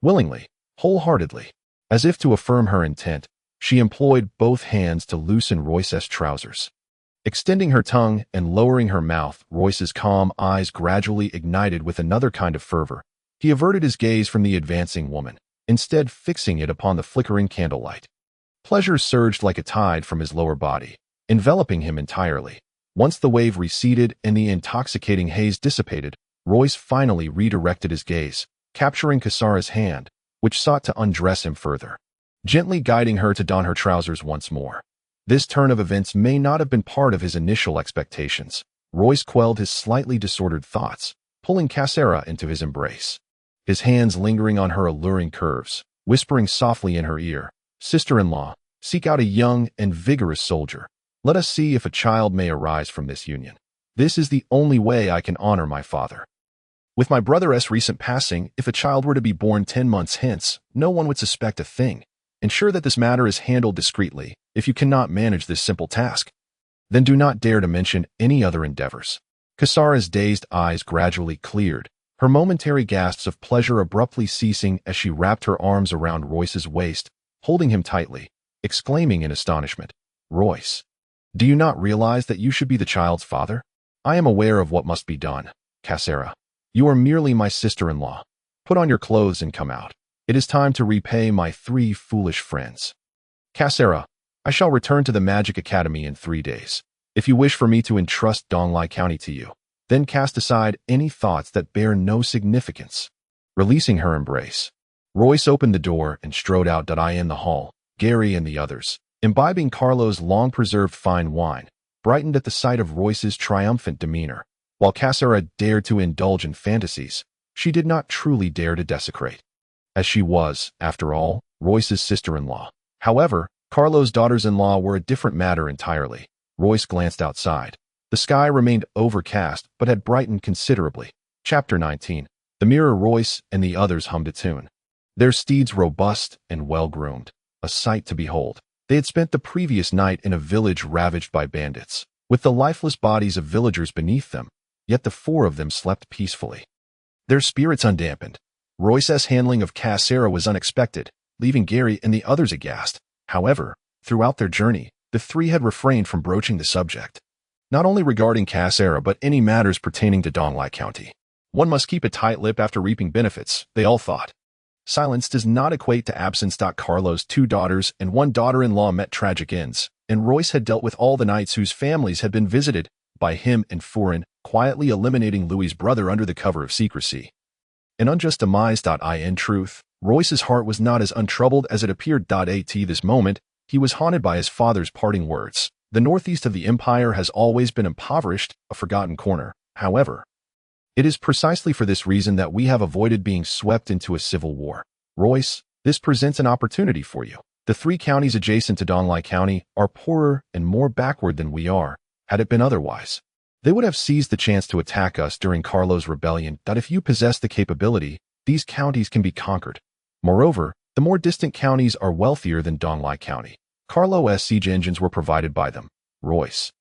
Willingly, wholeheartedly. As if to affirm her intent, she employed both hands to loosen Royce's trousers. Extending her tongue and lowering her mouth, Royce's calm eyes gradually ignited with another kind of fervor. He averted his gaze from the advancing woman, instead fixing it upon the flickering candlelight. Pleasure surged like a tide from his lower body, enveloping him entirely. Once the wave receded and the intoxicating haze dissipated, Royce finally redirected his gaze, capturing Cassera's hand, which sought to undress him further, gently guiding her to don her trousers once more. This turn of events may not have been part of his initial expectations. Royce quelled his slightly disordered thoughts, pulling Cassera into his embrace, his hands lingering on her alluring curves, whispering softly in her ear, "Sister-in-law, seek out a young and vigorous soldier. Let us see if a child may arise from this union. This is the only way I can honor my father. With my brother's recent passing, if a child were to be born 10 months hence, no one would suspect a thing. Ensure that this matter is handled discreetly. If you cannot manage this simple task, then do not dare to mention any other endeavors." Cassera's dazed eyes gradually cleared, her momentary gasps of pleasure abruptly ceasing as she wrapped her arms around Royce's waist, holding him tightly, exclaiming in astonishment, "Royce, do you not realize that you should be the child's father? I am aware of what must be done, Cassera. You are merely my sister-in-law. Put on your clothes and come out. It is time to repay my 3 foolish friends. Cassera, I shall return to the Magic Academy in 3 days. If you wish for me to entrust Donlai County to you, then cast aside any thoughts that bear no significance." Releasing her embrace, Royce opened the door and strode out in the hall. Gary and the others, imbibing Carlo's long-preserved fine wine, brightened at the sight of Royce's triumphant demeanor. While Cassera dared to indulge in fantasies, she did not truly dare to desecrate, as she was, after all, Royce's sister-in-law. However, Carlo's daughters-in-law were a different matter entirely. Royce glanced outside. The sky remained overcast but had brightened considerably. Chapter 19. The mirror. Royce and the others hummed a tune, their steeds robust and well-groomed, a sight to behold. They had spent the previous night in a village ravaged by bandits, with the lifeless bodies of villagers beneath them, yet the 4 of them slept peacefully, their spirits undampened. Royce's handling of Cassera was unexpected, leaving Gary and the others aghast. However, throughout their journey, the 3 had refrained from broaching the subject, not only regarding Cassera but any matters pertaining to Donlai County. One must keep a tight lip after reaping benefits, they all thought. Silence does not equate to absence. Carlo's 2 daughters and 1 daughter-in-law met tragic ends, and Royce had dealt with all the knights whose families had been visited by him and Forin, quietly eliminating Louis's brother under the cover of secrecy. An unjust demise. In truth, Royce's heart was not as untroubled as it appeared. At this moment, he was haunted by his father's parting words. The northeast of the empire has always been impoverished, a forgotten corner. However, it is precisely for this reason that we have avoided being swept into a civil war. Royce, this presents an opportunity for you. The 3 counties adjacent to Donglai County are poorer and more backward than we are. Had it been otherwise, they would have seized the chance to attack us during Carlo's rebellion. If you possess the capability, these counties can be conquered. Moreover, the more distant counties are wealthier than Donglai County. Carlo's siege engines were provided by them. Royce.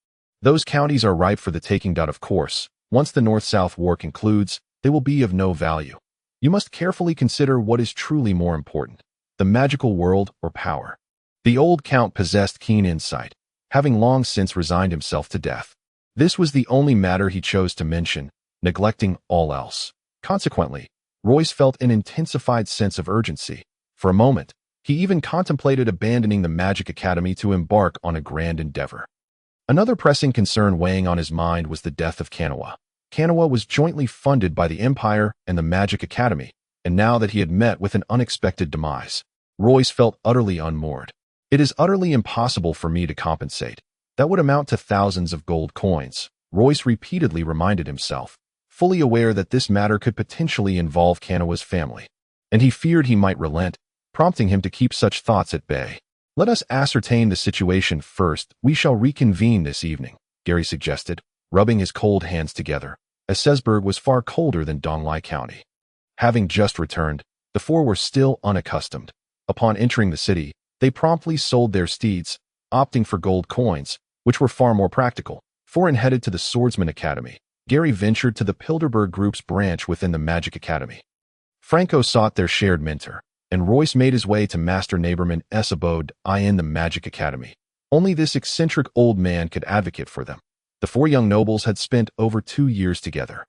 Those counties are ripe for the taking. Of course, once the North-South War concludes, they will be of no value. You must carefully consider what is truly more important, the magical world or power. The old count possessed keen insight, having long since resigned himself to death. This was the only matter he chose to mention, neglecting all else. Consequently, Royce felt an intensified sense of urgency. For a moment, he even contemplated abandoning the Magic Academy to embark on a grand endeavor. Another pressing concern weighing on his mind was the death of Kanawa. Kanawa was jointly funded by the Empire and the Magic Academy, and now that he had met with an unexpected demise, Royce felt utterly unmoored. It is utterly impossible for me to compensate. That would amount to thousands of gold coins, Royce repeatedly reminded himself, fully aware that this matter could potentially involve Kanawa's family, and he feared he might relent, prompting him to keep such thoughts at bay. Let us ascertain the situation first. We shall reconvene this evening, Gary suggested, rubbing his cold hands together, as Sesburg was far colder than Donglai County. Having just returned, the 4 were still unaccustomed. Upon entering the city, they promptly sold their steeds, opting for gold coins, which were far more practical. Forin headed to the Swordsman Academy. Gary ventured to the Pilderberg Group's branch within the Magic Academy. Franco sought their shared mentor, and Royce made his way to Master Naberman's abode in the Magic Academy. Only this eccentric old man could advocate for them. The 4 young nobles had spent over 2 years together.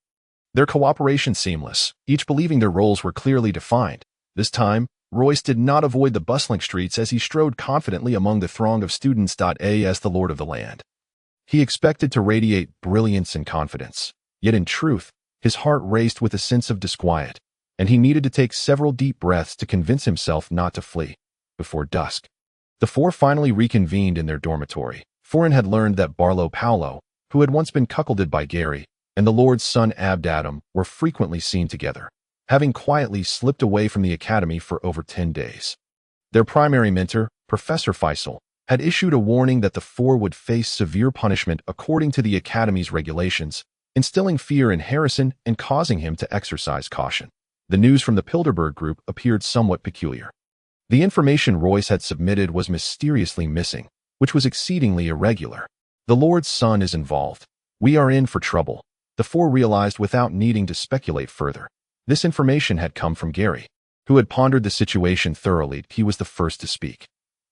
Their cooperation seamless, each believing their roles were clearly defined. This time, Royce did not avoid the bustling streets as he strode confidently among the throng of students. As the lord of the land, he expected to radiate brilliance and confidence. Yet in truth, his heart raced with a sense of disquiet, and he needed to take several deep breaths to convince himself not to flee. Before dusk, the 4 finally reconvened in their dormitory. Forin had learned that Barlow Paolo, who had once been cuckolded by Gary, and the Lord's son Abd Adam were frequently seen together, having quietly slipped away from the academy for over 10 days. Their primary mentor, Professor Faisal, had issued a warning that the 4 would face severe punishment according to the academy's regulations, instilling fear in Harrison and causing him to exercise caution. The news from the Pilderberg Group appeared somewhat peculiar. The information Royce had submitted was mysteriously missing, which was exceedingly irregular. The Lord's son is involved. We are in for trouble, the 4 realized without needing to speculate further. This information had come from Gary, who had pondered the situation thoroughly. He was the first to speak.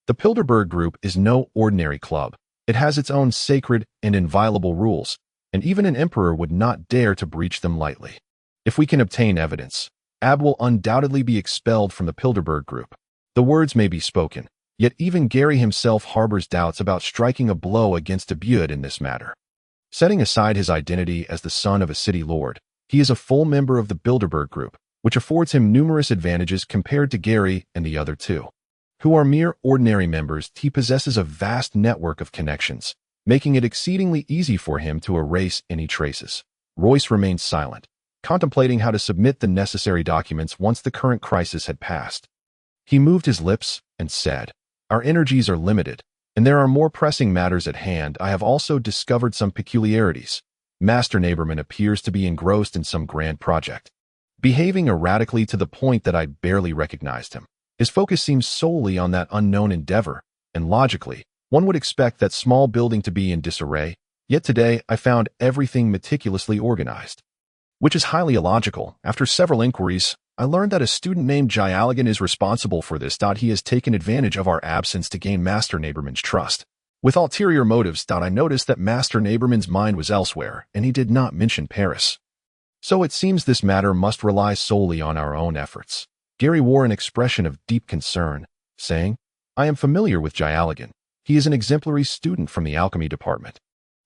The Pilderberg Group is no ordinary club. It has its own sacred and inviolable rules, and even an emperor would not dare to breach them lightly. If we can obtain evidence, Ab will undoubtedly be expelled from the Pilderberg Group. The words may be spoken, yet even Gary himself harbors doubts about striking a blow against Abud in this matter. Setting aside his identity as the son of a city lord, he is a full member of the Bilderberg Group, which affords him numerous advantages compared to Gary and the other 2, who are mere ordinary members. He possesses a vast network of connections, making it exceedingly easy for him to erase any traces. Royce remained silent, contemplating how to submit the necessary documents once the current crisis had passed. He moved his lips and said, "Our energies are limited, and there are more pressing matters at hand. I have also discovered some peculiarities. Master Naberman appears to be engrossed in some grand project, behaving erratically to the point that I barely recognized him. His focus seems solely on that unknown endeavor, and logically, one would expect that small building to be in disarray, yet today I found everything meticulously organized, which is highly illogical. After several inquiries, I learned that a student named Jyalagan is responsible for this. He has taken advantage of our absence to gain Master Naberman's trust. With ulterior motives. I noticed that Master Naberman's mind was elsewhere, and he did not mention Paris. So it seems this matter must rely solely on our own efforts." Gary wore an expression of deep concern, saying, "I am familiar with Jyalagan. He is an exemplary student from the alchemy department.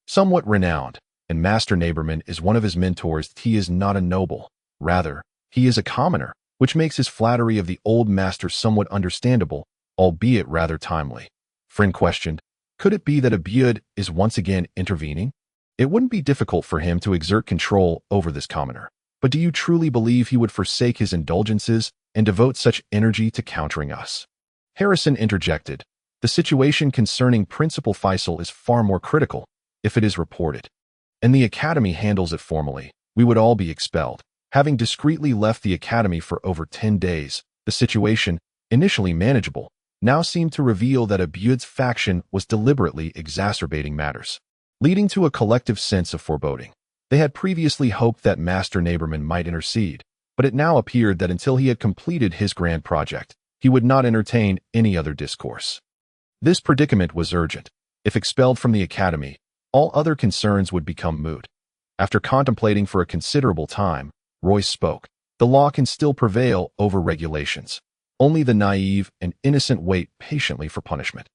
Somewhat renowned, and Master Naberman is one of his mentors. He is not a noble. Rather, he is a commoner, which makes his flattery of the old master somewhat understandable, albeit rather timely. Friend questioned, could it be that Abiud is once again intervening? It wouldn't be difficult for him to exert control over this commoner. But do you truly believe he would forsake his indulgences and devote such energy to countering us? Harrison interjected. The situation concerning Principal Faisal is far more critical, if it is reported. And the academy handles it formally. We would all be expelled. Having discreetly left the academy for over 10 days, the situation, initially manageable, now seemed to reveal that Abiud's faction was deliberately exacerbating matters, leading to a collective sense of foreboding. They had previously hoped that Master Naberman might intercede, but it now appeared that until he had completed his grand project, he would not entertain any other discourse. This predicament was urgent. If expelled from the academy, all other concerns would become moot. After contemplating for a considerable time, Royce spoke. The law can still prevail over regulations. Only the naive and innocent wait patiently for punishment.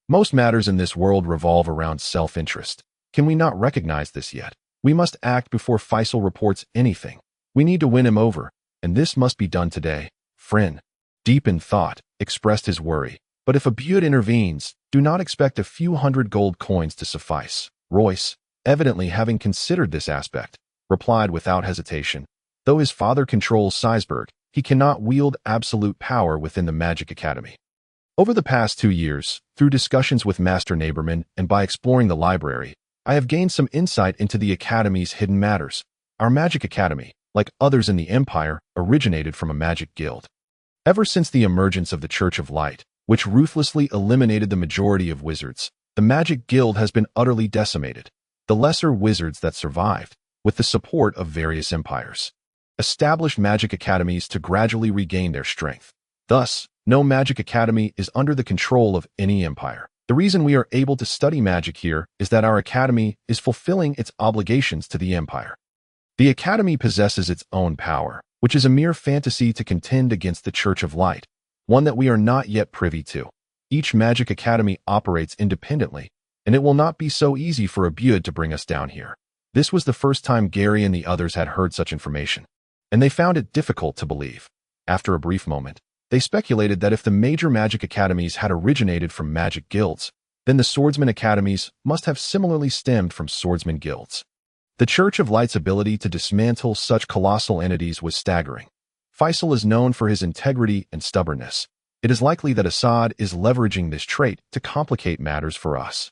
Most matters in this world revolve around self-interest. Can we not recognize this yet? We must act before Faisal reports anything. We need to win him over, and this must be done today. Friend, deep in thought, expressed his worry. But if Abiud intervenes, do not expect a few hundred gold coins to suffice. Royce, evidently having considered this aspect, replied without hesitation. Though his father controls Seisberg, he cannot wield absolute power within the Magic Academy. Over the past 2 years, through discussions with Master Naberman and by exploring the library, I have gained some insight into the Academy's hidden matters. Our Magic Academy, like others in the Empire, originated from a magic guild. Ever since the emergence of the Church of Light, which ruthlessly eliminated the majority of wizards, the Magic Guild has been utterly decimated. The lesser wizards that survived, with the support of various empires, established magic academies to gradually regain their strength. Thus, no magic academy is under the control of any empire. The reason we are able to study magic here is that our academy is fulfilling its obligations to the empire. The academy possesses its own power, which is a mere fantasy to contend against the Church of Light, one that we are not yet privy to. Each magic academy operates independently, and it will not be so easy for Abiud to bring us down here. This was the first time Gary and the others had heard such information, and they found it difficult to believe. After a brief moment, they speculated that if the major magic academies had originated from magic guilds, then the swordsman academies must have similarly stemmed from swordsman guilds. The Church of Light's ability to dismantle such colossal entities was staggering. Faisal is known for his integrity and stubbornness. It is likely that Assad is leveraging this trait to complicate matters for us.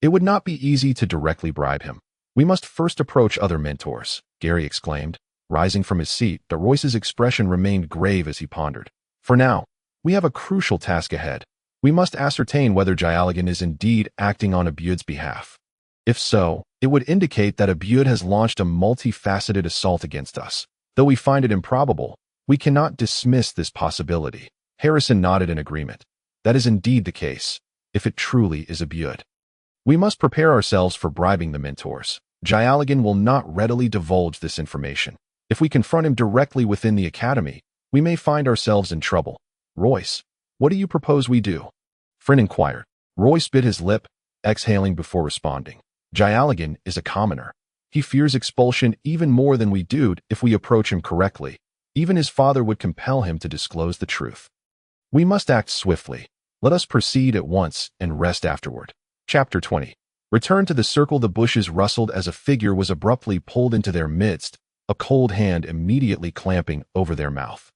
It would not be easy to directly bribe him. We must first approach other mentors, Gary exclaimed, rising from his seat, but Royce's expression remained grave as he pondered. For now, we have a crucial task ahead. We must ascertain whether Jayalagan is indeed acting on Abiud's behalf. If so, it would indicate that Abiud has launched a multifaceted assault against us. Though we find it improbable, we cannot dismiss this possibility. Harrison nodded in agreement. That is indeed the case, if it truly is Abiud. We must prepare ourselves for bribing the mentors. Jayalagan will not readily divulge this information. If we confront him directly within the academy, we may find ourselves in trouble. Royce, what do you propose we do? Friend inquired. Royce bit his lip, exhaling before responding. Jayalagan is a commoner. He fears expulsion even more than we do if we approach him correctly. Even his father would compel him to disclose the truth. We must act swiftly. Let us proceed at once and rest afterward. Chapter 20. Return to the circle. The bushes rustled as a figure was abruptly pulled into their midst, a cold hand immediately clamping over their mouth.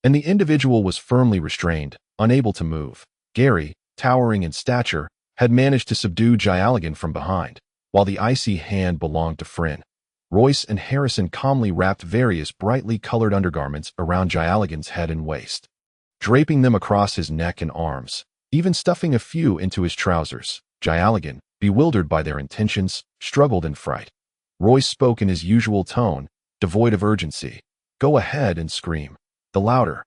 And the individual was firmly restrained, unable to move. Gary, towering in stature, had managed to subdue Jayalagan from behind, while the icy hand belonged to Fryn. Royce and Harrison calmly wrapped various brightly colored undergarments around Jayalagan's head and waist, draping them across his neck and arms, even stuffing a few into his trousers. Jayalagan, bewildered by their intentions, struggled in fright. Royce spoke in his usual tone, devoid of urgency. Go ahead and scream. The louder,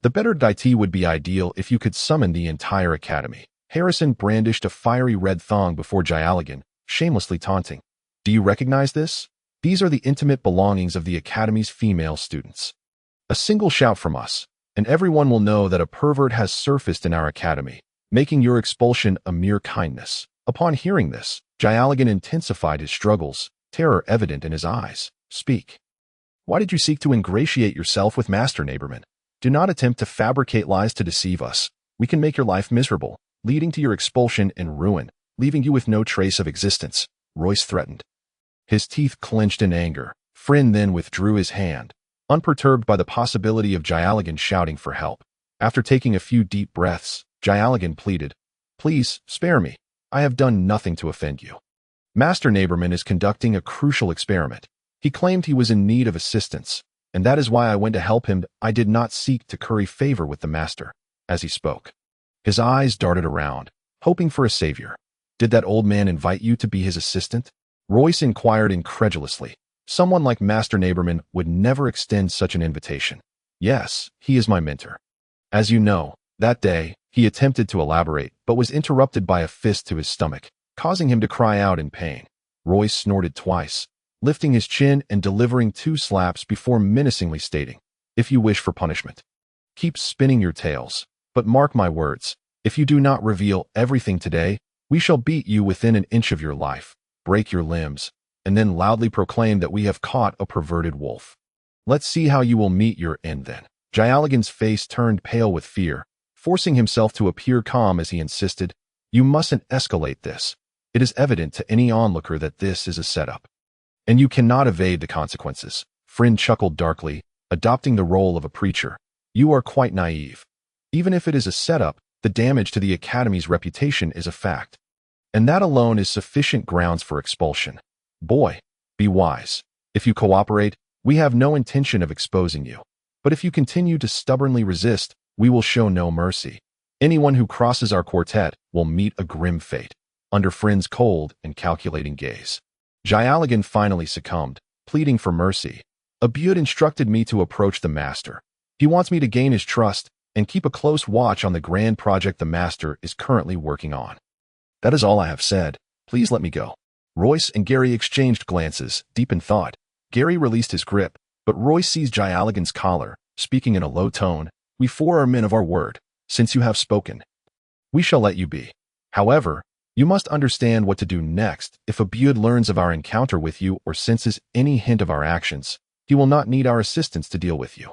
the better. Deity would be ideal if you could summon the entire academy. Harrison brandished a fiery red thong before Jayalagan, shamelessly taunting. Do you recognize this? These are the intimate belongings of the academy's female students. A single shout from us, and everyone will know that a pervert has surfaced in our academy. making your expulsion a mere kindness. Upon hearing this, Jyalagan intensified his struggles, terror evident in his eyes. Speak. Why did you seek to ingratiate yourself with Master Neighborman? Do not attempt to fabricate lies to deceive us. We can make your life miserable, leading to your expulsion and ruin, leaving you with no trace of existence, Royce threatened. His teeth clenched in anger. Friend then withdrew his hand, unperturbed by the possibility of Jyalagan shouting for help. After taking a few deep breaths, Jyalagan pleaded, Please, spare me. I have done nothing to offend you. Master Neighborman is conducting a crucial experiment. He claimed he was in need of assistance, and that is why I went to help him. I did not seek to curry favor with the master. As he spoke, his eyes darted around, hoping for a savior. Did that old man invite you to be his assistant? Royce inquired incredulously. Someone like Master Neighborman would never extend such an invitation. Yes, he is my mentor. As you know, that day, he attempted to elaborate, but was interrupted by a fist to his stomach, causing him to cry out in pain. Royce snorted twice, lifting his chin and delivering 2 slaps before menacingly stating, If you wish for punishment, keep spinning your tails. But mark my words, if you do not reveal everything today, we shall beat you within an inch of your life, break your limbs, and then loudly proclaim that we have caught a perverted wolf. Let's see how you will meet your end then. Jyalagan's face turned pale with fear, forcing himself to appear calm as he insisted, You mustn't escalate this. It is evident to any onlooker that this is a setup. And you cannot evade the consequences. Friend chuckled darkly, adopting the role of a preacher. You are quite naive. Even if it is a setup, the damage to the Academy's reputation is a fact. And that alone is sufficient grounds for expulsion. Boy, be wise. If you cooperate, we have no intention of exposing you. But if you continue to stubbornly resist, we will show no mercy. Anyone who crosses our quartet will meet a grim fate, under Friend's cold and calculating gaze. Jyalagan finally succumbed, pleading for mercy. Abud instructed me to approach the master. He wants me to gain his trust and keep a close watch on the grand project the master is currently working on. That is all I have said. Please let me go. Royce and Gary exchanged glances, deep in thought. Gary released his grip, but Royce seized Jyalagan's collar, speaking in a low tone, We 4 are men of our word. Since you have spoken, we shall let you be. However, you must understand what to do next. If Abud learns of our encounter with you or senses any hint of our actions, he will not need our assistance to deal with you.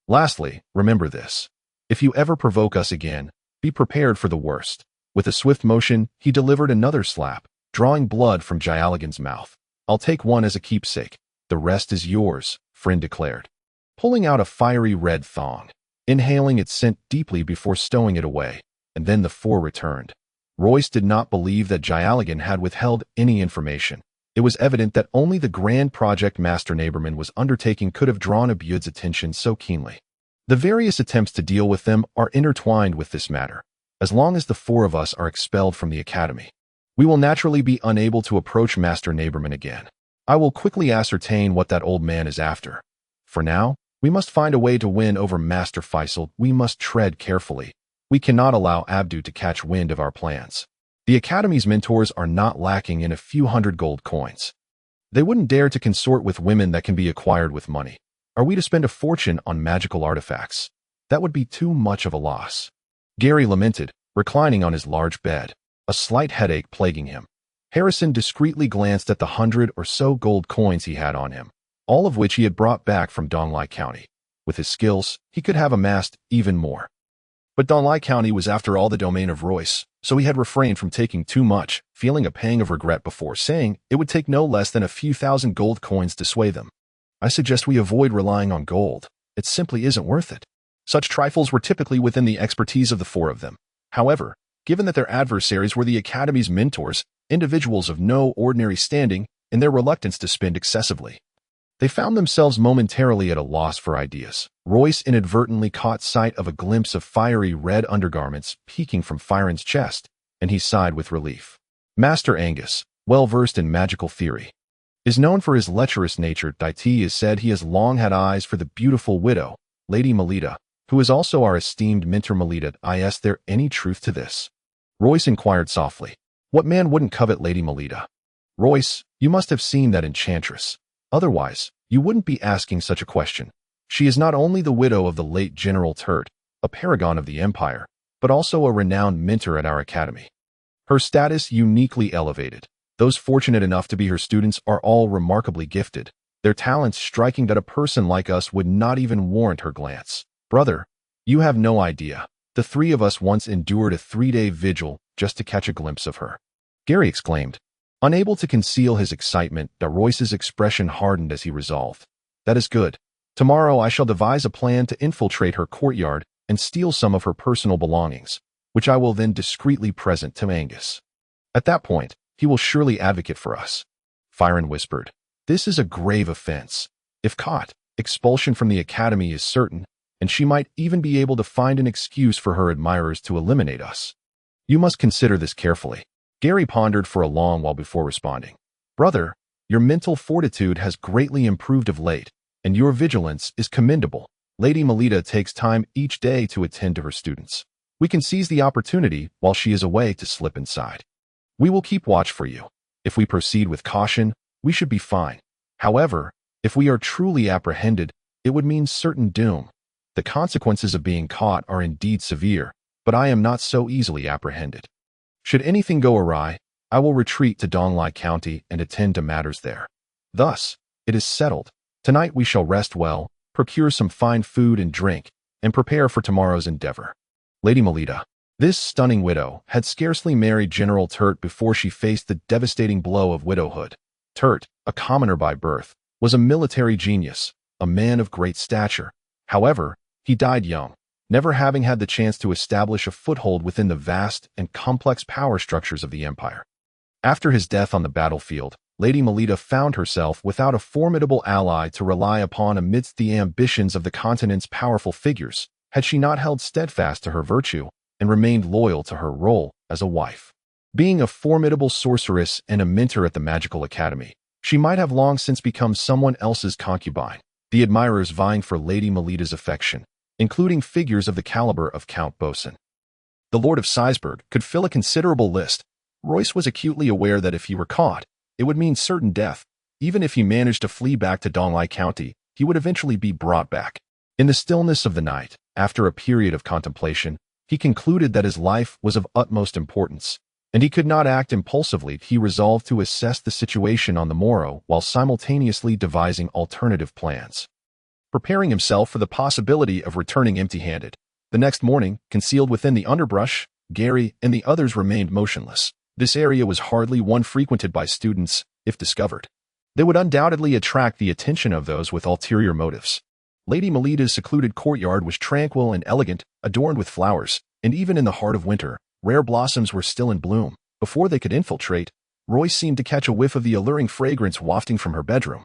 Lastly, remember this. If you ever provoke us again, be prepared for the worst. With a swift motion, he delivered another slap, drawing blood from Jyalagan's mouth. I'll take one as a keepsake. The rest is yours, Friend declared, pulling out a fiery red thong. Inhaling its scent deeply before stowing it away, and then the 4 returned. Royce did not believe that Jyalagan had withheld any information. It was evident that only the grand project Master Neighborman was undertaking could have drawn Abud's attention so keenly. The various attempts to deal with them are intertwined with this matter. As long as the 4 of us are expelled from the Academy, we will naturally be unable to approach Master Neighborman again. I will quickly ascertain what that old man is after. For now, we must find a way to win over Master Faisal. We must tread carefully. We cannot allow Abdu to catch wind of our plans. The Academy's mentors are not lacking in a few hundred gold coins. They wouldn't dare to consort with women that can be acquired with money. Are we to spend a fortune on magical artifacts? That would be too much of a loss. Gary lamented, reclining on his large bed, a slight headache plaguing him. Harrison discreetly glanced at the 100 or so gold coins he had on him, all of which he had brought back from Donglai County. With his skills, he could have amassed even more. But Donglai County was after all the domain of Royce, so he had refrained from taking too much, feeling a pang of regret before saying it would take no less than a few thousand gold coins to sway them. I suggest we avoid relying on gold. It simply isn't worth it. Such trifles were typically within the expertise of the 4 of them. However, given that their adversaries were the Academy's mentors, individuals of no ordinary standing, in their reluctance to spend excessively, they found themselves momentarily at a loss for ideas. Royce inadvertently caught sight of a glimpse of fiery red undergarments peeking from Firen's chest, and he sighed with relief. Master Angus, well versed in magical theory, is known for his lecherous nature. Daiti is said he has long had eyes for the beautiful widow, Lady Melita, who is also our esteemed mentor Melita. Is there any truth to this? Royce inquired softly. What man wouldn't covet Lady Melita? Royce, you must have seen that enchantress. Otherwise, you wouldn't be asking such a question. She is not only the widow of the late General Turt, a paragon of the Empire, but also a renowned mentor at our academy. Her status uniquely elevated. Those fortunate enough to be her students are all remarkably gifted, their talents striking that a person like us would not even warrant her glance. Brother, you have no idea. The three of us once endured a 3-day vigil just to catch a glimpse of her. Gary exclaimed. Unable to conceal his excitement, Royce's expression hardened as he resolved. That is good. Tomorrow I shall devise a plan to infiltrate her courtyard and steal some of her personal belongings, which I will then discreetly present to Angus. At that point, he will surely advocate for us. Firen whispered. This is a grave offense. If caught, expulsion from the academy is certain, and she might even be able to find an excuse for her admirers to eliminate us. You must consider this carefully. Gary pondered for a long while before responding. Brother, your mental fortitude has greatly improved of late, and your vigilance is commendable. Lady Melita takes time each day to attend to her students. We can seize the opportunity while she is away to slip inside. We will keep watch for you. If we proceed with caution, we should be fine. However, if we are truly apprehended, it would mean certain doom. The consequences of being caught are indeed severe, but I am not so easily apprehended. Should anything go awry, I will retreat to Donglai County and attend to matters there. Thus, it is settled. Tonight we shall rest well, procure some fine food and drink, and prepare for tomorrow's endeavor. Lady Melita, this stunning widow, had scarcely married General Turt before she faced the devastating blow of widowhood. Turt, a commoner by birth, was a military genius, a man of great stature. However, he died young, never having had the chance to establish a foothold within the vast and complex power structures of the empire. After his death on the battlefield, Lady Melita found herself without a formidable ally to rely upon amidst the ambitions of the continent's powerful figures, had she not held steadfast to her virtue and remained loyal to her role as a wife. Being a formidable sorceress and a mentor at the Magical Academy, she might have long since become someone else's concubine, the admirers vying for Lady Melita's affection, including figures of the caliber of Count Bosun. The Lord of Seisberg could fill a considerable list. Royce was acutely aware that if he were caught, it would mean certain death. Even if he managed to flee back to Donglai County, he would eventually be brought back. In the stillness of the night, after a period of contemplation, he concluded that his life was of utmost importance, and he could not act impulsively. He resolved to assess the situation on the morrow while simultaneously devising alternative plans. Preparing himself for the possibility of returning empty-handed, the next morning, concealed within the underbrush, Gary and the others remained motionless. This area was hardly one frequented by students, if discovered. They would undoubtedly attract the attention of those with ulterior motives. Lady Melita's secluded courtyard was tranquil and elegant, adorned with flowers, and even in the heart of winter, rare blossoms were still in bloom. Before they could infiltrate, Royce seemed to catch a whiff of the alluring fragrance wafting from her bedroom.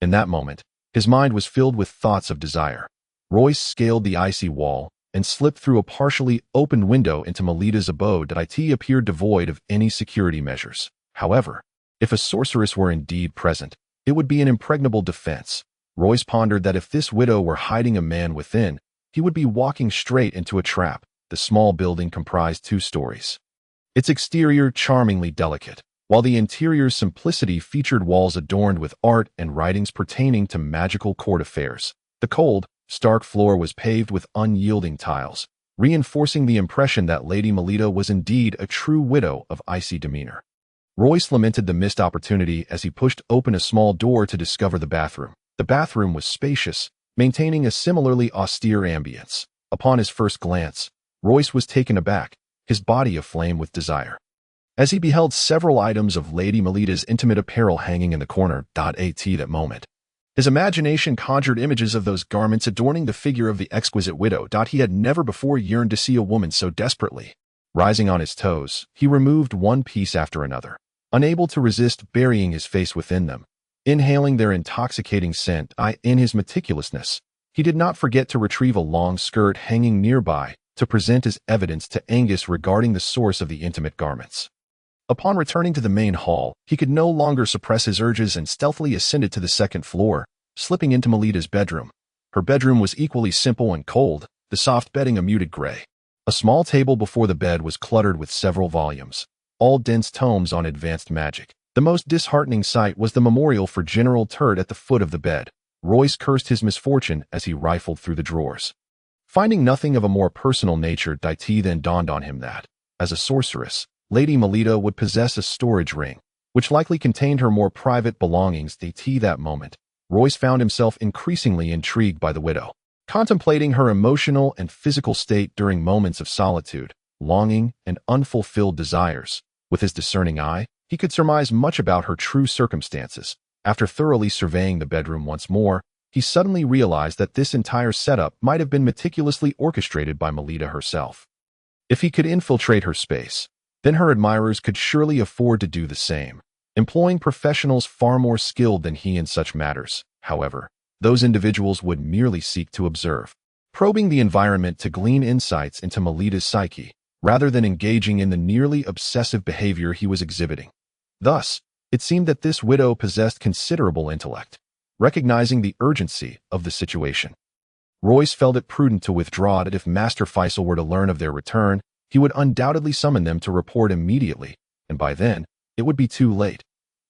In that moment, his mind was filled with thoughts of desire. Royce scaled the icy wall and slipped through a partially opened window into Melita's abode. It appeared devoid of any security measures. However, if a sorceress were indeed present, it would be an impregnable defense. Royce pondered that if this widow were hiding a man within, he would be walking straight into a trap. The small building comprised 2 stories. Its exterior charmingly delicate, while the interior's simplicity featured walls adorned with art and writings pertaining to magical court affairs. The cold, stark floor was paved with unyielding tiles, reinforcing the impression that Lady Melita was indeed a true widow of icy demeanor. Royce lamented the missed opportunity as he pushed open a small door to discover the bathroom. The bathroom was spacious, maintaining a similarly austere ambience. Upon his first glance, Royce was taken aback, his body aflame with desire. As he beheld several items of Lady Melita's intimate apparel hanging in the corner, at that moment, his imagination conjured images of those garments adorning the figure of the exquisite widow. He had never before yearned to see a woman so desperately. Rising on his toes, he removed one piece after another, unable to resist burying his face within them, inhaling their intoxicating scent. In his meticulousness, he did not forget to retrieve a long skirt hanging nearby to present as evidence to Angus regarding the source of the intimate garments. Upon returning to the main hall, he could no longer suppress his urges and stealthily ascended to the 2nd floor, slipping into Melita's bedroom. Her bedroom was equally simple and cold, the soft bedding a muted gray. A small table before the bed was cluttered with several volumes, all dense tomes on advanced magic. The most disheartening sight was the memorial for General Turt at the foot of the bed. Royce cursed his misfortune as he rifled through the drawers. Finding nothing of a more personal nature, it then dawned on him that, as a sorceress, Lady Melita would possess a storage ring, which likely contained her more private belongings. That moment, Royce found himself increasingly intrigued by the widow. Contemplating her emotional and physical state during moments of solitude, longing, and unfulfilled desires, with his discerning eye, he could surmise much about her true circumstances. After thoroughly surveying the bedroom once more, he suddenly realized that this entire setup might have been meticulously orchestrated by Melita herself. If he could infiltrate her space, then her admirers could surely afford to do the same, employing professionals far more skilled than he in such matters. However, those individuals would merely seek to observe, probing the environment to glean insights into Melita's psyche, rather than engaging in the nearly obsessive behavior he was exhibiting. Thus, it seemed that this widow possessed considerable intellect. Recognizing the urgency of the situation, Royce felt it prudent to withdraw that if Master Faisal were to learn of their return, he would undoubtedly summon them to report immediately, and by then, it would be too late.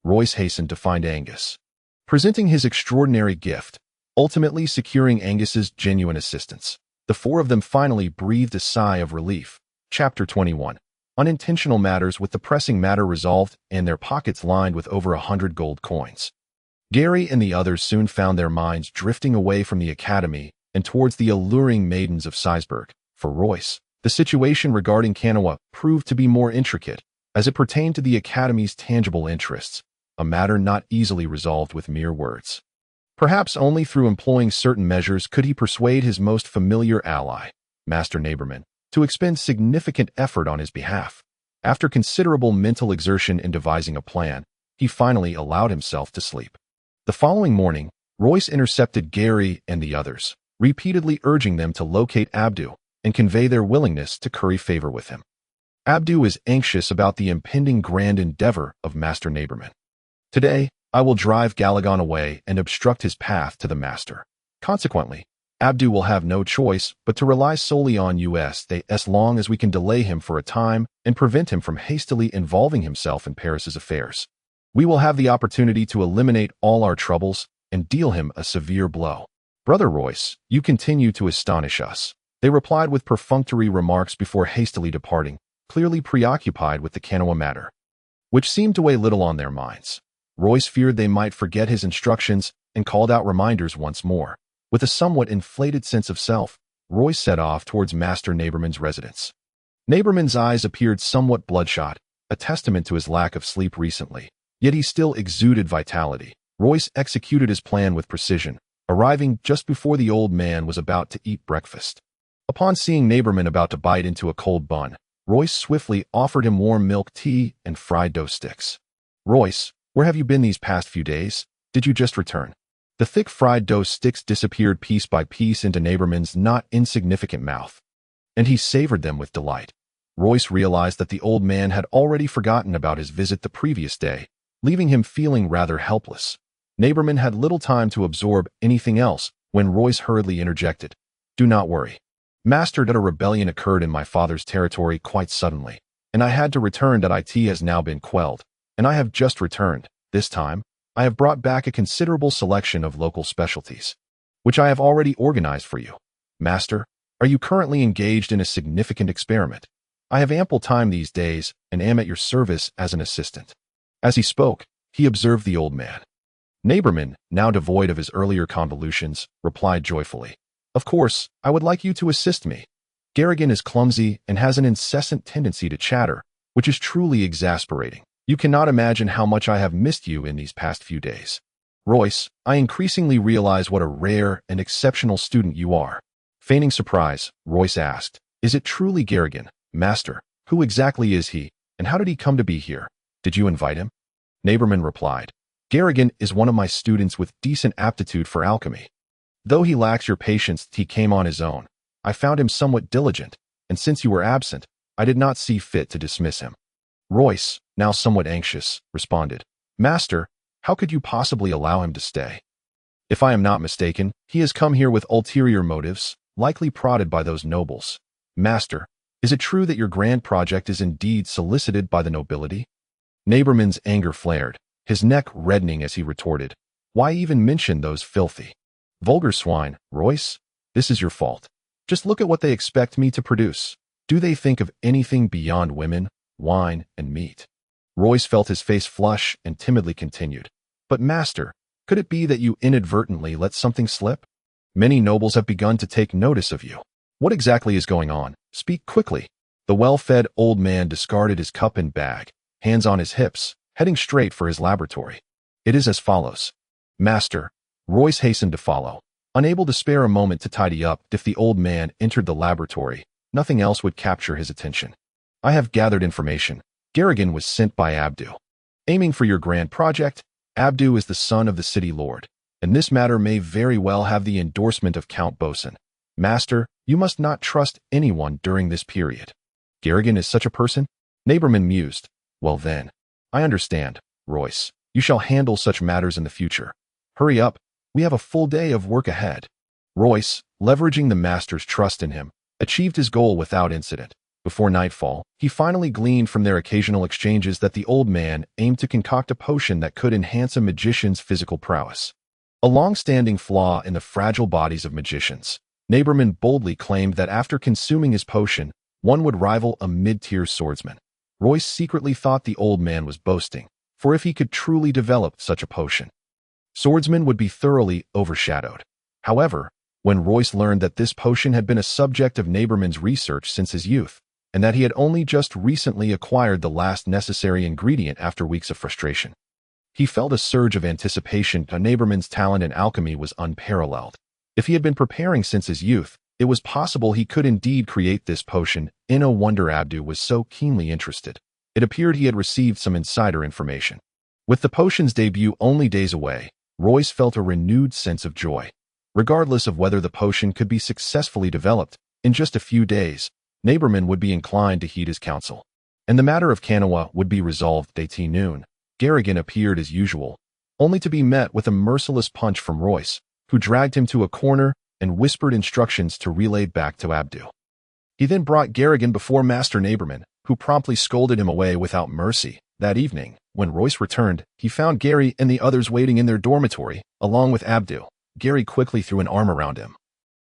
Royce hastened to find Angus, presenting his extraordinary gift, ultimately securing Angus's genuine assistance. The four of them finally breathed a sigh of relief. Chapter 21. Unintentional matters with the pressing matter resolved and their pockets lined with over 100 gold coins. Gary and the others soon found their minds drifting away from the academy and towards the alluring maidens of Seisberg. For Royce, the situation regarding Kanawa proved to be more intricate, as it pertained to the academy's tangible interests, a matter not easily resolved with mere words. Perhaps only through employing certain measures could he persuade his most familiar ally, Master Neighborman, to expend significant effort on his behalf. After considerable mental exertion in devising a plan, he finally allowed himself to sleep. The following morning, Royce intercepted Gary and the others, repeatedly urging them to locate Abdu and convey their willingness to curry favor with him. Abdu is anxious about the impending grand endeavor of Master Neighborman. Today, I will drive Galagon away and obstruct his path to the Master. Consequently, Abdu will have no choice but to rely solely on us as long as we can delay him for a time and prevent him from hastily involving himself in Paris's affairs. We will have the opportunity to eliminate all our troubles and deal him a severe blow. Brother Royce, you continue to astonish us. They replied with perfunctory remarks before hastily departing, clearly preoccupied with the Kanawa matter, which seemed to weigh little on their minds. Royce feared they might forget his instructions and called out reminders once more. With a somewhat inflated sense of self, Royce set off towards Master Neighborman's residence. Neighborman's eyes appeared somewhat bloodshot, a testament to his lack of sleep recently. Yet he still exuded vitality. Royce executed his plan with precision, arriving just before the old man was about to eat breakfast. Upon seeing Neighborman about to bite into a cold bun, Royce swiftly offered him warm milk tea and fried dough sticks. Royce, where have you been these past few days? Did you just return? The thick fried dough sticks disappeared piece by piece into Neighborman's not insignificant mouth, and he savored them with delight. Royce realized that the old man had already forgotten about his visit the previous day, leaving him feeling rather helpless. Neighborman had little time to absorb anything else when Royce hurriedly interjected. Do not worry. Master, that a rebellion occurred in my father's territory quite suddenly, and I had to return. That it has now been quelled, and I have just returned. This time, I have brought back a considerable selection of local specialties, which I have already organized for you. Master, are you currently engaged in a significant experiment? I have ample time these days and am at your service as an assistant. As he spoke, he observed the old man. Neighborman, now devoid of his earlier convolutions, replied joyfully. Of course, I would like you to assist me. Garrigan is clumsy and has an incessant tendency to chatter, which is truly exasperating. You cannot imagine how much I have missed you in these past few days. Royce, I increasingly realize what a rare and exceptional student you are. Feigning surprise, Royce asked, Is it truly Garrigan, Master? Who exactly is he, and how did he come to be here? Did you invite him? Neighborman replied, Garrigan is one of my students with decent aptitude for alchemy. Though he lacks your patience, he came on his own. I found him somewhat diligent, and since you were absent, I did not see fit to dismiss him. Royce, now somewhat anxious, responded, Master, how could you possibly allow him to stay? If I am not mistaken, he has come here with ulterior motives, likely prodded by those nobles. Master, is it true that your grand project is indeed solicited by the nobility? Neighborman's anger flared, his neck reddening as he retorted, Why even mention those filthy, vulgar swine, Royce? This is your fault. Just look at what they expect me to produce. Do they think of anything beyond women, wine, and meat? Royce felt his face flush and timidly continued. But master, could it be that you inadvertently let something slip? Many nobles have begun to take notice of you. What exactly is going on? Speak quickly. The well-fed old man discarded his cup and bag, hands on his hips, heading straight for his laboratory. It is as follows. Master, Royce hastened to follow. Unable to spare a moment to tidy up, if the old man entered the laboratory, nothing else would capture his attention. I have gathered information. Garrigan was sent by Abdu. Aiming for your grand project, Abdu is the son of the city lord, and this matter may very well have the endorsement of Count Bosun. Master, you must not trust anyone during this period. Garrigan is such a person? Naberman mused. Well then, I understand, Royce. You shall handle such matters in the future. Hurry up, we have a full day of work ahead. Royce, leveraging the master's trust in him, achieved his goal without incident. Before nightfall, he finally gleaned from their occasional exchanges that the old man aimed to concoct a potion that could enhance a magician's physical prowess. A long-standing flaw in the fragile bodies of magicians, Naberman boldly claimed that after consuming his potion, one would rival a mid-tier swordsman. Royce secretly thought the old man was boasting, for if he could truly develop such a potion, swordsmen would be thoroughly overshadowed. However, when Royce learned that this potion had been a subject of Naberman's research since his youth, and that he had only just recently acquired the last necessary ingredient after weeks of frustration, he felt a surge of anticipation. Naberman's talent in alchemy was unparalleled. If he had been preparing since his youth, it was possible he could indeed create this potion. No wonder Abdu was so keenly interested. It appeared he had received some insider information. With the potion's debut only days away, Royce felt a renewed sense of joy. Regardless of whether the potion could be successfully developed, in just a few days, Naberman would be inclined to heed his counsel, and the matter of Kanawa would be resolved. At noon, Garrigan appeared as usual, only to be met with a merciless punch from Royce, who dragged him to a corner and whispered instructions to relay back to Abdu. He then brought Garrigan before Master Naberman, who promptly scolded him away without mercy. That evening, when Royce returned, he found Gary and the others waiting in their dormitory, along with Abdu. Gary quickly threw an arm around him,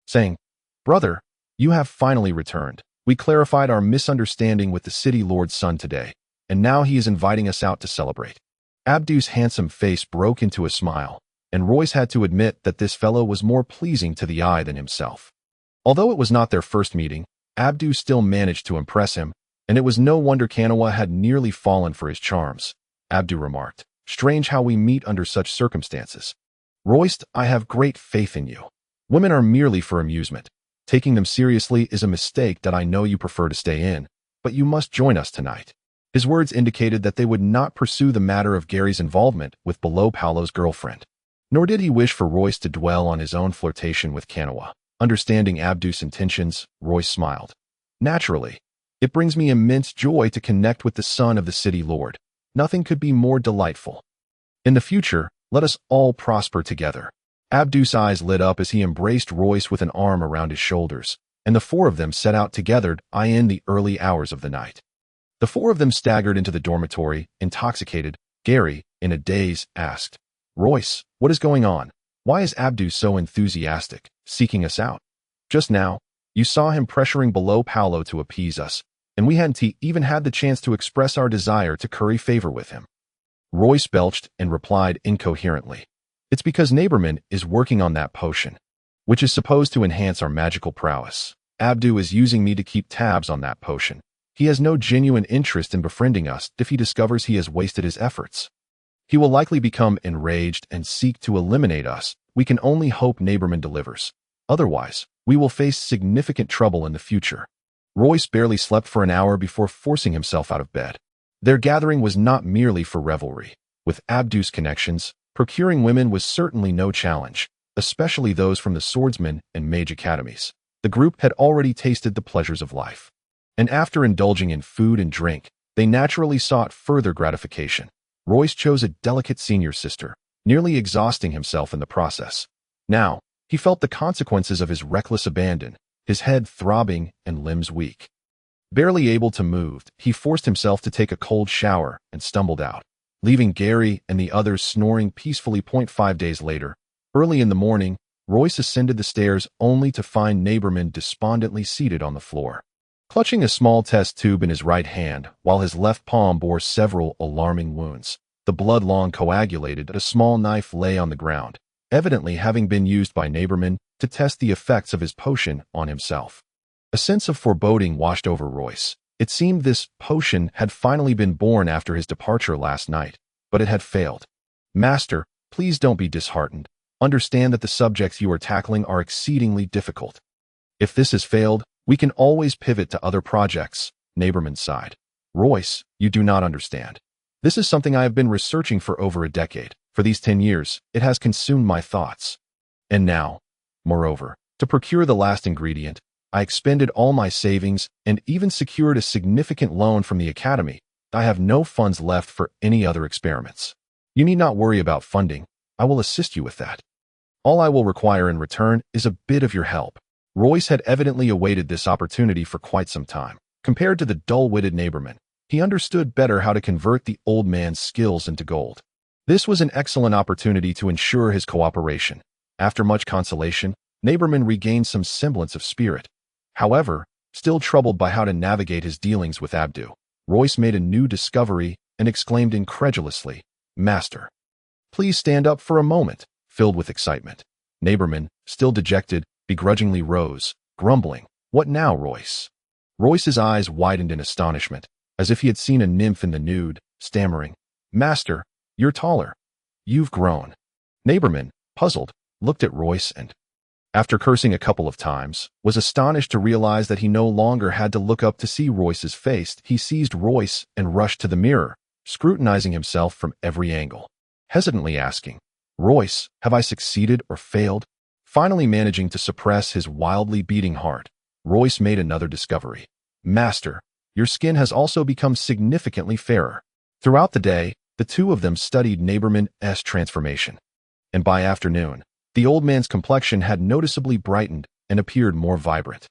saying, "Brother, you have finally returned. We clarified our misunderstanding with the city lord's son today, and now he is inviting us out to celebrate." Abdu's handsome face broke into a smile, and Royce had to admit that this fellow was more pleasing to the eye than himself. Although it was not their first meeting, Abdu still managed to impress him, and it was no wonder Kanawa had nearly fallen for his charms. Abdu remarked, "Strange how we meet under such circumstances. Royce, I have great faith in you. Women are merely for amusement. Taking them seriously is a mistake that I know you prefer to stay in, but you must join us tonight." His words indicated that they would not pursue the matter of Gary's involvement with Below Paolo's girlfriend. Nor did he wish for Royce to dwell on his own flirtation with Kanawa. Understanding Abdu's intentions, Royce smiled. "Naturally. It brings me immense joy to connect with the son of the city lord. Nothing could be more delightful. In the future, let us all prosper together." Abdu's eyes lit up as he embraced Royce with an arm around his shoulders, and the four of them set out together in the early hours of the night. The four of them staggered into the dormitory, intoxicated. Gary, in a daze, asked, "Royce, what is going on? Why is Abdu so enthusiastic, seeking us out? Just now, you saw him pressuring Below Paolo to appease us, and we hadn't even had the chance to express our desire to curry favor with him." Royce belched and replied incoherently, "It's because Naberman is working on that potion, which is supposed to enhance our magical prowess. Abdu is using me to keep tabs on that potion. He has no genuine interest in befriending us if he discovers he has wasted his efforts. He will likely become enraged and seek to eliminate us. We can only hope Naberman delivers. Otherwise, we will face significant trouble in the future." Royce barely slept for an hour before forcing himself out of bed. Their gathering was not merely for revelry. With Abdu's connections, procuring women was certainly no challenge, especially those from the swordsman and mage academies. The group had already tasted the pleasures of life, and after indulging in food and drink, they naturally sought further gratification. Royce chose a delicate senior sister, nearly exhausting himself in the process. Now, he felt the consequences of his reckless abandon, his head throbbing and limbs weak. Barely able to move, he forced himself to take a cold shower and stumbled out, leaving Gary and the others snoring peacefully. 5 days later, early in the morning, Royce ascended the stairs only to find Neighborman despondently seated on the floor, clutching a small test tube in his right hand while his left palm bore several alarming wounds. The blood long coagulated, and a small knife lay on the ground, evidently having been used by Neighborman to test the effects of his potion on himself. A sense of foreboding washed over Royce. It seemed this potion had finally been born after his departure last night, but it had failed. Master, please don't be disheartened. Understand that the subjects you are tackling are exceedingly difficult. If this has failed, we can always pivot to other projects, Neighborman sighed. Royce, you do not understand. This is something I have been researching for over a decade. For these 10 years, it has consumed my thoughts. And now, moreover, to procure the last ingredient, I expended all my savings and even secured a significant loan from the Academy. I have no funds left for any other experiments. You need not worry about funding. I will assist you with that. All I will require in return is a bit of your help. Royce had evidently awaited this opportunity for quite some time. Compared to the dull-witted Neighborman, he understood better how to convert the old man's skills into gold. This was an excellent opportunity to ensure his cooperation. After much consolation, Neighborman regained some semblance of spirit. However, still troubled by how to navigate his dealings with Abdu, Royce made a new discovery and exclaimed incredulously, Master, please stand up for a moment. Filled with excitement, Neighborman, still dejected, begrudgingly rose, grumbling, What now, Royce? Royce's eyes widened in astonishment, as if he had seen a nymph in the nude, stammering, Master, you're taller. You've grown. Neighborman, puzzled, looked at Royce and, after cursing a couple of times, was astonished to realize that he no longer had to look up to see Royce's face. He seized Royce and rushed to the mirror, scrutinizing himself from every angle, hesitantly asking, Royce, have I succeeded or failed? Finally managing to suppress his wildly beating heart, Royce made another discovery. Master, your skin has also become significantly fairer. Throughout the day, the two of them studied Neighborman's transformation. And by afternoon, the old man's complexion had noticeably brightened and appeared more vibrant.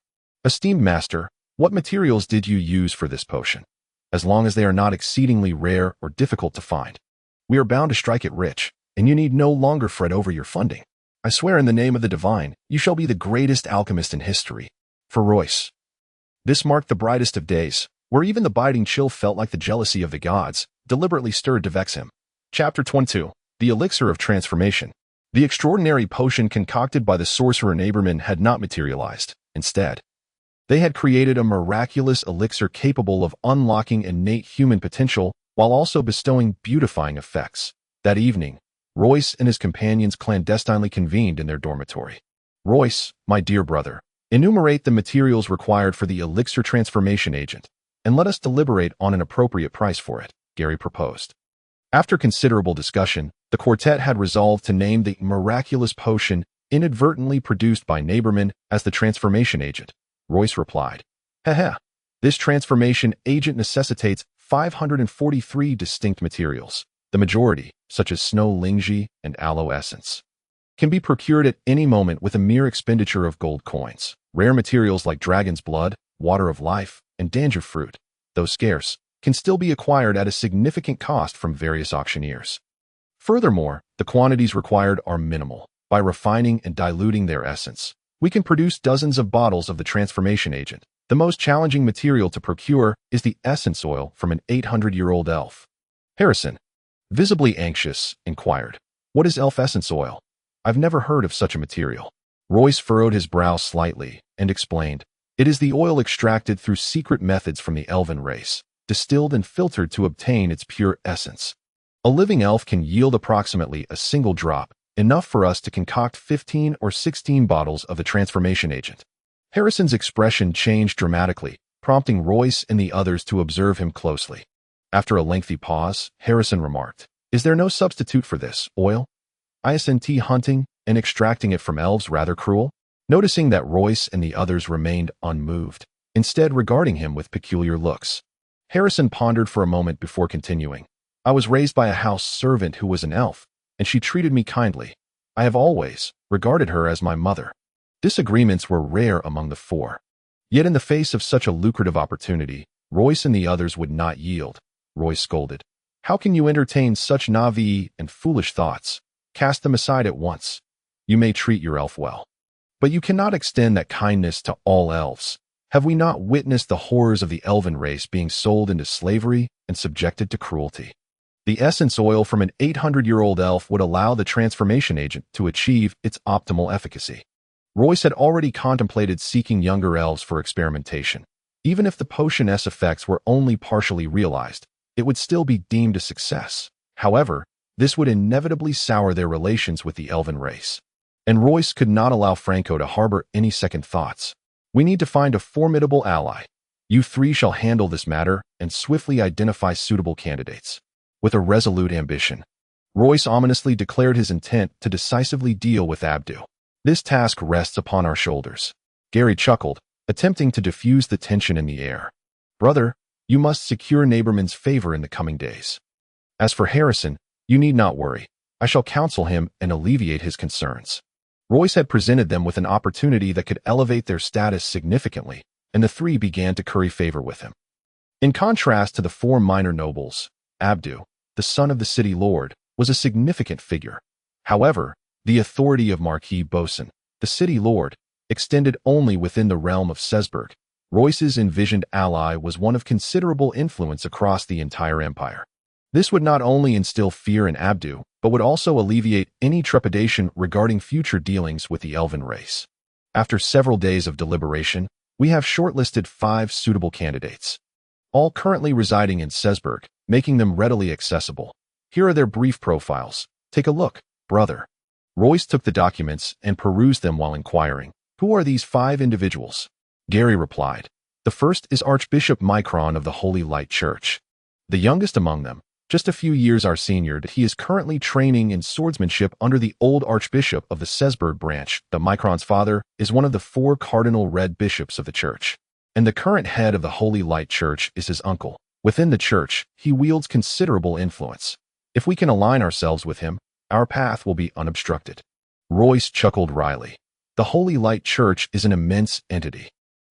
Esteemed Master, what materials did you use for this potion? As long as they are not exceedingly rare or difficult to find, we are bound to strike it rich, and you need no longer fret over your funding. I swear in the name of the divine, you shall be the greatest alchemist in history. For Royce, this marked the brightest of days, where even the biting chill felt like the jealousy of the gods, deliberately stirred to vex him. Chapter 22. The Elixir of Transformation. The extraordinary potion concocted by the sorcerer Neighborman had not materialized. Instead, they had created a miraculous elixir capable of unlocking innate human potential while also bestowing beautifying effects. That evening, Royce and his companions clandestinely convened in their dormitory. Royce, my dear brother, enumerate the materials required for the elixir transformation agent, and let us deliberate on an appropriate price for it, Gary proposed. After considerable discussion, the quartet had resolved to name the miraculous potion inadvertently produced by Neighborman as the transformation agent. Royce replied, Heh. This transformation agent necessitates 543 distinct materials. The majority, such as snow lingji and aloe essence, can be procured at any moment with a mere expenditure of gold coins. Rare materials like dragon's blood, water of life, and danger fruit, though scarce, can still be acquired at a significant cost from various auctioneers. Furthermore, the quantities required are minimal. By refining and diluting their essence, we can produce dozens of bottles of the transformation agent. The most challenging material to procure is the essence oil from an 800-year-old elf. Harrison, visibly anxious, inquired, What is elf essence oil? I've never heard of such a material. Royce furrowed his brow slightly and explained, It is the oil extracted through secret methods from the elven race, distilled and filtered to obtain its pure essence. A living elf can yield approximately a single drop, enough for us to concoct 15 or 16 bottles of the transformation agent. Harrison's expression changed dramatically, prompting Royce and the others to observe him closely. After a lengthy pause, Harrison remarked, Is there no substitute for this oil? Isn't hunting and extracting it from elves rather cruel? Noticing that Royce and the others remained unmoved, instead regarding him with peculiar looks, Harrison pondered for a moment before continuing. I was raised by a house servant who was an elf, and she treated me kindly. I have always regarded her as my mother. Disagreements were rare among the four. Yet in the face of such a lucrative opportunity, Royce and the others would not yield. Royce scolded. How can you entertain such naive and foolish thoughts? Cast them aside at once. you may treat your elf well. But you cannot extend that kindness to all elves. Have we not witnessed the horrors of the elven race being sold into slavery and subjected to cruelty? The essence oil from an 800-year-old elf would allow the transformation agent to achieve its optimal efficacy. Royce had already contemplated seeking younger elves for experimentation. Even if the potion's effects were only partially realized, it would still be deemed a success. However, this would inevitably sour their relations with the elven race. And Royce could not allow Franco to harbor any second thoughts. We need to find a formidable ally. You three shall handle this matter and swiftly identify suitable candidates. With a resolute ambition, Royce ominously declared his intent to decisively deal with Abdu. This task rests upon our shoulders. Gary chuckled, attempting to diffuse the tension in the air. Brother, you must secure Neighborman's favor in the coming days. As for Harrison, you need not worry. I shall counsel him and alleviate his concerns. Royce had presented them with an opportunity that could elevate their status significantly, and the three began to curry favor with him. In contrast to the four minor nobles, Abdu, the son of the city lord, was a significant figure. However, the authority of Marquis Bosun, the city lord, extended only within the realm of Sesberg. Royce's envisioned ally was one of considerable influence across the entire empire. This would not only instill fear in Abdu, but would also alleviate any trepidation regarding future dealings with the elven race. After several days of deliberation, we have shortlisted 5 suitable candidates, all currently residing in Sesberg, making them readily accessible. Here are their brief profiles. Take a look, brother. Royce took the documents and perused them while inquiring, "Who are these 5 individuals?" Gary replied, "The first is Archbishop Micron of the Holy Light Church. The youngest among them, just a few years our senior, he is currently training in swordsmanship under the old Archbishop of the Sesberg branch. The Micron's father is one of the 4 cardinal red bishops of the church, and the current head of the Holy Light Church is his uncle. Within the church, he wields considerable influence. If we can align ourselves with him, our path will be unobstructed." Royce chuckled wryly. The Holy Light Church is an immense entity,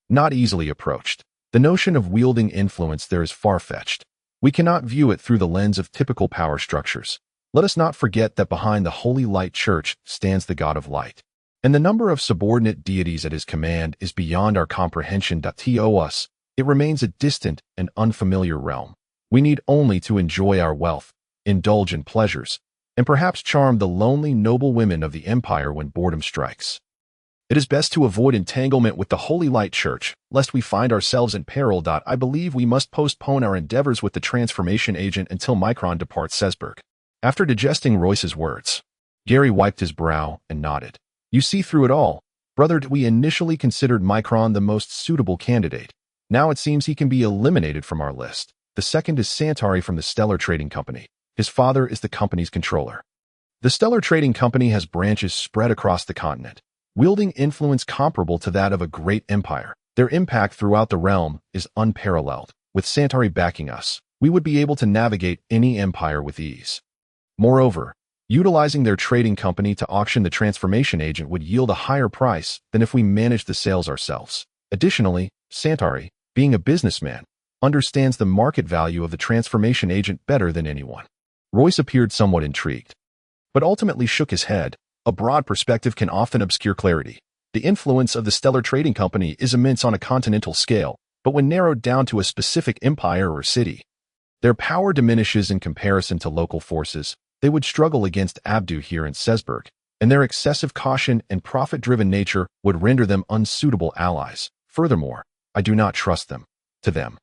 not easily approached. The notion of wielding influence there is far-fetched. We cannot view it through the lens of typical power structures. Let us not forget that behind the Holy Light Church stands the God of Light, and the number of subordinate deities at his command is beyond our comprehension. To us, it remains a distant and unfamiliar realm. We need only to enjoy our wealth, indulge in pleasures, and perhaps charm the lonely noble women of the empire when boredom strikes. It is best to avoid entanglement with the Holy Light Church, lest we find ourselves in peril. I believe we must postpone our endeavors with the transformation agent until Micron departs Sesberg. After digesting Royce's words, Gary wiped his brow and nodded. You see through it all, brother. We initially considered Micron the most suitable candidate. Now it seems he can be eliminated from our list. The second is Santari from the Stellar Trading Company. His father is the company's controller. The Stellar Trading Company has branches spread across the continent, wielding influence comparable to that of a great empire. Their impact throughout the realm is unparalleled. With Santari backing us, we would be able to navigate any empire with ease. Moreover, utilizing their trading company to auction the transformation agent would yield a higher price than if we managed the sales ourselves. Additionally, Santari, being a businessman, understands the market value of the transformation agent better than anyone. Royce appeared somewhat intrigued, but ultimately shook his head. A broad perspective can often obscure clarity. The influence of the Stellar Trading Company is immense on a continental scale, but when narrowed down to a specific empire or city, their power diminishes in comparison to local forces. They would struggle against Abdu here in Sesberg, and their excessive caution and profit-driven nature would render them unsuitable allies. Furthermore, I do not trust them. To them,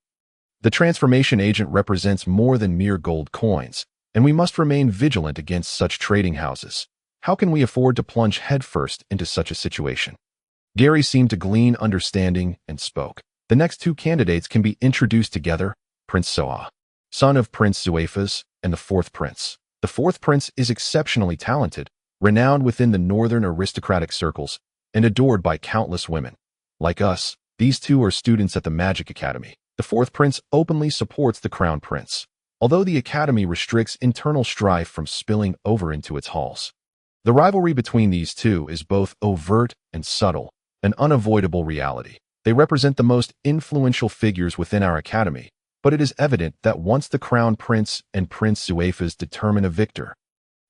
the transformation agent represents more than mere gold coins, and we must remain vigilant against such trading houses. How can we afford to plunge headfirst into such a situation? Gary seemed to glean understanding and spoke. The next 2 candidates can be introduced together: Prince Soa, son of Prince Zuefas, and the 4th prince. The 4th prince is exceptionally talented, renowned within the northern aristocratic circles, and adored by countless women. Like us, these 2 are students at the Magic Academy. The 4th prince openly supports the crown prince, although the academy restricts internal strife from spilling over into its halls. The rivalry between these 2 is both overt and subtle, an unavoidable reality. They represent the most influential figures within our academy, but it is evident that once the crown prince and Prince Zuefas determine a victor,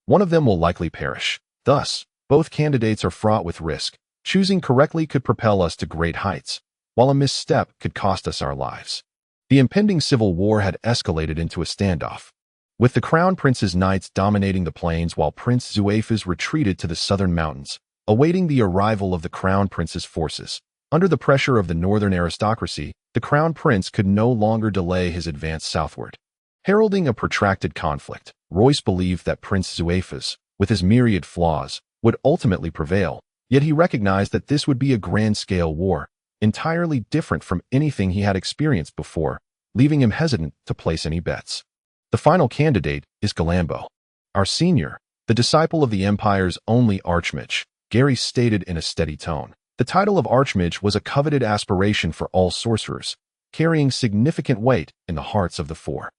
one of them will likely perish. Thus, Both candidates are fraught with risk. Choosing correctly could propel us to great heights, while a misstep could cost us our lives. The impending civil war had escalated into a standoff, with the Crown Prince's knights dominating the plains while Prince Zuaphas retreated to the southern mountains, awaiting the arrival of the Crown Prince's forces. Under the pressure of the northern aristocracy, the Crown Prince could no longer delay his advance southward. Heralding a protracted conflict, Royce believed that Prince Zuaphas, with his myriad flaws, would ultimately prevail, yet he recognized that this would be a grand-scale war, entirely different from anything he had experienced before, leaving him hesitant to place any bets. The final candidate is Galambo, our senior, the disciple of the Empire's only Archmage, Gary stated in a steady tone. The title of Archmage was a coveted aspiration for all sorcerers, carrying significant weight in the hearts of the four.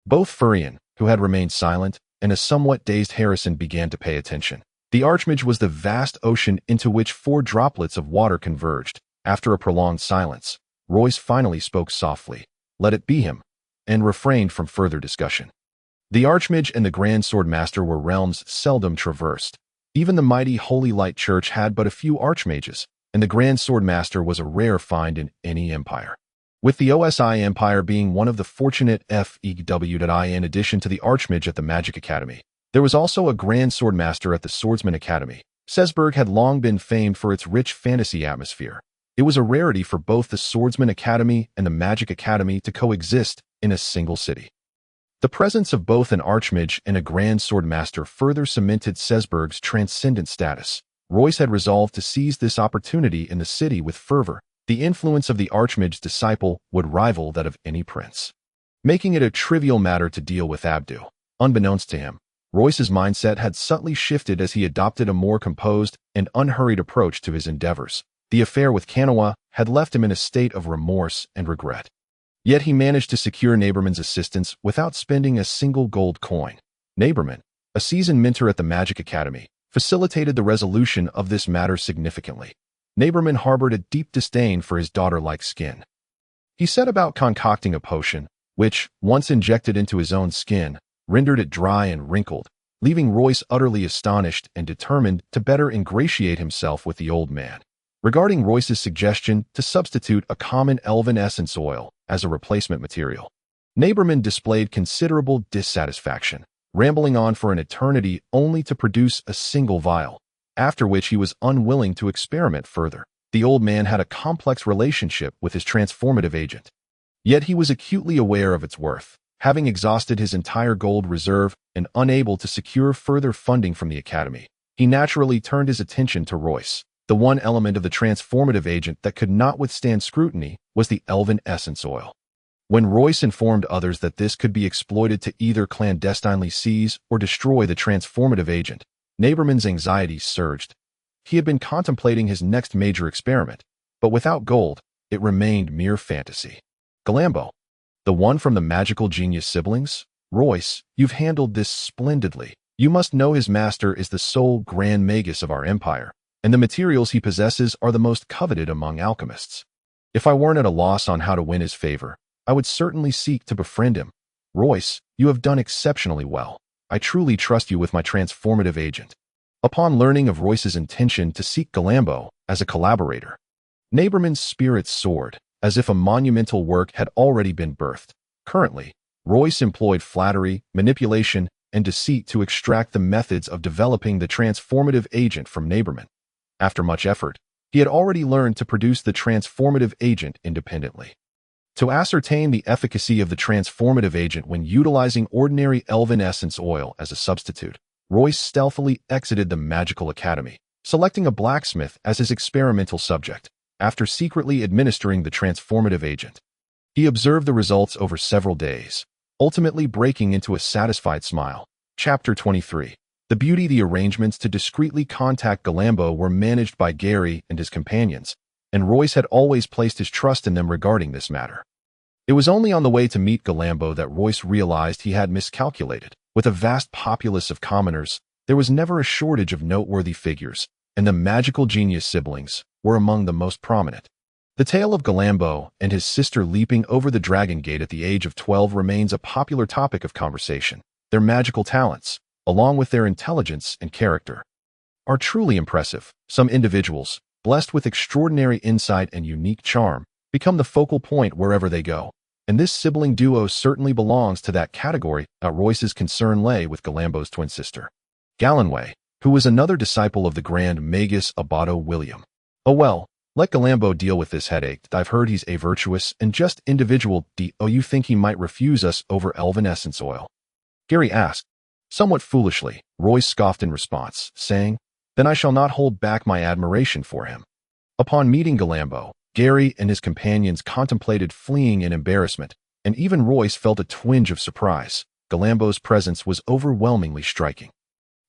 Both Furion, who had remained silent, and a somewhat dazed Harrison began to pay attention. The Archmage was the vast ocean into which 4 droplets of water converged. After a prolonged silence, Royce finally spoke softly, "Let it be him," and refrained from further discussion. The Archmage and the Grand Swordmaster were realms seldom traversed. Even the mighty Holy Light Church had but a few Archmages, and the Grand Swordmaster was a rare find in any empire. With the OSI Empire being one of the fortunate FEW.I in addition to the Archmage at the Magic Academy, there was also a Grand Swordmaster at the Swordsman Academy. Sesburg had long been famed for its rich fantasy atmosphere. It was a rarity for both the Swordsman Academy and the Magic Academy to coexist in a single city. The presence of both an Archmage and a Grand Swordmaster further cemented Sesburg's transcendent status. Royce had resolved to seize this opportunity in the city with fervor. The influence of the Archmage's disciple would rival that of any prince, making it a trivial matter to deal with Abdu. Unbeknownst to him, Royce's mindset had subtly shifted as he adopted a more composed and unhurried approach to his endeavors. The affair with Kanawa had left him in a state of remorse and regret. Yet he managed to secure Naberman's assistance without spending a single gold coin. Naberman, a seasoned mentor at the Magic Academy, facilitated the resolution of this matter significantly. Naberman harbored a deep disdain for his daughter-like skin. He set about concocting a potion, which, once injected into his own skin, rendered it dry and wrinkled, leaving Royce utterly astonished and determined to better ingratiate himself with the old man. Regarding Royce's suggestion to substitute a common elven essence oil as a replacement material, Naberman displayed considerable dissatisfaction, rambling on for an eternity only to produce a single vial, after which he was unwilling to experiment further. The old man had a complex relationship with his transformative agent, yet he was acutely aware of its worth. Having exhausted his entire gold reserve and unable to secure further funding from the Academy, he naturally turned his attention to Royce. The one element of the transformative agent that could not withstand scrutiny was the elven essence oil. When Royce informed others that this could be exploited to either clandestinely seize or destroy the transformative agent, Naberman's anxieties surged. He had been contemplating his next major experiment, but without gold, it remained mere fantasy. Galambo, the one from the magical genius siblings? Royce, you've handled this splendidly. You must know his master is the sole Grand Magus of our empire, and the materials he possesses are the most coveted among alchemists. If I weren't at a loss on how to win his favor, I would certainly seek to befriend him. Royce, you have done exceptionally well. I truly trust you with my transformative agent. Upon learning of Royce's intention to seek Galambo as a collaborator, Naberman's spirits soared, as if a monumental work had already been birthed. Currently, Royce employed flattery, manipulation, and deceit to extract the methods of developing the transformative agent from Naberman. After much effort, he had already learned to produce the transformative agent independently. To ascertain the efficacy of the transformative agent when utilizing ordinary elven essence oil as a substitute, Royce stealthily exited the Magical Academy, selecting a blacksmith as his experimental subject. After secretly administering the transformative agent, he observed the results over several days, ultimately breaking into a satisfied smile. Chapter 23. The arrangements to discreetly contact Galambo were managed by Gary and his companions, and Royce had always placed his trust in them regarding this matter. It was only on the way to meet Galambo that Royce realized he had miscalculated. With a vast populace of commoners, there was never a shortage of noteworthy figures, and the magical genius siblings were among the most prominent. The tale of Galambo and his sister leaping over the Dragon Gate at the age of 12 remains a popular topic of conversation. Their magical talents, along with their intelligence and character, are truly impressive. Some individuals, blessed with extraordinary insight and unique charm, become the focal point wherever they go. And this sibling duo certainly belongs to that category. Royce's concern lay with Galambo's twin sister, Galloway, who was another disciple of the Grand Magus Abbado William. Oh well, let Galambo deal with this headache. I've heard he's a virtuous and just individual. Do you think he might refuse us over elven essence oil? Gary asked. Somewhat foolishly, Royce scoffed in response, saying, Then I shall not hold back my admiration for him. Upon meeting Galambo, Gary and his companions contemplated fleeing in embarrassment, and even Royce felt a twinge of surprise. Galambo's presence was overwhelmingly striking.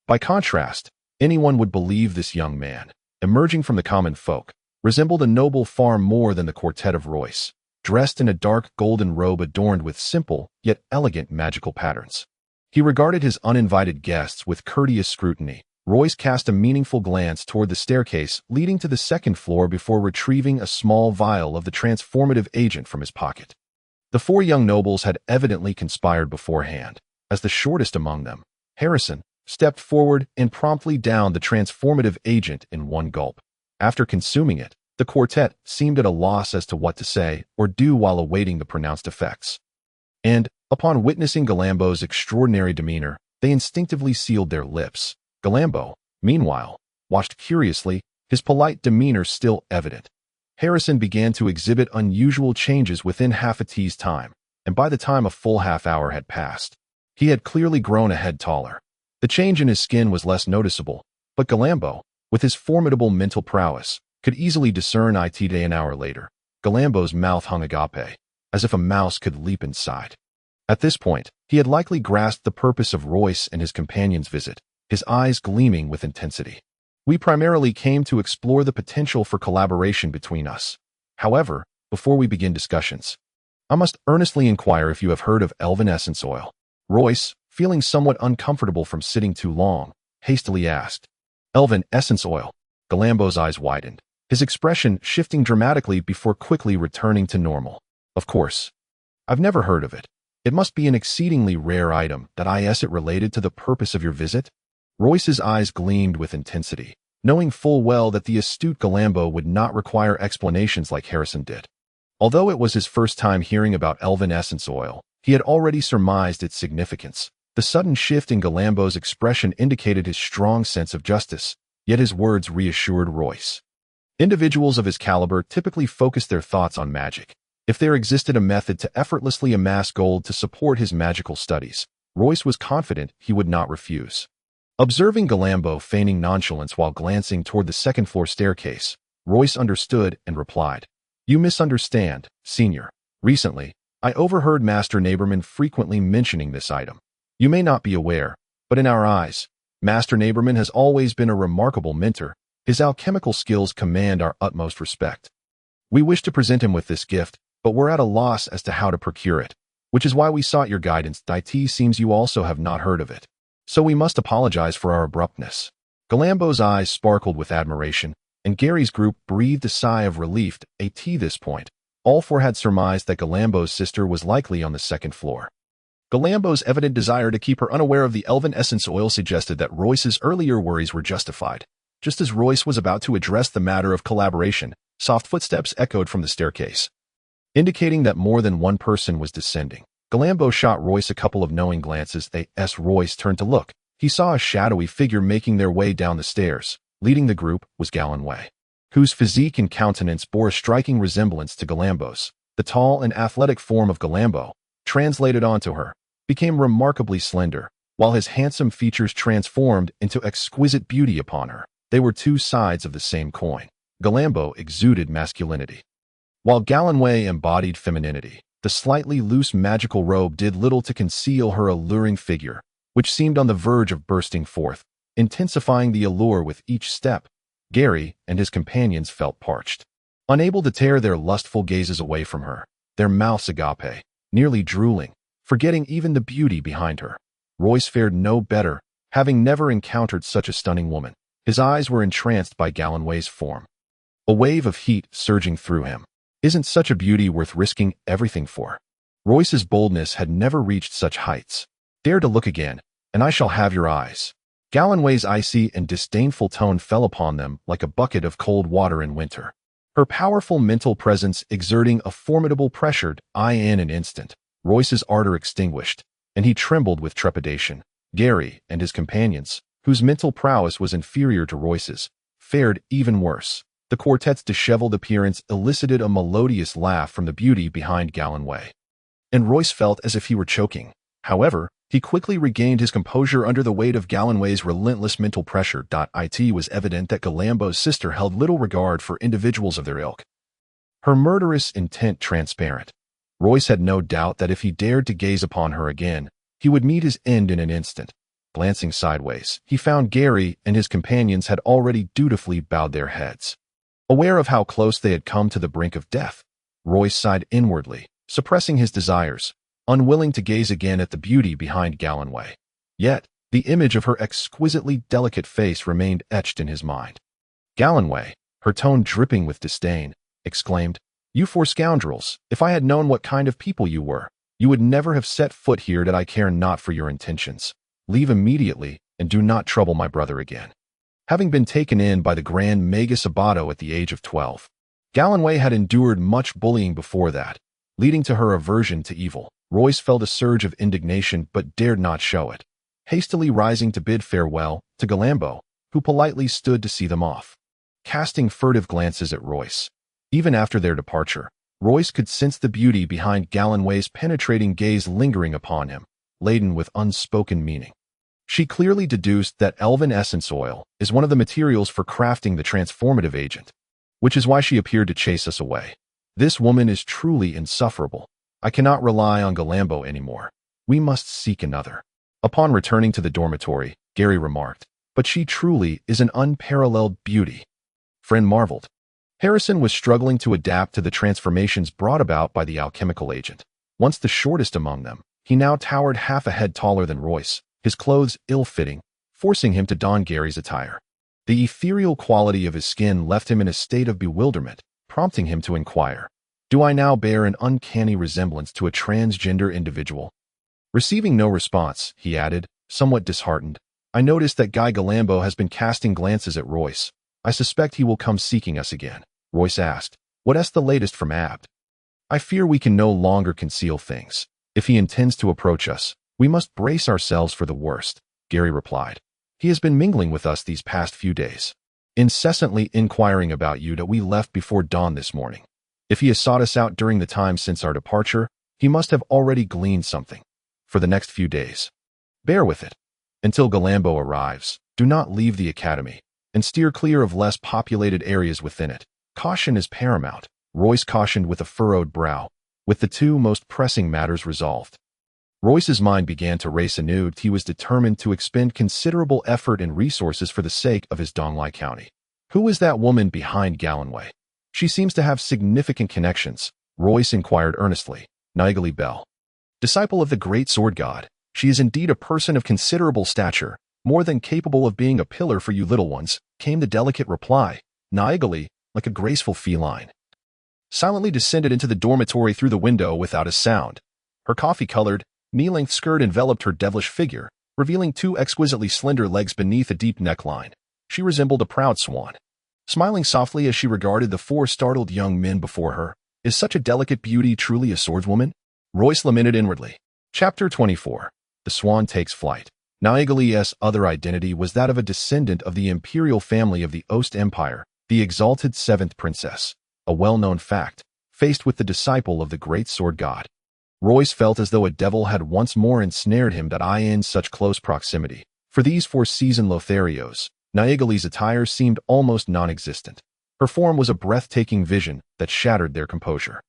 By contrast, anyone would believe this young man, emerging from the common folk, resembled a noble far more than the quartet of Royce, dressed in a dark golden robe adorned with simple yet elegant magical patterns. He regarded his uninvited guests with courteous scrutiny. Royce cast a meaningful glance toward the staircase leading to the second floor before retrieving a small vial of the transformative agent from his pocket. The four young nobles had evidently conspired beforehand, as the shortest among them, Harrison, stepped forward and promptly downed the transformative agent in one gulp. After consuming it, the quartet seemed at a loss as to what to say or do while awaiting the pronounced effects. And, upon witnessing Galambo's extraordinary demeanor, they instinctively sealed their lips. Galambo, meanwhile, watched curiously, his polite demeanor still evident. Harrison began to exhibit unusual changes within half a tea's time, and by the time a full half-hour had passed, he had clearly grown a head taller. The change in his skin was less noticeable, but Galambo, with his formidable mental prowess, could easily discern it an hour later. Galambo's mouth hung agape, as if a mouse could leap inside. At this point, he had likely grasped the purpose of Royce and his companion's visit, his eyes gleaming with intensity. We primarily came to explore the potential for collaboration between us. However, before we begin discussions, I must earnestly inquire if you have heard of elven essence oil. Royce, feeling somewhat uncomfortable from sitting too long, hastily asked. Elven essence oil. Galambo's eyes widened, his expression shifting dramatically before quickly returning to normal. Of course. I've never heard of it. It must be an exceedingly rare item. Is it related to the purpose of your visit? Royce's eyes gleamed with intensity, knowing full well that the astute Galambo would not require explanations like Harrison did. Although it was his first time hearing about elven essence oil, he had already surmised its significance. The sudden shift in Galambo's expression indicated his strong sense of justice, yet his words reassured Royce. Individuals of his caliber typically focus their thoughts on magic. If there existed a method to effortlessly amass gold to support his magical studies, Royce was confident he would not refuse. Observing Galambo feigning nonchalance while glancing toward the second-floor staircase, Royce understood and replied, You misunderstand, Senior. Recently, I overheard Master Neighborman frequently mentioning this item. You may not be aware, but in our eyes, Master Neighborman has always been a remarkable mentor. His alchemical skills command our utmost respect. We wish to present him with this gift, but we're at a loss as to how to procure it, which is why we sought your guidance. It seems you also have not heard of it. So we must apologize for our abruptness. Galambo's eyes sparkled with admiration, and Gary's group breathed a sigh of relief. At this point, all four had surmised that Galambo's sister was likely on the second floor. Galambo's evident desire to keep her unaware of the elven essence oil suggested that Royce's earlier worries were justified. Just as Royce was about to address the matter of collaboration, soft footsteps echoed from the staircase, indicating that more than one person was descending. Galambo shot Royce a couple of knowing glances. As Royce turned to look, he saw a shadowy figure making their way down the stairs. Leading the group was Galloway, whose physique and countenance bore a striking resemblance to Galambo's. The tall and athletic form of Galambo, translated onto her, became remarkably slender, while his handsome features transformed into exquisite beauty upon her. They were two sides of the same coin. Galambo exuded masculinity, while Galloway embodied femininity. The slightly loose magical robe did little to conceal her alluring figure, which seemed on the verge of bursting forth, intensifying the allure with each step. Gary and his companions felt parched, unable to tear their lustful gazes away from her, their mouths agape, nearly drooling, forgetting even the beauty behind her. Royce fared no better, having never encountered such a stunning woman. His eyes were entranced by Galloway's form, a wave of heat surging through him. Isn't such a beauty worth risking everything for? Royce's boldness had never reached such heights. Dare to look again, and I shall have your eyes. Gallonway's icy and disdainful tone fell upon them like a bucket of cold water in winter. Her powerful mental presence exerting a formidable pressure in an instant. Royce's ardor extinguished, and he trembled with trepidation. Gary and his companions, whose mental prowess was inferior to Royce's, fared even worse. The quartet's disheveled appearance elicited a melodious laugh from the beauty behind Gallonway, and Royce felt as if he were choking. However, he quickly regained his composure under the weight of Gallonway's relentless mental pressure. It was evident that Galambo's sister held little regard for individuals of their ilk, her murderous intent transparent. Royce had no doubt that if he dared to gaze upon her again, he would meet his end in an instant. Glancing sideways, he found Gary and his companions had already dutifully bowed their heads. Aware of how close they had come to the brink of death, Royce sighed inwardly, suppressing his desires, unwilling to gaze again at the beauty behind Gallonway. Yet, the image of her exquisitely delicate face remained etched in his mind. Gallonway, her tone dripping with disdain, exclaimed, "You four scoundrels, if I had known what kind of people you were, you would never have set foot here. That I care not for your intentions. Leave immediately, and do not trouble my brother again." Having been taken in by the Grand Maga Sabato at the age of 12, Gallonway had endured much bullying before that, leading to her aversion to evil. Royce felt a surge of indignation but dared not show it, hastily rising to bid farewell to Galambo, who politely stood to see them off. Casting furtive glances at Royce, even after their departure, Royce could sense the beauty behind Gallonway's penetrating gaze lingering upon him, laden with unspoken meaning. She clearly deduced that elven essence oil is one of the materials for crafting the transformative agent, which is why she appeared to chase us away. This woman is truly insufferable. I cannot rely on Galambo anymore. We must seek another. Upon returning to the dormitory, Gary remarked, "But she truly is an unparalleled beauty." Friend marveled. Harrison was struggling to adapt to the transformations brought about by the alchemical agent. Once the shortest among them, he now towered half a head taller than Royce, his clothes ill-fitting, forcing him to don Gary's attire. The ethereal quality of his skin left him in a state of bewilderment, prompting him to inquire, "Do I now bear an uncanny resemblance to a transgender individual?" Receiving no response, he added, somewhat disheartened, "I noticed that Guy Galambo has been casting glances at Royce. I suspect he will come seeking us again." Royce asked, "What's the latest from Abd?" "I fear we can no longer conceal things. If he intends to approach us, we must brace ourselves for the worst," Gary replied. "He has been mingling with us these past few days, incessantly inquiring about you that we left before dawn this morning. If he has sought us out during the time since our departure, he must have already gleaned something. For the next few days, bear with it. Until Galambo arrives, do not leave the academy, and steer clear of less populated areas within it. Caution is paramount," Royce cautioned with a furrowed brow, with the two most pressing matters resolved. Royce's mind began to race anew. He was determined to expend considerable effort and resources for the sake of his Donglai County. "Who is that woman behind Gallonway? She seems to have significant connections," Royce inquired earnestly. "Naigali Bell, disciple of the great sword god. She is indeed a person of considerable stature, more than capable of being a pillar for you little ones," came the delicate reply. Naigali, like a graceful feline, silently descended into the dormitory through the window without a sound. Her coffee-colored, knee-length skirt enveloped her devilish figure, revealing two exquisitely slender legs beneath a deep neckline. She resembled a proud swan, smiling softly as she regarded the four startled young men before her. "Is such a delicate beauty truly a swordswoman?" Royce lamented inwardly. Chapter 24. The Swan Takes Flight. Naigali's other identity was that of a descendant of the imperial family of the Ost Empire, the exalted seventh princess, a well-known fact, faced with the disciple of the great sword god. Royce felt as though a devil had once more ensnared him in such close proximity. For these four seasoned Lotharios, Naigali's attire seemed almost non-existent. Her form was a breathtaking vision that shattered their composure.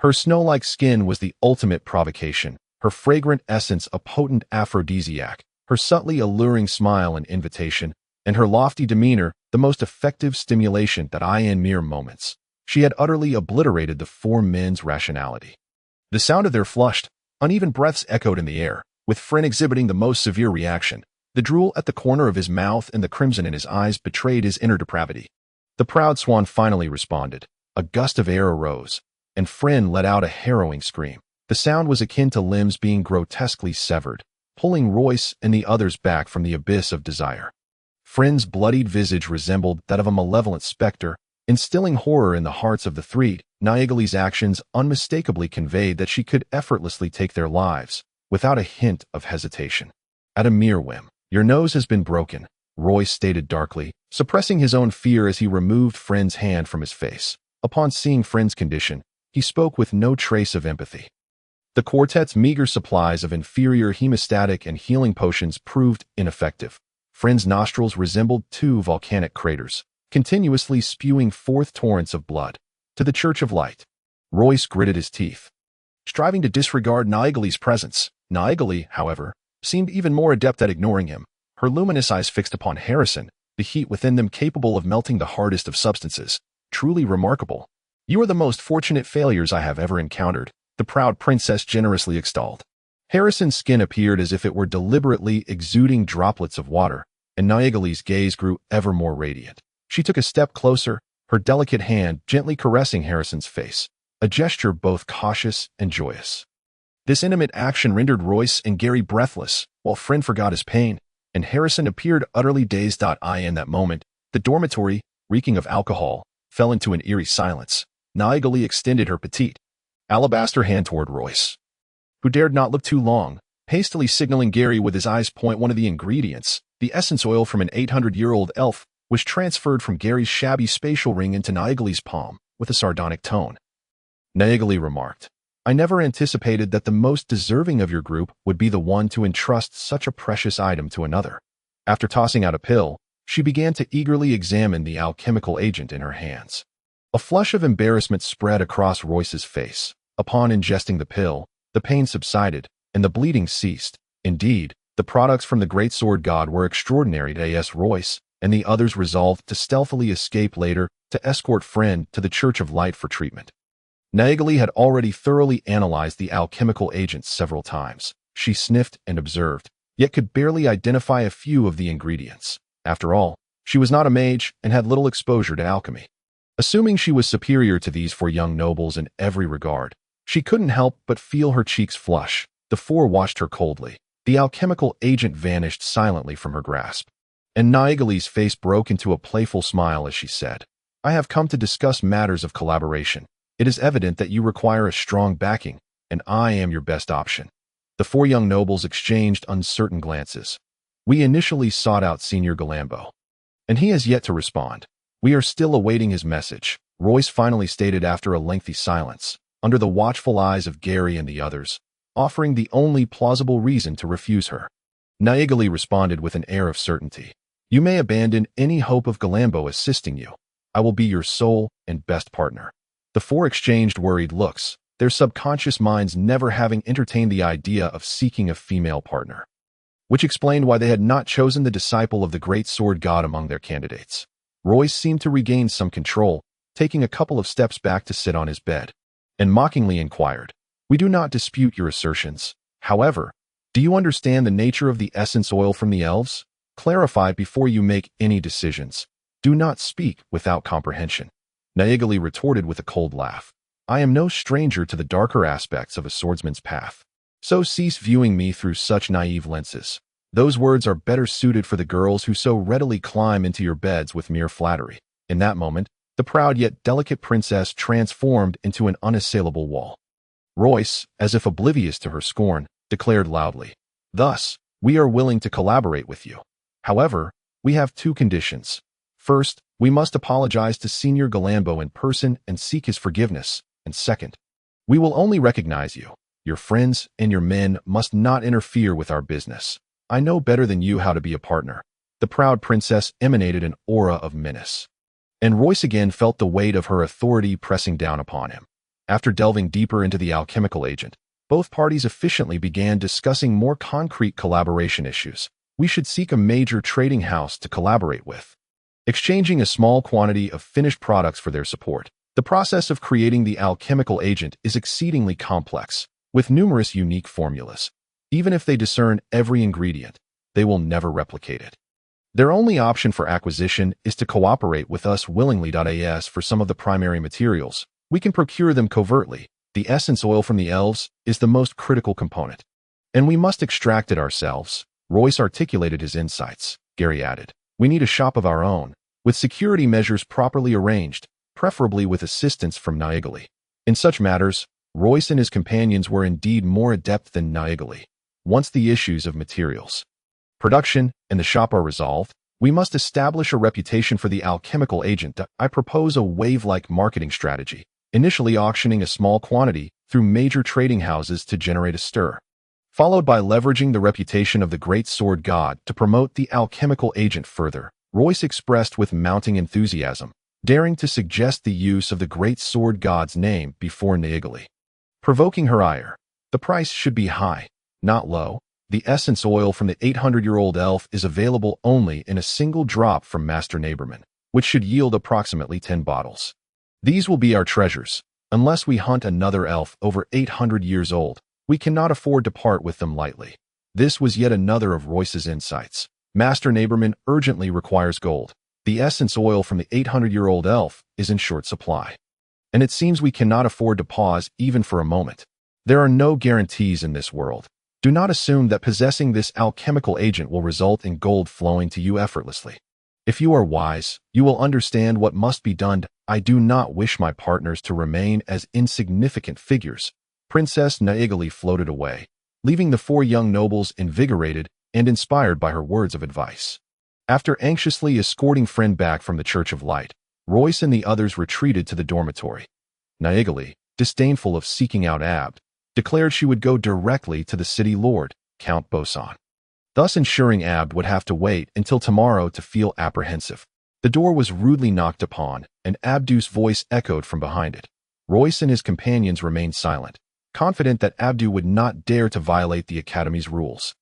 Her snow-like skin was the ultimate provocation, her fragrant essence a potent aphrodisiac, her subtly alluring smile an invitation, and her lofty demeanor the most effective stimulation in mere moments. She had utterly obliterated the four men's rationality. The sound of their flushed, uneven breaths echoed in the air, with Friend exhibiting the most severe reaction. The drool at the corner of his mouth and the crimson in his eyes betrayed his inner depravity. The proud swan finally responded. A gust of air arose, and Friend let out a harrowing scream. The sound was akin to limbs being grotesquely severed. pulling Royce and the others back from the abyss of desire. Friend's bloodied visage resembled that of a malevolent specter, instilling horror in the hearts of the three. Naegali's actions unmistakably conveyed that she could effortlessly take their lives, without a hint of hesitation. At a mere whim. "Your nose has been broken," Royce stated darkly, suppressing his own fear as he removed Friend's hand from his face. Upon seeing Friend's condition, he spoke with no trace of empathy. The quartet's meager supplies of inferior hemostatic and healing potions proved ineffective. Friend's nostrils resembled two volcanic craters, continuously spewing forth torrents of blood. "To the Church of Light." Royce gritted his teeth, striving to disregard Naegali's presence. Naegali, however, seemed even more adept at ignoring him, her luminous eyes fixed upon Harrison, the heat within them capable of melting the hardest of substances. "Truly remarkable. You are the most fortunate failures I have ever encountered," the proud princess generously extolled. Harrison's skin appeared as if it were deliberately exuding droplets of water, and Naegali's gaze grew ever more radiant. She took a step closer, her delicate hand gently caressing Harrison's face, a gesture both cautious and joyous. This intimate action rendered Royce and Gary breathless, while Friend forgot his pain, and Harrison appeared utterly dazed. In that moment, the dormitory, reeking of alcohol, fell into an eerie silence. Naegali extended her petite, alabaster hand toward Royce, who dared not look too long, hastily signaling Gary with his eyes. One of the ingredients, the essence oil from an 800-year-old elf, was transferred from Gary's shabby spatial ring into Naegali's palm, with a sardonic tone. Naegali remarked, "I never anticipated that the most deserving of your group would be the one to entrust such a precious item to another." After tossing out a pill, she began to eagerly examine the alchemical agent in her hands. A flush of embarrassment spread across Royce's face. Upon ingesting the pill, the pain subsided, and the bleeding ceased. Indeed, the products from the Great Sword God were extraordinary. As Royce and the others resolved to stealthily escape later to escort Friend to the Church of Light for treatment. Naegali had already thoroughly analyzed the alchemical agents several times. She sniffed and observed, yet could barely identify a few of the ingredients. After all, she was not a mage and had little exposure to alchemy. Assuming she was superior to these four young nobles in every regard, she couldn't help but feel her cheeks flush. The four watched her coldly. The alchemical agent vanished silently from her grasp, and Naegali's face broke into a playful smile as she said, "I have come to discuss matters of collaboration. It is evident that you require a strong backing, and I am your best option." The four young nobles exchanged uncertain glances. "We initially sought out Senior Galambo, and he has yet to respond. We are still awaiting his message," Royce finally stated after a lengthy silence, under the watchful eyes of Gary and the others, offering the only plausible reason to refuse her. Naegali responded with an air of certainty, "You may abandon any hope of Galambo assisting you. I will be your sole and best partner." The four exchanged worried looks, their subconscious minds never having entertained the idea of seeking a female partner, which explained why they had not chosen the disciple of the Great Sword God among their candidates. Royce seemed to regain some control, taking a couple of steps back to sit on his bed, and mockingly inquired, "We do not dispute your assertions. However, do you understand the nature of the essence oil from the elves? Clarify before you make any decisions. Do not speak without comprehension." Naegali retorted with a cold laugh, "I am no stranger to the darker aspects of a swordsman's path. So cease viewing me through such naive lenses. Those words are better suited for the girls who so readily climb into your beds with mere flattery." In that moment, the proud yet delicate princess transformed into an unassailable wall. Royce, as if oblivious to her scorn, declared loudly, "Thus, we are willing to collaborate with you. However, we have two conditions. First, we must apologize to Senior Galambo in person and seek his forgiveness, and second, we will only recognize you. Your friends and your men must not interfere with our business. I know better than you how to be a partner." The proud princess emanated an aura of menace, and Royce again felt the weight of her authority pressing down upon him. After delving deeper into the alchemical agent, both parties efficiently began discussing more concrete collaboration issues. "We should seek a major trading house to collaborate with, exchanging a small quantity of finished products for their support. The process of creating the alchemical agent is exceedingly complex, with numerous unique formulas. Even if they discern every ingredient, they will never replicate it. Their only option for acquisition is to cooperate with us willingly. As for some of the primary materials, we can procure them covertly. The essence oil from the elves is the most critical component, And we must extract it ourselves. Royce articulated his insights. Gary added, we need a shop of our own, with security measures properly arranged, preferably with assistance from Naegeli. In such matters, Royce and his companions were indeed more adept than Naegeli. Once the issues of materials, production, and the shop are resolved, we must establish a reputation for the alchemical agent. I propose a wave-like marketing strategy, initially auctioning a small quantity through major trading houses to generate a stir, followed by leveraging the reputation of the great sword god to promote the alchemical agent further. Royce expressed with mounting enthusiasm, daring to suggest the use of the great sword god's name before Naegeli, provoking her ire. The price should be high, not low. The essence oil from the 800-year-old elf is available only in a single drop from Master Neighborman, which should yield approximately 10 bottles. These will be our treasures. Unless we hunt another elf over 800 years old, we cannot afford to part with them lightly. This was yet another of Royce's insights. Master Neighborman urgently requires gold. The essence oil from the 800-year-old elf is in short supply, and it seems we cannot afford to pause even for a moment. There are no guarantees in this world. Do not assume that possessing this alchemical agent will result in gold flowing to you effortlessly. If you are wise, you will understand what must be done. I do not wish my partners to remain as insignificant figures. Princess Naegeli floated away, leaving the four young nobles invigorated and inspired by her words of advice. After anxiously escorting Friend back from the Church of Light, Royce and the others retreated to the dormitory. Naegeli, disdainful of seeking out Abd, declared she would go directly to the city lord, Count Boson, thus ensuring Abd would have to wait until tomorrow to feel apprehensive. The door was rudely knocked upon, and Abdu's voice echoed from behind it. Royce and his companions remained silent, confident that Abdu would not dare to violate the Academy's rules.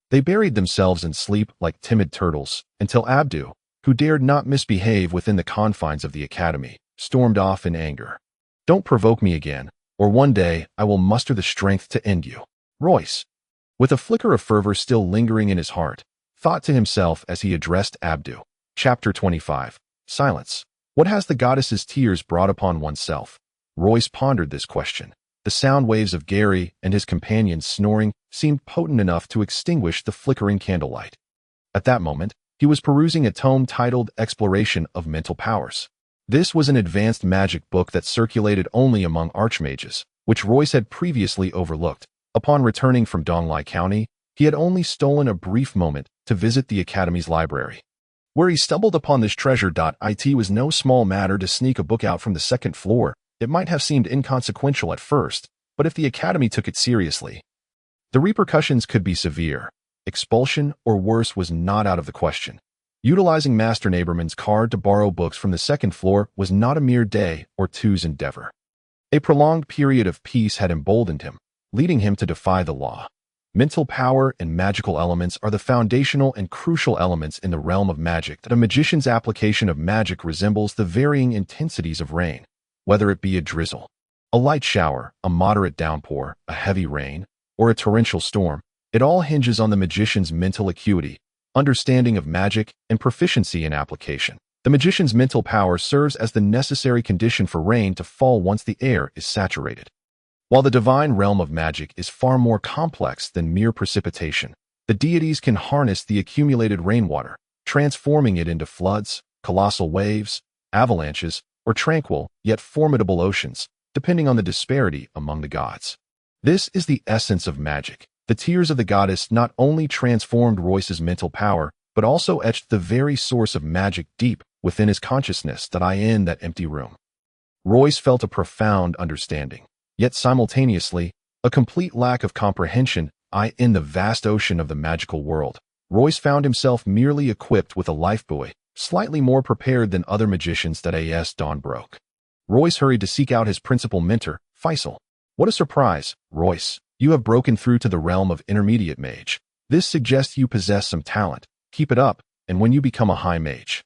They buried themselves in sleep like timid turtles, until Abdu, who dared not misbehave within the confines of the Academy, stormed off in anger. Don't provoke me again, or one day I will muster the strength to end you. Royce, with a flicker of fervor still lingering in his heart, thought to himself as he addressed Abdu. Chapter 25. Silence. What has the goddess's tears brought upon oneself? Royce pondered this question. The sound waves of Gary and his companions snoring seemed potent enough to extinguish the flickering candlelight. At that moment, he was perusing a tome titled Exploration of Mental Powers. This was an advanced magic book that circulated only among archmages, which Royce had previously overlooked. Upon returning from Donglai County, he had only stolen a brief moment to visit the Academy's library, where he stumbled upon this treasure. It was no small matter to sneak a book out from the second floor. It might have seemed inconsequential at first, but if the Academy took it seriously, the repercussions could be severe. Expulsion or worse was not out of the question. Utilizing Master Neighborman's card to borrow books from the second floor was not a mere day or two's endeavor. A prolonged period of peace had emboldened him, leading him to defy the law. Mental power and magical elements are the foundational and crucial elements in the realm of magic. That a magician's application of magic resembles the varying intensities of rain, whether it be a drizzle, a light shower, a moderate downpour, a heavy rain, or a torrential storm. It all hinges on the magician's mental acuity, understanding of magic, and proficiency in application. The magician's mental power serves as the necessary condition for rain to fall once the air is saturated. While the divine realm of magic is far more complex than mere precipitation, the deities can harness the accumulated rainwater, transforming it into floods, colossal waves, avalanches, or tranquil yet formidable oceans, depending on the disparity among the gods. This is the essence of magic. The tears of the goddess not only transformed Royce's mental power, but also etched the very source of magic deep within his consciousness. In that empty room, Royce felt a profound understanding, yet simultaneously, a complete lack of comprehension. In the vast ocean of the magical world, Royce found himself merely equipped with a lifebuoy, slightly more prepared than other magicians. As dawn broke, Royce hurried to seek out his principal mentor, Faisal. What a surprise, Royce. You have broken through to the realm of intermediate mage. This suggests you possess some talent. Keep it up, and when you become a high mage,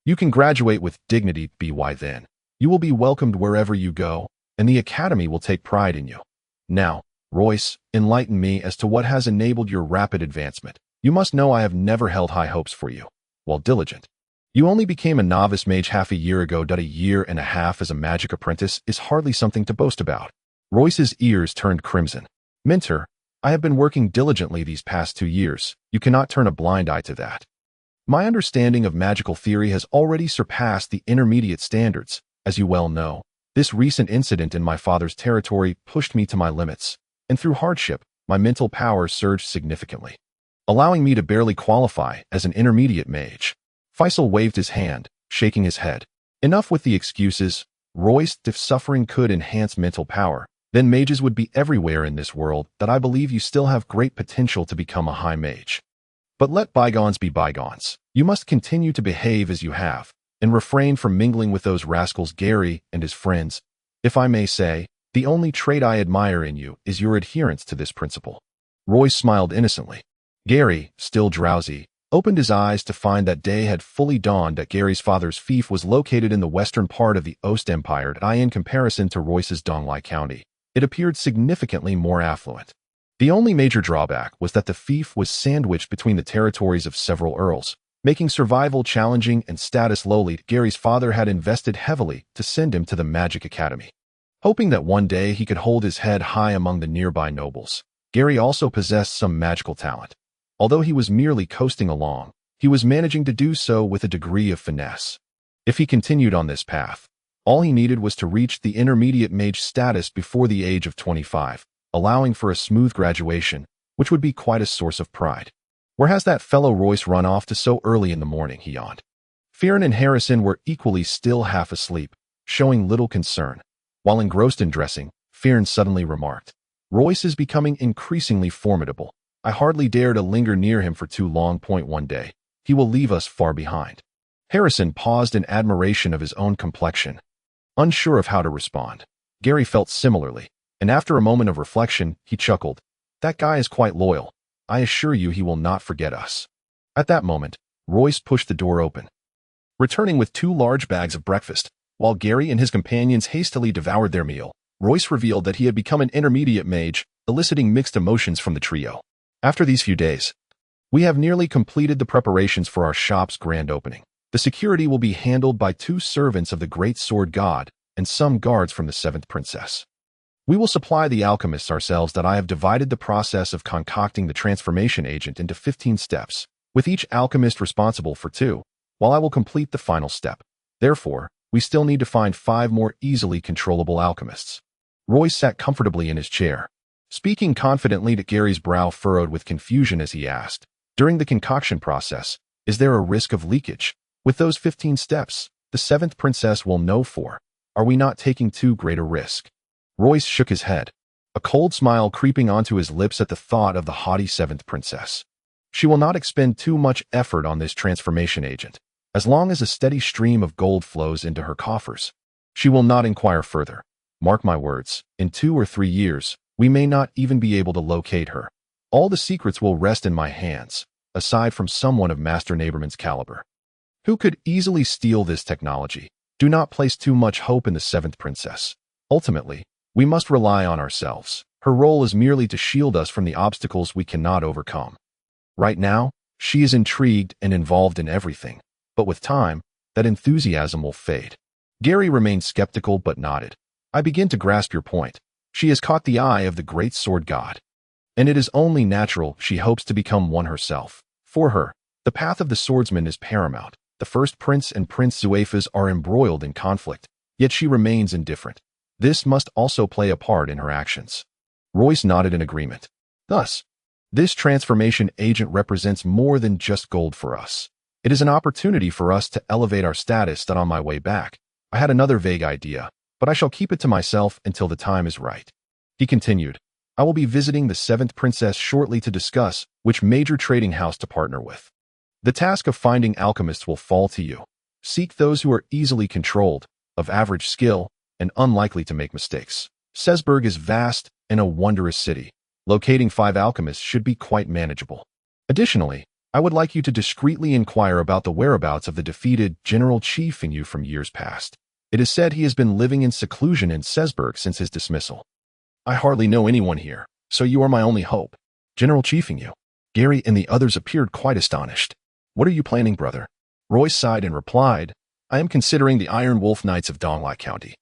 you can graduate with dignity. Then, you will be welcomed wherever you go, and the Academy will take pride in you. Now, Royce, enlighten me as to what has enabled your rapid advancement. You must know I have never held high hopes for you. While diligent, you only became a novice mage half a year ago. A year and a half as a magic apprentice is hardly something to boast about. Royce's ears turned crimson. Mentor, I have been working diligently these past 2 years. You cannot turn a blind eye to that. My understanding of magical theory has already surpassed the intermediate standards, as you well know. This recent incident in my father's territory pushed me to my limits, and through hardship, my mental power surged significantly, allowing me to barely qualify as an intermediate mage. Faisal waved his hand, shaking his head. Enough with the excuses, Royce. If suffering could enhance mental power, then mages would be everywhere in this world. That I believe you still have great potential to become a high mage. But let bygones be bygones. You must continue to behave as you have, and refrain from mingling with those rascals Gary and his friends. If I may say, the only trait I admire in you is your adherence to this principle. Royce smiled innocently. Gary, still drowsy, opened his eyes to find that day had fully dawned. That Gary's father's fief was located in the western part of the Ost Empire. In comparison to Royce's Donglai County, it appeared significantly more affluent. The only major drawback was that the fief was sandwiched between the territories of several earls, making survival challenging and status lowly. Gary's father had invested heavily to send him to the Magic Academy, hoping that one day he could hold his head high among the nearby nobles. Gary also possessed some magical talent. Although he was merely coasting along, he was managing to do so with a degree of finesse. If he continued on this path, all he needed was to reach the intermediate mage status before the age of 25, allowing for a smooth graduation, which would be quite a source of pride. Where has that fellow Royce run off to so early in the morning? He yawned. Fearon and Harrison were equally still half asleep, showing little concern. While engrossed in dressing, Fearon suddenly remarked, "Royce is becoming increasingly formidable. I hardly dare to linger near him for too long. One day, he will leave us far behind." Harrison paused in admiration of his own complexion, unsure of how to respond. Gary felt similarly, and after a moment of reflection, he chuckled. "That guy is quite loyal. I assure you he will not forget us." At that moment, Royce pushed the door open, returning with 2 large bags of breakfast. While Gary and his companions hastily devoured their meal, Royce revealed that he had become an intermediate mage, eliciting mixed emotions from the trio. "After these few days, we have nearly completed the preparations for our shop's grand opening. The security will be handled by 2 servants of the Great Sword God and some guards from the 7th Princess. We will supply the alchemists ourselves. That I have divided the process of concocting the transformation agent into 15 steps, with each alchemist responsible for 2, while I will complete the final step. Therefore, we still need to find 5 more easily controllable alchemists." Royce sat comfortably in his chair, speaking confidently. To Gary's brow furrowed with confusion as he asked, "During the concoction process, is there a risk of leakage? With those 15 steps, the 7th Princess will know for. Are we not taking too great a risk?" Royce shook his head, a cold smile creeping onto his lips at the thought of the haughty 7th Princess. "She will not expend too much effort on this transformation agent. As long as a steady stream of gold flows into her coffers, she will not inquire further. Mark my words, in 2 or 3 years, we may not even be able to locate her. All the secrets will rest in my hands, aside from someone of Master Naberman's caliber, who could easily steal this technology. Do not place too much hope in the 7th Princess. Ultimately, we must rely on ourselves. Her role is merely to shield us from the obstacles we cannot overcome. Right now, she is intrigued and involved in everything, but with time, that enthusiasm will fade." Gary remained skeptical but nodded. "I begin to grasp your point. She has caught the eye of the Great Sword God, and it is only natural she hopes to become one herself. For her, the path of the swordsman is paramount. The first prince and Prince Zuaphas are embroiled in conflict, yet she remains indifferent. This must also play a part in her actions." Royce nodded in agreement. "Thus, this transformation agent represents more than just gold for us. It is an opportunity for us to elevate our status." That on my way back, I had another vague idea, but I shall keep it to myself until the time is right. He continued, "I will be visiting the 7th Princess shortly to discuss which major trading house to partner with. The task of finding alchemists will fall to you. Seek those who are easily controlled, of average skill, and unlikely to make mistakes. Sesburg is vast and a wondrous city. Locating 5 alchemists should be quite manageable. Additionally, I would like you to discreetly inquire about the whereabouts of the defeated General Chief in you from years past. It is said he has been living in seclusion in Sesburg since his dismissal. I hardly know anyone here, so you are my only hope." "General Chiefing you?" Gary and the others appeared quite astonished. "What are you planning, brother?" Royce sighed and replied, "I am considering the Iron Wolf Knights of Donglai County.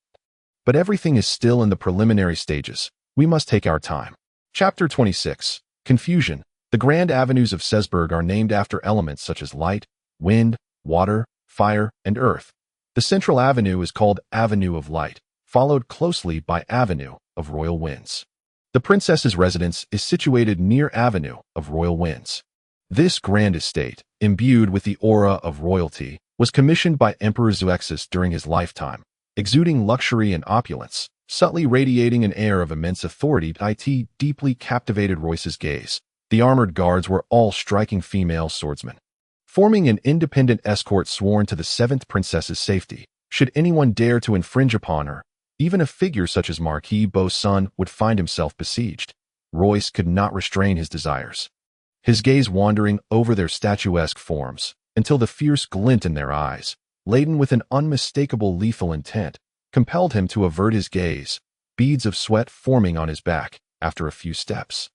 But everything is still in the preliminary stages. We must take our time. Chapter 26. Confusion. The grand avenues of Sesberg are named after elements such as light, wind, water, fire, and earth. The central avenue is called Avenue of Light, followed closely by Avenue of Royal Winds. The princess's residence is situated near Avenue of Royal Winds. This grand estate, imbued with the aura of royalty, was commissioned by Emperor Zeuxis during his lifetime, exuding luxury and opulence, subtly radiating an air of immense authority. It deeply captivated Royce's gaze. The armored guards were all striking female swordsmen, forming an independent escort sworn to the seventh princess's safety. Should anyone dare to infringe upon her, even a figure such as Marquis Beau's son would find himself besieged. Royce could not restrain his desires, his gaze wandering over their statuesque forms, until the fierce glint in their eyes, laden with an unmistakable lethal intent, compelled him to avert his gaze, beads of sweat forming on his back. After a few steps,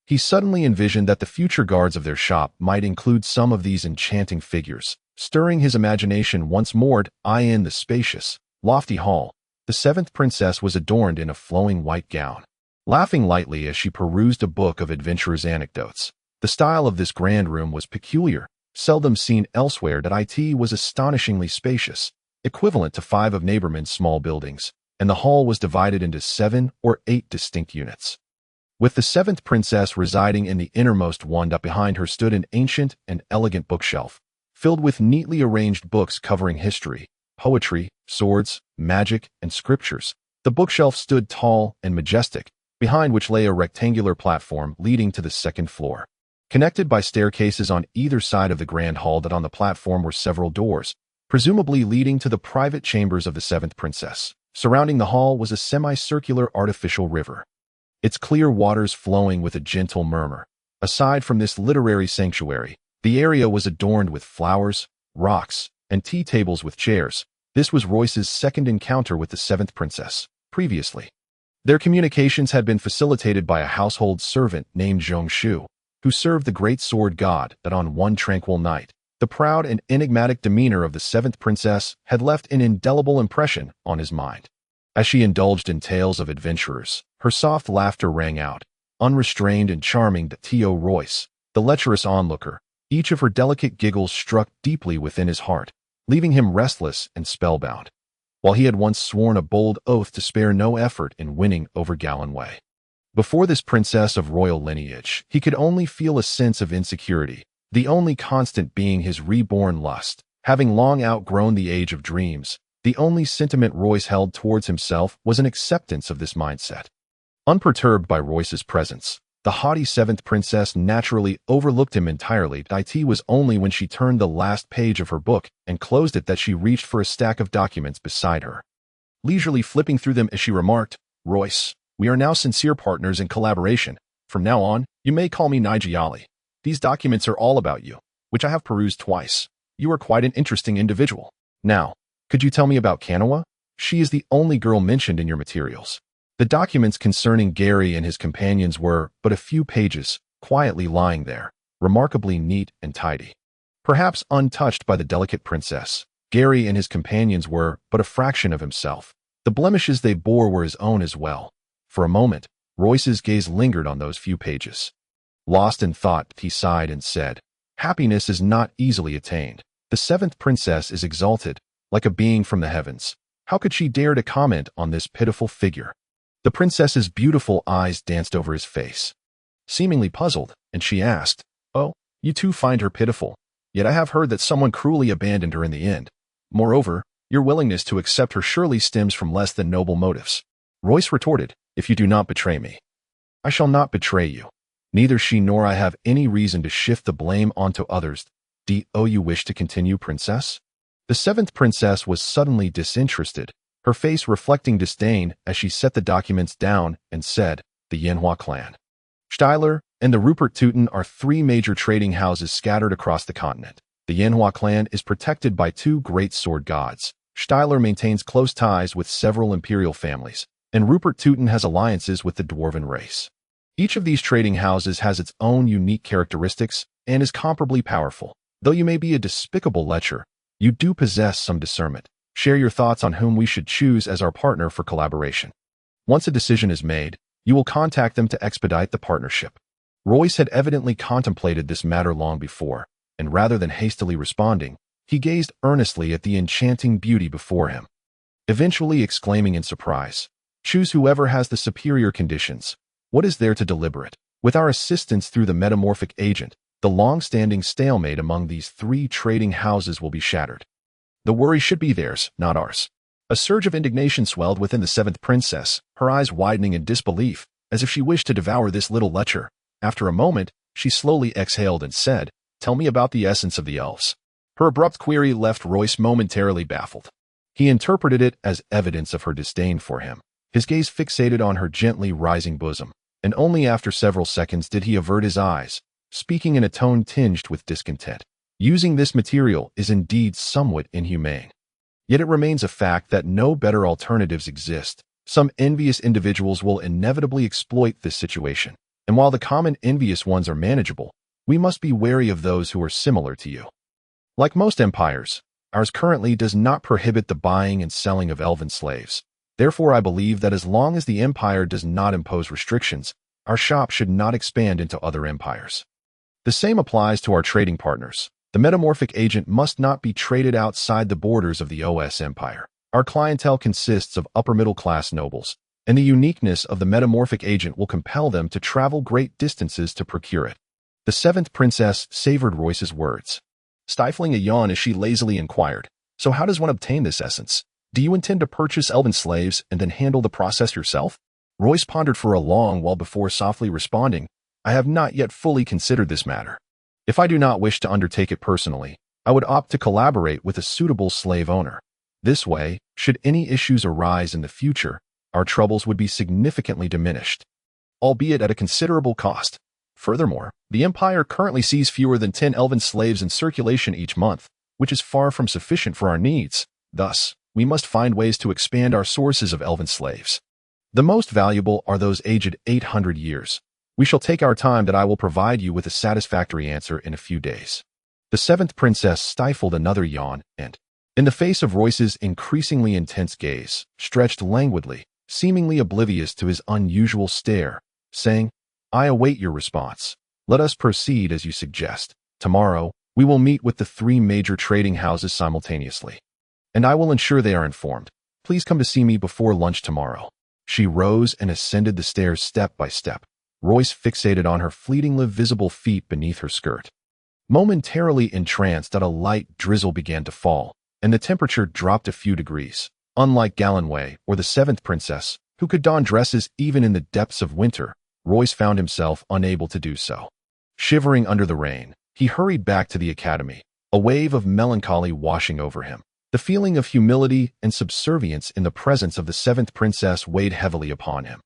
he suddenly envisioned that the future guards of their shop might include some of these enchanting figures. Stirring his imagination once more, in the spacious, lofty hall, the seventh princess was adorned in a flowing white gown, laughing lightly as she perused a book of adventurers' anecdotes. The style of this grand room was peculiar, seldom seen elsewhere. It was astonishingly spacious, equivalent to 5 of Neighborman's small buildings, and the hall was divided into 7 or 8 distinct units. With the seventh princess residing in the innermost one, behind her stood an ancient and elegant bookshelf, filled with neatly arranged books covering history, poetry, swords, magic, and scriptures. The bookshelf stood tall and majestic, behind which lay a rectangular platform leading to the second floor, connected by staircases on either side of the grand hall. On the platform were several doors, presumably leading to the private chambers of the seventh princess. Surrounding the hall was a semicircular artificial river, its clear waters flowing with a gentle murmur. Aside from this literary sanctuary, the area was adorned with flowers, rocks, and tea tables with chairs. This was Royce's second encounter with the seventh princess. Previously, their communications had been facilitated by a household servant named Zhong Shu, who served the great sword god. That on one tranquil night, the proud and enigmatic demeanor of the seventh princess had left an indelible impression on his mind. As she indulged in tales of adventurers, her soft laughter rang out, unrestrained and charming to Royce, the lecherous onlooker. Each of her delicate giggles struck deeply within his heart, leaving him restless and spellbound. While he had once sworn a bold oath to spare no effort in winning over Gallenway, before this princess of royal lineage, he could only feel a sense of insecurity, the only constant being his reborn lust. Having long outgrown the age of dreams, the only sentiment Royce held towards himself was an acceptance of this mindset. Unperturbed by Royce's presence, the haughty seventh princess naturally overlooked him entirely. It was only when she turned the last page of her book and closed it that she reached for a stack of documents beside her. Leisurely flipping through them as she remarked, "Royce, we are now sincere partners in collaboration. From now on, you may call me Nijiali. These documents are all about you, which I have perused twice. You are quite an interesting individual. Now, could you tell me about Kanawa? She is the only girl mentioned in your materials." The documents concerning Gary and his companions were but a few pages, quietly lying there, remarkably neat and tidy. Perhaps untouched by the delicate princess, Gary and his companions were but a fraction of himself. The blemishes they bore were his own as well. For a moment, Royce's gaze lingered on those few pages. Lost in thought, he sighed and said, "Happiness is not easily attained. The seventh princess is exalted, like a being from the heavens. How could she dare to comment on this pitiful figure?" The princess's beautiful eyes danced over his face, seemingly puzzled, and she asked, "Oh, you too find her pitiful? Yet I have heard that someone cruelly abandoned her in the end. Moreover, your willingness to accept her surely stems from less than noble motives." Royce retorted, "If you do not betray me, I shall not betray you. Neither she nor I have any reason to shift the blame onto others. Do you wish to continue, princess?" The seventh princess was suddenly disinterested, her face reflecting disdain as she set the documents down and said, "The Yanhua clan, Steiler, and the Rupert Teuton are 3 major trading houses scattered across the continent. The Yanhua clan is protected by 2 great sword gods. Steiler maintains close ties with several imperial families, and Rupert Teuton has alliances with the dwarven race. Each of these trading houses has its own unique characteristics and is comparably powerful. Though you may be a despicable lecher, you do possess some discernment. Share your thoughts on whom we should choose as our partner for collaboration. Once a decision is made, You will contact them to expedite the partnership. Royce had evidently contemplated this matter long before, and rather than hastily responding, he gazed earnestly at the enchanting beauty before him, eventually exclaiming in surprise, "Choose whoever has the superior conditions. What is there to deliberate? With our assistance through the metamorphic agent, the long-standing stalemate among these three trading houses will be shattered. The worry should be theirs, not ours." A surge of indignation swelled within the seventh princess, her eyes widening in disbelief, as if she wished to devour this little lecher. After a moment, she slowly exhaled and said, "Tell me about the essence of the elves." Her abrupt query left Royce momentarily baffled. He interpreted it as evidence of her disdain for him, his gaze fixated on her gently rising bosom, and only after several seconds did he avert his eyes, speaking in a tone tinged with discontent. "Using this material is indeed somewhat inhumane. Yet it remains a fact that no better alternatives exist. Some envious individuals will inevitably exploit this situation, and while the common envious ones are manageable, we must be wary of those who are similar to you. Like most empires, ours currently does not prohibit the buying and selling of elven slaves. Therefore, I believe that as long as the empire does not impose restrictions, our shop should not expand into other empires. The same applies to our trading partners. The metamorphic agent must not be traded outside the borders of the OS Empire. Our clientele consists of upper-middle-class nobles, and the uniqueness of the metamorphic agent will compel them to travel great distances to procure it." The seventh princess savored Royce's words, stifling a yawn as she lazily inquired, "So how does one obtain this essence? Do you intend to purchase elven slaves and then handle the process yourself?" Royce pondered for a long while before softly responding, "I have not yet fully considered this matter. If I do not wish to undertake it personally, I would opt to collaborate with a suitable slave owner. This way, should any issues arise in the future, our troubles would be significantly diminished, albeit at a considerable cost. Furthermore, the Empire currently sees fewer than 10 elven slaves in circulation each month, which is far from sufficient for our needs. Thus, we must find ways to expand our sources of elven slaves. The most valuable are those aged 800 years. We shall take our time that I will provide you with a satisfactory answer in a few days." The seventh princess stifled another yawn and, in the face of Royce's increasingly intense gaze, stretched languidly, seemingly oblivious to his unusual stare, saying, "I await your response. Let us proceed as you suggest. Tomorrow, we will meet with the three major trading houses simultaneously, and I will ensure they are informed. Please come to see me before lunch tomorrow." She rose and ascended the stairs step by step, Royce fixated on her fleetingly visible feet beneath her skirt. Momentarily entranced, a light drizzle began to fall, and the temperature dropped a few degrees. Unlike Gallenway or the seventh princess, who could don dresses even in the depths of winter, Royce found himself unable to do so. Shivering under the rain, he hurried back to the academy, a wave of melancholy washing over him. The feeling of humility and subservience in the presence of the seventh princess weighed heavily upon him.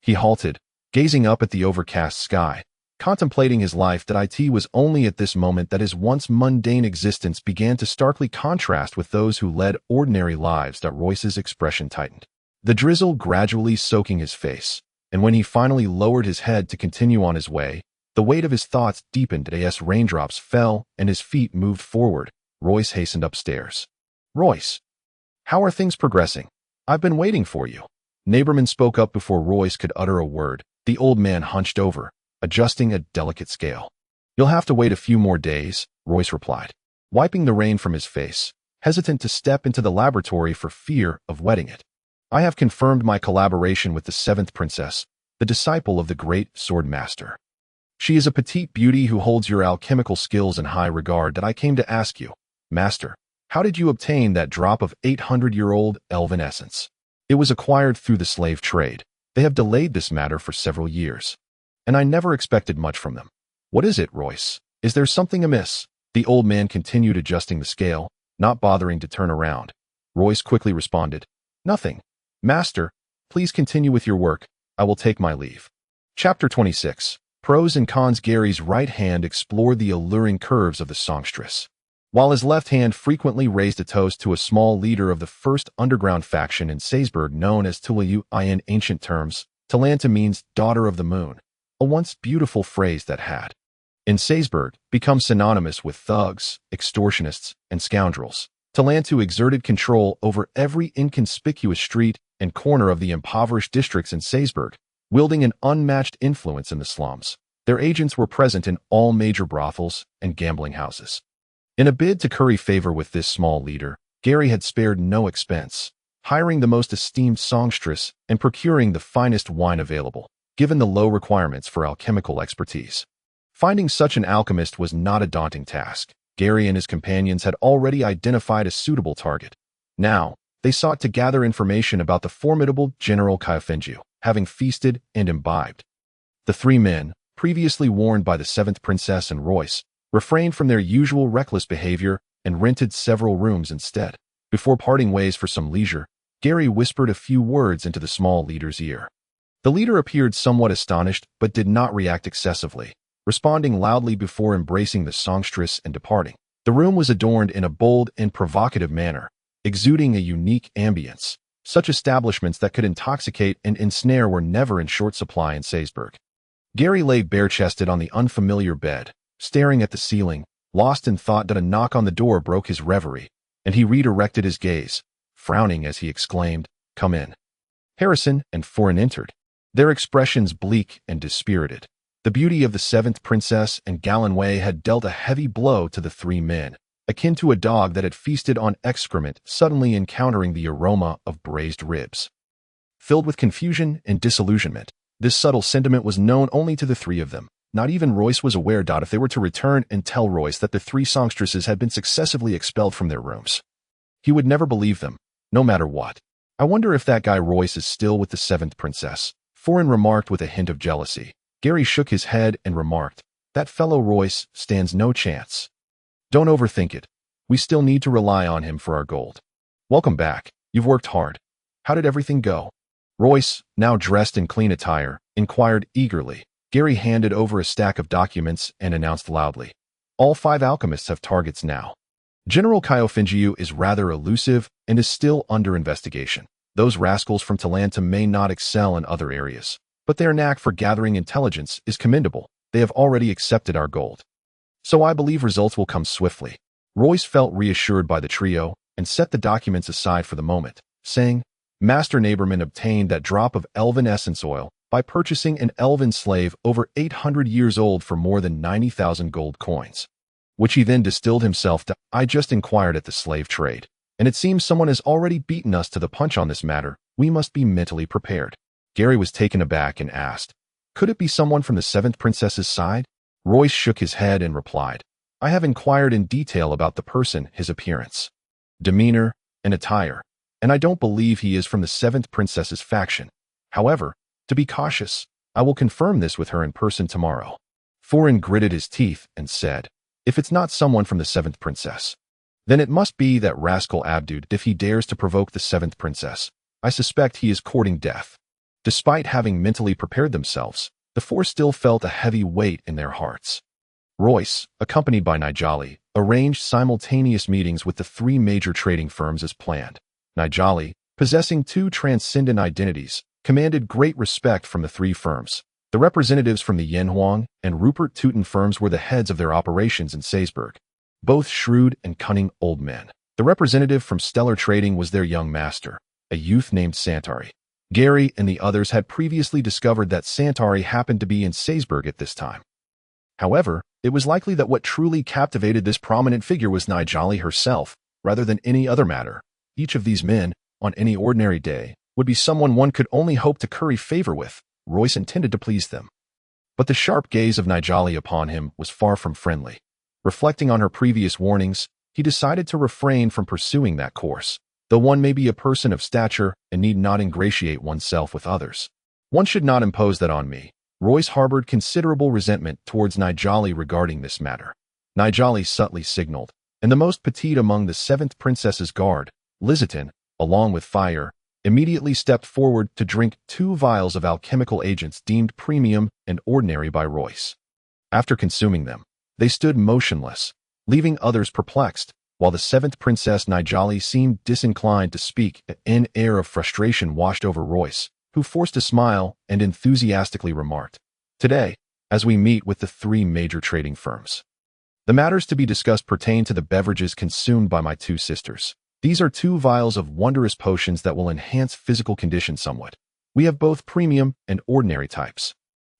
He halted, gazing up at the overcast sky, contemplating his life. That it was only at this moment that his once mundane existence began to starkly contrast with those who led ordinary lives. Royce's expression tightened, the drizzle gradually soaking his face, and when he finally lowered his head to continue on his way, the weight of his thoughts deepened as raindrops fell and his feet moved forward. Royce hastened upstairs. "Royce, how are things progressing? I've been waiting for you." Neighborman spoke up before Royce could utter a word. The old man hunched over, adjusting a delicate scale. "You'll have to wait a few more days," Royce replied, wiping the rain from his face, hesitant to step into the laboratory for fear of wetting it. "I have confirmed my collaboration with the seventh princess, the disciple of the great sword master. She is a petite beauty who holds your alchemical skills in high regard. That I came to ask you, Master, how did you obtain that drop of 800-year-old elven essence?" "It was acquired through the slave trade. They have delayed this matter for several years, and I never expected much from them." "What is it, Royce? Is there something amiss?" The old man continued adjusting the scale, not bothering to turn around. Royce quickly responded, "Nothing. Master, please continue with your work. I will take my leave." Chapter 26. Pros and Cons. Gary's right hand explored the alluring curves of the songstress, while his left hand frequently raised a toast to a small leader of the first underground faction in Saysburg known as Tulayu. In ancient terms, Talanta means daughter of the moon, a once beautiful phrase that had, in Saysburg, become synonymous with thugs, extortionists, and scoundrels. Talantu exerted control over every inconspicuous street and corner of the impoverished districts in Saysburg, wielding an unmatched influence in the slums. Their agents were present in all major brothels and gambling houses. In a bid to curry favor with this small leader, Gary had spared no expense, hiring the most esteemed songstress and procuring the finest wine available, given the low requirements for alchemical expertise. Finding such an alchemist was not a daunting task. Gary and his companions had already identified a suitable target. Now, they sought to gather information about the formidable General Kaifenju, having feasted and imbibed. The three men, previously warned by the seventh princess and Royce, refrained from their usual reckless behavior and rented several rooms instead. Before parting ways for some leisure, Gary whispered a few words into the small leader's ear. The leader appeared somewhat astonished but did not react excessively, responding loudly before embracing the songstress and departing. The room was adorned in a bold and provocative manner, exuding a unique ambience. Such establishments that could intoxicate and ensnare were never in short supply in Salzburg. Gary lay bare-chested on the unfamiliar bed, staring at the ceiling, lost in thought that a knock on the door broke his reverie, and he redirected his gaze, frowning as he exclaimed, "Come in." Harrison and Foreign entered, their expressions bleak and dispirited. The beauty of the seventh princess and Galen Wei had dealt a heavy blow to the three men, akin to a dog that had feasted on excrement suddenly encountering the aroma of braised ribs. Filled with confusion and disillusionment, this subtle sentiment was known only to the three of them. Not even Royce was aware that if they were to return and tell Royce that the three songstresses had been successively expelled from their rooms, he would never believe them, no matter what. "I wonder if that guy Royce is still with the seventh princess," Foreign remarked with a hint of jealousy. Gary shook his head and remarked, "That fellow Royce stands no chance. Don't overthink it. We still need to rely on him for our gold." "Welcome back. You've worked hard. How did everything go?" Royce, now dressed in clean attire, inquired eagerly. Gary handed over a stack of documents and announced loudly, "All 5 alchemists have targets now. General Kaifenju is rather elusive and is still under investigation. Those rascals from Talanta may not excel in other areas, but their knack for gathering intelligence is commendable. They have already accepted our gold. So I believe results will come swiftly." Royce felt reassured by the trio and set the documents aside for the moment, saying, "Master Naberman obtained that drop of elven essence oil by purchasing an elven slave over 800 years old for more than 90,000 gold coins, which he then distilled himself to. I just inquired at the slave trade, and it seems someone has already beaten us to the punch on this matter. We must be mentally prepared." Gary was taken aback and asked, "Could it be someone from the seventh princess's side?" Royce shook his head and replied, "I have inquired in detail about the person, his appearance, demeanor, and attire, and I don't believe he is from the seventh princess's faction. However, to be cautious, I will confirm this with her in person tomorrow." Foreign gritted his teeth and said, "If it's not someone from the seventh princess, then it must be that rascal Abdud if he dares to provoke the seventh princess. I suspect he is courting death." Despite having mentally prepared themselves, the four still felt a heavy weight in their hearts. Royce, accompanied by Nijali, arranged simultaneous meetings with the 3 major trading firms as planned. Nijali, possessing 2 transcendent identities, commanded great respect from the 3 firms. The representatives from the Yanhuang and Rupert Teuton firms were the heads of their operations in Salzburg, both shrewd and cunning old men. The representative from Stellar Trading was their young master, a youth named Santari. Gary and the others had previously discovered that Santari happened to be in Salzburg at this time. However, it was likely that what truly captivated this prominent figure was Nijali herself, rather than any other matter. Each of these men, on any ordinary day, would be someone one could only hope to curry favor with. Royce intended to please them. But the sharp gaze of Nijali upon him was far from friendly. Reflecting on her previous warnings, he decided to refrain from pursuing that course. Though one may be a person of stature and need not ingratiate oneself with others, one should not impose that on me. Royce harbored considerable resentment towards Nijali regarding this matter. Nijali subtly signaled, and the most petite among the seventh princess's guard, Liziton, along with Fire, immediately stepped forward to drink 2 vials of alchemical agents deemed premium and ordinary by Royce. After consuming them, they stood motionless, leaving others perplexed. While the seventh princess Nijali seemed disinclined to speak, an air of frustration washed over Royce, who forced a smile and enthusiastically remarked, "Today, as we meet with the 3 major trading firms, the matters to be discussed pertain to the beverages consumed by my 2 sisters. These are 2 vials of wondrous potions that will enhance physical condition somewhat. We have both premium and ordinary types.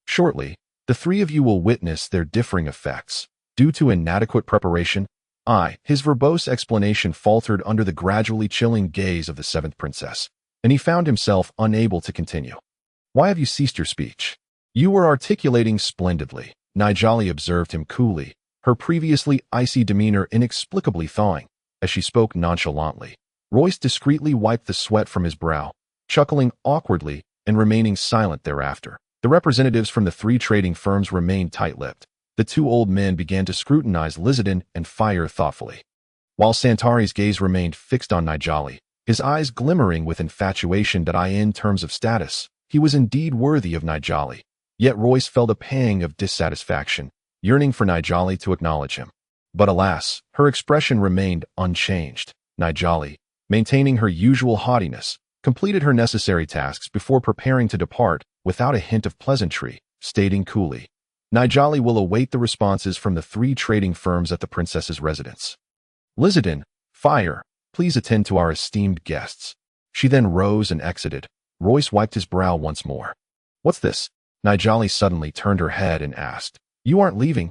Shortly, the three of you will witness their differing effects. Due to inadequate preparation, his verbose explanation faltered under the gradually chilling gaze of the seventh princess, and he found himself unable to continue. Why have you ceased your speech? You were articulating splendidly, Nijali observed him coolly, her previously icy demeanor inexplicably thawing, as she spoke nonchalantly. Royce discreetly wiped the sweat from his brow, chuckling awkwardly and remaining silent thereafter. The representatives from the three trading firms remained tight-lipped. The two old men began to scrutinize Lizardin and Fire thoughtfully, while Santari's gaze remained fixed on Nijali, his eyes glimmering with infatuation that in terms of status, he was indeed worthy of Nijali. Yet Royce felt a pang of dissatisfaction, yearning for Nijali to acknowledge him. But alas, her expression remained unchanged. Nijali, maintaining her usual haughtiness, completed her necessary tasks before preparing to depart without a hint of pleasantry, stating coolly, Nijali will await the responses from the three trading firms at the princess's residence. Lizardin, Fire, please attend to our esteemed guests. She then rose and exited. Royce wiped his brow once more. What's this? Nijali suddenly turned her head and asked, You aren't leaving?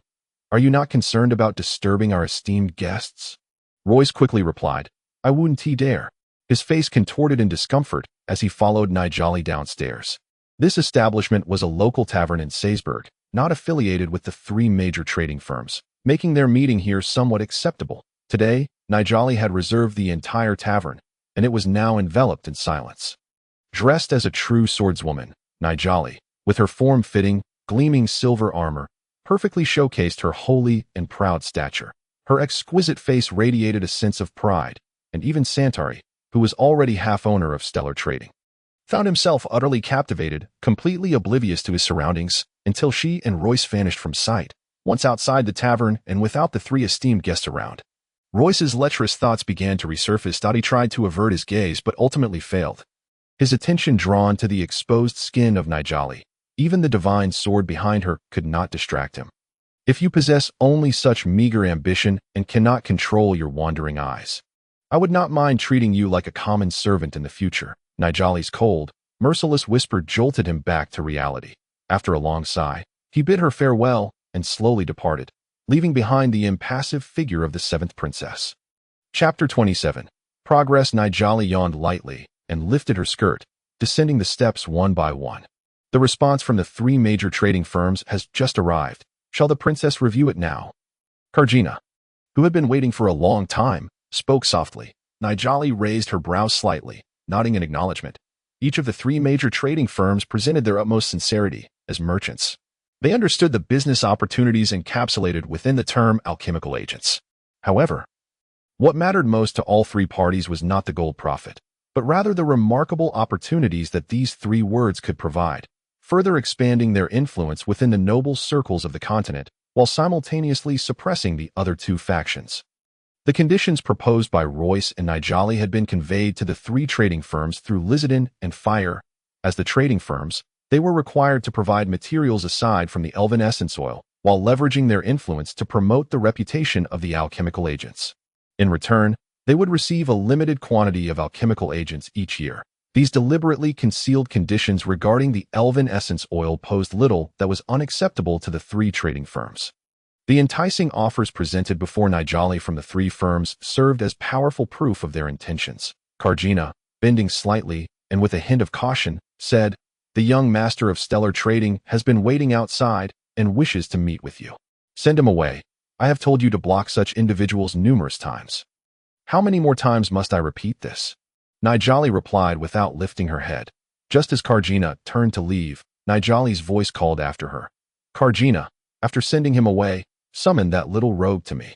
Are you not concerned about disturbing our esteemed guests? Royce quickly replied, I wouldn't dare. His face contorted in discomfort as he followed Nijali downstairs. This establishment was a local tavern in Saysburg, not affiliated with the three major trading firms, making their meeting here somewhat acceptable. Today, Nijali had reserved the entire tavern, and it was now enveloped in silence. Dressed as a true swordswoman, Nijali, with her form-fitting, gleaming silver armor, perfectly showcased her holy and proud stature. Her exquisite face radiated a sense of pride, and even Santari, who was already half-owner of Stellar Trading, found himself utterly captivated, completely oblivious to his surroundings, until she and Royce vanished from sight, once outside the tavern and without the three esteemed guests around. Royce's lecherous thoughts began to resurface. He tried to avert his gaze but ultimately failed. His attention drawn to the exposed skin of Nijali, even the divine sword behind her could not distract him. If you possess only such meager ambition and cannot control your wandering eyes, I would not mind treating you like a common servant in the future. Nijali's cold, merciless whisper jolted him back to reality. After a long sigh, he bid her farewell and slowly departed, leaving behind the impassive figure of the seventh princess. Chapter 27. Progress. Nijali yawned lightly and lifted her skirt, descending the steps one by one. The response from the three major trading firms has just arrived. Shall the princess review it now? Kargina, who had been waiting for a long time, spoke softly. Nijali raised her brows slightly, nodding in acknowledgement. Each of the three major trading firms presented their utmost sincerity as merchants. They understood the business opportunities encapsulated within the term alchemical agents. However, what mattered most to all three parties was not the gold profit, but rather the remarkable opportunities that these three words could provide, further expanding their influence within the noble circles of the continent while simultaneously suppressing the other two factions. The conditions proposed by Royce and Nijali had been conveyed to the three trading firms through Lizardin and Fire. As the trading firms, they were required to provide materials aside from the elven essence oil, while leveraging their influence to promote the reputation of the alchemical agents. In return, they would receive a limited quantity of alchemical agents each year. These deliberately concealed conditions regarding the elven essence oil posed little that was unacceptable to the three trading firms. The enticing offers presented before Nijali from the three firms served as powerful proof of their intentions. Kargina, bending slightly and with a hint of caution, said, The young master of Stellar Trading has been waiting outside and wishes to meet with you. Send him away. I have told you to block such individuals numerous times. How many more times must I repeat this? Nijali replied without lifting her head. Just as Kargina turned to leave, Nijali's voice called after her. Kargina, after sending him away, summon that little rogue to me.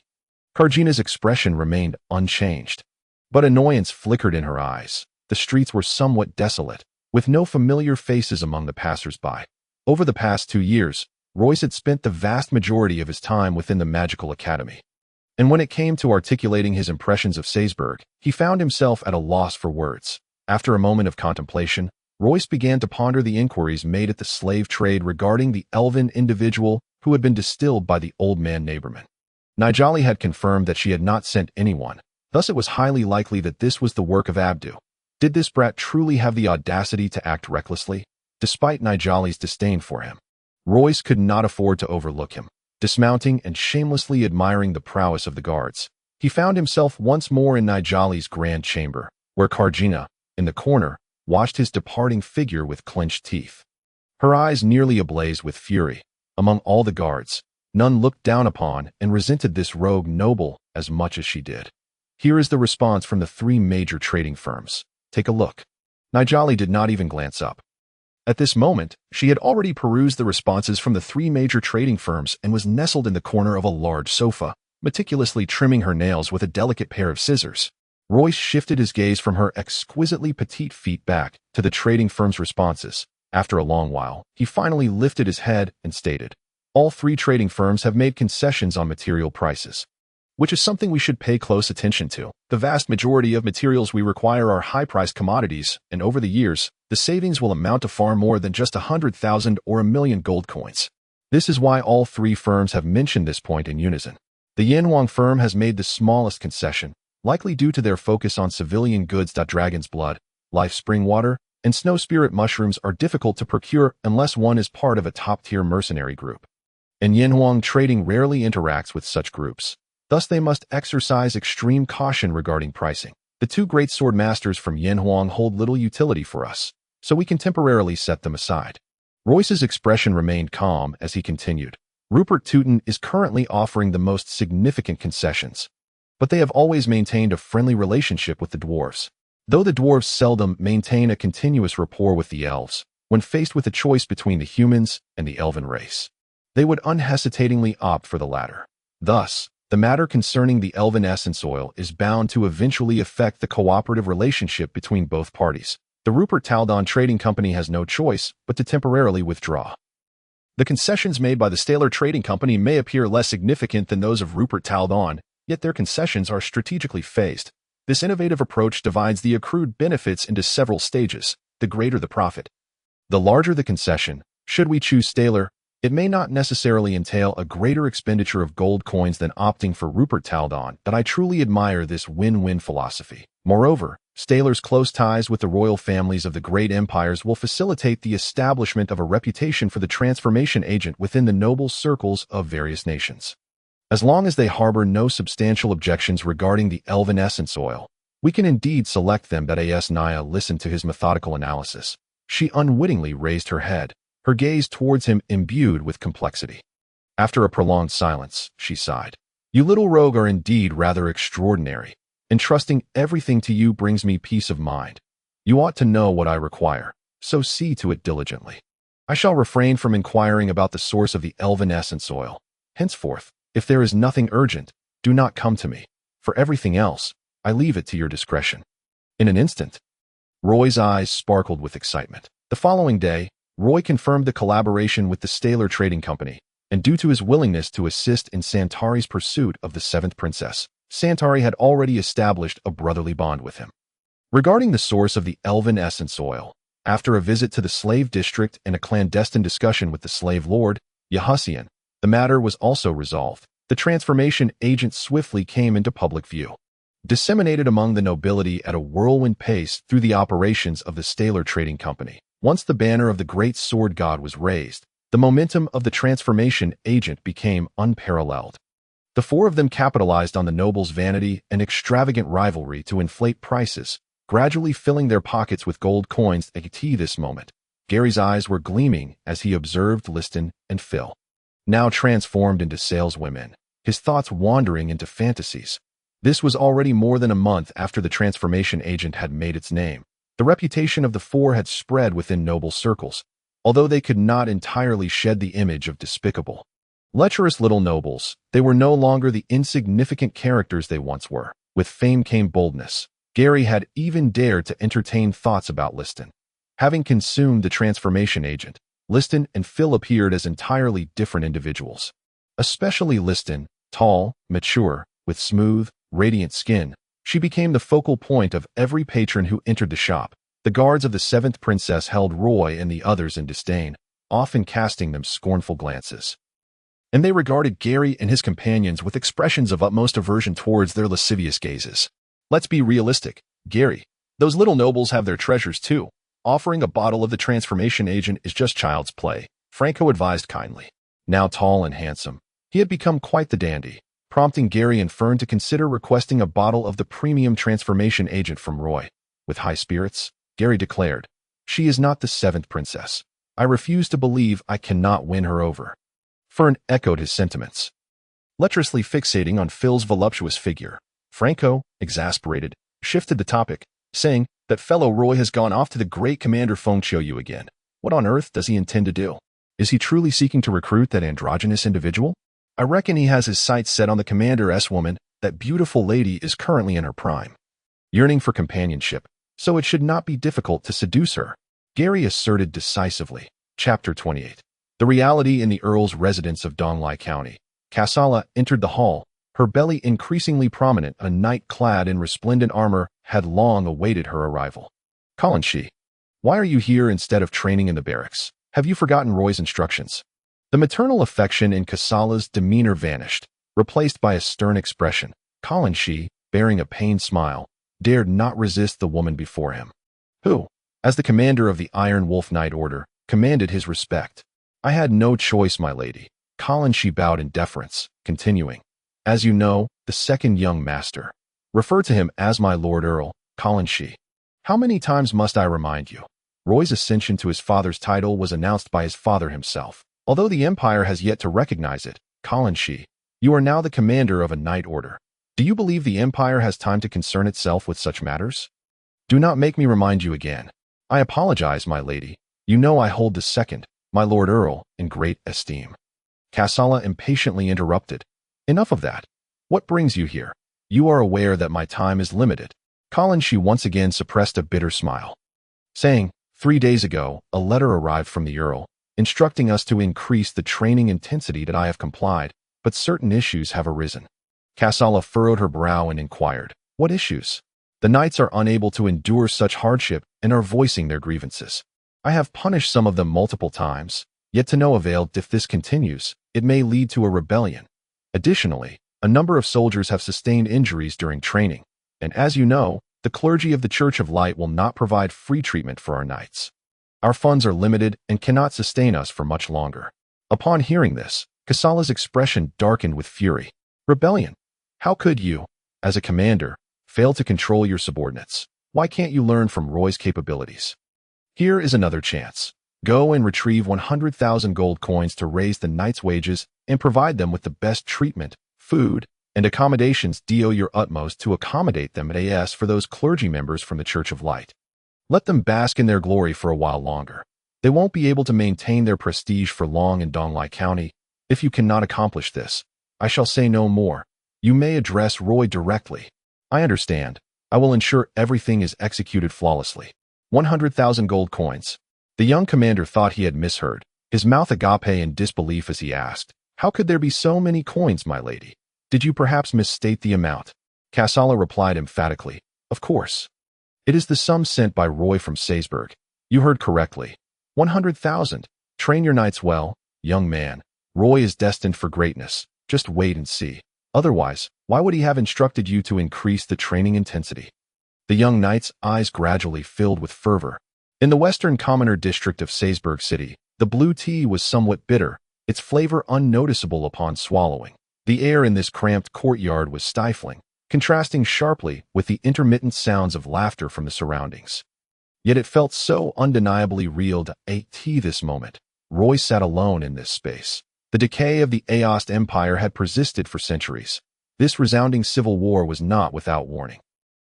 Kargina's expression remained unchanged, but annoyance flickered in her eyes. The streets were somewhat desolate, with no familiar faces among the passers-by. Over the past 2 years, Royce had spent the vast majority of his time within the Magical Academy. And when it came to articulating his impressions of Saysburg, he found himself at a loss for words. After a moment of contemplation, Royce began to ponder the inquiries made at the slave trade regarding the elven individual who had been distilled by the old man Neighborman. Nijali had confirmed that she had not sent anyone, thus it was highly likely that this was the work of Abdu. Did this brat truly have the audacity to act recklessly, despite Nigali's disdain for him? Royce could not afford to overlook him. Dismounting and shamelessly admiring the prowess of the guards, he found himself once more in Nigali's grand chamber, where Kargina, in the corner, watched his departing figure with clenched teeth. Her eyes nearly ablaze with fury. Among all the guards, none looked down upon and resented this rogue noble as much as she did. Here is the response from the 3 major trading firms. Take a look. Nigali did not even glance up. At this moment, she had already perused the responses from the 3 major trading firms and was nestled in the corner of a large sofa, meticulously trimming her nails with a delicate pair of scissors. Royce shifted his gaze from her exquisitely petite feet back to the trading firm's responses. After a long while, he finally lifted his head and stated, "All 3 trading firms have made concessions on material prices, which is something we should pay close attention to. The vast majority of materials we require are high-priced commodities, and over the years, the savings will amount to far more than just 100,000 or 1,000,000 gold coins." This is why all 3 firms have mentioned this point in unison. The Yanhuang firm has made the smallest concession, likely due to their focus on civilian goods. Dragon's blood, life spring water, and snow spirit mushrooms are difficult to procure unless one is part of a top-tier mercenary group. And Yanhuang trading rarely interacts with such groups. Thus they must exercise extreme caution regarding pricing. The 2 great sword masters from Yanhuang hold little utility for us, so we can temporarily set them aside. Royce's expression remained calm as he continued. Rupert Teuton is currently offering the most significant concessions, but they have always maintained a friendly relationship with the dwarves. Though the dwarves seldom maintain a continuous rapport with the elves, when faced with a choice between the humans and the elven race, they would unhesitatingly opt for the latter. Thus, the matter concerning the elven essence oil is bound to eventually affect the cooperative relationship between both parties. The Rupert Taldon Trading Company has no choice but to temporarily withdraw. The concessions made by the Staler Trading Company may appear less significant than those of Rupert Taldon, yet their concessions are strategically phased. This innovative approach divides the accrued benefits into several stages, the greater the profit. The larger the concession, should we choose Staler, it may not necessarily entail a greater expenditure of gold coins than opting for Rupert Taldon, but I truly admire this win-win philosophy. Moreover, Staler's close ties with the royal families of the great empires will facilitate the establishment of a reputation for the transformation agent within the noble circles of various nations. As long as they harbor no substantial objections regarding the elven essence oil, we can indeed select them. As Naya listened to his methodical analysis, she unwittingly raised her head, her gaze towards him imbued with complexity. After a prolonged silence, she sighed. "You little rogue are indeed rather extraordinary. Entrusting everything to you brings me peace of mind. You ought to know what I require, so see to it diligently. I shall refrain from inquiring about the source of the elven essence oil. Henceforth, if there is nothing urgent, do not come to me. For everything else, I leave it to your discretion." In an instant, Roy's eyes sparkled with excitement. The following day, Roy confirmed the collaboration with the Staler Trading Company, and due to his willingness to assist in Santari's pursuit of the 7th princess, Santari had already established a brotherly bond with him. Regarding the source of the elven essence oil, after a visit to the slave district and a clandestine discussion with the slave lord, Yahusian, the matter was also resolved. The transformation agent swiftly came into public view, disseminated among the nobility at a whirlwind pace through the operations of the Staler Trading Company. Once the banner of the great sword god was raised, the momentum of the transformation agent became unparalleled. The 4 of them capitalized on the nobles' vanity and extravagant rivalry to inflate prices, gradually filling their pockets with gold coins. At this moment, Gary's eyes were gleaming as he observed Liston and Phil, now transformed into saleswomen, his thoughts wandering into fantasies. This was already more than a month after the transformation agent had made its name. The reputation of the 4 had spread within noble circles, although they could not entirely shed the image of despicable, lecherous little nobles. They were no longer the insignificant characters they once were. With fame came boldness. Gary had even dared to entertain thoughts about Liston. Having consumed the transformation agent, Liston and Phil appeared as entirely different individuals. Especially Liston, tall, mature, with smooth, radiant skin, she became the focal point of every patron who entered the shop. The guards of the 7th princess held Roy and the others in disdain, often casting them scornful glances. And they regarded Gary and his companions with expressions of utmost aversion towards their lascivious gazes. Let's be realistic, Gary. Those little nobles have their treasures too. Offering a bottle of the transformation agent is just child's play, Franco advised kindly. Now tall and handsome, he had become quite the dandy, prompting Gary and Fern to consider requesting a bottle of the premium transformation agent from Roy. With high spirits, Gary declared, "She is not the seventh princess. I refuse to believe I cannot win her over." Fern echoed his sentiments, lecherously fixating on Phil's voluptuous figure. Franco, exasperated, shifted the topic, saying that fellow Roy has gone off to the great Commander Feng Qiuyu again. What on earth does he intend to do? Is he truly seeking to recruit that androgynous individual? I reckon he has his sights set on the Commander's woman. That beautiful lady is currently in her prime, yearning for companionship, so it should not be difficult to seduce her, Gary asserted decisively. Chapter 28. The reality in the Earl's residence of Donglai County. Kassala entered the hall, her belly increasingly prominent. A knight clad in resplendent armor had long awaited her arrival. "Kalanshi, why are you here instead of training in the barracks? Have you forgotten Roy's instructions?" The maternal affection in Kassala's demeanor vanished, replaced by a stern expression. Kalanshi, bearing a pained smile, dared not resist the woman before him, who, as the commander of the Iron Wolf Knight Order, commanded his respect. "I had no choice, my lady." Kalanshi bowed in deference, continuing, "As you know, the second young master. Refer to him as my Lord Earl, Kalanshi. How many times must I remind you? Roy's ascension to his father's title was announced by his father himself. Although the Empire has yet to recognize it, Kalanshi, you are now the commander of a Knight Order. Do you believe the Empire has time to concern itself with such matters? Do not make me remind you again. I apologize, my lady. You know I hold the second, my Lord Earl, in great esteem." Kassala impatiently interrupted. "Enough of that. What brings you here? You are aware that my time is limited." Kalanshi once again suppressed a bitter smile, saying, 3 days ago, a letter arrived from the Earl, instructing us to increase the training intensity. That I have complied, but certain issues have arisen." Kassala furrowed her brow and inquired, "What issues?" "The knights are unable to endure such hardship and are voicing their grievances. I have punished some of them multiple times, yet to no avail. If this continues, it may lead to a rebellion. Additionally, a number of soldiers have sustained injuries during training, and as you know, the clergy of the Church of Light will not provide free treatment for our knights. Our funds are limited and cannot sustain us for much longer." Upon hearing this, Kassala's expression darkened with fury. "Rebellion? How could you, as a commander, fail to control your subordinates? Why can't you learn from Roy's capabilities? Here is another chance. Go and retrieve 100,000 gold coins to raise the knights' wages and provide them with the best treatment, food, and accommodations. Do your utmost to accommodate them as for those clergy members from the Church of Light. Let them bask in their glory for a while longer. They won't be able to maintain their prestige for long in Donglai County. If you cannot accomplish this, I shall say no more. You may address Roy directly. I understand. I will ensure everything is executed flawlessly." 100,000 gold coins. The young commander thought he had misheard, his mouth agape in disbelief as he asked, "How could there be so many coins, my lady? Did you perhaps misstate the amount?" Kassala replied emphatically, "Of course. It is the sum sent by Roy from Salzburg. You heard correctly. 100,000. Train your knights well, young man. Roy is destined for greatness. Just wait and see. Otherwise, why would he have instructed you to increase the training intensity?" The young knight's eyes gradually filled with fervor. In the western commoner district of Salzburg City, the blue tea was somewhat bitter, its flavor unnoticeable upon swallowing. The air in this cramped courtyard was stifling, contrasting sharply with the intermittent sounds of laughter from the surroundings. Yet it felt so undeniably real to A.T. this moment. Roy sat alone in this space. The decay of the Aost Empire had persisted for centuries. This resounding civil war was not without warning.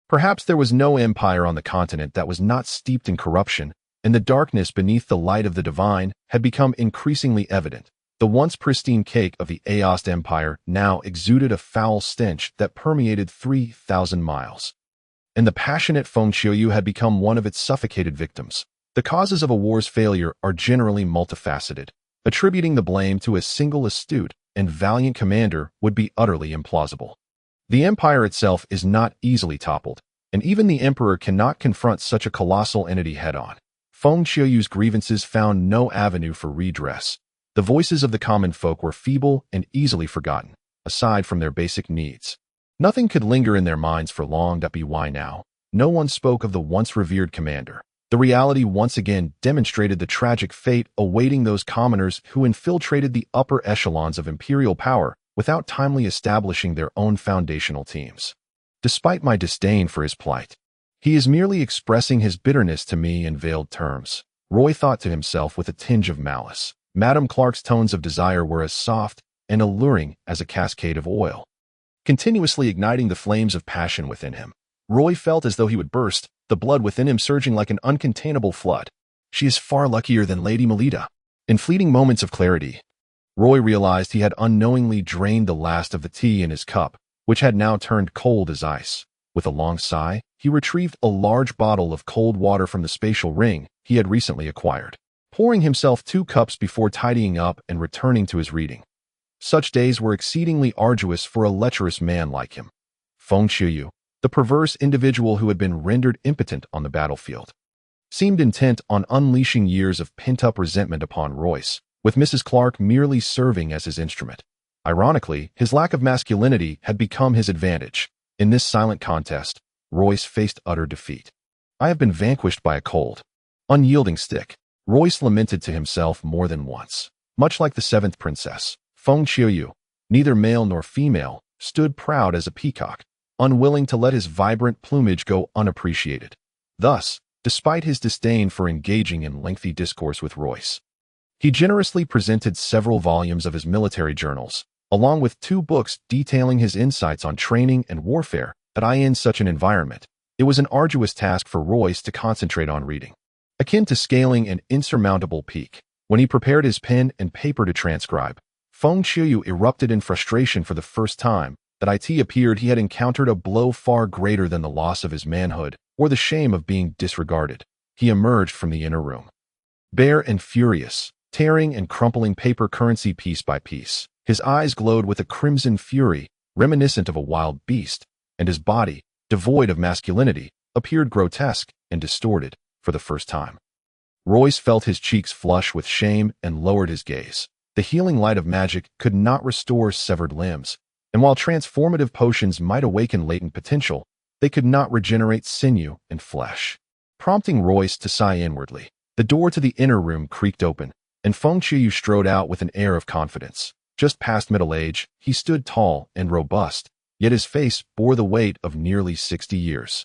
Perhaps there was no empire on the continent that was not steeped in corruption, and the darkness beneath the light of the divine had become increasingly evident. The once pristine cake of the Aost Empire now exuded a foul stench that permeated 3,000 miles. And the passionate Feng Qiuyu had become one of its suffocated victims. The causes of a war's failure are generally multifaceted. Attributing the blame to a single astute and valiant commander would be utterly implausible. The empire itself is not easily toppled, and even the emperor cannot confront such a colossal entity head-on. Feng Qiuyu's grievances found no avenue for redress. The voices of the common folk were feeble and easily forgotten, aside from their basic needs. Nothing could linger in their minds for long. Why now? no one spoke of the once revered commander. The reality once again demonstrated the tragic fate awaiting those commoners who infiltrated the upper echelons of imperial power without timely establishing their own foundational teams. Despite my disdain for his plight, he is merely expressing his bitterness to me in veiled terms, Roy thought to himself with a tinge of malice. Madame Clark's tones of desire were as soft and alluring as a cascade of oil, continuously igniting the flames of passion within him. Roy felt as though he would burst, the blood within him surging like an uncontainable flood. She is far luckier than Lady Melita. In fleeting moments of clarity, Roy realized he had unknowingly drained the last of the tea in his cup, which had now turned cold as ice. With a long sigh, he retrieved a large bottle of cold water from the spatial ring he had recently acquired, pouring himself 2 cups before tidying up and returning to his reading. Such days were exceedingly arduous for a lecherous man like him. Feng Qiuyu, the perverse individual who had been rendered impotent on the battlefield, seemed intent on unleashing years of pent-up resentment upon Royce, with Mrs. Clark merely serving as his instrument. Ironically, his lack of masculinity had become his advantage. In this silent contest, Royce faced utter defeat. I have been vanquished by a cold, unyielding stick, Royce lamented to himself more than once. Much like the 7th princess, Feng Qiuyu, neither male nor female, stood proud as a peacock, unwilling to let his vibrant plumage go unappreciated. Thus, despite his disdain for engaging in lengthy discourse with Royce, he generously presented several volumes of his military journals, along with 2 books detailing his insights on training and warfare. In such an environment, it was an arduous task for Royce to concentrate on reading, akin to scaling an insurmountable peak. When he prepared his pen and paper to transcribe, Feng Qiuyu erupted in frustration for the first time. It appeared he had encountered a blow far greater than the loss of his manhood or the shame of being disregarded. He emerged from the inner room, bare and furious, tearing and crumpling paper currency piece by piece. His eyes glowed with a crimson fury, reminiscent of a wild beast, and his body, devoid of masculinity, appeared grotesque and distorted for the first time. Royce felt his cheeks flush with shame and lowered his gaze. The healing light of magic could not restore severed limbs, and while transformative potions might awaken latent potential, they could not regenerate sinew and flesh. Prompting Royce to sigh inwardly, the door to the inner room creaked open, and Feng Qiuyu strode out with an air of confidence. Just past middle age, he stood tall and robust, yet his face bore the weight of nearly 60 years.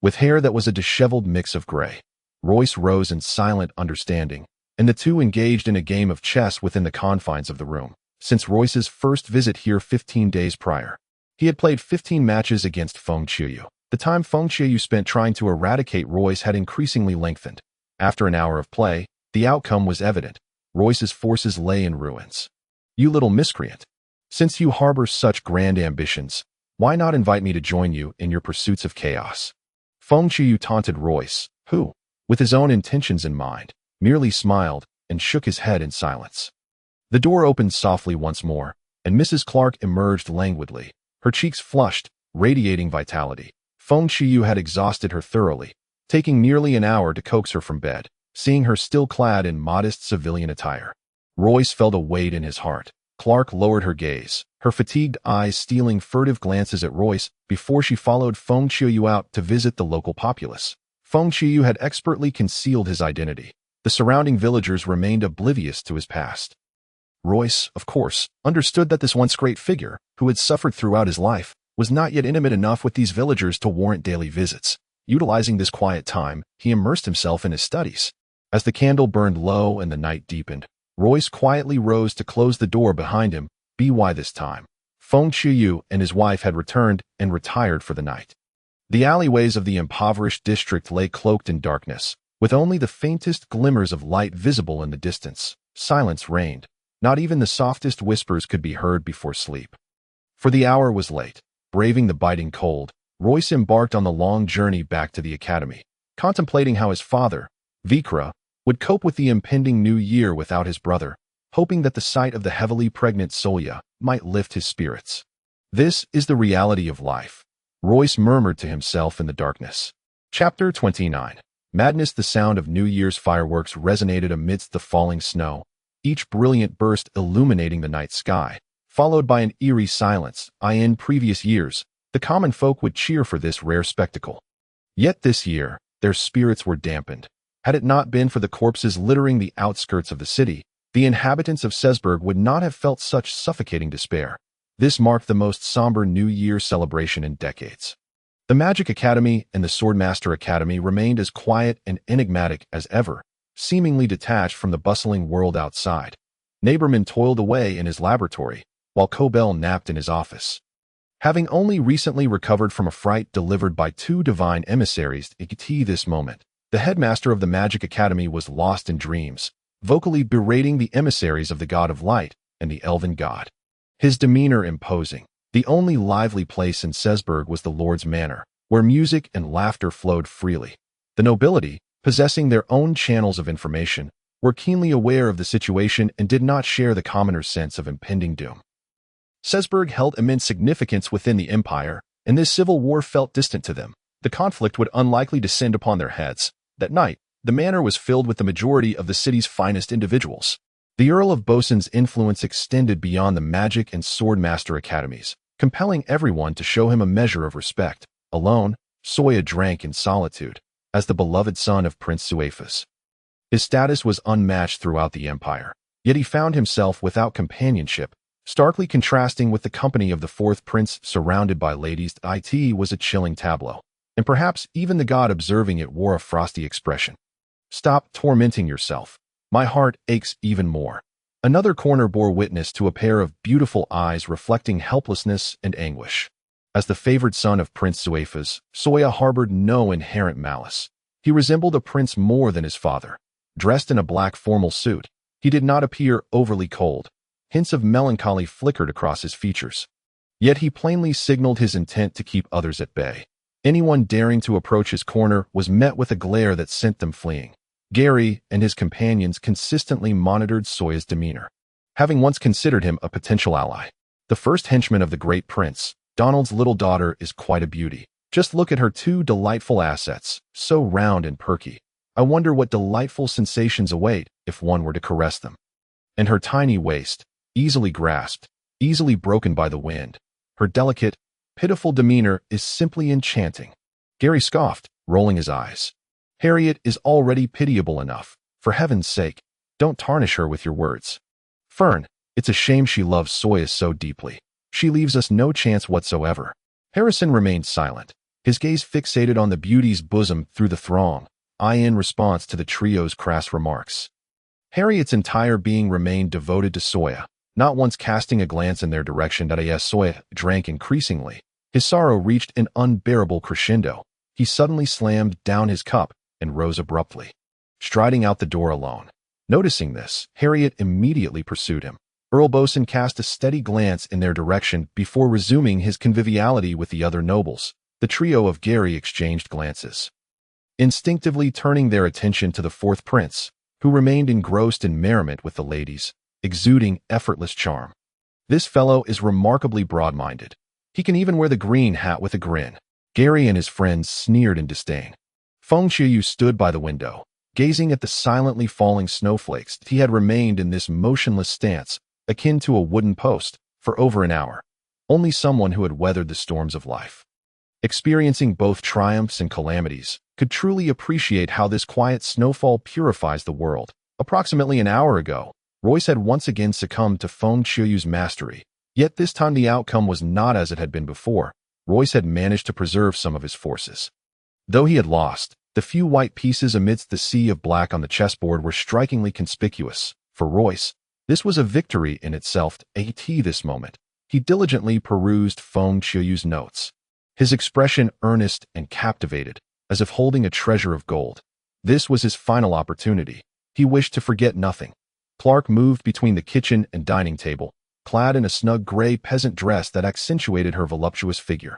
With hair that was a disheveled mix of gray, Royce rose in silent understanding, and the two engaged in a game of chess within the confines of the room. Since Royce's first visit here 15 days prior, he had played 15 matches against Feng Qiuyu. The time Feng Qiuyu spent trying to eradicate Royce had increasingly lengthened. After an hour of play, the outcome was evident. Royce's forces lay in ruins. You little miscreant. Since you harbor such grand ambitions, why not invite me to join you in your pursuits of chaos? Feng Qiuyu taunted Royce, who, with his own intentions in mind, merely smiled and shook his head in silence. The door opened softly once more, and Mrs. Clark emerged languidly, her cheeks flushed, radiating vitality. Feng Qiuyu had exhausted her thoroughly, taking nearly an hour to coax her from bed. Seeing her still clad in modest civilian attire, Royce felt a weight in his heart. Clark lowered her gaze, her fatigued eyes stealing furtive glances at Royce before she followed Feng Qiuyu out to visit the local populace. Feng Qiuyu had expertly concealed his identity. The surrounding villagers remained oblivious to his past. Royce, of course, understood that this once great figure, who had suffered throughout his life, was not yet intimate enough with these villagers to warrant daily visits. Utilizing this quiet time, he immersed himself in his studies. As the candle burned low and the night deepened, Royce quietly rose to close the door behind him. By this time, Feng Qiuyu and his wife had returned and retired for the night. The alleyways of the impoverished district lay cloaked in darkness, with only the faintest glimmers of light visible in the distance. Silence reigned. Not even the softest whispers could be heard before sleep. For the hour was late. Braving the biting cold, Royce embarked on the long journey back to the academy, contemplating how his father, Vikra, would cope with the impending new year without his brother, hoping that the sight of the heavily pregnant Solya might lift his spirits. This is the reality of life, Royce murmured to himself in the darkness. Chapter 29. Madness. The sound of New Year's fireworks resonated amidst the falling snow, each brilliant burst illuminating the night sky, followed by an eerie silence. In previous years, the common folk would cheer for this rare spectacle. Yet this year, their spirits were dampened. Had it not been for the corpses littering the outskirts of the city, the inhabitants of Sesburg would not have felt such suffocating despair. This marked the most somber New Year celebration in decades. The Magic Academy and the Swordmaster Academy remained as quiet and enigmatic as ever, seemingly detached from the bustling world outside. Neighborman toiled away in his laboratory, while Cobell napped in his office. Having only recently recovered from a fright delivered by two divine emissaries at this moment, the headmaster of the Magic Academy was lost in dreams, vocally berating the emissaries of the God of Light and the Elven God. His demeanor imposing. The only lively place in Sesburg was the Lord's Manor, where music and laughter flowed freely. The nobility, possessing their own channels of information, were keenly aware of the situation and did not share the commoner's sense of impending doom. Sesburg held immense significance within the empire, and this civil war felt distant to them. The conflict would unlikely descend upon their heads. That night, the manor was filled with the majority of the city's finest individuals. The Earl of Bosun's influence extended beyond the Magic and Swordmaster academies, compelling everyone to show him a measure of respect. Alone, Soya drank in solitude, as the beloved son of Prince Suefus. His status was unmatched throughout the empire, yet he found himself without companionship, starkly contrasting with the company of the fourth prince surrounded by ladies. It was a chilling tableau, and perhaps even the god observing it wore a frosty expression. Stop tormenting yourself. My heart aches even more. Another corner bore witness to a pair of beautiful eyes reflecting helplessness and anguish. As the favored son of Prince Suefus, Soya harbored no inherent malice. He resembled a prince more than his father. Dressed in a black formal suit, he did not appear overly cold. Hints of melancholy flickered across his features. Yet he plainly signaled his intent to keep others at bay. Anyone daring to approach his corner was met with a glare that sent them fleeing. Gary and his companions consistently monitored Soya's demeanor, having once considered him a potential ally. The first henchman of the great prince, Donald's little daughter, is quite a beauty. Just look at her two delightful assets, so round and perky. I wonder what delightful sensations await if one were to caress them. And her tiny waist, easily grasped, easily broken by the wind. Her delicate, pitiful demeanor is simply enchanting. Gary scoffed, rolling his eyes. Harriet is already pitiable enough. For heaven's sake, don't tarnish her with your words. Fern, it's a shame she loves Soya so deeply. She leaves us no chance whatsoever. Harrison remained silent, his gaze fixated on the beauty's bosom through the throng, in response to the trio's crass remarks. Harriet's entire being remained devoted to Soya, not once casting a glance in their direction. As Soya drank increasingly, his sorrow reached an unbearable crescendo. He suddenly slammed down his cup and rose abruptly, striding out the door alone. Noticing this, Harriet immediately pursued him. Earl Bosun cast a steady glance in their direction before resuming his conviviality with the other nobles. The trio of Gary exchanged glances, instinctively turning their attention to the fourth prince, who remained engrossed in merriment with the ladies, exuding effortless charm. This fellow is remarkably broad-minded. He can even wear the green hat with a grin. Gary and his friends sneered in disdain. Feng Qiuyu stood by the window, gazing at the silently falling snowflakes. He had remained in this motionless stance, akin to a wooden post, for over an hour. Only someone who had weathered the storms of life, experiencing both triumphs and calamities, could truly appreciate how this quiet snowfall purifies the world. Approximately an hour ago, Royce had once again succumbed to Feng Qiuyu's mastery, yet this time the outcome was not as it had been before. Royce had managed to preserve some of his forces. Though he had lost, the few white pieces amidst the sea of black on the chessboard were strikingly conspicuous. For Royce, this was a victory in itself. This moment, he diligently perused Feng Qiuyu's notes, his expression earnest and captivated, as if holding a treasure of gold. This was his final opportunity. He wished to forget nothing. Clark moved between the kitchen and dining table, clad in a snug gray peasant dress that accentuated her voluptuous figure.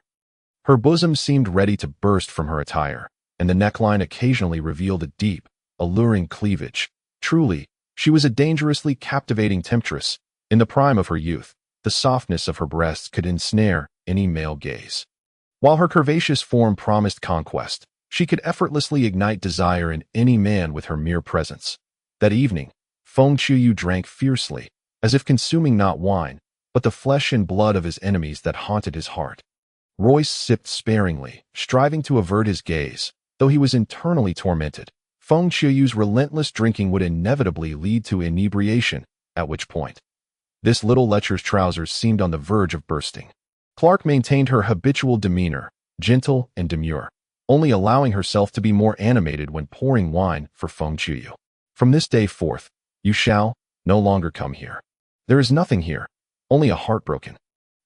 Her bosom seemed ready to burst from her attire, and the neckline occasionally revealed a deep, alluring cleavage. Truly, she was a dangerously captivating temptress. In the prime of her youth, the softness of her breasts could ensnare any male gaze. While her curvaceous form promised conquest, she could effortlessly ignite desire in any man with her mere presence. That evening, Feng Qiuyu drank fiercely, as if consuming not wine, but the flesh and blood of his enemies that haunted his heart. Royce sipped sparingly, striving to avert his gaze, though he was internally tormented. Feng Qiuyu's relentless drinking would inevitably lead to inebriation, at which point this little lecher's trousers seemed on the verge of bursting. Clark maintained her habitual demeanor, gentle and demure, only allowing herself to be more animated when pouring wine for Feng Qiuyu. From this day forth, you shall no longer come here. There is nothing here, only a heartbroken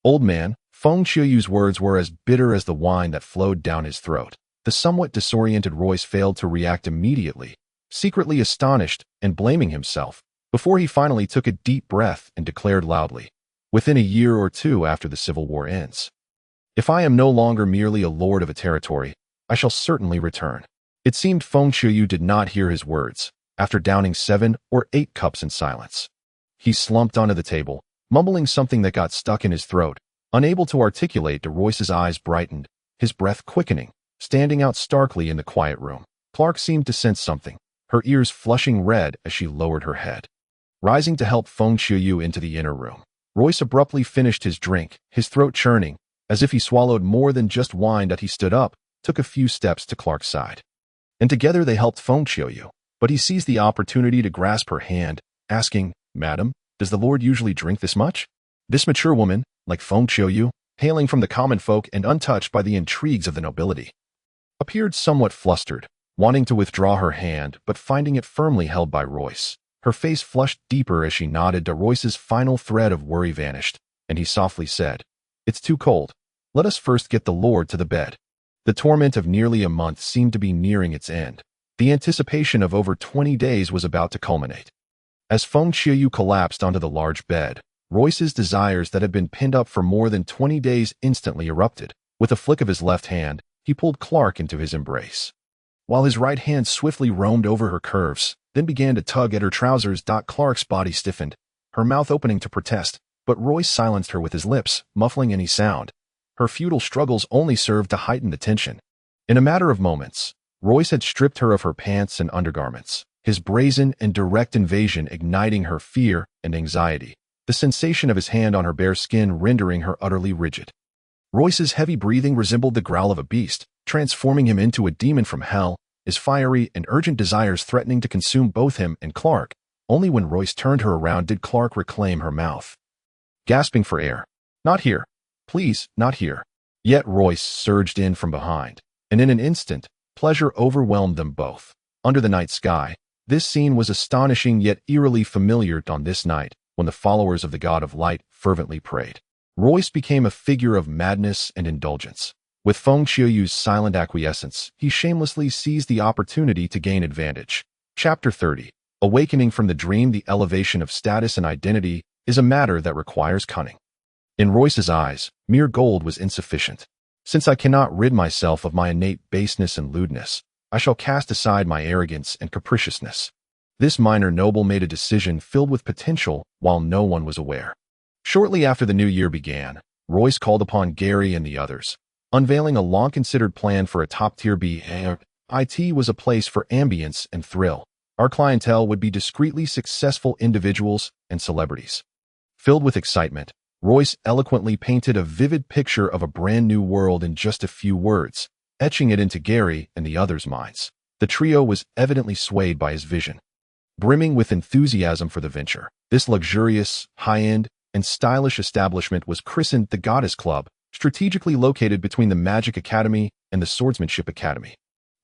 old man. Feng Qiuyu's words were as bitter as the wine that flowed down his throat. The somewhat disoriented Royce failed to react immediately, secretly astonished and blaming himself, before he finally took a deep breath and declared loudly, "Within a year or two after the Civil War ends, if I am no longer merely a lord of a territory, I shall certainly return." It seemed Feng Qiuyu did not hear his words. After downing 7 or 8 cups in silence, he slumped onto the table, mumbling something that got stuck in his throat. Unable to articulate, Royce's eyes brightened, his breath quickening, standing out starkly in the quiet room. Clark seemed to sense something, her ears flushing red as she lowered her head. Rising to help Feng Qiuyu into the inner room, Royce abruptly finished his drink, his throat churning, as if he swallowed more than just wine. That he stood up, took a few steps to Clark's side, and together they helped Feng Qiuyu. But he seized the opportunity to grasp her hand, asking, "Madam, does the Lord usually drink this much?" This mature woman, like Feng Qiuyu, hailing from the common folk and untouched by the intrigues of the nobility, appeared somewhat flustered, wanting to withdraw her hand but finding it firmly held by Royce. Her face flushed deeper as she nodded. To Royce's final thread of worry vanished, and he softly said, "It's too cold. Let us first get the Lord to the bed." The torment of nearly a month seemed to be nearing its end. The anticipation of over 20 days was about to culminate. As Feng Qiuyu collapsed onto the large bed, Royce's desires that had been pinned up for more than 20 days instantly erupted. With a flick of his left hand, he pulled Clark into his embrace, while his right hand swiftly roamed over her curves, then began to tug at her trousers. Clark's body stiffened, her mouth opening to protest, but Royce silenced her with his lips, muffling any sound. Her futile struggles only served to heighten the tension. In a matter of moments, Royce had stripped her of her pants and undergarments, his brazen and direct invasion igniting her fear and anxiety, the sensation of his hand on her bare skin rendering her utterly rigid. Royce's heavy breathing resembled the growl of a beast, transforming him into a demon from hell, his fiery and urgent desires threatening to consume both him and Clark. Only when Royce turned her around did Clark reclaim her mouth, gasping for air. "Not here. Please, not here." Yet Royce surged in from behind, and in an instant, pleasure overwhelmed them both. Under the night sky, this scene was astonishing yet eerily familiar. On this night, when the followers of the God of Light fervently prayed, Royce became a figure of madness and indulgence. With Feng Qiuyu's silent acquiescence, he shamelessly seized the opportunity to gain advantage. Chapter 30. Awakening from the dream. The elevation of status and identity is a matter that requires cunning. In Royce's eyes, mere gold was insufficient. "Since I cannot rid myself of my innate baseness and lewdness, I shall cast aside my arrogance and capriciousness." This minor noble made a decision filled with potential while no one was aware. Shortly after the new year began, Royce called upon Gary and the others, unveiling a long-considered plan for a top-tier IT was a place for ambience and thrill. Our clientele would be discreetly successful individuals and celebrities. Filled with excitement, Royce eloquently painted a vivid picture of a brand new world in just a few words, etching it into Gary and the others' minds. The trio was evidently swayed by his vision. Brimming with enthusiasm for the venture, this luxurious, high-end, and stylish establishment was christened the Goddess Club, strategically located between the Magic Academy and the Swordsmanship Academy.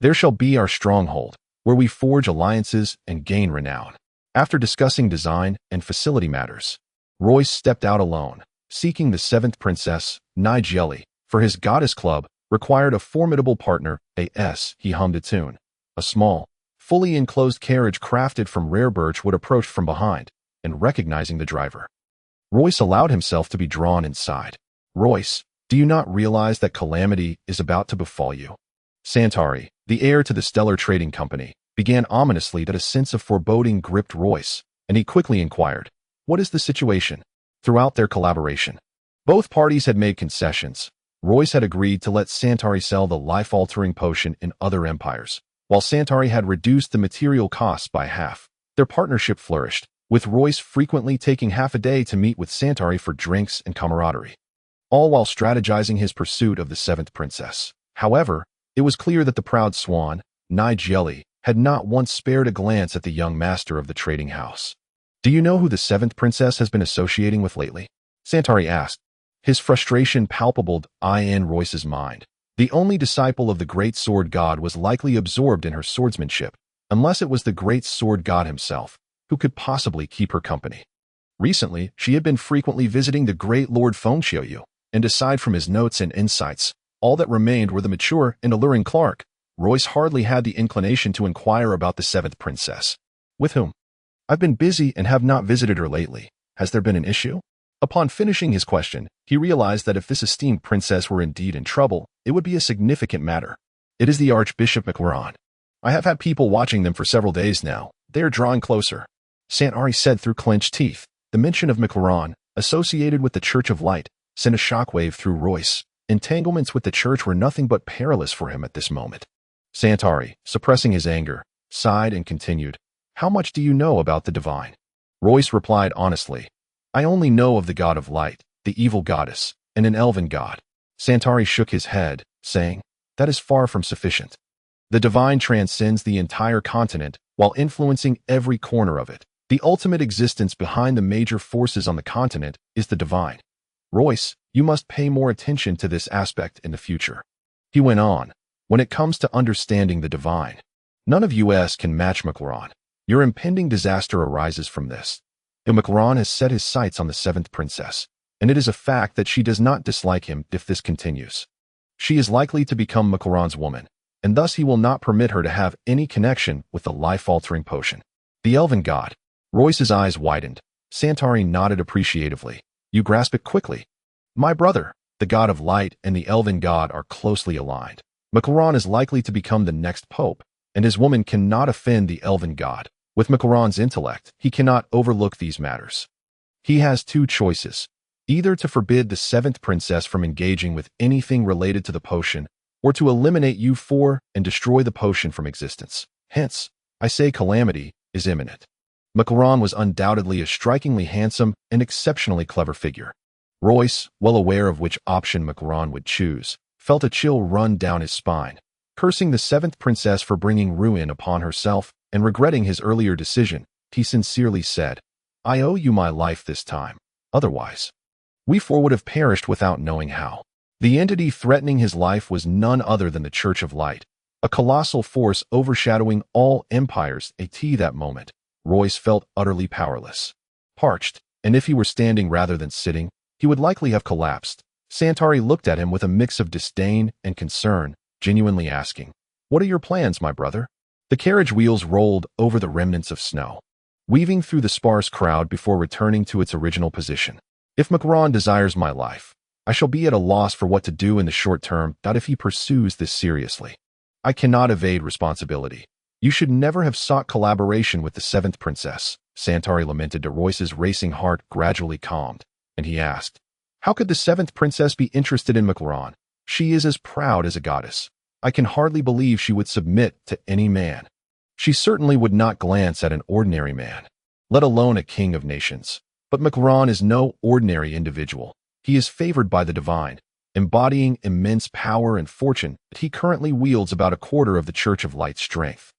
"There shall be our stronghold, where we forge alliances and gain renown." After discussing design and facility matters, Royce stepped out alone, seeking the 7th princess, Nigeli, for his Goddess Club required a formidable partner. He hummed a tune. A small, fully enclosed carriage crafted from rare birch wood approached from behind, and recognizing the driver, Royce allowed himself to be drawn inside. "Royce, do you not realize that calamity is about to befall you?" Santari, the heir to the Stellar Trading Company, began ominously. That a sense of foreboding gripped Royce, and he quickly inquired, "What is the situation?" Throughout their collaboration, both parties had made concessions. Royce had agreed to let Santari sell the life-altering potion in other empires, while Santari had reduced the material costs by half. Their partnership flourished, with Royce frequently taking half a day to meet with Santari for drinks and camaraderie. all while strategizing his pursuit of the seventh princess. However, it was clear that the proud swan, Nigeli, had not once spared a glance at the young master of the trading house. "Do you know who the seventh princess has been associating with lately?" Santari asked, his frustration palpable in Royce's mind. The only disciple of the great sword god was likely absorbed in her swordsmanship, unless it was the great sword god himself, who could possibly keep her company. Recently, she had been frequently visiting the great Lord Fengqiuyu, and aside from his notes and insights, all that remained were the mature and alluring Clark. Royce hardly had the inclination to inquire about the seventh princess. "With whom?" "I've been busy and have not visited her lately. Has there been an issue?" Upon finishing his question, he realized that if this esteemed princess were indeed in trouble, it would be a significant matter. "It is the Archbishop McLaurin. I have had people watching them for several days now. They are drawing closer," Santari said through clenched teeth. The mention of McLaurin, associated with the Church of Light, sent a shockwave through Royce. Entanglements with the church were nothing but perilous for him at this moment. Santari, suppressing his anger, sighed and continued, "How much do you know about the divine?" Royce replied honestly, "I only know of the god of light, the evil goddess, and an elven god." Santari shook his head, saying, "That is far from sufficient. The divine transcends the entire continent while influencing every corner of it. The ultimate existence behind the major forces on the continent is the divine. Royce, you must pay more attention to this aspect in the future." He went on, "When it comes to understanding the divine, none of us can match McLaurin. Your impending disaster arises from this. McLaurin has set his sights on the seventh princess, and it is a fact that she does not dislike him if this continues. She is likely to become McLaurin's woman, and thus he will not permit her to have any connection with the life-altering potion." "The elven god." Royce's eyes widened. Santari nodded appreciatively. "You grasp it quickly." "My brother, the god of light and the elven god are closely aligned. McLaurin is likely to become the next pope, and his woman cannot offend the elven god. With McLaurin's intellect, he cannot overlook these matters. He has two choices, either to forbid the seventh princess from engaging with anything related to the potion, or to eliminate you four and destroy the potion from existence. Hence, I say calamity is imminent." McLaurin was undoubtedly a strikingly handsome and exceptionally clever figure. Royce, well aware of which option McLaurin would choose, felt a chill run down his spine. Cursing the seventh princess for bringing ruin upon herself and regretting his earlier decision, he sincerely said, "I owe you my life this time. Otherwise, we four would have perished without knowing how." The entity threatening his life was none other than the Church of Light, a colossal force overshadowing all empires. At that moment, Royce felt utterly powerless. Parched, and if he were standing rather than sitting, he would likely have collapsed. Santari looked at him with a mix of disdain and concern, genuinely asking, "What are your plans, my brother?" The carriage wheels rolled over the remnants of snow, weaving through the sparse crowd before returning to its original position. "If McLaurin desires my life, I shall be at a loss for what to do in the short term. If he pursues this seriously, I cannot evade responsibility. You should never have sought collaboration with the seventh princess," Santari lamented. Royce's racing heart gradually calmed, and he asked, "How could the seventh princess be interested in McLaurin? She is as proud as a goddess. I can hardly believe she would submit to any man. She certainly would not glance at an ordinary man, let alone a king of nations. But McLaurin is no ordinary individual. He is favored by the divine, embodying immense power and fortune. He currently wields about a quarter of the Church of Light's strength,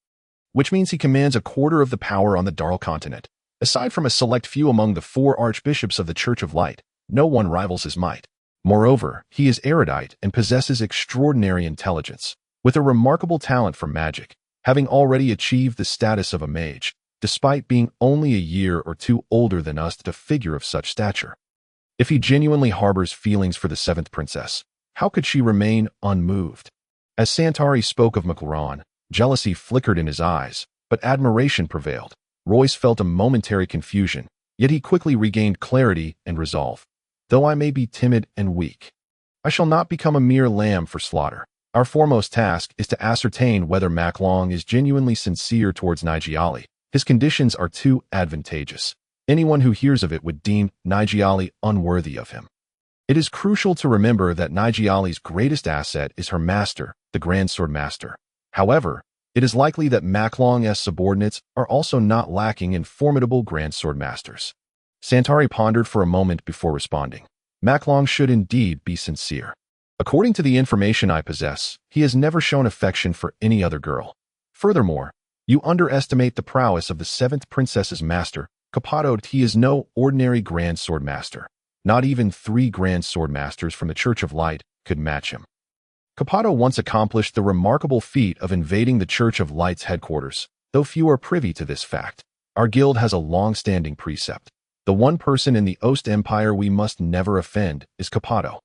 which means he commands a quarter of the power on the Darl continent. Aside from a select few among the four archbishops of the Church of Light, no one rivals his might. Moreover, he is erudite and possesses extraordinary intelligence, with a remarkable talent for magic, having already achieved the status of a mage, despite being only a year or two older than us. A figure of such stature. If he genuinely harbors feelings for the seventh princess, how could she remain unmoved?" As Santari spoke of McLaurin, jealousy flickered in his eyes, but admiration prevailed. Royce felt a momentary confusion, yet he quickly regained clarity and resolve. "Though I may be timid and weak, I shall not become a mere lamb for slaughter. Our foremost task is to ascertain whether McLaurin is genuinely sincere towards Nigeli. His conditions are too advantageous. Anyone who hears of it would deem Nigeli unworthy of him. It is crucial to remember that Nigeli's greatest asset is her master, the Grand Sword Master. However, it is likely that McLaurin's subordinates are also not lacking in formidable Grand Sword Masters." Santari pondered for a moment before responding. Maclong should indeed be sincere. According to the information I possess, he has never shown affection for any other girl. Furthermore, you underestimate the prowess of the 7th Princess's master, Capado. He is no ordinary Grand Sword Master. Not even 3 Grand Sword Masters from the Church of Light could match him. Capado once accomplished the remarkable feat of invading the Church of Light's headquarters, though few are privy to this fact. Our guild has a long-standing precept. The one person in the Ost Empire we must never offend is Capado.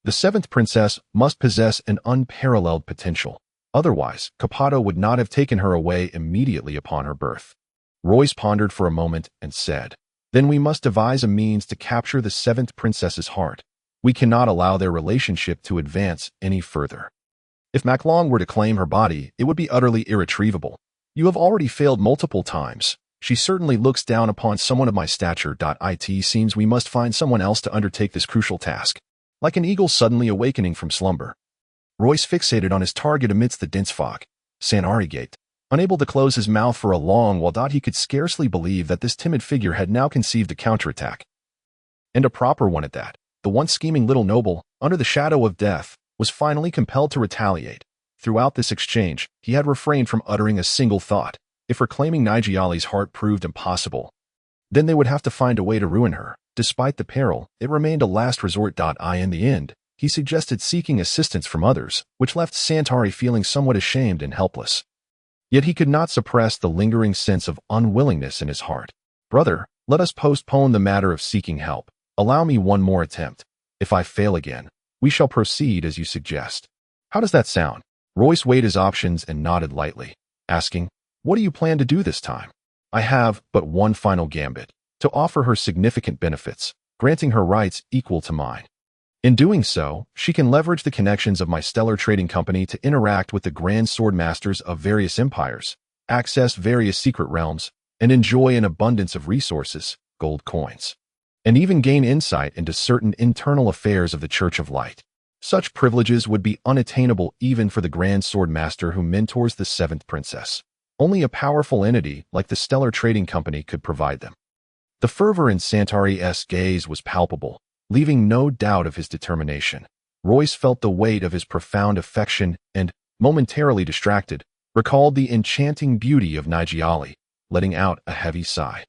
The 7th Princess must possess an unparalleled potential. Otherwise, Capado would not have taken her away immediately upon her birth. Royce pondered for a moment and said, "Then we must devise a means to capture the 7th Princess's heart. We cannot allow their relationship to advance any further. If Maclong were to claim her body, it would be utterly irretrievable. You have already failed multiple times. She certainly looks down upon someone of my stature. It seems we must find someone else to undertake this crucial task." Like an eagle suddenly awakening from slumber, Royce fixated on his target amidst the dense fog. Santari gaped, unable to close his mouth for a long while. He could scarcely believe that this timid figure had now conceived a counterattack. And a proper one at that. The once scheming little noble, under the shadow of death, was finally compelled to retaliate. Throughout this exchange, he had refrained from uttering a single thought. If reclaiming Nigellie's heart proved impossible, then they would have to find a way to ruin her. Despite the peril, it remained a last resort. In the end, he suggested seeking assistance from others, which left Santari feeling somewhat ashamed and helpless. Yet he could not suppress the lingering sense of unwillingness in his heart. "Brother, let us postpone the matter of seeking help. Allow me one more attempt. If I fail again, we shall proceed as you suggest." "How does that sound?" Royce weighed his options and nodded lightly, asking, "What do you plan to do this time?" "I have but one final gambit. To offer her significant benefits, granting her rights equal to mine. In doing so, she can leverage the connections of my stellar trading company to interact with the Grand Sword Masters of various empires, access various secret realms, and enjoy an abundance of resources, gold coins, and even gain insight into certain internal affairs of the Church of Light. Such privileges would be unattainable even for the Grand Sword Master who mentors the 7th Princess. Only a powerful entity like the Stellar Trading Company could provide them." The fervor in Santari's gaze was palpable, leaving no doubt of his determination. Royce felt the weight of his profound affection and, momentarily distracted, recalled the enchanting beauty of Nigellie, letting out a heavy sigh.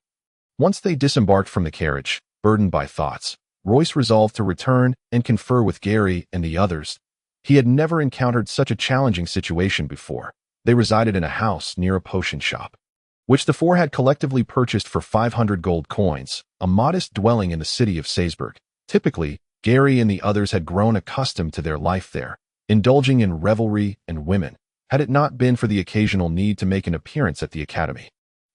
Once they disembarked from the carriage, burdened by thoughts, Royce resolved to return and confer with Gary and the others. He had never encountered such a challenging situation before. They resided in a house near a potion shop, which the four had collectively purchased for 500 gold coins, a modest dwelling in the city of Salzburg. Typically, Gary and the others had grown accustomed to their life there, indulging in revelry and women, had it not been for the occasional need to make an appearance at the academy.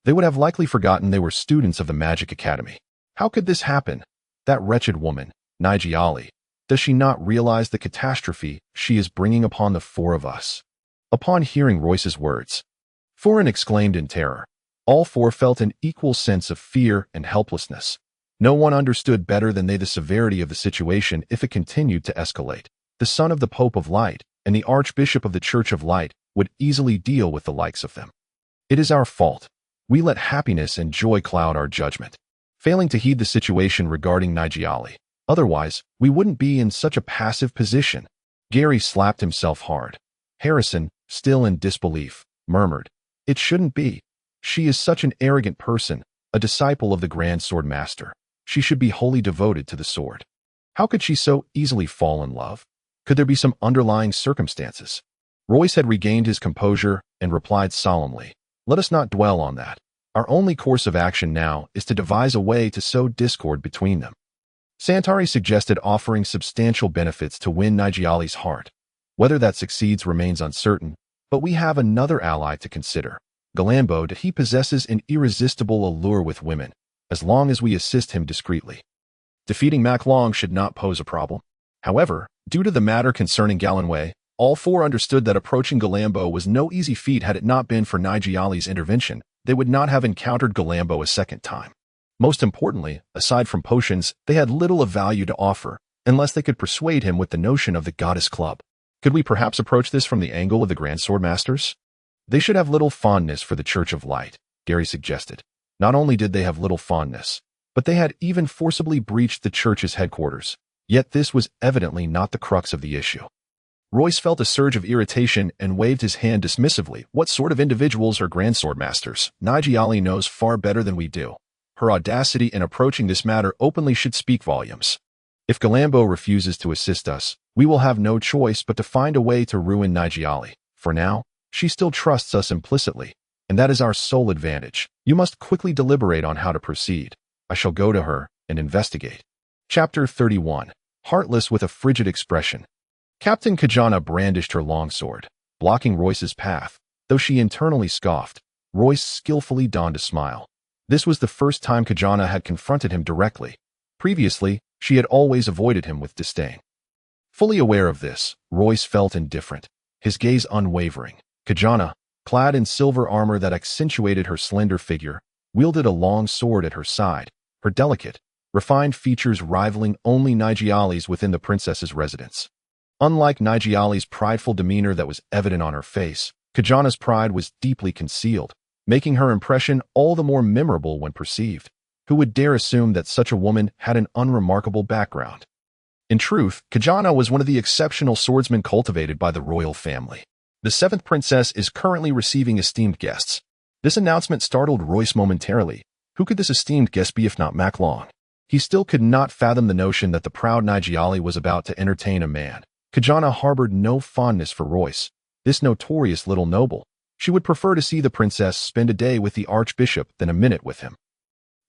They would have likely forgotten they were students of the Magic Academy. How could this happen? That wretched woman, Nigellie, does she not realize the catastrophe she is bringing upon the four of us? Upon hearing Royce's words, Foran exclaimed in terror. All four felt an equal sense of fear and helplessness. No one understood better than they the severity of the situation if it continued to escalate. The son of the Pope of Light and the Archbishop of the Church of Light would easily deal with the likes of them. It is our fault. We let happiness and joy cloud our judgment, failing to heed the situation regarding Nigellie. Otherwise, we wouldn't be in such a passive position. Gary slapped himself hard. Harrison, still in disbelief, murmured, "It shouldn't be. She is such an arrogant person, a disciple of the Grand Sword Master. She should be wholly devoted to the sword. How could she so easily fall in love? Could there be some underlying circumstances?" Royce had regained his composure and replied solemnly, "Let us not dwell on that. Our only course of action now is to devise a way to sow discord between them." Santari suggested offering substantial benefits to win Nigellie's heart. Whether that succeeds remains uncertain, but we have another ally to consider. Galambo. He possesses an irresistible allure with women, as long as we assist him discreetly. Defeating Maclong should not pose a problem. However, due to the matter concerning Galenway, all four understood that approaching Galambo was no easy feat. Had it not been for Nigellie's intervention, they would not have encountered Galambo a second time. Most importantly, aside from potions, they had little of value to offer, unless they could persuade him with the notion of the Goddess Club. Could we perhaps approach this from the angle of the Grand Sword Masters? They should have little fondness for the Church of Light, Gary suggested. Not only did they have little fondness, but they had even forcibly breached the church's headquarters, Yet this was evidently not the crux of the issue. Royce felt a surge of irritation and waved his hand dismissively. What sort of individuals are Grand Swordmasters? Nigiali knows far better than we do. Her audacity in approaching this matter openly should speak volumes. If Galambo refuses to assist us, we will have no choice but to find a way to ruin Nigiali. For now, she still trusts us implicitly, and that is our sole advantage. You must quickly deliberate on how to proceed. I shall go to her and investigate. Chapter 31. Heartless with a frigid expression. Captain Kajana brandished her longsword, blocking Royce's path. Though she internally scoffed, Royce skillfully donned a smile. This was the first time Kajana had confronted him directly. Previously, she had always avoided him with disdain. Fully aware of this, Royce felt indifferent, his gaze unwavering. Kajana, clad in silver armor that accentuated her slender figure, wielded a long sword at her side, her delicate, refined features rivaling only Nigiali's within the princess's residence. Unlike Nigiali's prideful demeanor that was evident on her face, Kajana's pride was deeply concealed, making her impression all the more memorable when perceived. Who would dare assume that such a woman had an unremarkable background? In truth, Kajana was one of the exceptional swordsmen cultivated by the royal family. The seventh princess is currently receiving esteemed guests. This announcement startled Royce momentarily. Who could this esteemed guest be if not Mac Long? He still could not fathom the notion that the proud Nigiali was about to entertain a man. Kajana harbored no fondness for Royce, this notorious little noble. She would prefer to see the princess spend a day with the archbishop than a minute with him.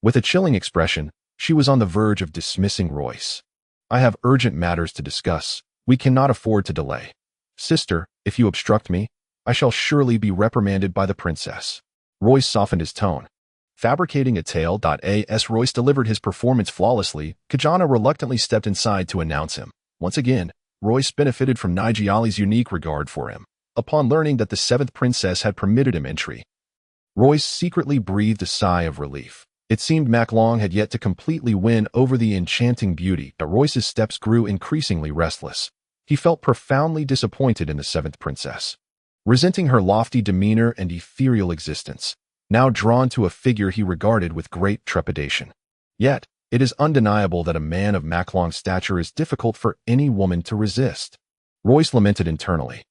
With a chilling expression, she was on the verge of dismissing Royce. I have urgent matters to discuss. We cannot afford to delay. Sister, if you obstruct me, I shall surely be reprimanded by the princess. Royce softened his tone. Fabricating a tale. As Royce delivered his performance flawlessly, Kajana reluctantly stepped inside to announce him. Once again, Royce benefited from Nigiali's unique regard for him. Upon learning that the seventh princess had permitted him entry, Royce secretly breathed a sigh of relief. It seemed Mac Long had yet to completely win over the enchanting beauty. Royce's steps grew increasingly restless. He felt profoundly disappointed in the seventh princess, resenting her lofty demeanor and ethereal existence, now drawn to a figure he regarded with great trepidation. Yet, it is undeniable that a man of Mac Long's stature is difficult for any woman to resist. Royce lamented internally.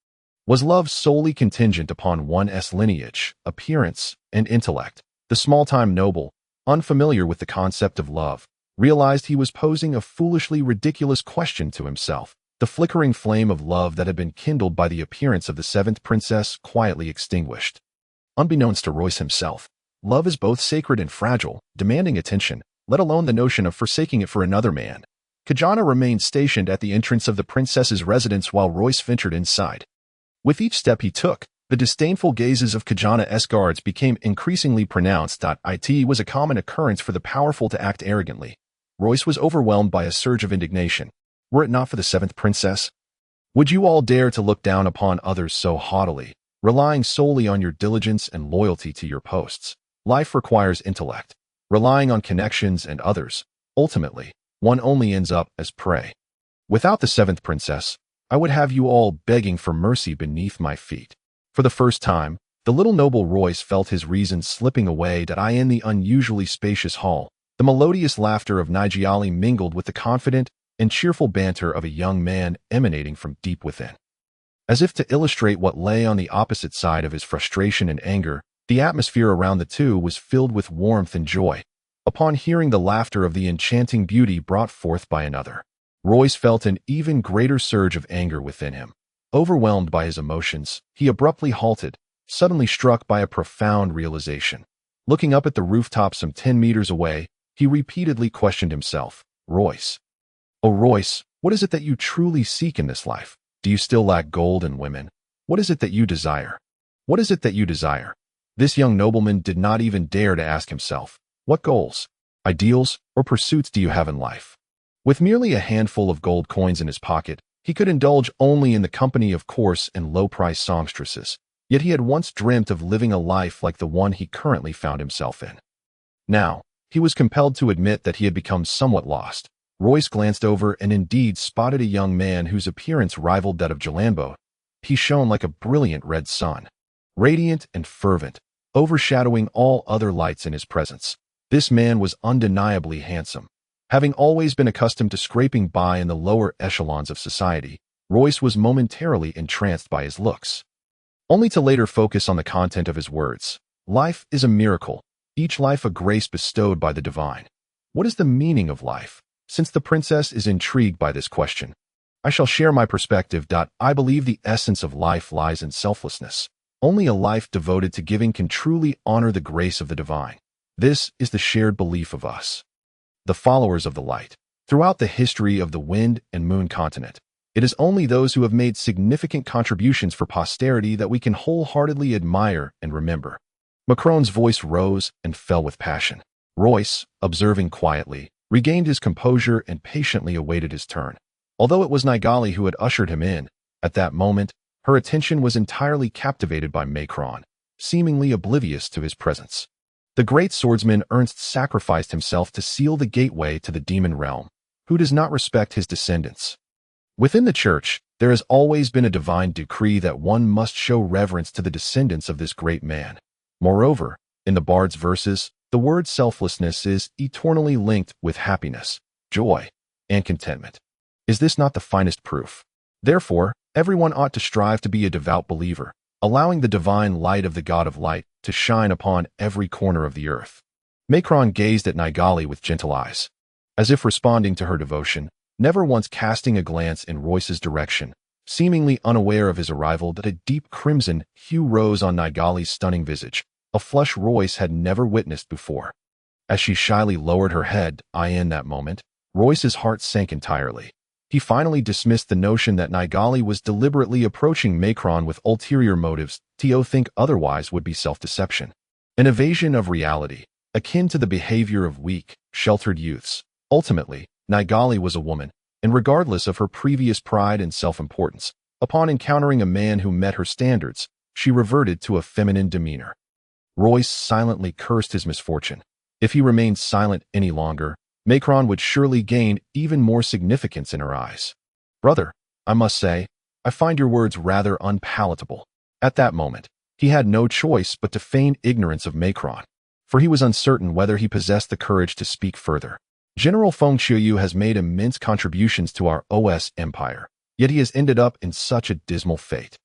Was love solely contingent upon one's lineage, appearance, and intellect? The small-time noble, unfamiliar with the concept of love, realized he was posing a foolishly ridiculous question to himself. The flickering flame of love that had been kindled by the appearance of the seventh princess quietly extinguished. Unbeknownst to Royce himself, love is both sacred and fragile, demanding attention, let alone the notion of forsaking it for another man. Kajana remained stationed at the entrance of the princess's residence while Royce ventured inside. With each step he took, the disdainful gazes of Kajana's guards became increasingly pronounced. It was a common occurrence for the powerful to act arrogantly. Royce was overwhelmed by a surge of indignation. Were it not for the seventh princess? Would you all dare to look down upon others so haughtily, relying solely on your diligence and loyalty to your posts? Life requires intellect. Relying on connections and others, ultimately, one only ends up as prey. Without the seventh princess, I would have you all begging for mercy beneath my feet. For the first time, the little noble Royce felt his reason slipping away. In the unusually spacious hall, the melodious laughter of Nigiali mingled with the confident and cheerful banter of a young man emanating from deep within. As if to illustrate what lay on the opposite side of his frustration and anger, the atmosphere around the two was filled with warmth and joy. Upon hearing the laughter of the enchanting beauty brought forth by another, Royce felt an even greater surge of anger within him. Overwhelmed by his emotions, he abruptly halted, suddenly struck by a profound realization. Looking up at the rooftop some 10 meters away, he repeatedly questioned himself. Royce. Oh, Royce, what is it that you truly seek in this life? Do you still lack gold and women? What is it that you desire? What is it that you desire? This young nobleman did not even dare to ask himself, what goals, ideals, or pursuits do you have in life? With merely a handful of gold coins in his pocket, he could indulge only in the company of coarse and low-priced songstresses, yet he had once dreamt of living a life like the one he currently found himself in. Now, he was compelled to admit that he had become somewhat lost. Royce glanced over and indeed spotted a young man whose appearance rivaled that of Jalambo. He shone like a brilliant red sun, radiant and fervent, overshadowing all other lights in his presence. This man was undeniably handsome. Having always been accustomed to scraping by in the lower echelons of society, Royce was momentarily entranced by his looks, only to later focus on the content of his words. Life is a miracle, each life a grace bestowed by the divine. What is the meaning of life? Since the princess is intrigued by this question, I shall share my perspective. I believe the essence of life lies in selflessness. Only a life devoted to giving can truly honor the grace of the divine. This is the shared belief of us, the followers of the light. Throughout the history of the wind and moon continent, it is only those who have made significant contributions for posterity that we can wholeheartedly admire and remember. Macron's voice rose and fell with passion. Royce, observing quietly, regained his composure and patiently awaited his turn. Although it was Nigali who had ushered him in, at that moment, her attention was entirely captivated by Macron, seemingly oblivious to his presence. The great swordsman Ernst sacrificed himself to seal the gateway to the demon realm. Who does not respect his descendants? Within the church, there has always been a divine decree that one must show reverence to the descendants of this great man. Moreover, in the Bard's verses, the word selflessness is eternally linked with happiness, joy, and contentment. Is this not the finest proof? Therefore, everyone ought to strive to be a devout believer, allowing the divine light of the God of light to shine upon every corner of the earth. Macron gazed at Nigali with gentle eyes, as if responding to her devotion, never once casting a glance in Royce's direction. Seemingly unaware of his arrival, that a deep crimson hue rose on Nigali's stunning visage, a flush Royce had never witnessed before. As she shyly lowered her head, in that moment, Royce's heart sank entirely. He finally dismissed the notion that Nigali was deliberately approaching Macron with ulterior motives. To think otherwise would be self-deception, an evasion of reality, akin to the behavior of weak, sheltered youths. Ultimately, Nigali was a woman, and regardless of her previous pride and self-importance, upon encountering a man who met her standards, she reverted to a feminine demeanor. Royce silently cursed his misfortune. If he remained silent any longer, Macron would surely gain even more significance in her eyes. Brother, I must say, I find your words rather unpalatable. At that moment, he had no choice but to feign ignorance of Macron, for he was uncertain whether he possessed the courage to speak further. General Feng Qiuyu has made immense contributions to our OS empire, yet he has ended up in such a dismal fate.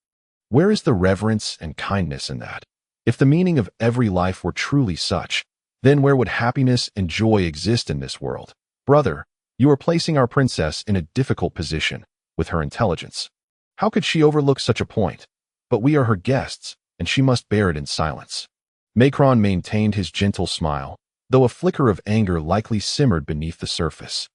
Where is the reverence and kindness in that? If the meaning of every life were truly such, then where would happiness and joy exist in this world? Brother, you are placing our princess in a difficult position with her intelligence. How could she overlook such a point? But we are her guests, and she must bear it in silence. Macron maintained his gentle smile, though a flicker of anger likely simmered beneath the surface.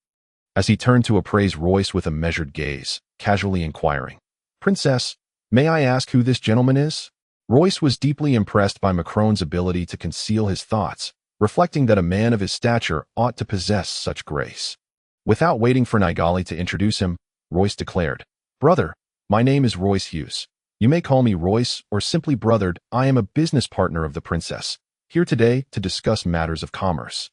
As he turned to appraise Royce with a measured gaze, casually inquiring, "Princess, may I ask who this gentleman is?" Royce was deeply impressed by Macron's ability to conceal his thoughts, reflecting that a man of his stature ought to possess such grace. Without waiting for Nigali to introduce him, Royce declared, "Brother, my name is Royce Hughes. You may call me Royce or simply Brothered. I am a business partner of the princess, here today to discuss matters of commerce.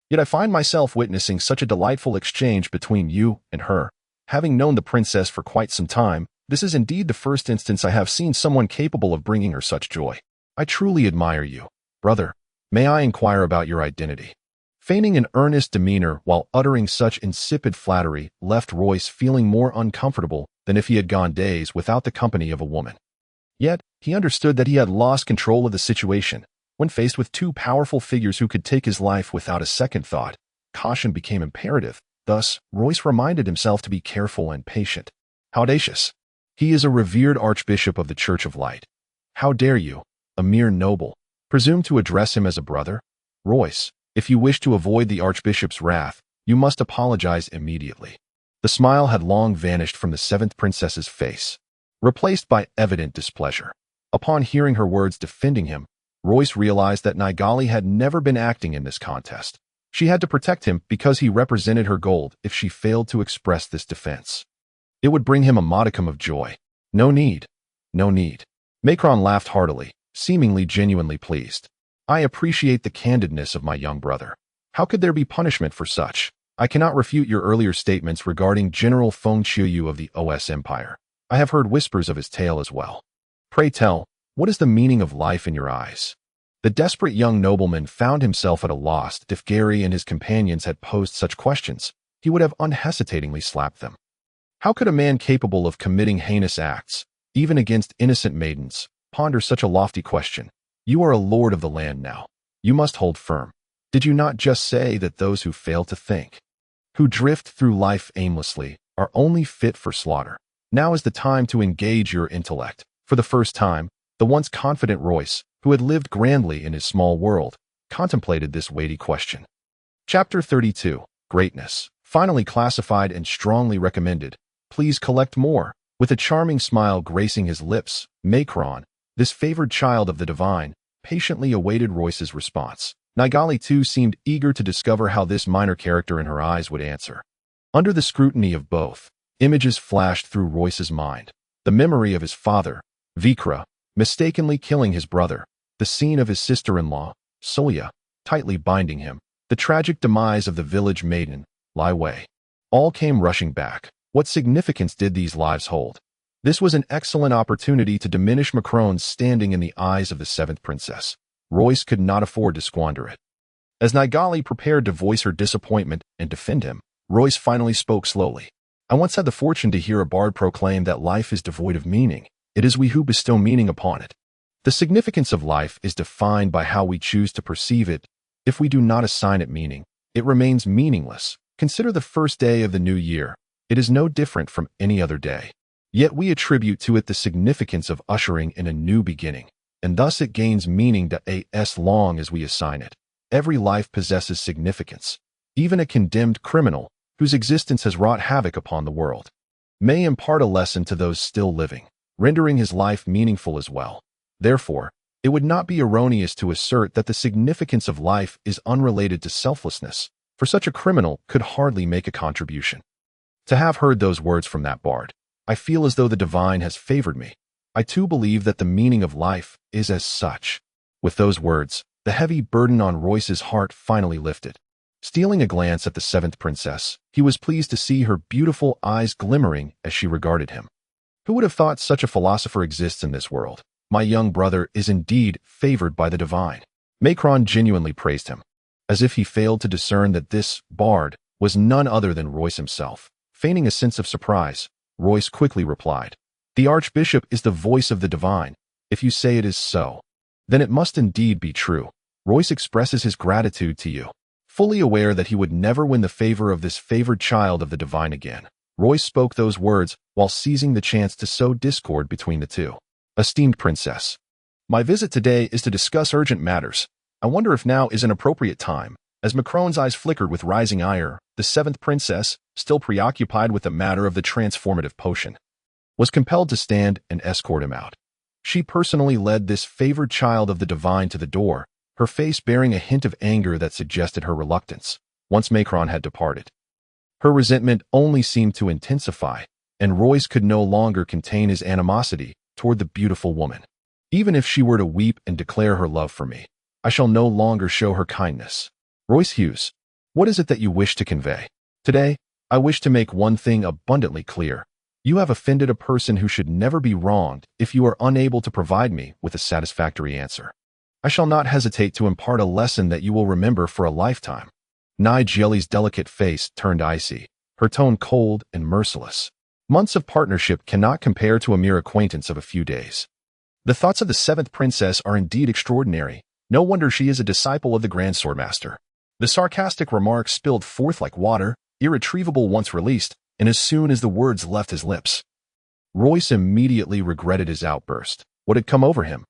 Yet I find myself witnessing such a delightful exchange between you and her. Having known the princess for quite some time, this is indeed the first instance I have seen someone capable of bringing her such joy. I truly admire you. Brother, may I inquire about your identity?" Feigning an earnest demeanor while uttering such insipid flattery left Royce feeling more uncomfortable than if he had gone days without the company of a woman. Yet, he understood that he had lost control of the situation. When faced with two powerful figures who could take his life without a second thought, caution became imperative. Thus, Royce reminded himself to be careful and patient. How audacious! He is a revered archbishop of the Church of Light. How dare you, a mere noble, presume to address him as a brother? Royce, if you wish to avoid the archbishop's wrath, you must apologize immediately. The smile had long vanished from the seventh princess's face, replaced by evident displeasure. Upon hearing her words defending him, Royce realized that Nigali had never been acting in this contest. She had to protect him because he represented her gold. If she failed to express this defense, it would bring him a modicum of joy. No need. No need. Macron laughed heartily, seemingly genuinely pleased. I appreciate the candidness of my young brother. How could there be punishment for such? I cannot refute your earlier statements regarding General Feng Qiuyu of the OS Empire. I have heard whispers of his tale as well. Pray tell, what is the meaning of life in your eyes? The desperate young nobleman found himself at a loss. If Gary and his companions had posed such questions, he would have unhesitatingly slapped them. How could a man capable of committing heinous acts, even against innocent maidens, ponder such a lofty question? You are a lord of the land now. You must hold firm. Did you not just say that those who fail to think, who drift through life aimlessly, are only fit for slaughter? Now is the time to engage your intellect. For the first time, the once confident Royce, who had lived grandly in his small world, contemplated this weighty question. Chapter 32. Greatness. Finally classified and strongly recommended. Please collect more. With a charming smile gracing his lips, Macron, this favored child of the divine, patiently awaited Royce's response. Nigali too seemed eager to discover how this minor character in her eyes would answer. Under the scrutiny of both, images flashed through Royce's mind. The memory of his father, Vikra, mistakenly killing his brother, the scene of his sister-in-law, Solia, tightly binding him, the tragic demise of the village maiden, Lai Wei. All came rushing back. What significance did these lives hold? This was an excellent opportunity to diminish Macron's standing in the eyes of the seventh princess. Royce could not afford to squander it. As Nigali prepared to voice her disappointment and defend him, Royce finally spoke slowly. I once had the fortune to hear a bard proclaim that life is devoid of meaning. It is we who bestow meaning upon it. The significance of life is defined by how we choose to perceive it. If we do not assign it meaning, it remains meaningless. Consider the first day of the new year. It is no different from any other day. Yet we attribute to it the significance of ushering in a new beginning, and thus it gains meaning as long as we assign it. Every life possesses significance. Even a condemned criminal, whose existence has wrought havoc upon the world, may impart a lesson to those still living, rendering his life meaningful as well. Therefore, it would not be erroneous to assert that the significance of life is unrelated to selflessness, for such a criminal could hardly make a contribution. To have heard those words from that bard, I feel as though the divine has favored me. I too believe that the meaning of life is as such. With those words, the heavy burden on Royce's heart finally lifted. Stealing a glance at the seventh princess, he was pleased to see her beautiful eyes glimmering as she regarded him. Who would have thought such a philosopher exists in this world? My young brother is indeed favored by the divine. Macron genuinely praised him, as if he failed to discern that this bard was none other than Royce himself. Feigning a sense of surprise, Royce quickly replied, The archbishop is the voice of the divine. If you say it is so, then it must indeed be true. Royce expresses his gratitude to you. Fully aware that he would never win the favor of this favored child of the divine again, Royce spoke those words while seizing the chance to sow discord between the two. Esteemed princess, my visit today is to discuss urgent matters. I wonder if now is an appropriate time. As Macron's eyes flickered with rising ire, the seventh princess, still preoccupied with the matter of the transformative potion, was compelled to stand and escort him out. She personally led this favored child of the divine to the door, her face bearing a hint of anger that suggested her reluctance, once Macron had departed. Her resentment only seemed to intensify, and Royce could no longer contain his animosity toward the beautiful woman. Even if she were to weep and declare her love for me, I shall no longer show her kindness. Royce Hughes, what is it that you wish to convey? Today, I wish to make one thing abundantly clear. You have offended a person who should never be wronged if you are unable to provide me with a satisfactory answer. I shall not hesitate to impart a lesson that you will remember for a lifetime. Nigeli's delicate face turned icy, her tone cold and merciless. Months of partnership cannot compare to a mere acquaintance of a few days. The thoughts of the seventh princess are indeed extraordinary. No wonder she is a disciple of the Grand Swordmaster. The sarcastic remark spilled forth like water, irretrievable once released, and as soon as the words left his lips, Royce immediately regretted his outburst. What had come over him?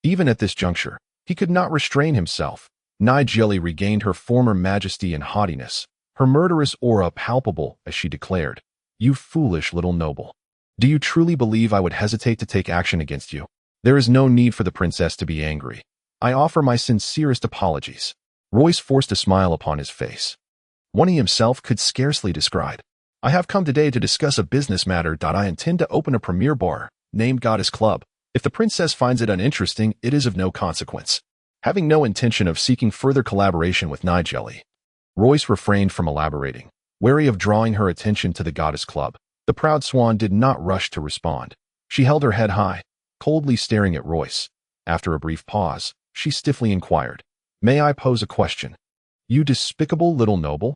Even at this juncture, he could not restrain himself. Nigeli regained her former majesty and haughtiness, her murderous aura palpable as she declared, You foolish little noble. Do you truly believe I would hesitate to take action against you? There is no need for the princess to be angry. I offer my sincerest apologies. Royce forced a smile upon his face, one he himself could scarcely describe. I have come today to discuss a business matter. I intend to open a premier bar, named Goddess Club. If the princess finds it uninteresting, it is of no consequence. Having no intention of seeking further collaboration with Nigeli, Royce refrained from elaborating, wary of drawing her attention to the Goddess Club. The proud swan did not rush to respond. She held her head high, coldly staring at Royce. After a brief pause, she stiffly inquired. "May I pose a question? You despicable little noble?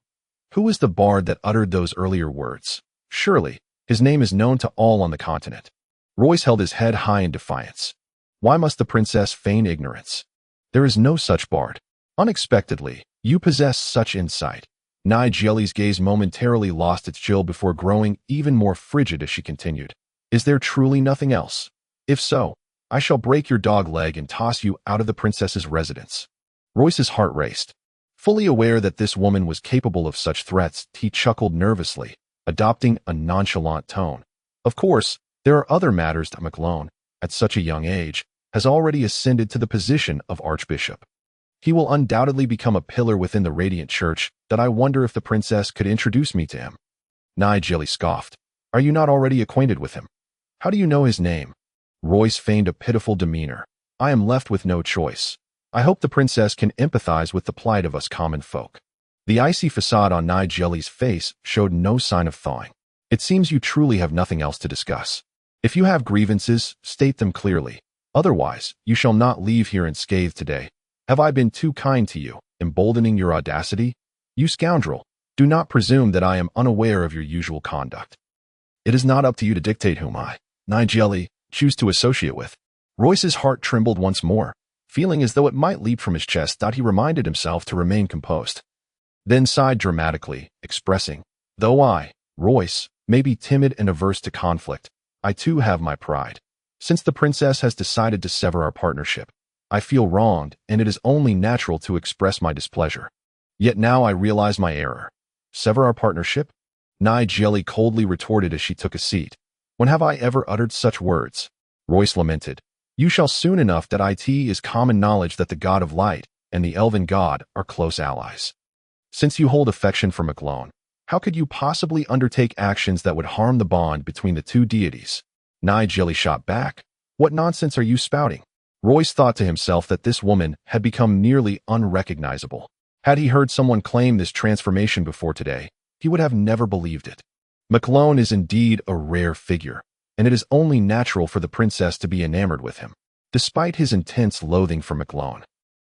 Who is the bard that uttered those earlier words? Surely, his name is known to all on the continent." Royce held his head high in defiance. Why must the princess feign ignorance? There is no such bard. Unexpectedly, you possess such insight. Nigeli's gaze momentarily lost its chill before growing even more frigid as she continued. Is there truly nothing else? If so, I shall break your dog leg and toss you out of the princess's residence. Royce's heart raced. Fully aware that this woman was capable of such threats, he chuckled nervously, adopting a nonchalant tone. Of course, there are other matters. McClone, at such a young age, has already ascended to the position of archbishop. He will undoubtedly become a pillar within the Radiant Church that I wonder if the princess could introduce me to him. Nigeli scoffed. Are you not already acquainted with him? How do you know his name? Royce feigned a pitiful demeanor. I am left with no choice. I hope the princess can empathize with the plight of us common folk. The icy facade on Nigeli's face showed no sign of thawing. It seems you truly have nothing else to discuss. If you have grievances, state them clearly. Otherwise, you shall not leave here unscathed today. Have I been too kind to you, emboldening your audacity? You scoundrel, do not presume that I am unaware of your usual conduct. It is not up to you to dictate whom I, Nigeli, choose to associate with. Royce's heart trembled once more, feeling as though it might leap from his chest. He reminded himself to remain composed. Then sighed dramatically, expressing, though I, Royce, may be timid and averse to conflict, I too have my pride. Since the princess has decided to sever our partnership, I feel wronged, and it is only natural to express my displeasure. Yet now I realize my error. Sever our partnership? Nigeli coldly retorted as she took a seat. When have I ever uttered such words? Royce lamented. You shall soon enough. That it is common knowledge that the god of light and the elven god are close allies. Since you hold affection for McClone, how could you possibly undertake actions that would harm the bond between the two deities? Nigeli shot back. What nonsense are you spouting? Royce thought to himself that this woman had become nearly unrecognizable. Had he heard someone claim this transformation before today, he would have never believed it. McClone is indeed a rare figure, and it is only natural for the princess to be enamored with him. Despite his intense loathing for McClone,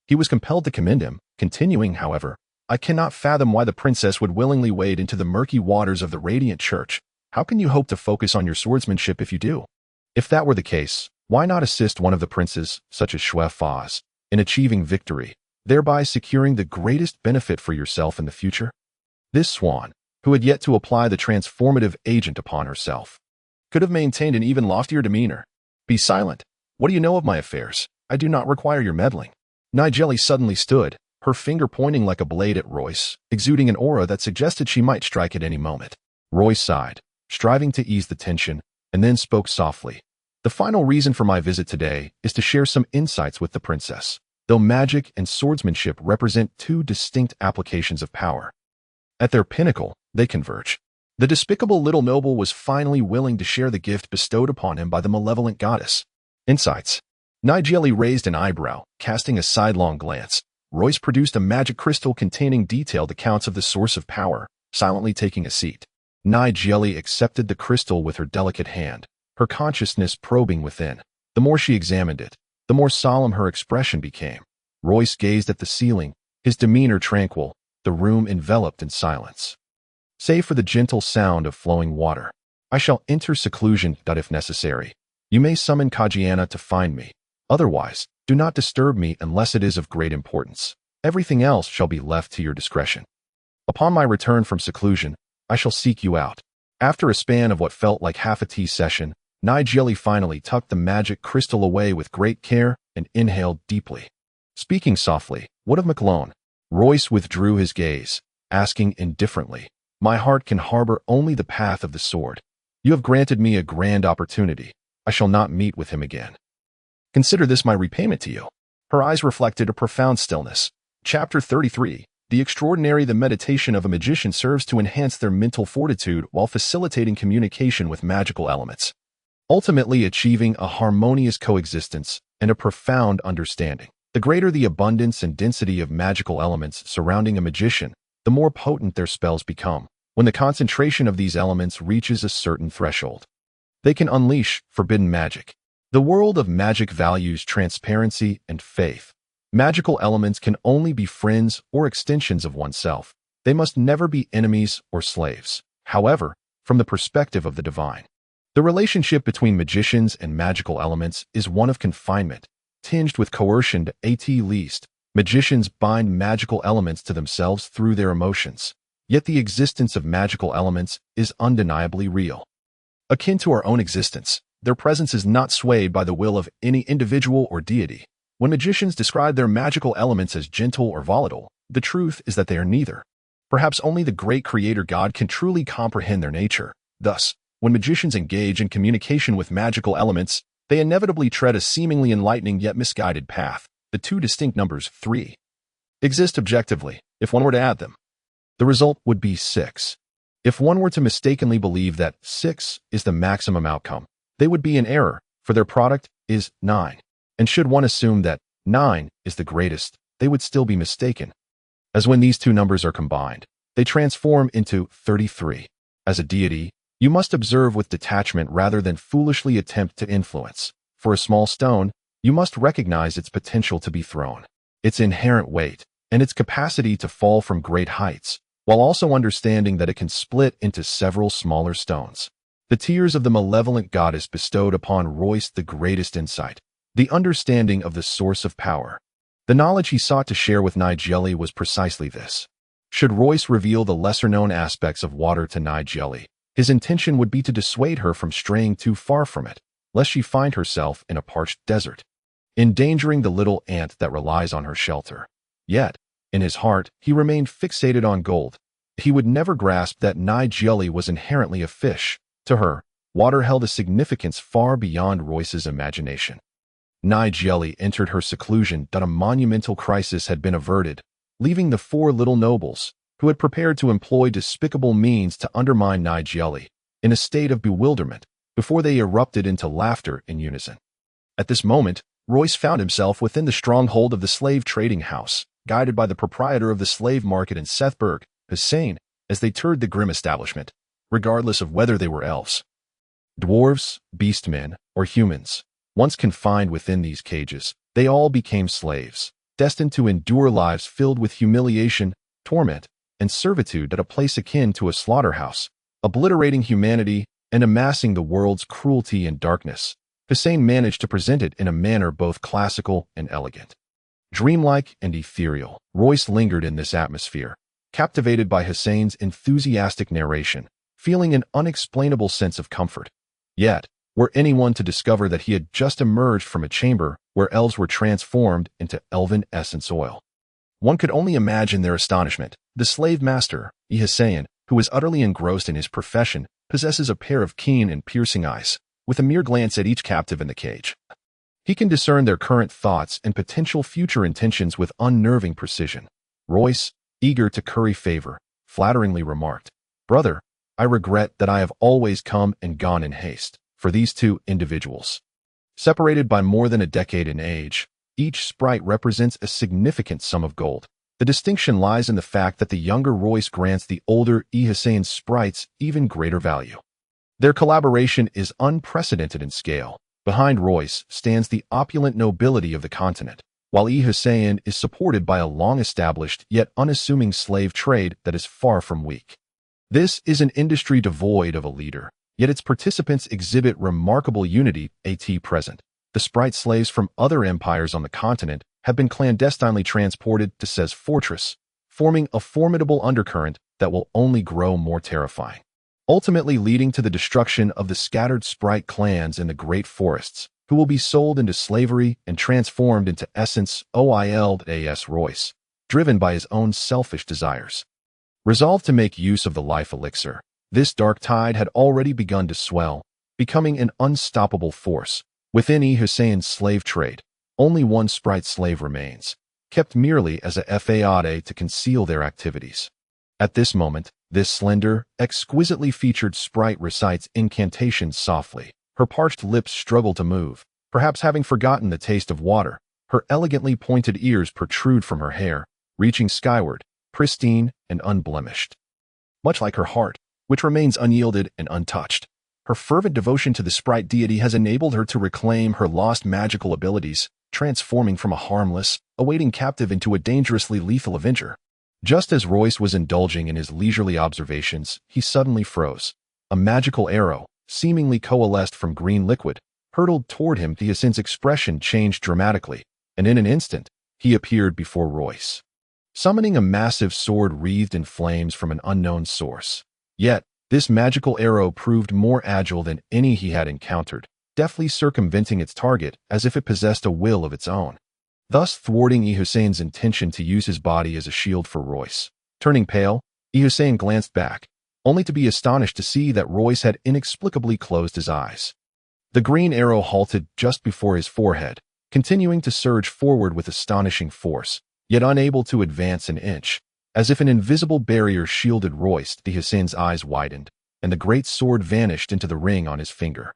he was compelled to commend him, continuing, however, I cannot fathom why the princess would willingly wade into the murky waters of the Radiant Church. How can you hope to focus on your swordsmanship if you do? If that were the case, why not assist one of the princes, such as Xue Faz, in achieving victory, thereby securing the greatest benefit for yourself in the future? This swan, who had yet to apply the transformative agent upon herself, could have maintained an even loftier demeanor. Be silent. What do you know of my affairs? I do not require your meddling. Nigeli suddenly stood, her finger pointing like a blade at Royce, exuding an aura that suggested she might strike at any moment. Royce sighed, striving to ease the tension, and then spoke softly. The final reason for my visit today is to share some insights with the princess. Though magic and swordsmanship represent two distinct applications of power, at their pinnacle, they converge. The despicable little noble was finally willing to share the gift bestowed upon him by the malevolent goddess. Insights. Nigeli raised an eyebrow, casting a sidelong glance. Royce produced a magic crystal containing detailed accounts of the source of power, silently taking a seat. Nigeli accepted the crystal with her delicate hand, her consciousness probing within. The more she examined it, the more solemn her expression became. Royce gazed at the ceiling, his demeanor tranquil, the room enveloped in silence. Save for the gentle sound of flowing water, I shall enter seclusion. If necessary, you may summon Kajiana to find me. Otherwise, do not disturb me unless it is of great importance. Everything else shall be left to your discretion. Upon my return from seclusion, I shall seek you out. After a span of what felt like half a tea session, Nigeli finally tucked the magic crystal away with great care and inhaled deeply. Speaking softly, what of McClone? Royce withdrew his gaze, asking indifferently, my heart can harbor only the path of the sword. You have granted me a grand opportunity. I shall not meet with him again. Consider this my repayment to you. Her eyes reflected a profound stillness. Chapter 33. The extraordinary the meditation of a magician serves to enhance their mental fortitude while facilitating communication with magical elements, ultimately achieving a harmonious coexistence and a profound understanding. The greater the abundance and density of magical elements surrounding a magician, the more potent their spells become. When the concentration of these elements reaches a certain threshold, they can unleash forbidden magic. The world of magic values transparency and faith. Magical elements can only be friends or extensions of oneself. They must never be enemies or slaves. However, from the perspective of the divine, the relationship between magicians and magical elements is one of confinement, tinged with coercion at least. Magicians bind magical elements to themselves through their emotions. Yet the existence of magical elements is undeniably real. Akin to our own existence, their presence is not swayed by the will of any individual or deity. When magicians describe their magical elements as gentle or volatile, the truth is that they are neither. Perhaps only the great creator God can truly comprehend their nature. Thus, when magicians engage in communication with magical elements, they inevitably tread a seemingly enlightening yet misguided path. The two distinct numbers 3 exist objectively, if one were to add them. The result would be 6. If one were to mistakenly believe that 6 is the maximum outcome, they would be in error, for their product is 9. And should one assume that 9 is the greatest, they would still be mistaken. As when these two numbers are combined, they transform into 33. As a deity, you must observe with detachment rather than foolishly attempt to influence. For a small stone, you must recognize its potential to be thrown, its inherent weight, and its capacity to fall from great heights, while also understanding that it can split into several smaller stones. The tears of the malevolent goddess bestowed upon Royce the greatest insight, the understanding of the source of power. The knowledge he sought to share with Nigeli was precisely this. Should Royce reveal the lesser-known aspects of water to Nigeli, his intention would be to dissuade her from straying too far from it, lest she find herself in a parched desert, endangering the little ant that relies on her shelter. Yet, in his heart, he remained fixated on gold. He would never grasp that Nigeli was inherently a fish. To her, water held a significance far beyond Royce's imagination. Nigeli entered her seclusion that a monumental crisis had been averted, leaving the four little nobles, who had prepared to employ despicable means to undermine Nigeli, in a state of bewilderment, before they erupted into laughter in unison. At this moment, Royce found himself within the stronghold of the slave trading house, guided by the proprietor of the slave market in Sethburg, Hussein, as they toured the grim establishment, regardless of whether they were elves, dwarves, beastmen, or humans. Once confined within these cages, they all became slaves, destined to endure lives filled with humiliation, torment, and servitude at a place akin to a slaughterhouse, obliterating humanity and amassing the world's cruelty and darkness. Hussein managed to present it in a manner both classical and elegant. Dreamlike and ethereal, Royce lingered in this atmosphere, captivated by Hussein's enthusiastic narration, feeling an unexplainable sense of comfort. Yet, were anyone to discover that he had just emerged from a chamber where elves were transformed into elven essence oil, one could only imagine their astonishment. The slave master, Hussein, who is utterly engrossed in his profession, possesses a pair of keen and piercing eyes, with a mere glance at each captive in the cage. He can discern their current thoughts and potential future intentions with unnerving precision. Royce, eager to curry favor, flatteringly remarked, "Brother, I regret that I have always come and gone in haste." For these two individuals, separated by more than a decade in age, each sprite represents a significant sum of gold. The distinction lies in the fact that the younger Royce grants the older Hussein's sprites even greater value. Their collaboration is unprecedented in scale. Behind Royce stands the opulent nobility of the continent, while Hussein is supported by a long-established yet unassuming slave trade that is far from weak. This is an industry devoid of a leader, yet its participants exhibit remarkable unity at present. The sprite slaves from other empires on the continent have been clandestinely transported to Sez Fortress, forming a formidable undercurrent that will only grow more terrifying, ultimately leading to the destruction of the scattered sprite clans in the great forests, who will be sold into slavery and transformed into essence oiled-as Royce, driven by his own selfish desires. Resolved to make use of the life elixir, this dark tide had already begun to swell, becoming an unstoppable force. Within Hussein's slave trade, only one sprite slave remains, kept merely as a fade to conceal their activities. At this moment, this slender, exquisitely featured sprite recites incantations softly. Her parched lips struggle to move, perhaps having forgotten the taste of water. Her elegantly pointed ears protrude from her hair, reaching skyward, pristine and unblemished. Much like her heart, which remains unyielded and untouched, her fervent devotion to the sprite deity has enabled her to reclaim her lost magical abilities, transforming from a harmless, awaiting captive into a dangerously lethal avenger. Just as Royce was indulging in his leisurely observations, he suddenly froze. A magical arrow, seemingly coalesced from green liquid, hurtled toward him. Hyacinth's expression changed dramatically, and in an instant, he appeared before Royce, summoning a massive sword wreathed in flames from an unknown source. Yet, this magical arrow proved more agile than any he had encountered, deftly circumventing its target as if it possessed a will of its own, thus thwarting Hyacinth's intention to use his body as a shield for Royce. Turning pale, Hyacinth glanced back, only to be astonished to see that Royce had inexplicably closed his eyes. The green arrow halted just before his forehead, continuing to surge forward with astonishing force, yet unable to advance an inch. As if an invisible barrier shielded Royce, Hyacinth's eyes widened, and the great sword vanished into the ring on his finger,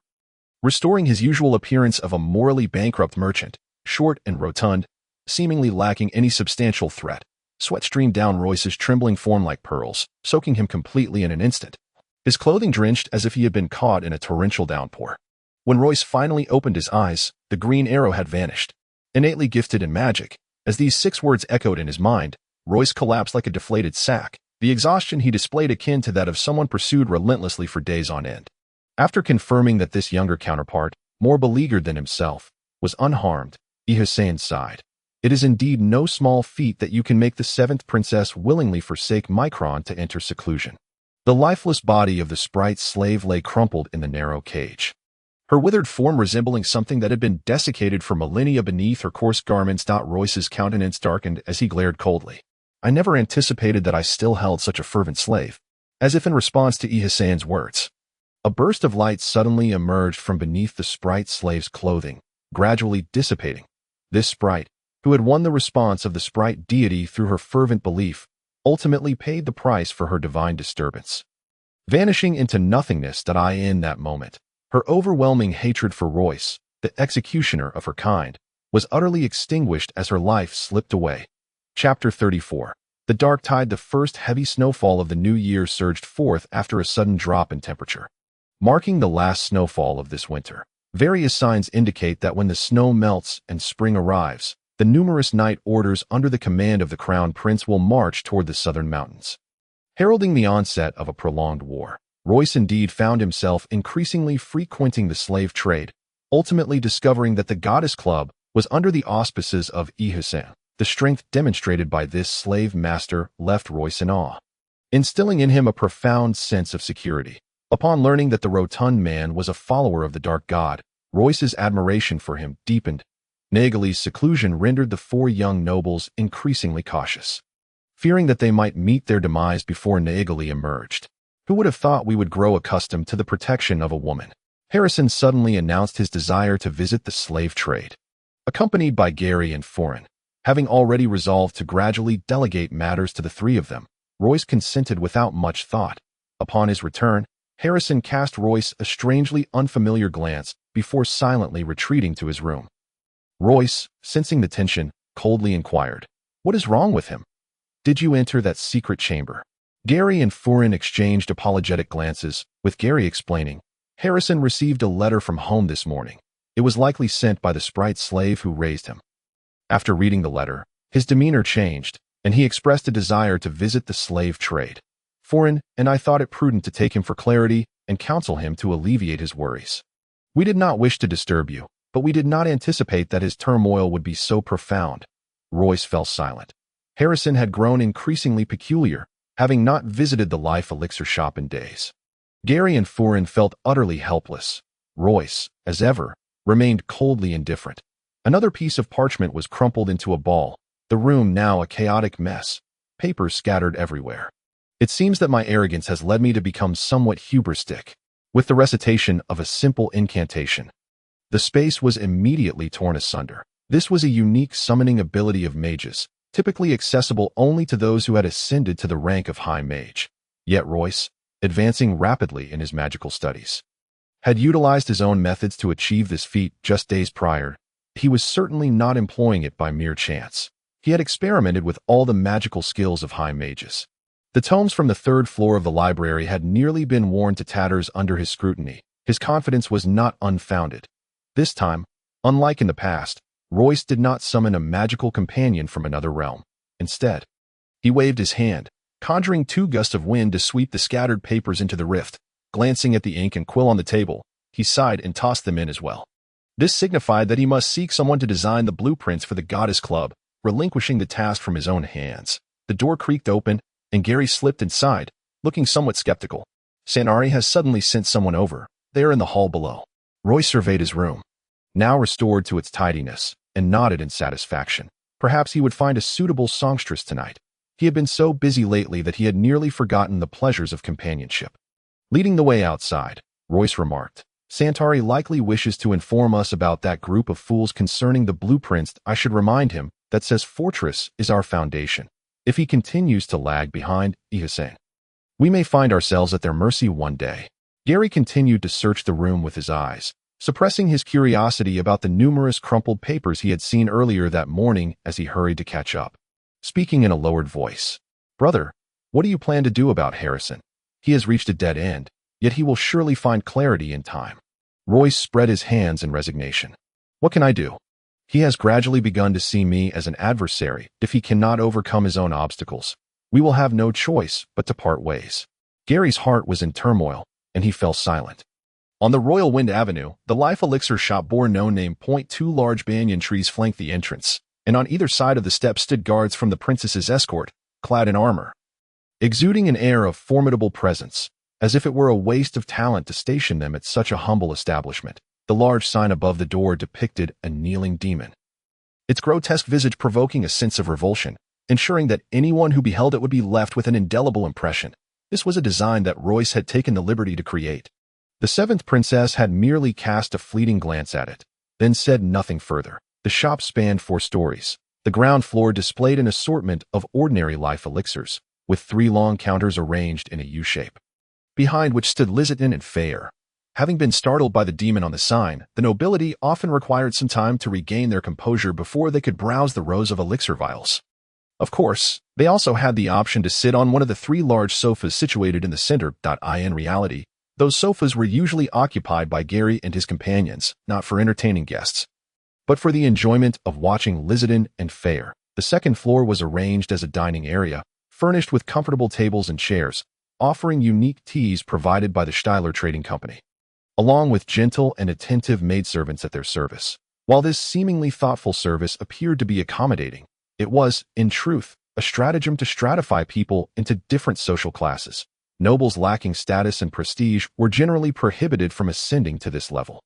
restoring his usual appearance of a morally bankrupt merchant, short and rotund, seemingly lacking any substantial threat. Sweat streamed down Royce's trembling form like pearls, soaking him completely in an instant, his clothing drenched as if he had been caught in a torrential downpour. When Royce finally opened his eyes, the green arrow had vanished. Innately gifted in magic, as these 6 words echoed in his mind, Royce collapsed like a deflated sack, the exhaustion he displayed akin to that of someone pursued relentlessly for days on end. After confirming that this younger counterpart, more beleaguered than himself, was unharmed, Hyacinth sighed. It is indeed no small feat that you can make the 7th princess willingly forsake Micron to enter seclusion. The lifeless body of the sprite slave lay crumpled in the narrow cage, her withered form resembling something that had been desiccated for millennia beneath her coarse garments. Royce's countenance darkened as he glared coldly. I never anticipated that I still held such a fervent slave. As if in response to Hyacinth's words, a burst of light suddenly emerged from beneath the sprite slave's clothing, gradually dissipating. This sprite, who had won the response of the sprite deity through her fervent belief, ultimately paid the price for her divine disturbance, vanishing into nothingness. In that moment, her overwhelming hatred for Royce, the executioner of her kind, was utterly extinguished as her life slipped away. Chapter 34. The dark tide. The first heavy snowfall of the new year surged forth after a sudden drop in temperature, marking the last snowfall of this winter. Various signs indicate that when the snow melts and spring arrives, the numerous night orders under the command of the Crown Prince will march toward the southern mountains, heralding the onset of a prolonged war. Royce indeed found himself increasingly frequenting the slave trade, ultimately discovering that the Goddess Club was under the auspices of Hyacinth. The strength demonstrated by this slave master left Royce in awe, instilling in him a profound sense of security. Upon learning that the rotund man was a follower of the dark god, Royce's admiration for him deepened. Nagali's seclusion rendered the 4 young nobles increasingly cautious, fearing that they might meet their demise before Nagali emerged. Who would have thought we would grow accustomed to the protection of a woman? Harrison suddenly announced his desire to visit the slave trade, accompanied by Gary and Forin. Having already resolved to gradually delegate matters to the 3 of them, Royce consented without much thought. Upon his return, Harrison cast Royce a strangely unfamiliar glance before silently retreating to his room. Royce, sensing the tension, coldly inquired, "What is wrong with him? Did you enter that secret chamber?" Gary and Forin exchanged apologetic glances, with Gary explaining, "Harrison received a letter from home this morning. It was likely sent by the sprite slave who raised him." After reading the letter, his demeanor changed, and he expressed a desire to visit the slave trade. Forin and I thought it prudent to take him for clarity and counsel him to alleviate his worries. We did not wish to disturb you, but we did not anticipate that his turmoil would be so profound. Royce fell silent. Harrison had grown increasingly peculiar, having not visited the life elixir shop in days. Gary and Forin felt utterly helpless. Royce, as ever, remained coldly indifferent. Another piece of parchment was crumpled into a ball, the room now a chaotic mess, papers scattered everywhere. It seems that my arrogance has led me to become somewhat hubristic. With the recitation of a simple incantation, the space was immediately torn asunder. This was a unique summoning ability of mages, typically accessible only to those who had ascended to the rank of high mage. Yet Royce, advancing rapidly in his magical studies, had utilized his own methods to achieve this feat just days prior. He was certainly not employing it by mere chance. He had experimented with all the magical skills of high mages. The tomes from the 3rd floor of the library had nearly been worn to tatters under his scrutiny. His confidence was not unfounded. This time, unlike in the past, Royce did not summon a magical companion from another realm. Instead, he waved his hand, conjuring 2 gusts of wind to sweep the scattered papers into the rift. Glancing at the ink and quill on the table, he sighed and tossed them in as well. This signified that he must seek someone to design the blueprints for the Goddess Club, relinquishing the task from his own hands. The door creaked open, and Gary slipped inside, looking somewhat skeptical. Santari has suddenly sent someone over. They are in the hall below. Royce surveyed his room, now restored to its tidiness, and nodded in satisfaction. Perhaps he would find a suitable songstress tonight. He had been so busy lately that he had nearly forgotten the pleasures of companionship. Leading the way outside, Royce remarked, Santari likely wishes to inform us about that group of fools concerning the blueprints. I should remind him that says Fortress is our foundation. If he continues to lag behind, Ihasane, we may find ourselves at their mercy one day. Gary continued to search the room with his eyes, suppressing his curiosity about the numerous crumpled papers he had seen earlier that morning as he hurried to catch up. Speaking in a lowered voice, Brother, what do you plan to do about Harrison? He has reached a dead end, yet he will surely find clarity in time. Royce spread his hands in resignation. What can I do? He has gradually begun to see me as an adversary. If he cannot overcome his own obstacles, we will have no choice but to part ways. Gary's heart was in turmoil, and he fell silent. On the Royal Wind Avenue, the Life Elixir shop bore no name. 2 large banyan trees flanked the entrance, and on either side of the steps stood guards from the princess's escort, clad in armor, exuding an air of formidable presence, as if it were a waste of talent to station them at such a humble establishment. The large sign above the door depicted a kneeling demon, its grotesque visage provoking a sense of revulsion, ensuring that anyone who beheld it would be left with an indelible impression. This was a design that Royce had taken the liberty to create. The 7th princess had merely cast a fleeting glance at it, then said nothing further. The shop spanned 4 stories. The ground floor displayed an assortment of ordinary life elixirs, with 3 long counters arranged in a U-shape, behind which stood Lizardin and Fair. Having been startled by the demon on the sign, the nobility often required some time to regain their composure before they could browse the rows of elixir vials. Of course, they also had the option to sit on one of the 3 large sofas situated in the center. In reality, those sofas were usually occupied by Gary and his companions, not for entertaining guests, but for the enjoyment of watching Lizardin and Fair. The 2nd floor was arranged as a dining area, furnished with comfortable tables and chairs, offering unique teas provided by the Steiler Trading Company, along with gentle and attentive maidservants at their service. While this seemingly thoughtful service appeared to be accommodating, it was, in truth, a stratagem to stratify people into different social classes. Nobles lacking status and prestige were generally prohibited from ascending to this level.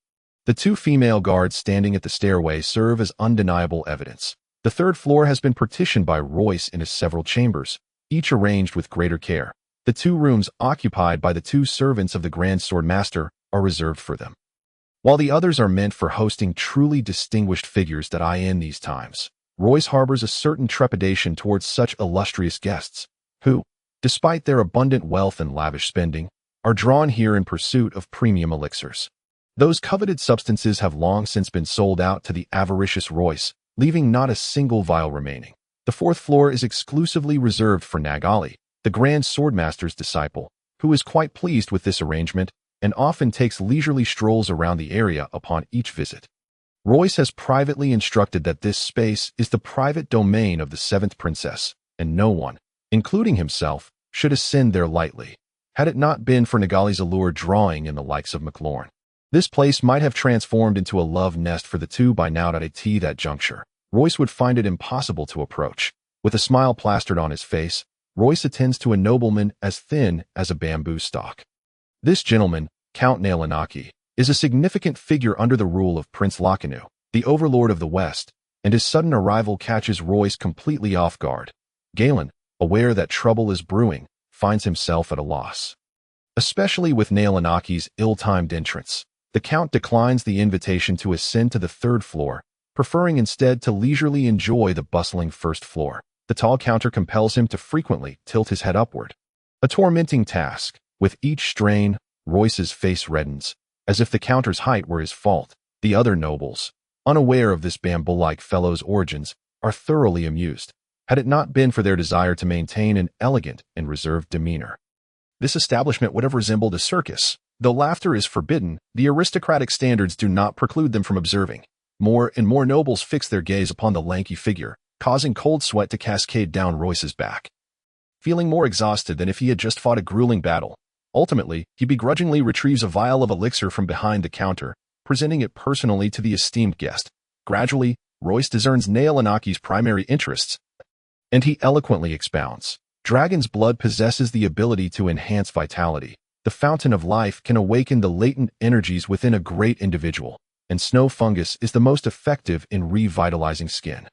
The 2 female guards standing at the stairway serve as undeniable evidence. The 3rd floor has been partitioned by Royce into several chambers, each arranged with greater care. The 2 rooms occupied by the 2 servants of the Grand Sword Master are reserved for them, while the others are meant for hosting truly distinguished figures. In these times, Royce harbors a certain trepidation towards such illustrious guests, who, despite their abundant wealth and lavish spending, are drawn here in pursuit of premium elixirs. Those coveted substances have long since been sold out to the avaricious Royce, leaving not a single vial remaining. The 4th floor is exclusively reserved for Nagali, the Grand Swordmaster's disciple, who is quite pleased with this arrangement and often takes leisurely strolls around the area upon each visit. Royce has privately instructed that this space is the private domain of the 7th princess, and no one, including himself, should ascend there lightly. Had it not been for Nagali's allure drawing in the likes of McLaurin, this place might have transformed into a love nest for the 2 by now. At that juncture, Royce would find it impossible to approach. With a smile plastered on his face, Royce attends to a nobleman as thin as a bamboo stalk. This gentleman, Count Naelanaki, is a significant figure under the rule of Prince Lakanu, the overlord of the West, and his sudden arrival catches Royce completely off guard. Galen, aware that trouble is brewing, finds himself at a loss, especially with Naelanaki's ill-timed entrance. The Count declines the invitation to ascend to the 3rd floor, preferring instead to leisurely enjoy the bustling 1st floor. The tall counter compels him to frequently tilt his head upward, a tormenting task. With each strain, Royce's face reddens, as if the counter's height were his fault. The other nobles, unaware of this bamboo-like fellow's origins, are thoroughly amused, had it not been for their desire to maintain an elegant and reserved demeanor. This establishment would have resembled a circus. Though laughter is forbidden, the aristocratic standards do not preclude them from observing. More and more nobles fixed their gaze upon the lanky figure, causing cold sweat to cascade down Royce's back. Feeling more exhausted than if he had just fought a grueling battle, ultimately, he begrudgingly retrieves a vial of elixir from behind the counter, presenting it personally to the esteemed guest. Gradually, Royce discerns Nail Anaki's primary interests, and he eloquently expounds. Dragon's blood possesses the ability to enhance vitality. The fountain of life can awaken the latent energies within a great individual, and snow fungus is the most effective in revitalizing skin.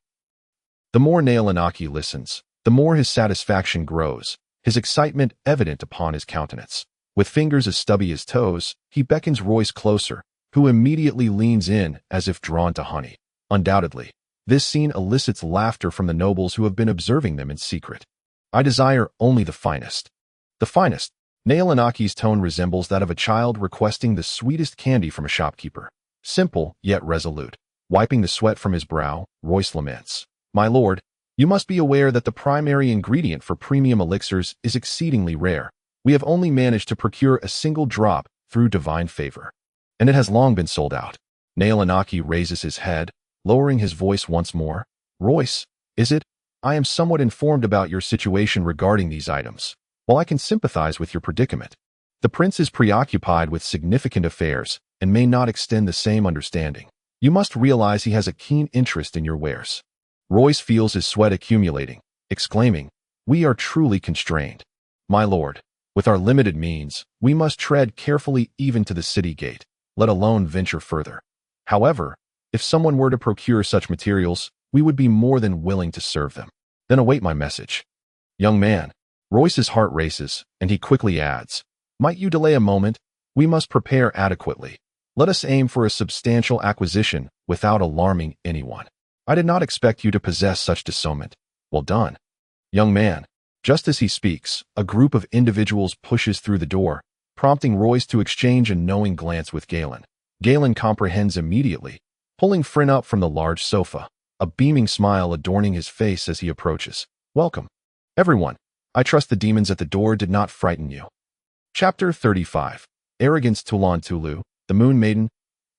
The more Nail Anaki listens, the more his satisfaction grows, his excitement evident upon his countenance. With fingers as stubby as toes, he beckons Royce closer, who immediately leans in as if drawn to honey. Undoubtedly, this scene elicits laughter from the nobles who have been observing them in secret. I desire only the finest. The finest. Nail Anaki's tone resembles that of a child requesting the sweetest candy from a shopkeeper. Simple, yet resolute. Wiping the sweat from his brow, Royce laments. My lord, you must be aware that the primary ingredient for premium elixirs is exceedingly rare. We have only managed to procure a single drop through divine favor, and it has long been sold out. Nail Anaki raises his head, lowering his voice once more. Royce, is it? I am somewhat informed about your situation regarding these items. While I can sympathize with your predicament, the prince is preoccupied with significant affairs and may not extend the same understanding. You must realize he has a keen interest in your wares. Royce feels his sweat accumulating, exclaiming, We are truly constrained. My lord, with our limited means, we must tread carefully even to the city gate, let alone venture further. However, if someone were to procure such materials, we would be more than willing to serve them. Then await my message. Young man, Royce's heart races, and he quickly adds, Might you delay a moment? We must prepare adequately. Let us aim for a substantial acquisition without alarming anyone. I did not expect you to possess such discernment. Well done. Young man. Just as he speaks, a group of individuals pushes through the door, prompting Royce to exchange a knowing glance with Galen. Galen comprehends immediately, pulling Fryn up from the large sofa, a beaming smile adorning his face as he approaches. Welcome, everyone. I trust the demons at the door did not frighten you. Chapter 35. Arrogance Tulan Tulu, the Moon Maiden.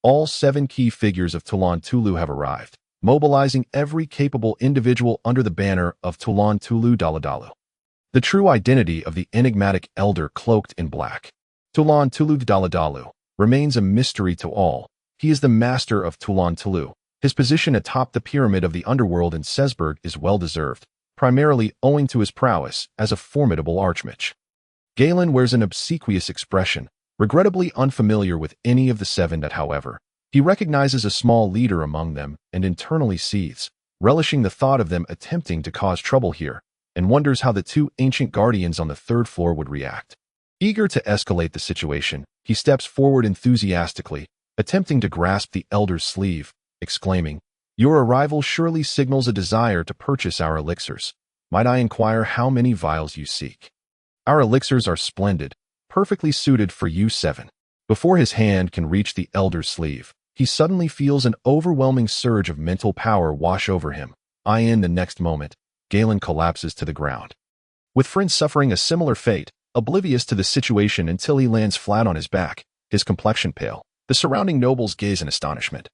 All 7 key figures of Tulan Tulu have arrived, mobilizing every capable individual under the banner of Tulan Tulu Daladalu. The true identity of the enigmatic elder cloaked in black, Tulan Tulu Daladalu, remains a mystery to all. He is the master of Tulan Tulu. His position atop the pyramid of the underworld in Sesberg is well-deserved, primarily owing to his prowess as a formidable archmage. Galen wears an obsequious expression, regrettably unfamiliar with any of the 7 that, however, he recognizes a small leader among them and internally seethes, relishing the thought of them attempting to cause trouble here, and wonders how the 2 ancient guardians on the 3rd floor would react. Eager to escalate the situation, he steps forward enthusiastically, attempting to grasp the elder's sleeve, exclaiming, Your arrival surely signals a desire to purchase our elixirs. Might I inquire how many vials you seek? Our elixirs are splendid, perfectly suited for you 7. Before his hand can reach the elder's sleeve, he suddenly feels an overwhelming surge of mental power wash over him. In the next moment, Galen collapses to the ground. With Fryn suffering a similar fate, oblivious to the situation until he lands flat on his back, his complexion pale, the surrounding nobles gaze in astonishment,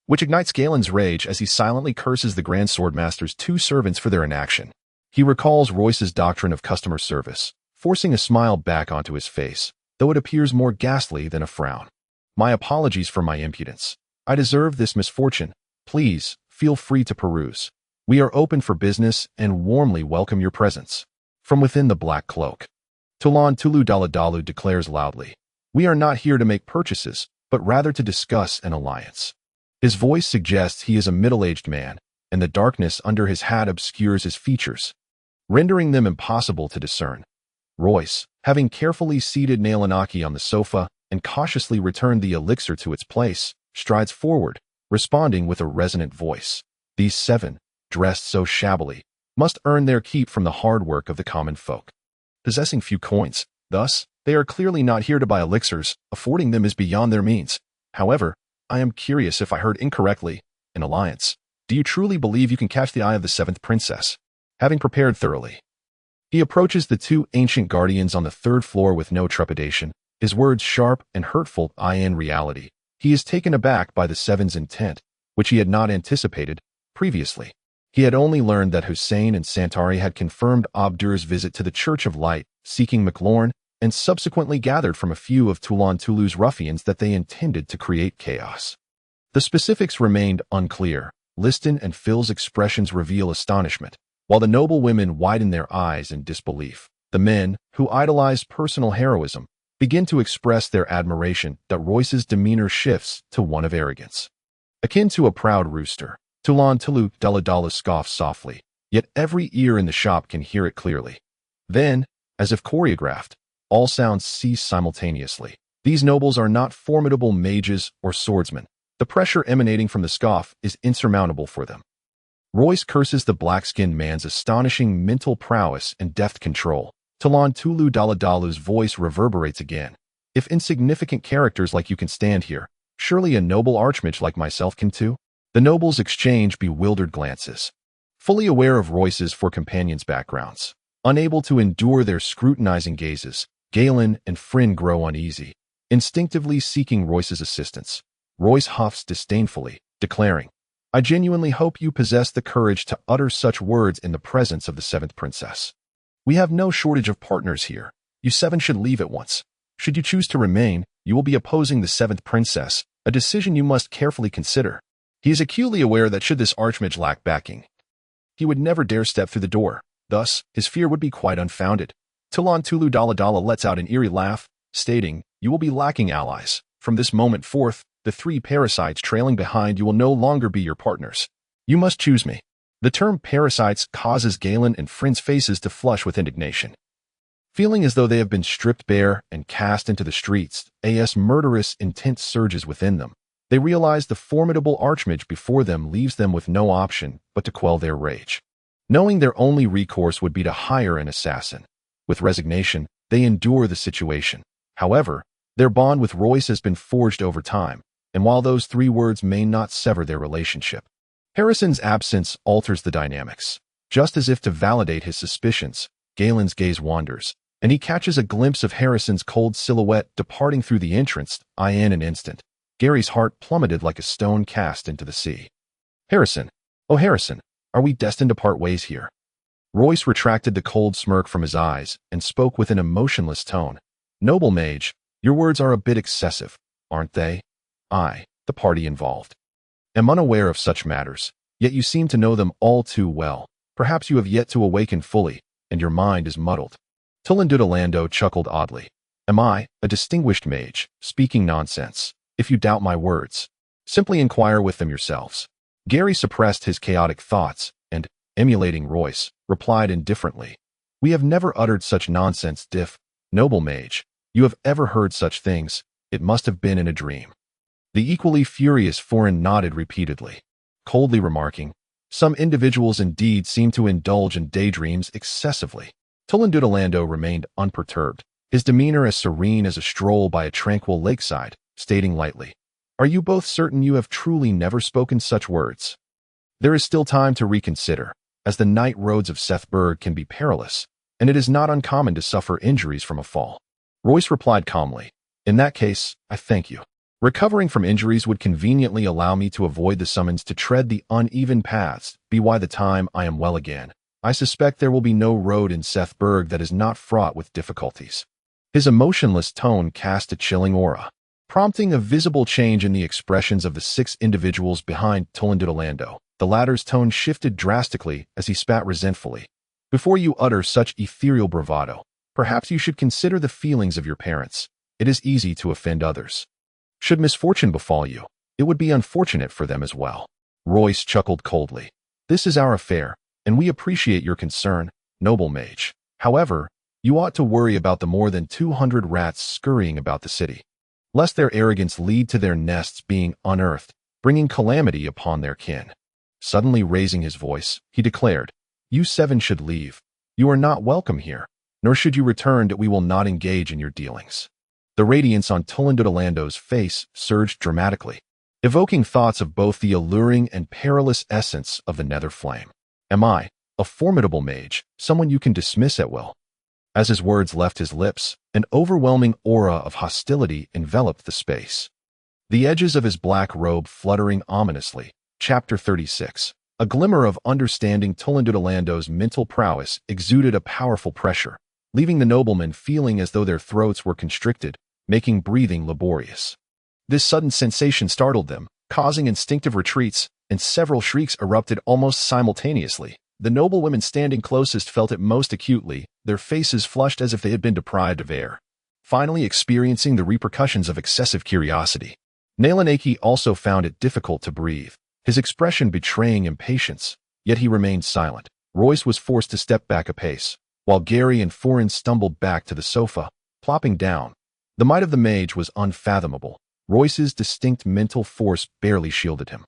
which ignites Galen's rage as he silently curses the Grand Swordmaster's 2 servants for their inaction. He recalls Royce's doctrine of customer service, forcing a smile back onto his face, though it appears more ghastly than a frown. My apologies for my impudence. I deserve this misfortune. Please, feel free to peruse. We are open for business and warmly welcome your presence. From within the black cloak, Tulan Tulu Daladalu declares loudly, We are not here to make purchases, but rather to discuss an alliance. His voice suggests he is a middle-aged man, and the darkness under his hat obscures his features, rendering them impossible to discern. Royce, having carefully seated Nail Anaki on the sofa and cautiously returned the elixir to its place, strides forward, responding with a resonant voice. These 7, dressed so shabbily, must earn their keep from the hard work of the common folk. Possessing few coins, thus, they are clearly not here to buy elixirs, affording them is beyond their means. However, I am curious if I heard incorrectly. An alliance. Do you truly believe you can catch the eye of the 7th princess? Having prepared thoroughly, he approaches the 2 ancient guardians on the 3rd floor with no trepidation, his words sharp and hurtful. In reality, he is taken aback by the 7's intent, which he had not anticipated previously. He had only learned that Hussein and Santari had confirmed Abdur's visit to the Church of Light, seeking McLaurin, and subsequently gathered from a few of Toulon Toulou's ruffians that they intended to create chaos. The specifics remained unclear. Liston and Phil's expressions reveal astonishment, while the noble women widen their eyes in disbelief. The men, who idolize personal heroism, begin to express their admiration that Royce's demeanor shifts to one of arrogance. Akin to a proud rooster, Toulon Toulou Dalla scoffs softly, yet every ear in the shop can hear it clearly. Then, as if choreographed, all sounds cease simultaneously. These nobles are not formidable mages or swordsmen. The pressure emanating from the scoff is insurmountable for them. Royce curses the black-skinned man's astonishing mental prowess and deft control. Toulon Toulou Dalla's voice reverberates again. If insignificant characters like you can stand here, surely a noble archmage like myself can too? The nobles exchange bewildered glances, fully aware of Royce's four companions' backgrounds. Unable to endure their scrutinizing gazes, Galen and Fryn grow uneasy, instinctively seeking Royce's assistance. Royce huffs disdainfully, declaring, "I genuinely hope you possess the courage to utter such words in the presence of the seventh princess. We have no shortage of partners here. You seven should leave at once. Should you choose to remain, you will be opposing the seventh princess, a decision you must carefully consider." He is acutely aware that should this archmage lack backing, he would never dare step through the door. Thus, his fear would be quite unfounded. Toulon Toulou Dalla lets out an eerie laugh, stating, "You will be lacking allies. From this moment forth, the three parasites trailing behind you will no longer be your partners. You must choose me." The term parasites causes Galen and Fryn's faces to flush with indignation. Feeling as though they have been stripped bare and cast into the streets, murderous intent surges within them. They realize the formidable archmage before them leaves them with no option but to quell their rage. Knowing their only recourse would be to hire an assassin. With resignation, they endure the situation. However, their bond with Royce has been forged over time, and while those three words may not sever their relationship, Harrison's absence alters the dynamics. Just as if to validate his suspicions, Galen's gaze wanders, and he catches a glimpse of Harrison's cold silhouette departing through the entrance. In an instant, Gary's heart plummeted like a stone cast into the sea. "Harrison, oh Harrison, are we destined to part ways here?" Royce retracted the cold smirk from his eyes and spoke with an emotionless tone. "Noble mage, your words are a bit excessive, aren't they? I, the party involved, am unaware of such matters, yet you seem to know them all too well. Perhaps you have yet to awaken fully, and your mind is muddled." Toulon Dudalando chuckled oddly. "Am I, a distinguished mage, speaking nonsense? If you doubt my words, simply inquire with them yourselves." Gary suppressed his chaotic thoughts and, emulating Royce, replied indifferently, "We have never uttered such nonsense, noble mage. You have ever heard such things, it must have been in a dream." The equally furious Foreign nodded repeatedly, coldly remarking, "Some individuals indeed seem to indulge in daydreams excessively." Toulon Dudalando remained unperturbed, his demeanor as serene as a stroll by a tranquil lakeside, stating lightly, "Are you both certain you have truly never spoken such words? There is still time to reconsider, as the night roads of Sethburg can be perilous, and it is not uncommon to suffer injuries from a fall." Royce replied calmly, "In that case, I thank you. Recovering from injuries would conveniently allow me to avoid the summons to tread the uneven paths. By the time I am well again, I suspect there will be no road in Sethburg that is not fraught with difficulties." His emotionless tone cast a chilling aura, prompting a visible change in the expressions of the six individuals behind Toulon Dudalando. The latter's tone shifted drastically as he spat resentfully. "Before you utter such ethereal bravado, perhaps you should consider the feelings of your parents. It is easy to offend others. Should misfortune befall you, it would be unfortunate for them as well." Royce chuckled coldly. "This is our affair, and we appreciate your concern, noble mage. However, you ought to worry about the more than 200 rats scurrying about the city, lest their arrogance lead to their nests being unearthed, bringing calamity upon their kin." Suddenly raising his voice, he declared, "You seven should leave. You are not welcome here, nor should you return that we will not engage in your dealings." The radiance on Toulon Dudalando's face surged dramatically, evoking thoughts of both the alluring and perilous essence of the nether flame. "Am I, a formidable mage, someone you can dismiss at will?" As his words left his lips, an overwhelming aura of hostility enveloped the space. The edges of his black robe fluttering ominously, Chapter 36. A glimmer of understanding. Tolendolando's mental prowess exuded a powerful pressure, leaving the noblemen feeling as though their throats were constricted, making breathing laborious. This sudden sensation startled them, causing instinctive retreats, and several shrieks erupted almost simultaneously. The noblewomen standing closest felt it most acutely, their faces flushed as if they had been deprived of air, finally experiencing the repercussions of excessive curiosity. Nalanaki also found it difficult to breathe, his expression betraying impatience, yet he remained silent. Royce was forced to step back a pace, while Gary and Forin stumbled back to the sofa, plopping down. The might of the mage was unfathomable. Royce's distinct mental force barely shielded him.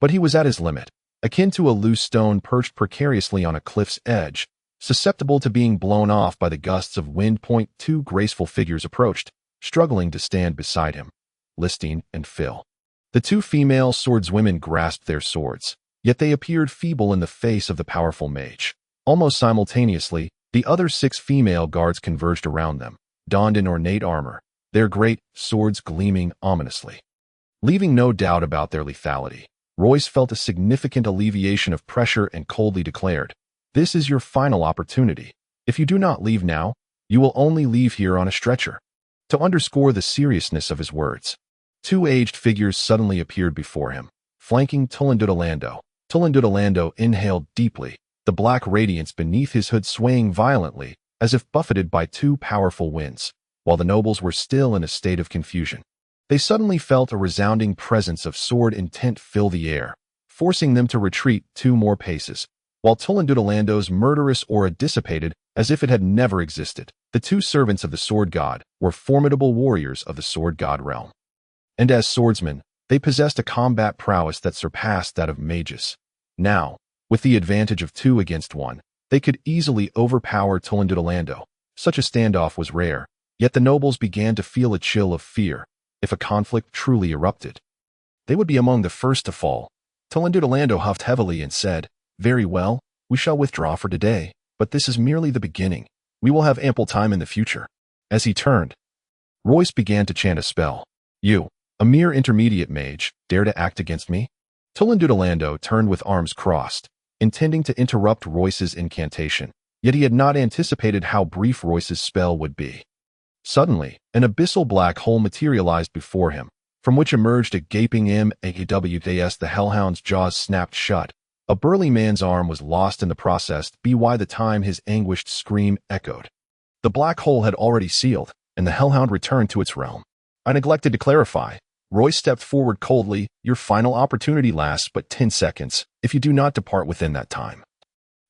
But he was at his limit, akin to a loose stone perched precariously on a cliff's edge, susceptible to being blown off by the gusts of wind. Two graceful figures approached, struggling to stand beside him, Listine and Phil. The two female swordswomen grasped their swords, yet they appeared feeble in the face of the powerful mage. Almost simultaneously, the other 6 female guards converged around them, donned in ornate armor, their great swords gleaming ominously. Leaving no doubt about their lethality, Royce felt a significant alleviation of pressure and coldly declared, "This is your final opportunity. If you do not leave now, you will only leave here on a stretcher." To underscore the seriousness of his words, 2 aged figures suddenly appeared before him, flanking Tolandudolando. Tolandudolando inhaled deeply, the black radiance beneath his hood swaying violently, as if buffeted by 2 powerful winds, while the nobles were still in a state of confusion. They suddenly felt a resounding presence of sword intent fill the air, forcing them to retreat 2 more paces, while Tolandudolando's murderous aura dissipated as if it had never existed. The 2 servants of the sword god were formidable warriors of the sword god realm, and as swordsmen, they possessed a combat prowess that surpassed that of mages. Now, with the advantage of 2 against 1, they could easily overpower Tolandudolando. Such a standoff was rare, yet the nobles began to feel a chill of fear. If a conflict truly erupted, they would be among the first to fall. Tolandudolando huffed heavily and said, "Very well, we shall withdraw for today, but this is merely the beginning. We will have ample time in the future." As he turned, Royce began to chant a spell. "You, a mere intermediate mage, dare to act against me?" Tolandudolando turned with arms crossed, intending to interrupt Royce's incantation, yet he had not anticipated how brief Royce's spell would be. Suddenly, an abyssal black hole materialized before him, from which emerged a gaping maws. The hellhound's jaws snapped shut. A burly man's arm was lost in the process. By the time his anguished scream echoed, the black hole had already sealed, and the hellhound returned to its realm. I neglected to clarify. Royce stepped forward coldly. "Your final opportunity lasts but 10 seconds. If you do not depart within that time,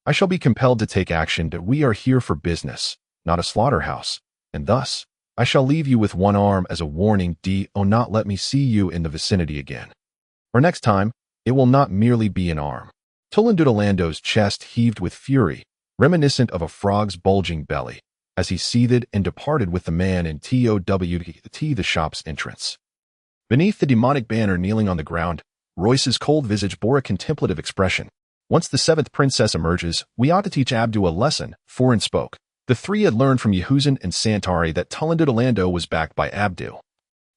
I shall be compelled to take action. That we are here for business, not a slaughterhouse, and thus, I shall leave you with 1 arm as a warning. Do not let me see you in the vicinity again. Or next time, it will not merely be an arm." Tolandudolando's chest heaved with fury, reminiscent of a frog's bulging belly, as he seethed and departed with the man in the shop's entrance. Beneath the demonic banner kneeling on the ground, Royce's cold visage bore a contemplative expression. "Once the 7th princess emerges, we ought to teach Abdu a lesson," Forin spoke. The 3 had learned from Yehuzan and Santari that Tolandudolando was backed by Abdu,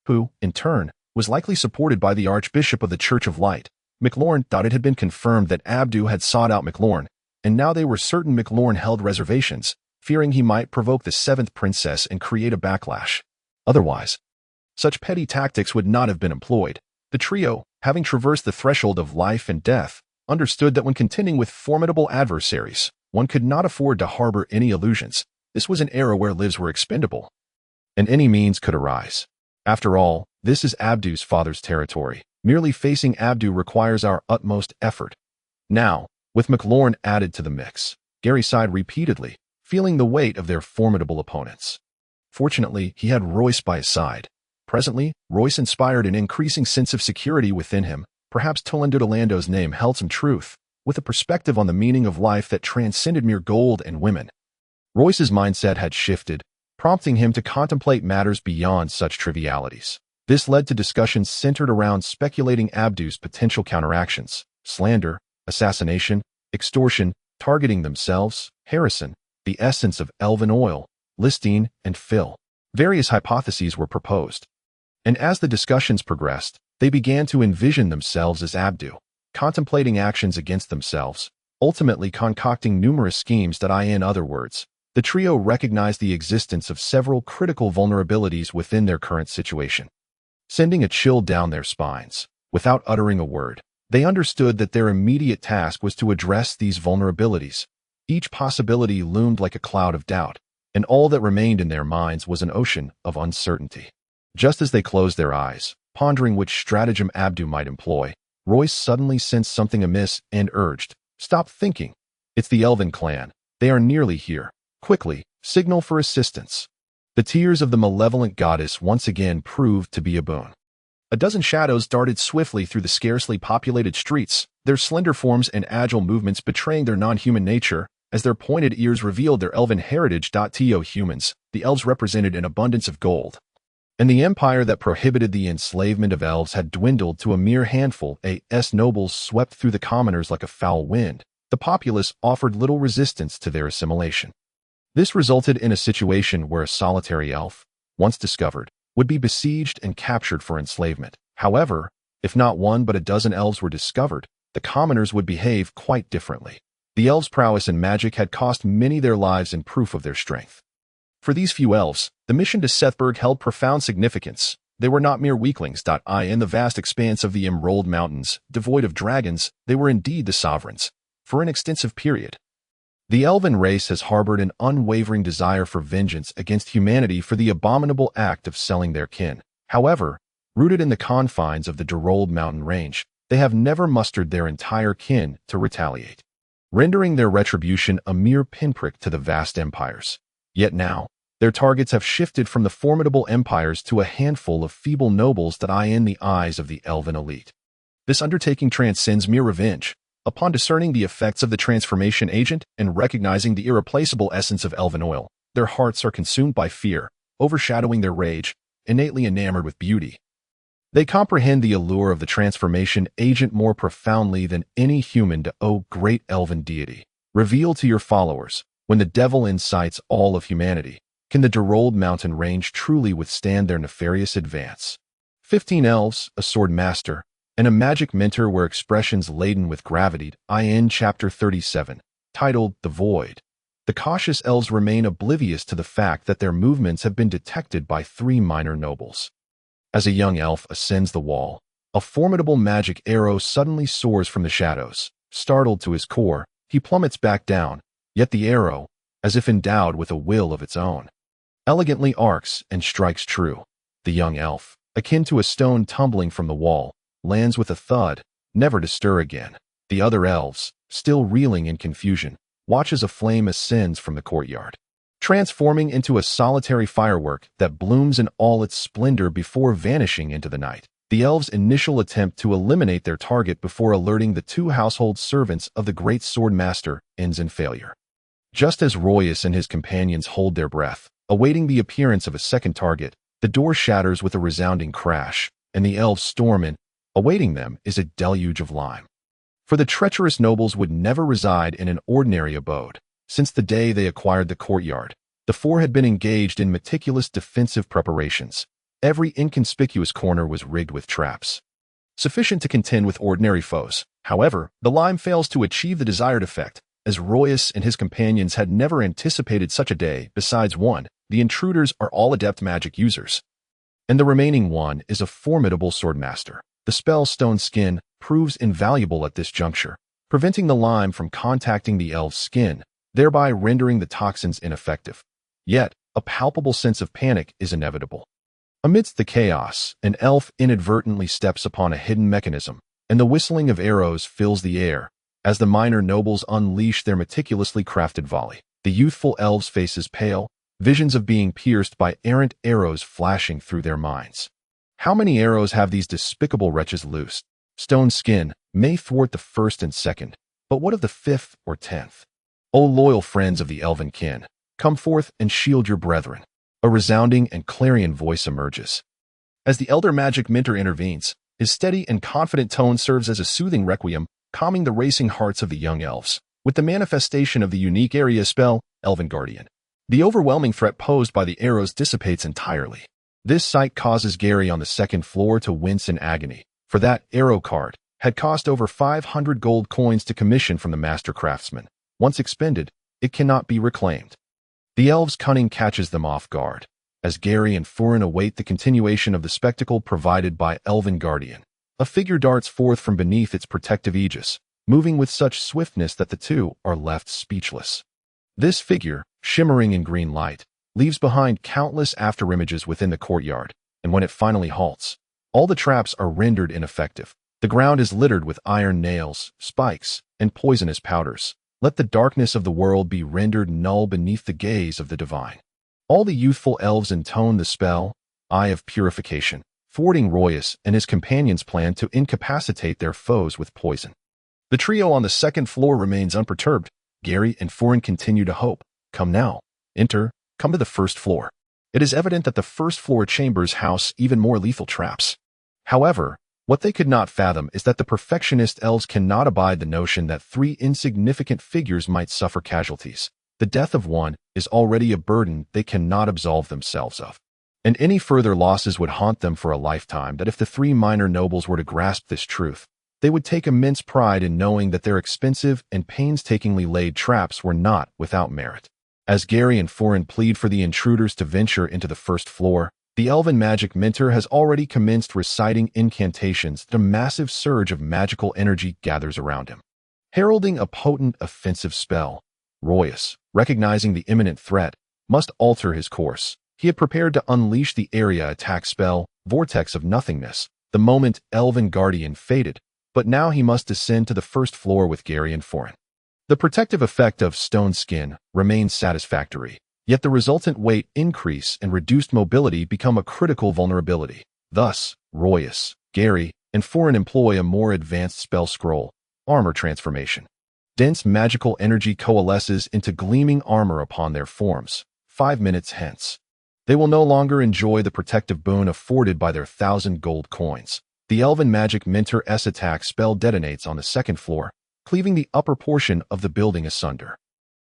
who, in turn, was likely supported by the Archbishop of the Church of Light. McLaurin thought it had been confirmed that Abdu had sought out McLaurin, and now they were certain McLaurin held reservations, fearing he might provoke the 7th princess and create a backlash. Otherwise, such petty tactics would not have been employed. The trio, having traversed the threshold of life and death, understood that when contending with formidable adversaries, one could not afford to harbor any illusions. This was an era where lives were expendable, and any means could arise. After all, this is Abdu's father's territory. Merely facing Abdu requires our utmost effort. Now, with McLaurin added to the mix, Gary sighed repeatedly, feeling the weight of their formidable opponents. Fortunately, he had Royce by his side. Presently, Royce inspired an increasing sense of security within him. Perhaps Tolandudolando's name held some truth, with a perspective on the meaning of life that transcended mere gold and women. Royce's mindset had shifted, prompting him to contemplate matters beyond such trivialities. This led to discussions centered around speculating Abdu's potential counteractions: slander, assassination, extortion, targeting themselves, Harrison, the essence of elven oil, Listine, and Phil. Various hypotheses were proposed, and as the discussions progressed, they began to envision themselves as Abdu. contemplating actions against themselves, ultimately concocting numerous schemes that in other words, the trio recognized the existence of several critical vulnerabilities within their current situation. Sending a chill down their spines, without uttering a word, they understood that their immediate task was to address these vulnerabilities. Each possibility loomed like a cloud of doubt, and all that remained in their minds was an ocean of uncertainty. Just as they closed their eyes, pondering which stratagem Abdu might employ, Royce suddenly sensed something amiss and urged, "Stop thinking. It's the Elven clan. They are nearly here. Quickly, signal for assistance." The tears of the malevolent goddess once again proved to be a boon. A dozen shadows darted swiftly through the scarcely populated streets, their slender forms and agile movements betraying their non-human nature, as their pointed ears revealed their elven heritage. To humans, the elves represented an abundance of gold, and the empire that prohibited the enslavement of elves had dwindled to a mere handful. As nobles swept through the commoners like a foul wind, the populace offered little resistance to their assimilation. This resulted in a situation where a solitary elf, once discovered, would be besieged and captured for enslavement. However, if not one but a dozen elves were discovered, the commoners would behave quite differently. The elves' prowess in magic had cost many their lives in proof of their strength. For these few elves, the mission to Sethburg held profound significance. They were not mere weaklings. In the vast expanse of the Emerald Mountains, devoid of dragons, they were indeed the sovereigns. For an extensive period, the elven race has harbored an unwavering desire for vengeance against humanity for the abominable act of selling their kin. However, rooted in the confines of the Durold mountain range, they have never mustered their entire kin to retaliate, rendering their retribution a mere pinprick to the vast empires. Yet now, their targets have shifted from the formidable empires to a handful of feeble nobles in the eyes of the elven elite. This undertaking transcends mere revenge. Upon discerning the effects of the transformation agent and recognizing the irreplaceable essence of elven oil, their hearts are consumed by fear, overshadowing their rage, innately enamored with beauty. They comprehend the allure of the transformation agent more profoundly than any human. O great elven deity, reveal to your followers, when the devil incites all of humanity, can the Durold mountain range truly withstand their nefarious advance? 15 elves, a sword master, and a magic mentor were expressions laden with gravity. In Chapter 37, titled The Void, the cautious elves remain oblivious to the fact that their movements have been detected by 3 minor nobles. As a young elf ascends the wall, a formidable magic arrow suddenly soars from the shadows. Startled to his core, he plummets back down, yet the arrow, as if endowed with a will of its own, elegantly arcs and strikes true. The young elf, akin to a stone tumbling from the wall, lands with a thud, never to stir again. The other elves, still reeling in confusion, watch as a flame ascends from the courtyard, transforming into a solitary firework that blooms in all its splendor before vanishing into the night. The elves' initial attempt to eliminate their target before alerting the 2 household servants of the great sword master ends in failure. Just as Royce and his companions hold their breath, awaiting the appearance of a second target, the door shatters with a resounding crash, and the elves storm in. Awaiting them is a deluge of lime. For the treacherous nobles would never reside in an ordinary abode. Since the day they acquired the courtyard, the 4 had been engaged in meticulous defensive preparations. Every inconspicuous corner was rigged with traps, sufficient to contend with ordinary foes. However, the lime fails to achieve the desired effect, as Royce and his companions had never anticipated such a day. Besides one, the intruders are all adept magic users, and the remaining one is a formidable swordmaster. The spell Stone Skin proves invaluable at this juncture, preventing the lime from contacting the elf's skin, thereby rendering the toxins ineffective. Yet, a palpable sense of panic is inevitable. Amidst the chaos, an elf inadvertently steps upon a hidden mechanism, and the whistling of arrows fills the air. As the minor nobles unleash their meticulously crafted volley, the youthful elves' faces pale, visions of being pierced by errant arrows flashing through their minds. How many arrows have these despicable wretches loosed? Stone Skin may thwart the first and second, but what of the 5th or 10th? O loyal friends of the elven kin, come forth and shield your brethren. A resounding and clarion voice emerges. As the elder magic mentor intervenes, his steady and confident tone serves as a soothing requiem, calming the racing hearts of the young elves. With the manifestation of the unique area spell, Elven Guardian, the overwhelming threat posed by the arrows dissipates entirely. This sight causes Gary on the 2nd floor to wince in agony, for that arrow card had cost over 500 gold coins to commission from the master craftsman. Once expended, it cannot be reclaimed. The elves' cunning catches them off guard, as Gary and Furin await the continuation of the spectacle provided by Elven Guardian. A figure darts forth from beneath its protective aegis, moving with such swiftness that the two are left speechless. This figure, shimmering in green light, leaves behind countless afterimages within the courtyard, and when it finally halts, all the traps are rendered ineffective. The ground is littered with iron nails, spikes, and poisonous powders. Let the darkness of the world be rendered null beneath the gaze of the divine. All the youthful elves intone the spell, Eye of Purification, thwarting Royus and his companions' plan to incapacitate their foes with poison. The trio on the second floor remains unperturbed. Gary and Furin continue to hope. Come now. Enter. Come to the first floor. It is evident that the first floor chambers house even more lethal traps. However, what they could not fathom is that the perfectionist elves cannot abide the notion that three insignificant figures might suffer casualties. The death of one is already a burden they cannot absolve themselves of. And any further losses would haunt them for a lifetime. That if the three minor nobles were to grasp this truth, they would take immense pride in knowing that their expensive and painstakingly laid traps were not without merit. As Gary and Furin plead for the intruders to venture into the first floor, the elven magic mentor has already commenced reciting incantations. A massive surge of magical energy gathers around him. Heralding a potent offensive spell, Royus, recognizing the imminent threat, must alter his course. He had prepared to unleash the area attack spell, Vortex of Nothingness, the moment Elven Guardian faded, but now he must descend to the first floor with Gary and Furin. The protective effect of stone skin remains satisfactory, yet the resultant weight increase and reduced mobility become a critical vulnerability. Thus, Royus, Gary, and Furin employ a more advanced spell scroll, Armor Transformation. Dense magical energy coalesces into gleaming armor upon their forms. 5 minutes hence, they will no longer enjoy the protective boon afforded by their 1,000 gold coins. The Elven Magic Mentor S attack spell detonates on the second floor, cleaving the upper portion of the building asunder.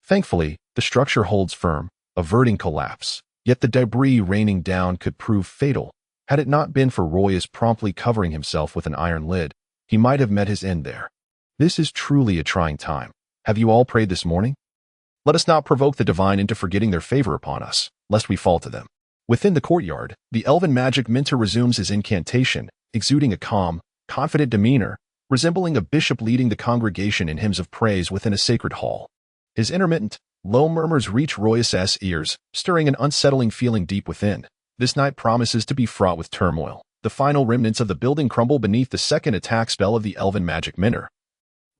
Thankfully, the structure holds firm, averting collapse, yet the debris raining down could prove fatal. Had it not been for Royus promptly covering himself with an iron lid, he might have met his end there. This is truly a trying time. Have you all prayed this morning? Let us not provoke the divine into forgetting their favor upon us, lest we fall to them. Within the courtyard, the Elven Magic Mentor resumes his incantation, exuding a calm, confident demeanor, resembling a bishop leading the congregation in hymns of praise within a sacred hall. His intermittent, low murmurs reach Royus's ears, stirring an unsettling feeling deep within. This night promises to be fraught with turmoil. The final remnants of the building crumble beneath the second attack spell of the Elven Magic Mentor.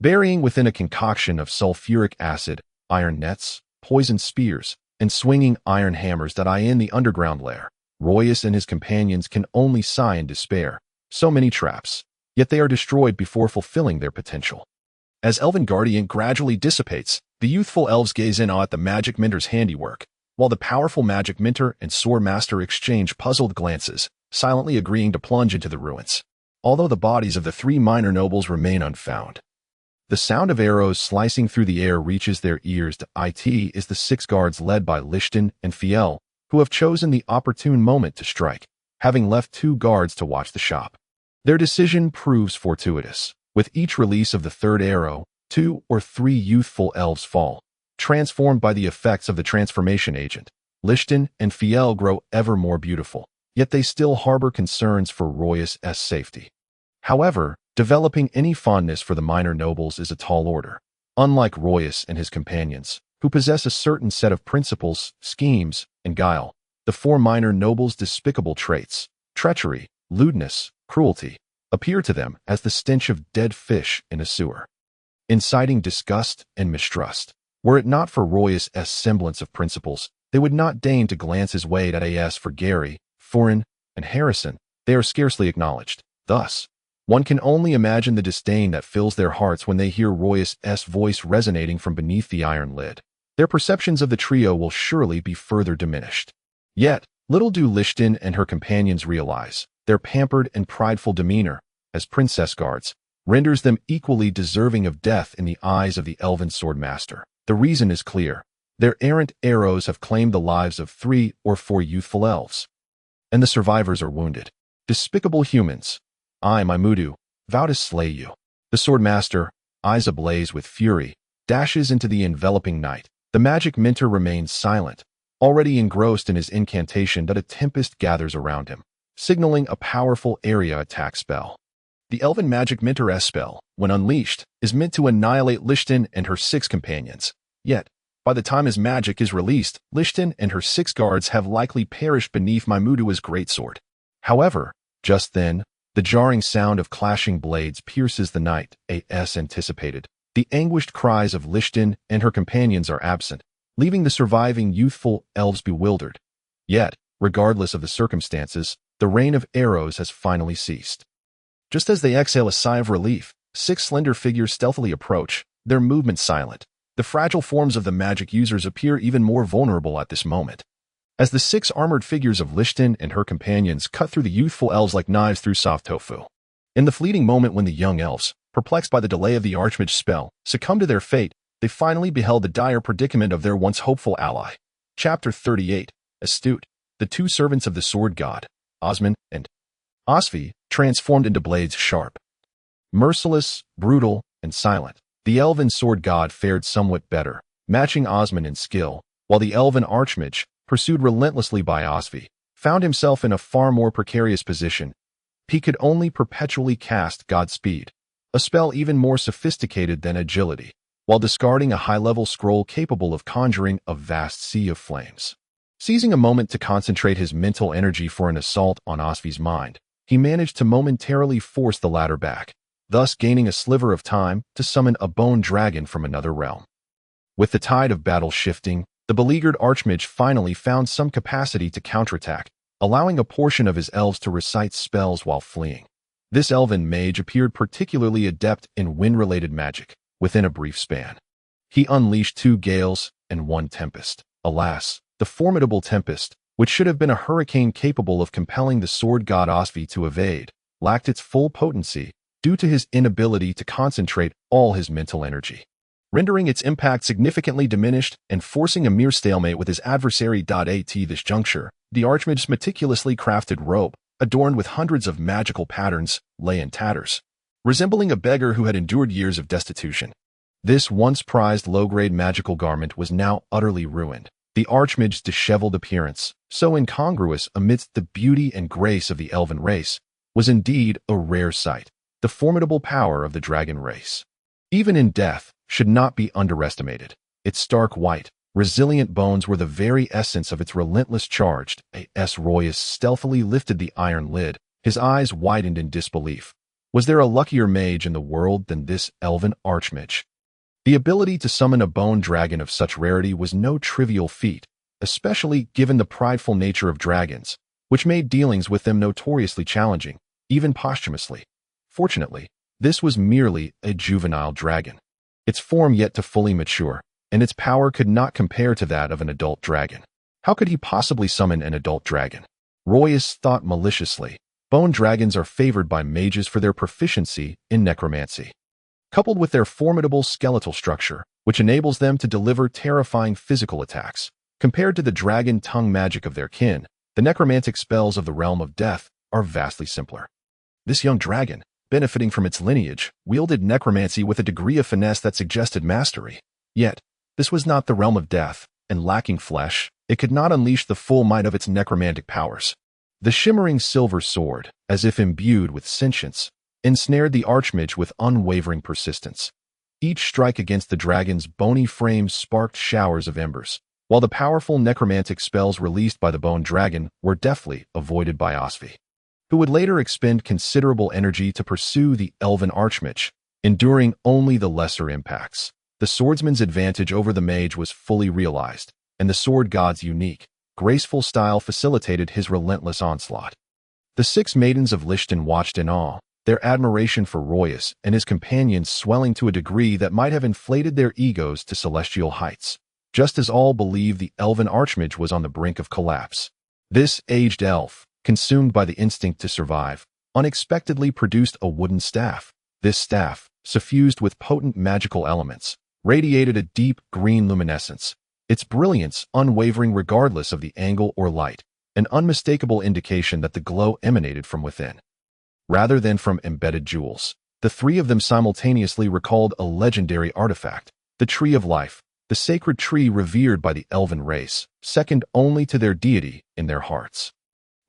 Burying within a concoction of sulfuric acid, iron nets, poisoned spears, and swinging iron hammers that eye in the underground lair, Royus and his companions can only sigh in despair. So many traps, yet they are destroyed before fulfilling their potential. As Elven Guardian gradually dissipates, the youthful elves gaze in awe at the Magic Mentor's handiwork, while the powerful Magic Mentor and Sword Master exchange puzzled glances, silently agreeing to plunge into the ruins. Although the bodies of the three minor nobles remain unfound, the sound of arrows slicing through the air reaches their ears. It is the 6 guards led by Lichten and Fiel, who have chosen the opportune moment to strike, having left 2 guards to watch the shop. Their decision proves fortuitous. With each release of the third arrow, 2 or 3 youthful elves fall, transformed by the effects of the transformation agent. Lichten and Fiel grow ever more beautiful, yet they still harbor concerns for Royus's safety. However, developing any fondness for the minor nobles is a tall order. Unlike Royus and his companions, who possess a certain set of principles, schemes, and guile, the 4 minor nobles' despicable traits, treachery, lewdness, cruelty, appear to them as the stench of dead fish in a sewer, inciting disgust and mistrust. Were it not for Royus's semblance of principles, they would not deign to glance his way at as for Gary, Furin, and Harrison. They are scarcely acknowledged. Thus, one can only imagine the disdain that fills their hearts when they hear Royus's voice resonating from beneath the iron lid. Their perceptions of the trio will surely be further diminished. Yet, little do Lichten and her companions realize, their pampered and prideful demeanor, as princess guards, renders them equally deserving of death in the eyes of the Elven Sword Master. The reason is clear. Their errant arrows have claimed the lives of 3 or 4 youthful elves, and the survivors are wounded. Despicable humans! I, Maimudu, vow to slay you. The Swordmaster, eyes ablaze with fury, dashes into the enveloping night. The magic minter remains silent, already engrossed in his incantation that a tempest gathers around him, signaling a powerful area attack spell. The Elven Magic Minter S spell, when unleashed, is meant to annihilate Lichten and her 6 companions. Yet, by the time his magic is released, Lichten and her 6 guards have likely perished beneath Maimudua's greatsword. However, just then, the jarring sound of clashing blades pierces the night, as anticipated. The anguished cries of Lichten and her companions are absent, leaving the surviving youthful elves bewildered. Yet, regardless of the circumstances, the rain of arrows has finally ceased. Just as they exhale a sigh of relief, 6 slender figures stealthily approach, their movement silent. The fragile forms of the magic users appear even more vulnerable at this moment. As the 6 armored figures of Lichten and her companions cut through the youthful elves like knives through soft tofu. In the fleeting moment when the young elves, perplexed by the delay of the Archmage's spell, succumbed to their fate, they finally beheld the dire predicament of their once hopeful ally. Chapter 38. Astute. The 2 servants of the sword god, Osmond and Osvi, transformed into blades sharp. Merciless, brutal, and silent, the elven sword god fared somewhat better, matching Osmond in skill, while the elven Archmage, pursued relentlessly by Osvi, found himself in a far more precarious position. He could only perpetually cast Godspeed, a spell even more sophisticated than agility, while discarding a high-level scroll capable of conjuring a vast sea of flames. Seizing a moment to concentrate his mental energy for an assault on Osvi's mind, he managed to momentarily force the latter back, thus gaining a sliver of time to summon a bone dragon from another realm. With the tide of battle shifting, the beleaguered Archmage finally found some capacity to counterattack, allowing a portion of his elves to recite spells while fleeing. This elven mage appeared particularly adept in wind-related magic within a brief span. He unleashed 2 gales and 1 tempest. Alas, the formidable tempest, which should have been a hurricane capable of compelling the sword god Osvi to evade, lacked its full potency due to his inability to concentrate all his mental energy, rendering its impact significantly diminished and forcing a mere stalemate with his adversary. At this juncture, the Archmage's meticulously crafted robe, adorned with hundreds of magical patterns, lay in tatters, resembling a beggar who had endured years of destitution. This once prized low-grade magical garment was now utterly ruined. The Archmage's disheveled appearance, so incongruous amidst the beauty and grace of the elven race, was indeed a rare sight. The formidable power of the dragon race, even in death, should not be underestimated. Its stark white, resilient bones were the very essence of its relentless charge. A.S. Royus stealthily lifted the iron lid, his eyes widened in disbelief. Was there a luckier mage in the world than this elven Archmage? The ability to summon a bone dragon of such rarity was no trivial feat, especially given the prideful nature of dragons, which made dealings with them notoriously challenging, even posthumously. Fortunately, this was merely a juvenile dragon, its form yet to fully mature, and its power could not compare to that of an adult dragon. How could he possibly summon an adult dragon? Royus thought maliciously. Bone dragons are favored by mages for their proficiency in necromancy, coupled with their formidable skeletal structure, which enables them to deliver terrifying physical attacks. Compared to the dragon tongue magic of their kin, the necromantic spells of the realm of death are vastly simpler. This young dragon, benefiting from its lineage, wielded necromancy with a degree of finesse that suggested mastery. Yet, this was not the realm of death, and lacking flesh, it could not unleash the full might of its necromantic powers. The shimmering silver sword, as if imbued with sentience, ensnared the Archmage with unwavering persistence. Each strike against the dragon's bony frame sparked showers of embers, while the powerful necromantic spells released by the bone dragon were deftly avoided by Osvi, who would later expend considerable energy to pursue the elven Archmage, enduring only the lesser impacts. The swordsman's advantage over the mage was fully realized, and the sword god's unique, graceful style facilitated his relentless onslaught. The 6 maidens of Lichten watched in awe, their admiration for Royus and his companions swelling to a degree that might have inflated their egos to celestial heights, just as all believed the elven Archmage was on the brink of collapse. This aged elf, consumed by the instinct to survive, unexpectedly produced a wooden staff. This staff, suffused with potent magical elements, radiated a deep green luminescence, its brilliance unwavering regardless of the angle or light, an unmistakable indication that the glow emanated from within, rather than from embedded jewels. The three of them simultaneously recalled a legendary artifact, the Tree of Life, the sacred tree revered by the elven race, second only to their deity in their hearts.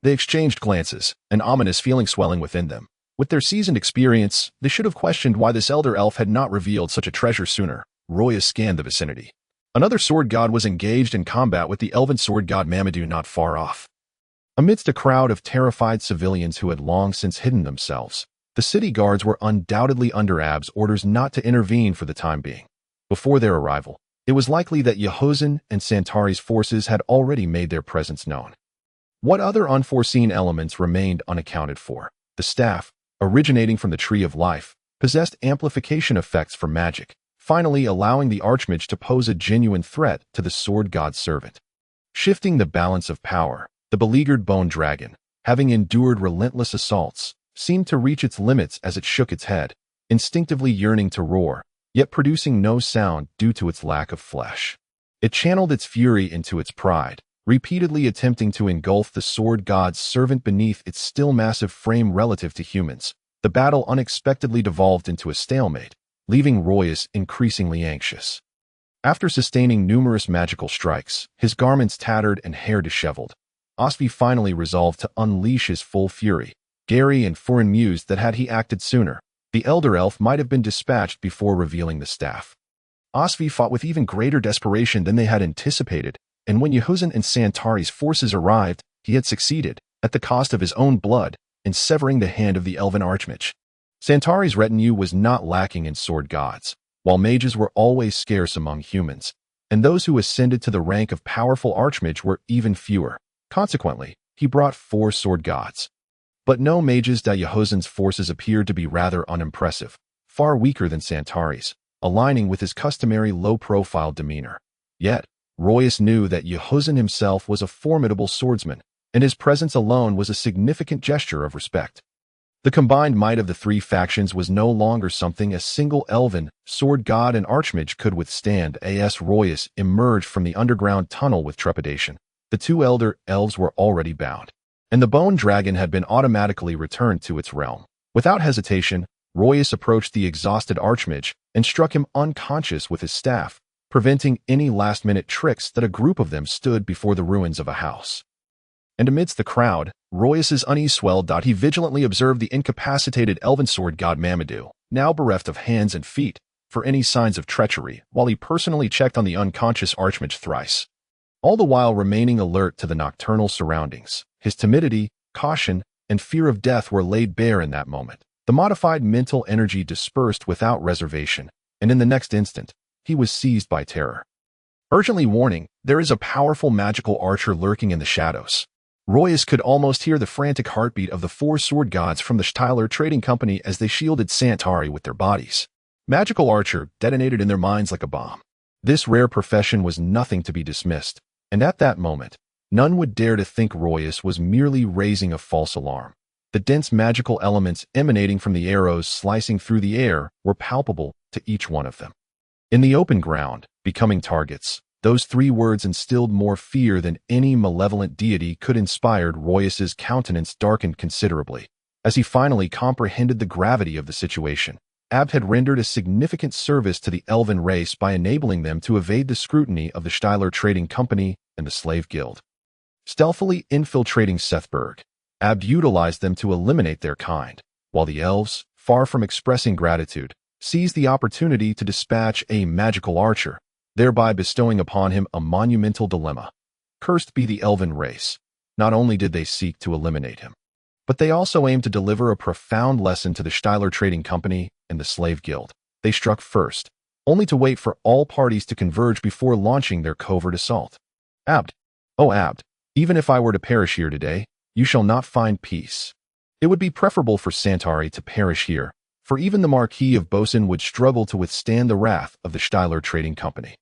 They exchanged glances, an ominous feeling swelling within them. With their seasoned experience, they should have questioned why this elder elf had not revealed such a treasure sooner. Royas scanned the vicinity. Another sword god was engaged in combat with the elven sword god Mamadou not far off. Amidst a crowd of terrified civilians who had long since hidden themselves, the city guards were undoubtedly under Ab's orders not to intervene for the time being. Before their arrival, it was likely that Yehozan and Santari's forces had already made their presence known. What other unforeseen elements remained unaccounted for? The staff, originating from the Tree of Life, possessed amplification effects for magic, finally allowing the Archmage to pose a genuine threat to the sword god's servant. Shifting the balance of power, the beleaguered bone dragon, having endured relentless assaults, seemed to reach its limits as it shook its head, instinctively yearning to roar, yet producing no sound due to its lack of flesh. It channeled its fury into its pride, repeatedly attempting to engulf the sword god's servant beneath its still massive frame relative to humans. The battle unexpectedly devolved into a stalemate, leaving Royas increasingly anxious. After sustaining numerous magical strikes, his garments tattered and hair disheveled, Osvi finally resolved to unleash his full fury. Gary and Furin mused that had he acted sooner, the elder elf might have been dispatched before revealing the staff. Osvi fought with even greater desperation than they had anticipated, and when Yehozan and Santari's forces arrived, he had succeeded, at the cost of his own blood, in severing the hand of the elven archmage. Santari's retinue was not lacking in sword gods, while mages were always scarce among humans, and those who ascended to the rank of powerful archmage were even fewer. Consequently, he brought 4 sword gods. But no mages da Yehozan's forces appeared to be rather unimpressive, far weaker than Santari's, aligning with his customary low-profile demeanor. Yet, Royas knew that Yehozan himself was a formidable swordsman, and his presence alone was a significant gesture of respect. The combined might of the 3 factions was no longer something a single elven, sword god and archmage could withstand. As Royas emerged from the underground tunnel with trepidation, the 2 elder elves were already bound, and the bone dragon had been automatically returned to its realm. Without hesitation, Royas approached the exhausted archmage and struck him unconscious with his staff, preventing any last-minute tricks that a group of them stood before the ruins of a house. And amidst the crowd, Royas's unease swelled. He vigilantly observed the incapacitated elven sword god Mamadou, now bereft of hands and feet, for any signs of treachery, while he personally checked on the unconscious archmage thrice. All the while remaining alert to the nocturnal surroundings, his timidity, caution, and fear of death were laid bare in that moment. The modified mental energy dispersed without reservation, and in the next instant, he was seized by terror. Urgently warning, there is a powerful magical archer lurking in the shadows. Royas could almost hear the frantic heartbeat of the 4 sword gods from the Steyler Trading Company as they shielded Santari with their bodies. Magical archer detonated in their minds like a bomb. This rare profession was nothing to be dismissed, and at that moment, none would dare to think Royas was merely raising a false alarm. The dense magical elements emanating from the arrows slicing through the air were palpable to each one of them. In the open ground, becoming targets, those 3 words instilled more fear than any malevolent deity could inspire. Royas's countenance darkened considerably. As he finally comprehended the gravity of the situation, Ab had rendered a significant service to the elven race by enabling them to evade the scrutiny of the Steyler Trading Company and the Slave Guild. Stealthily infiltrating Sethburg, Ab utilized them to eliminate their kind, while the elves, far from expressing gratitude, seized the opportunity to dispatch a magical archer, thereby bestowing upon him a monumental dilemma. Cursed be the elven race. Not only did they seek to eliminate him, but they also aimed to deliver a profound lesson to the Steyler Trading Company and the Slave Guild. They struck first, only to wait for all parties to converge before launching their covert assault. Abd, oh Abd, even if I were to perish here today, you shall not find peace. It would be preferable for Santari to perish here, for even the Marquis of Bosun would struggle to withstand the wrath of the Steyler Trading Company.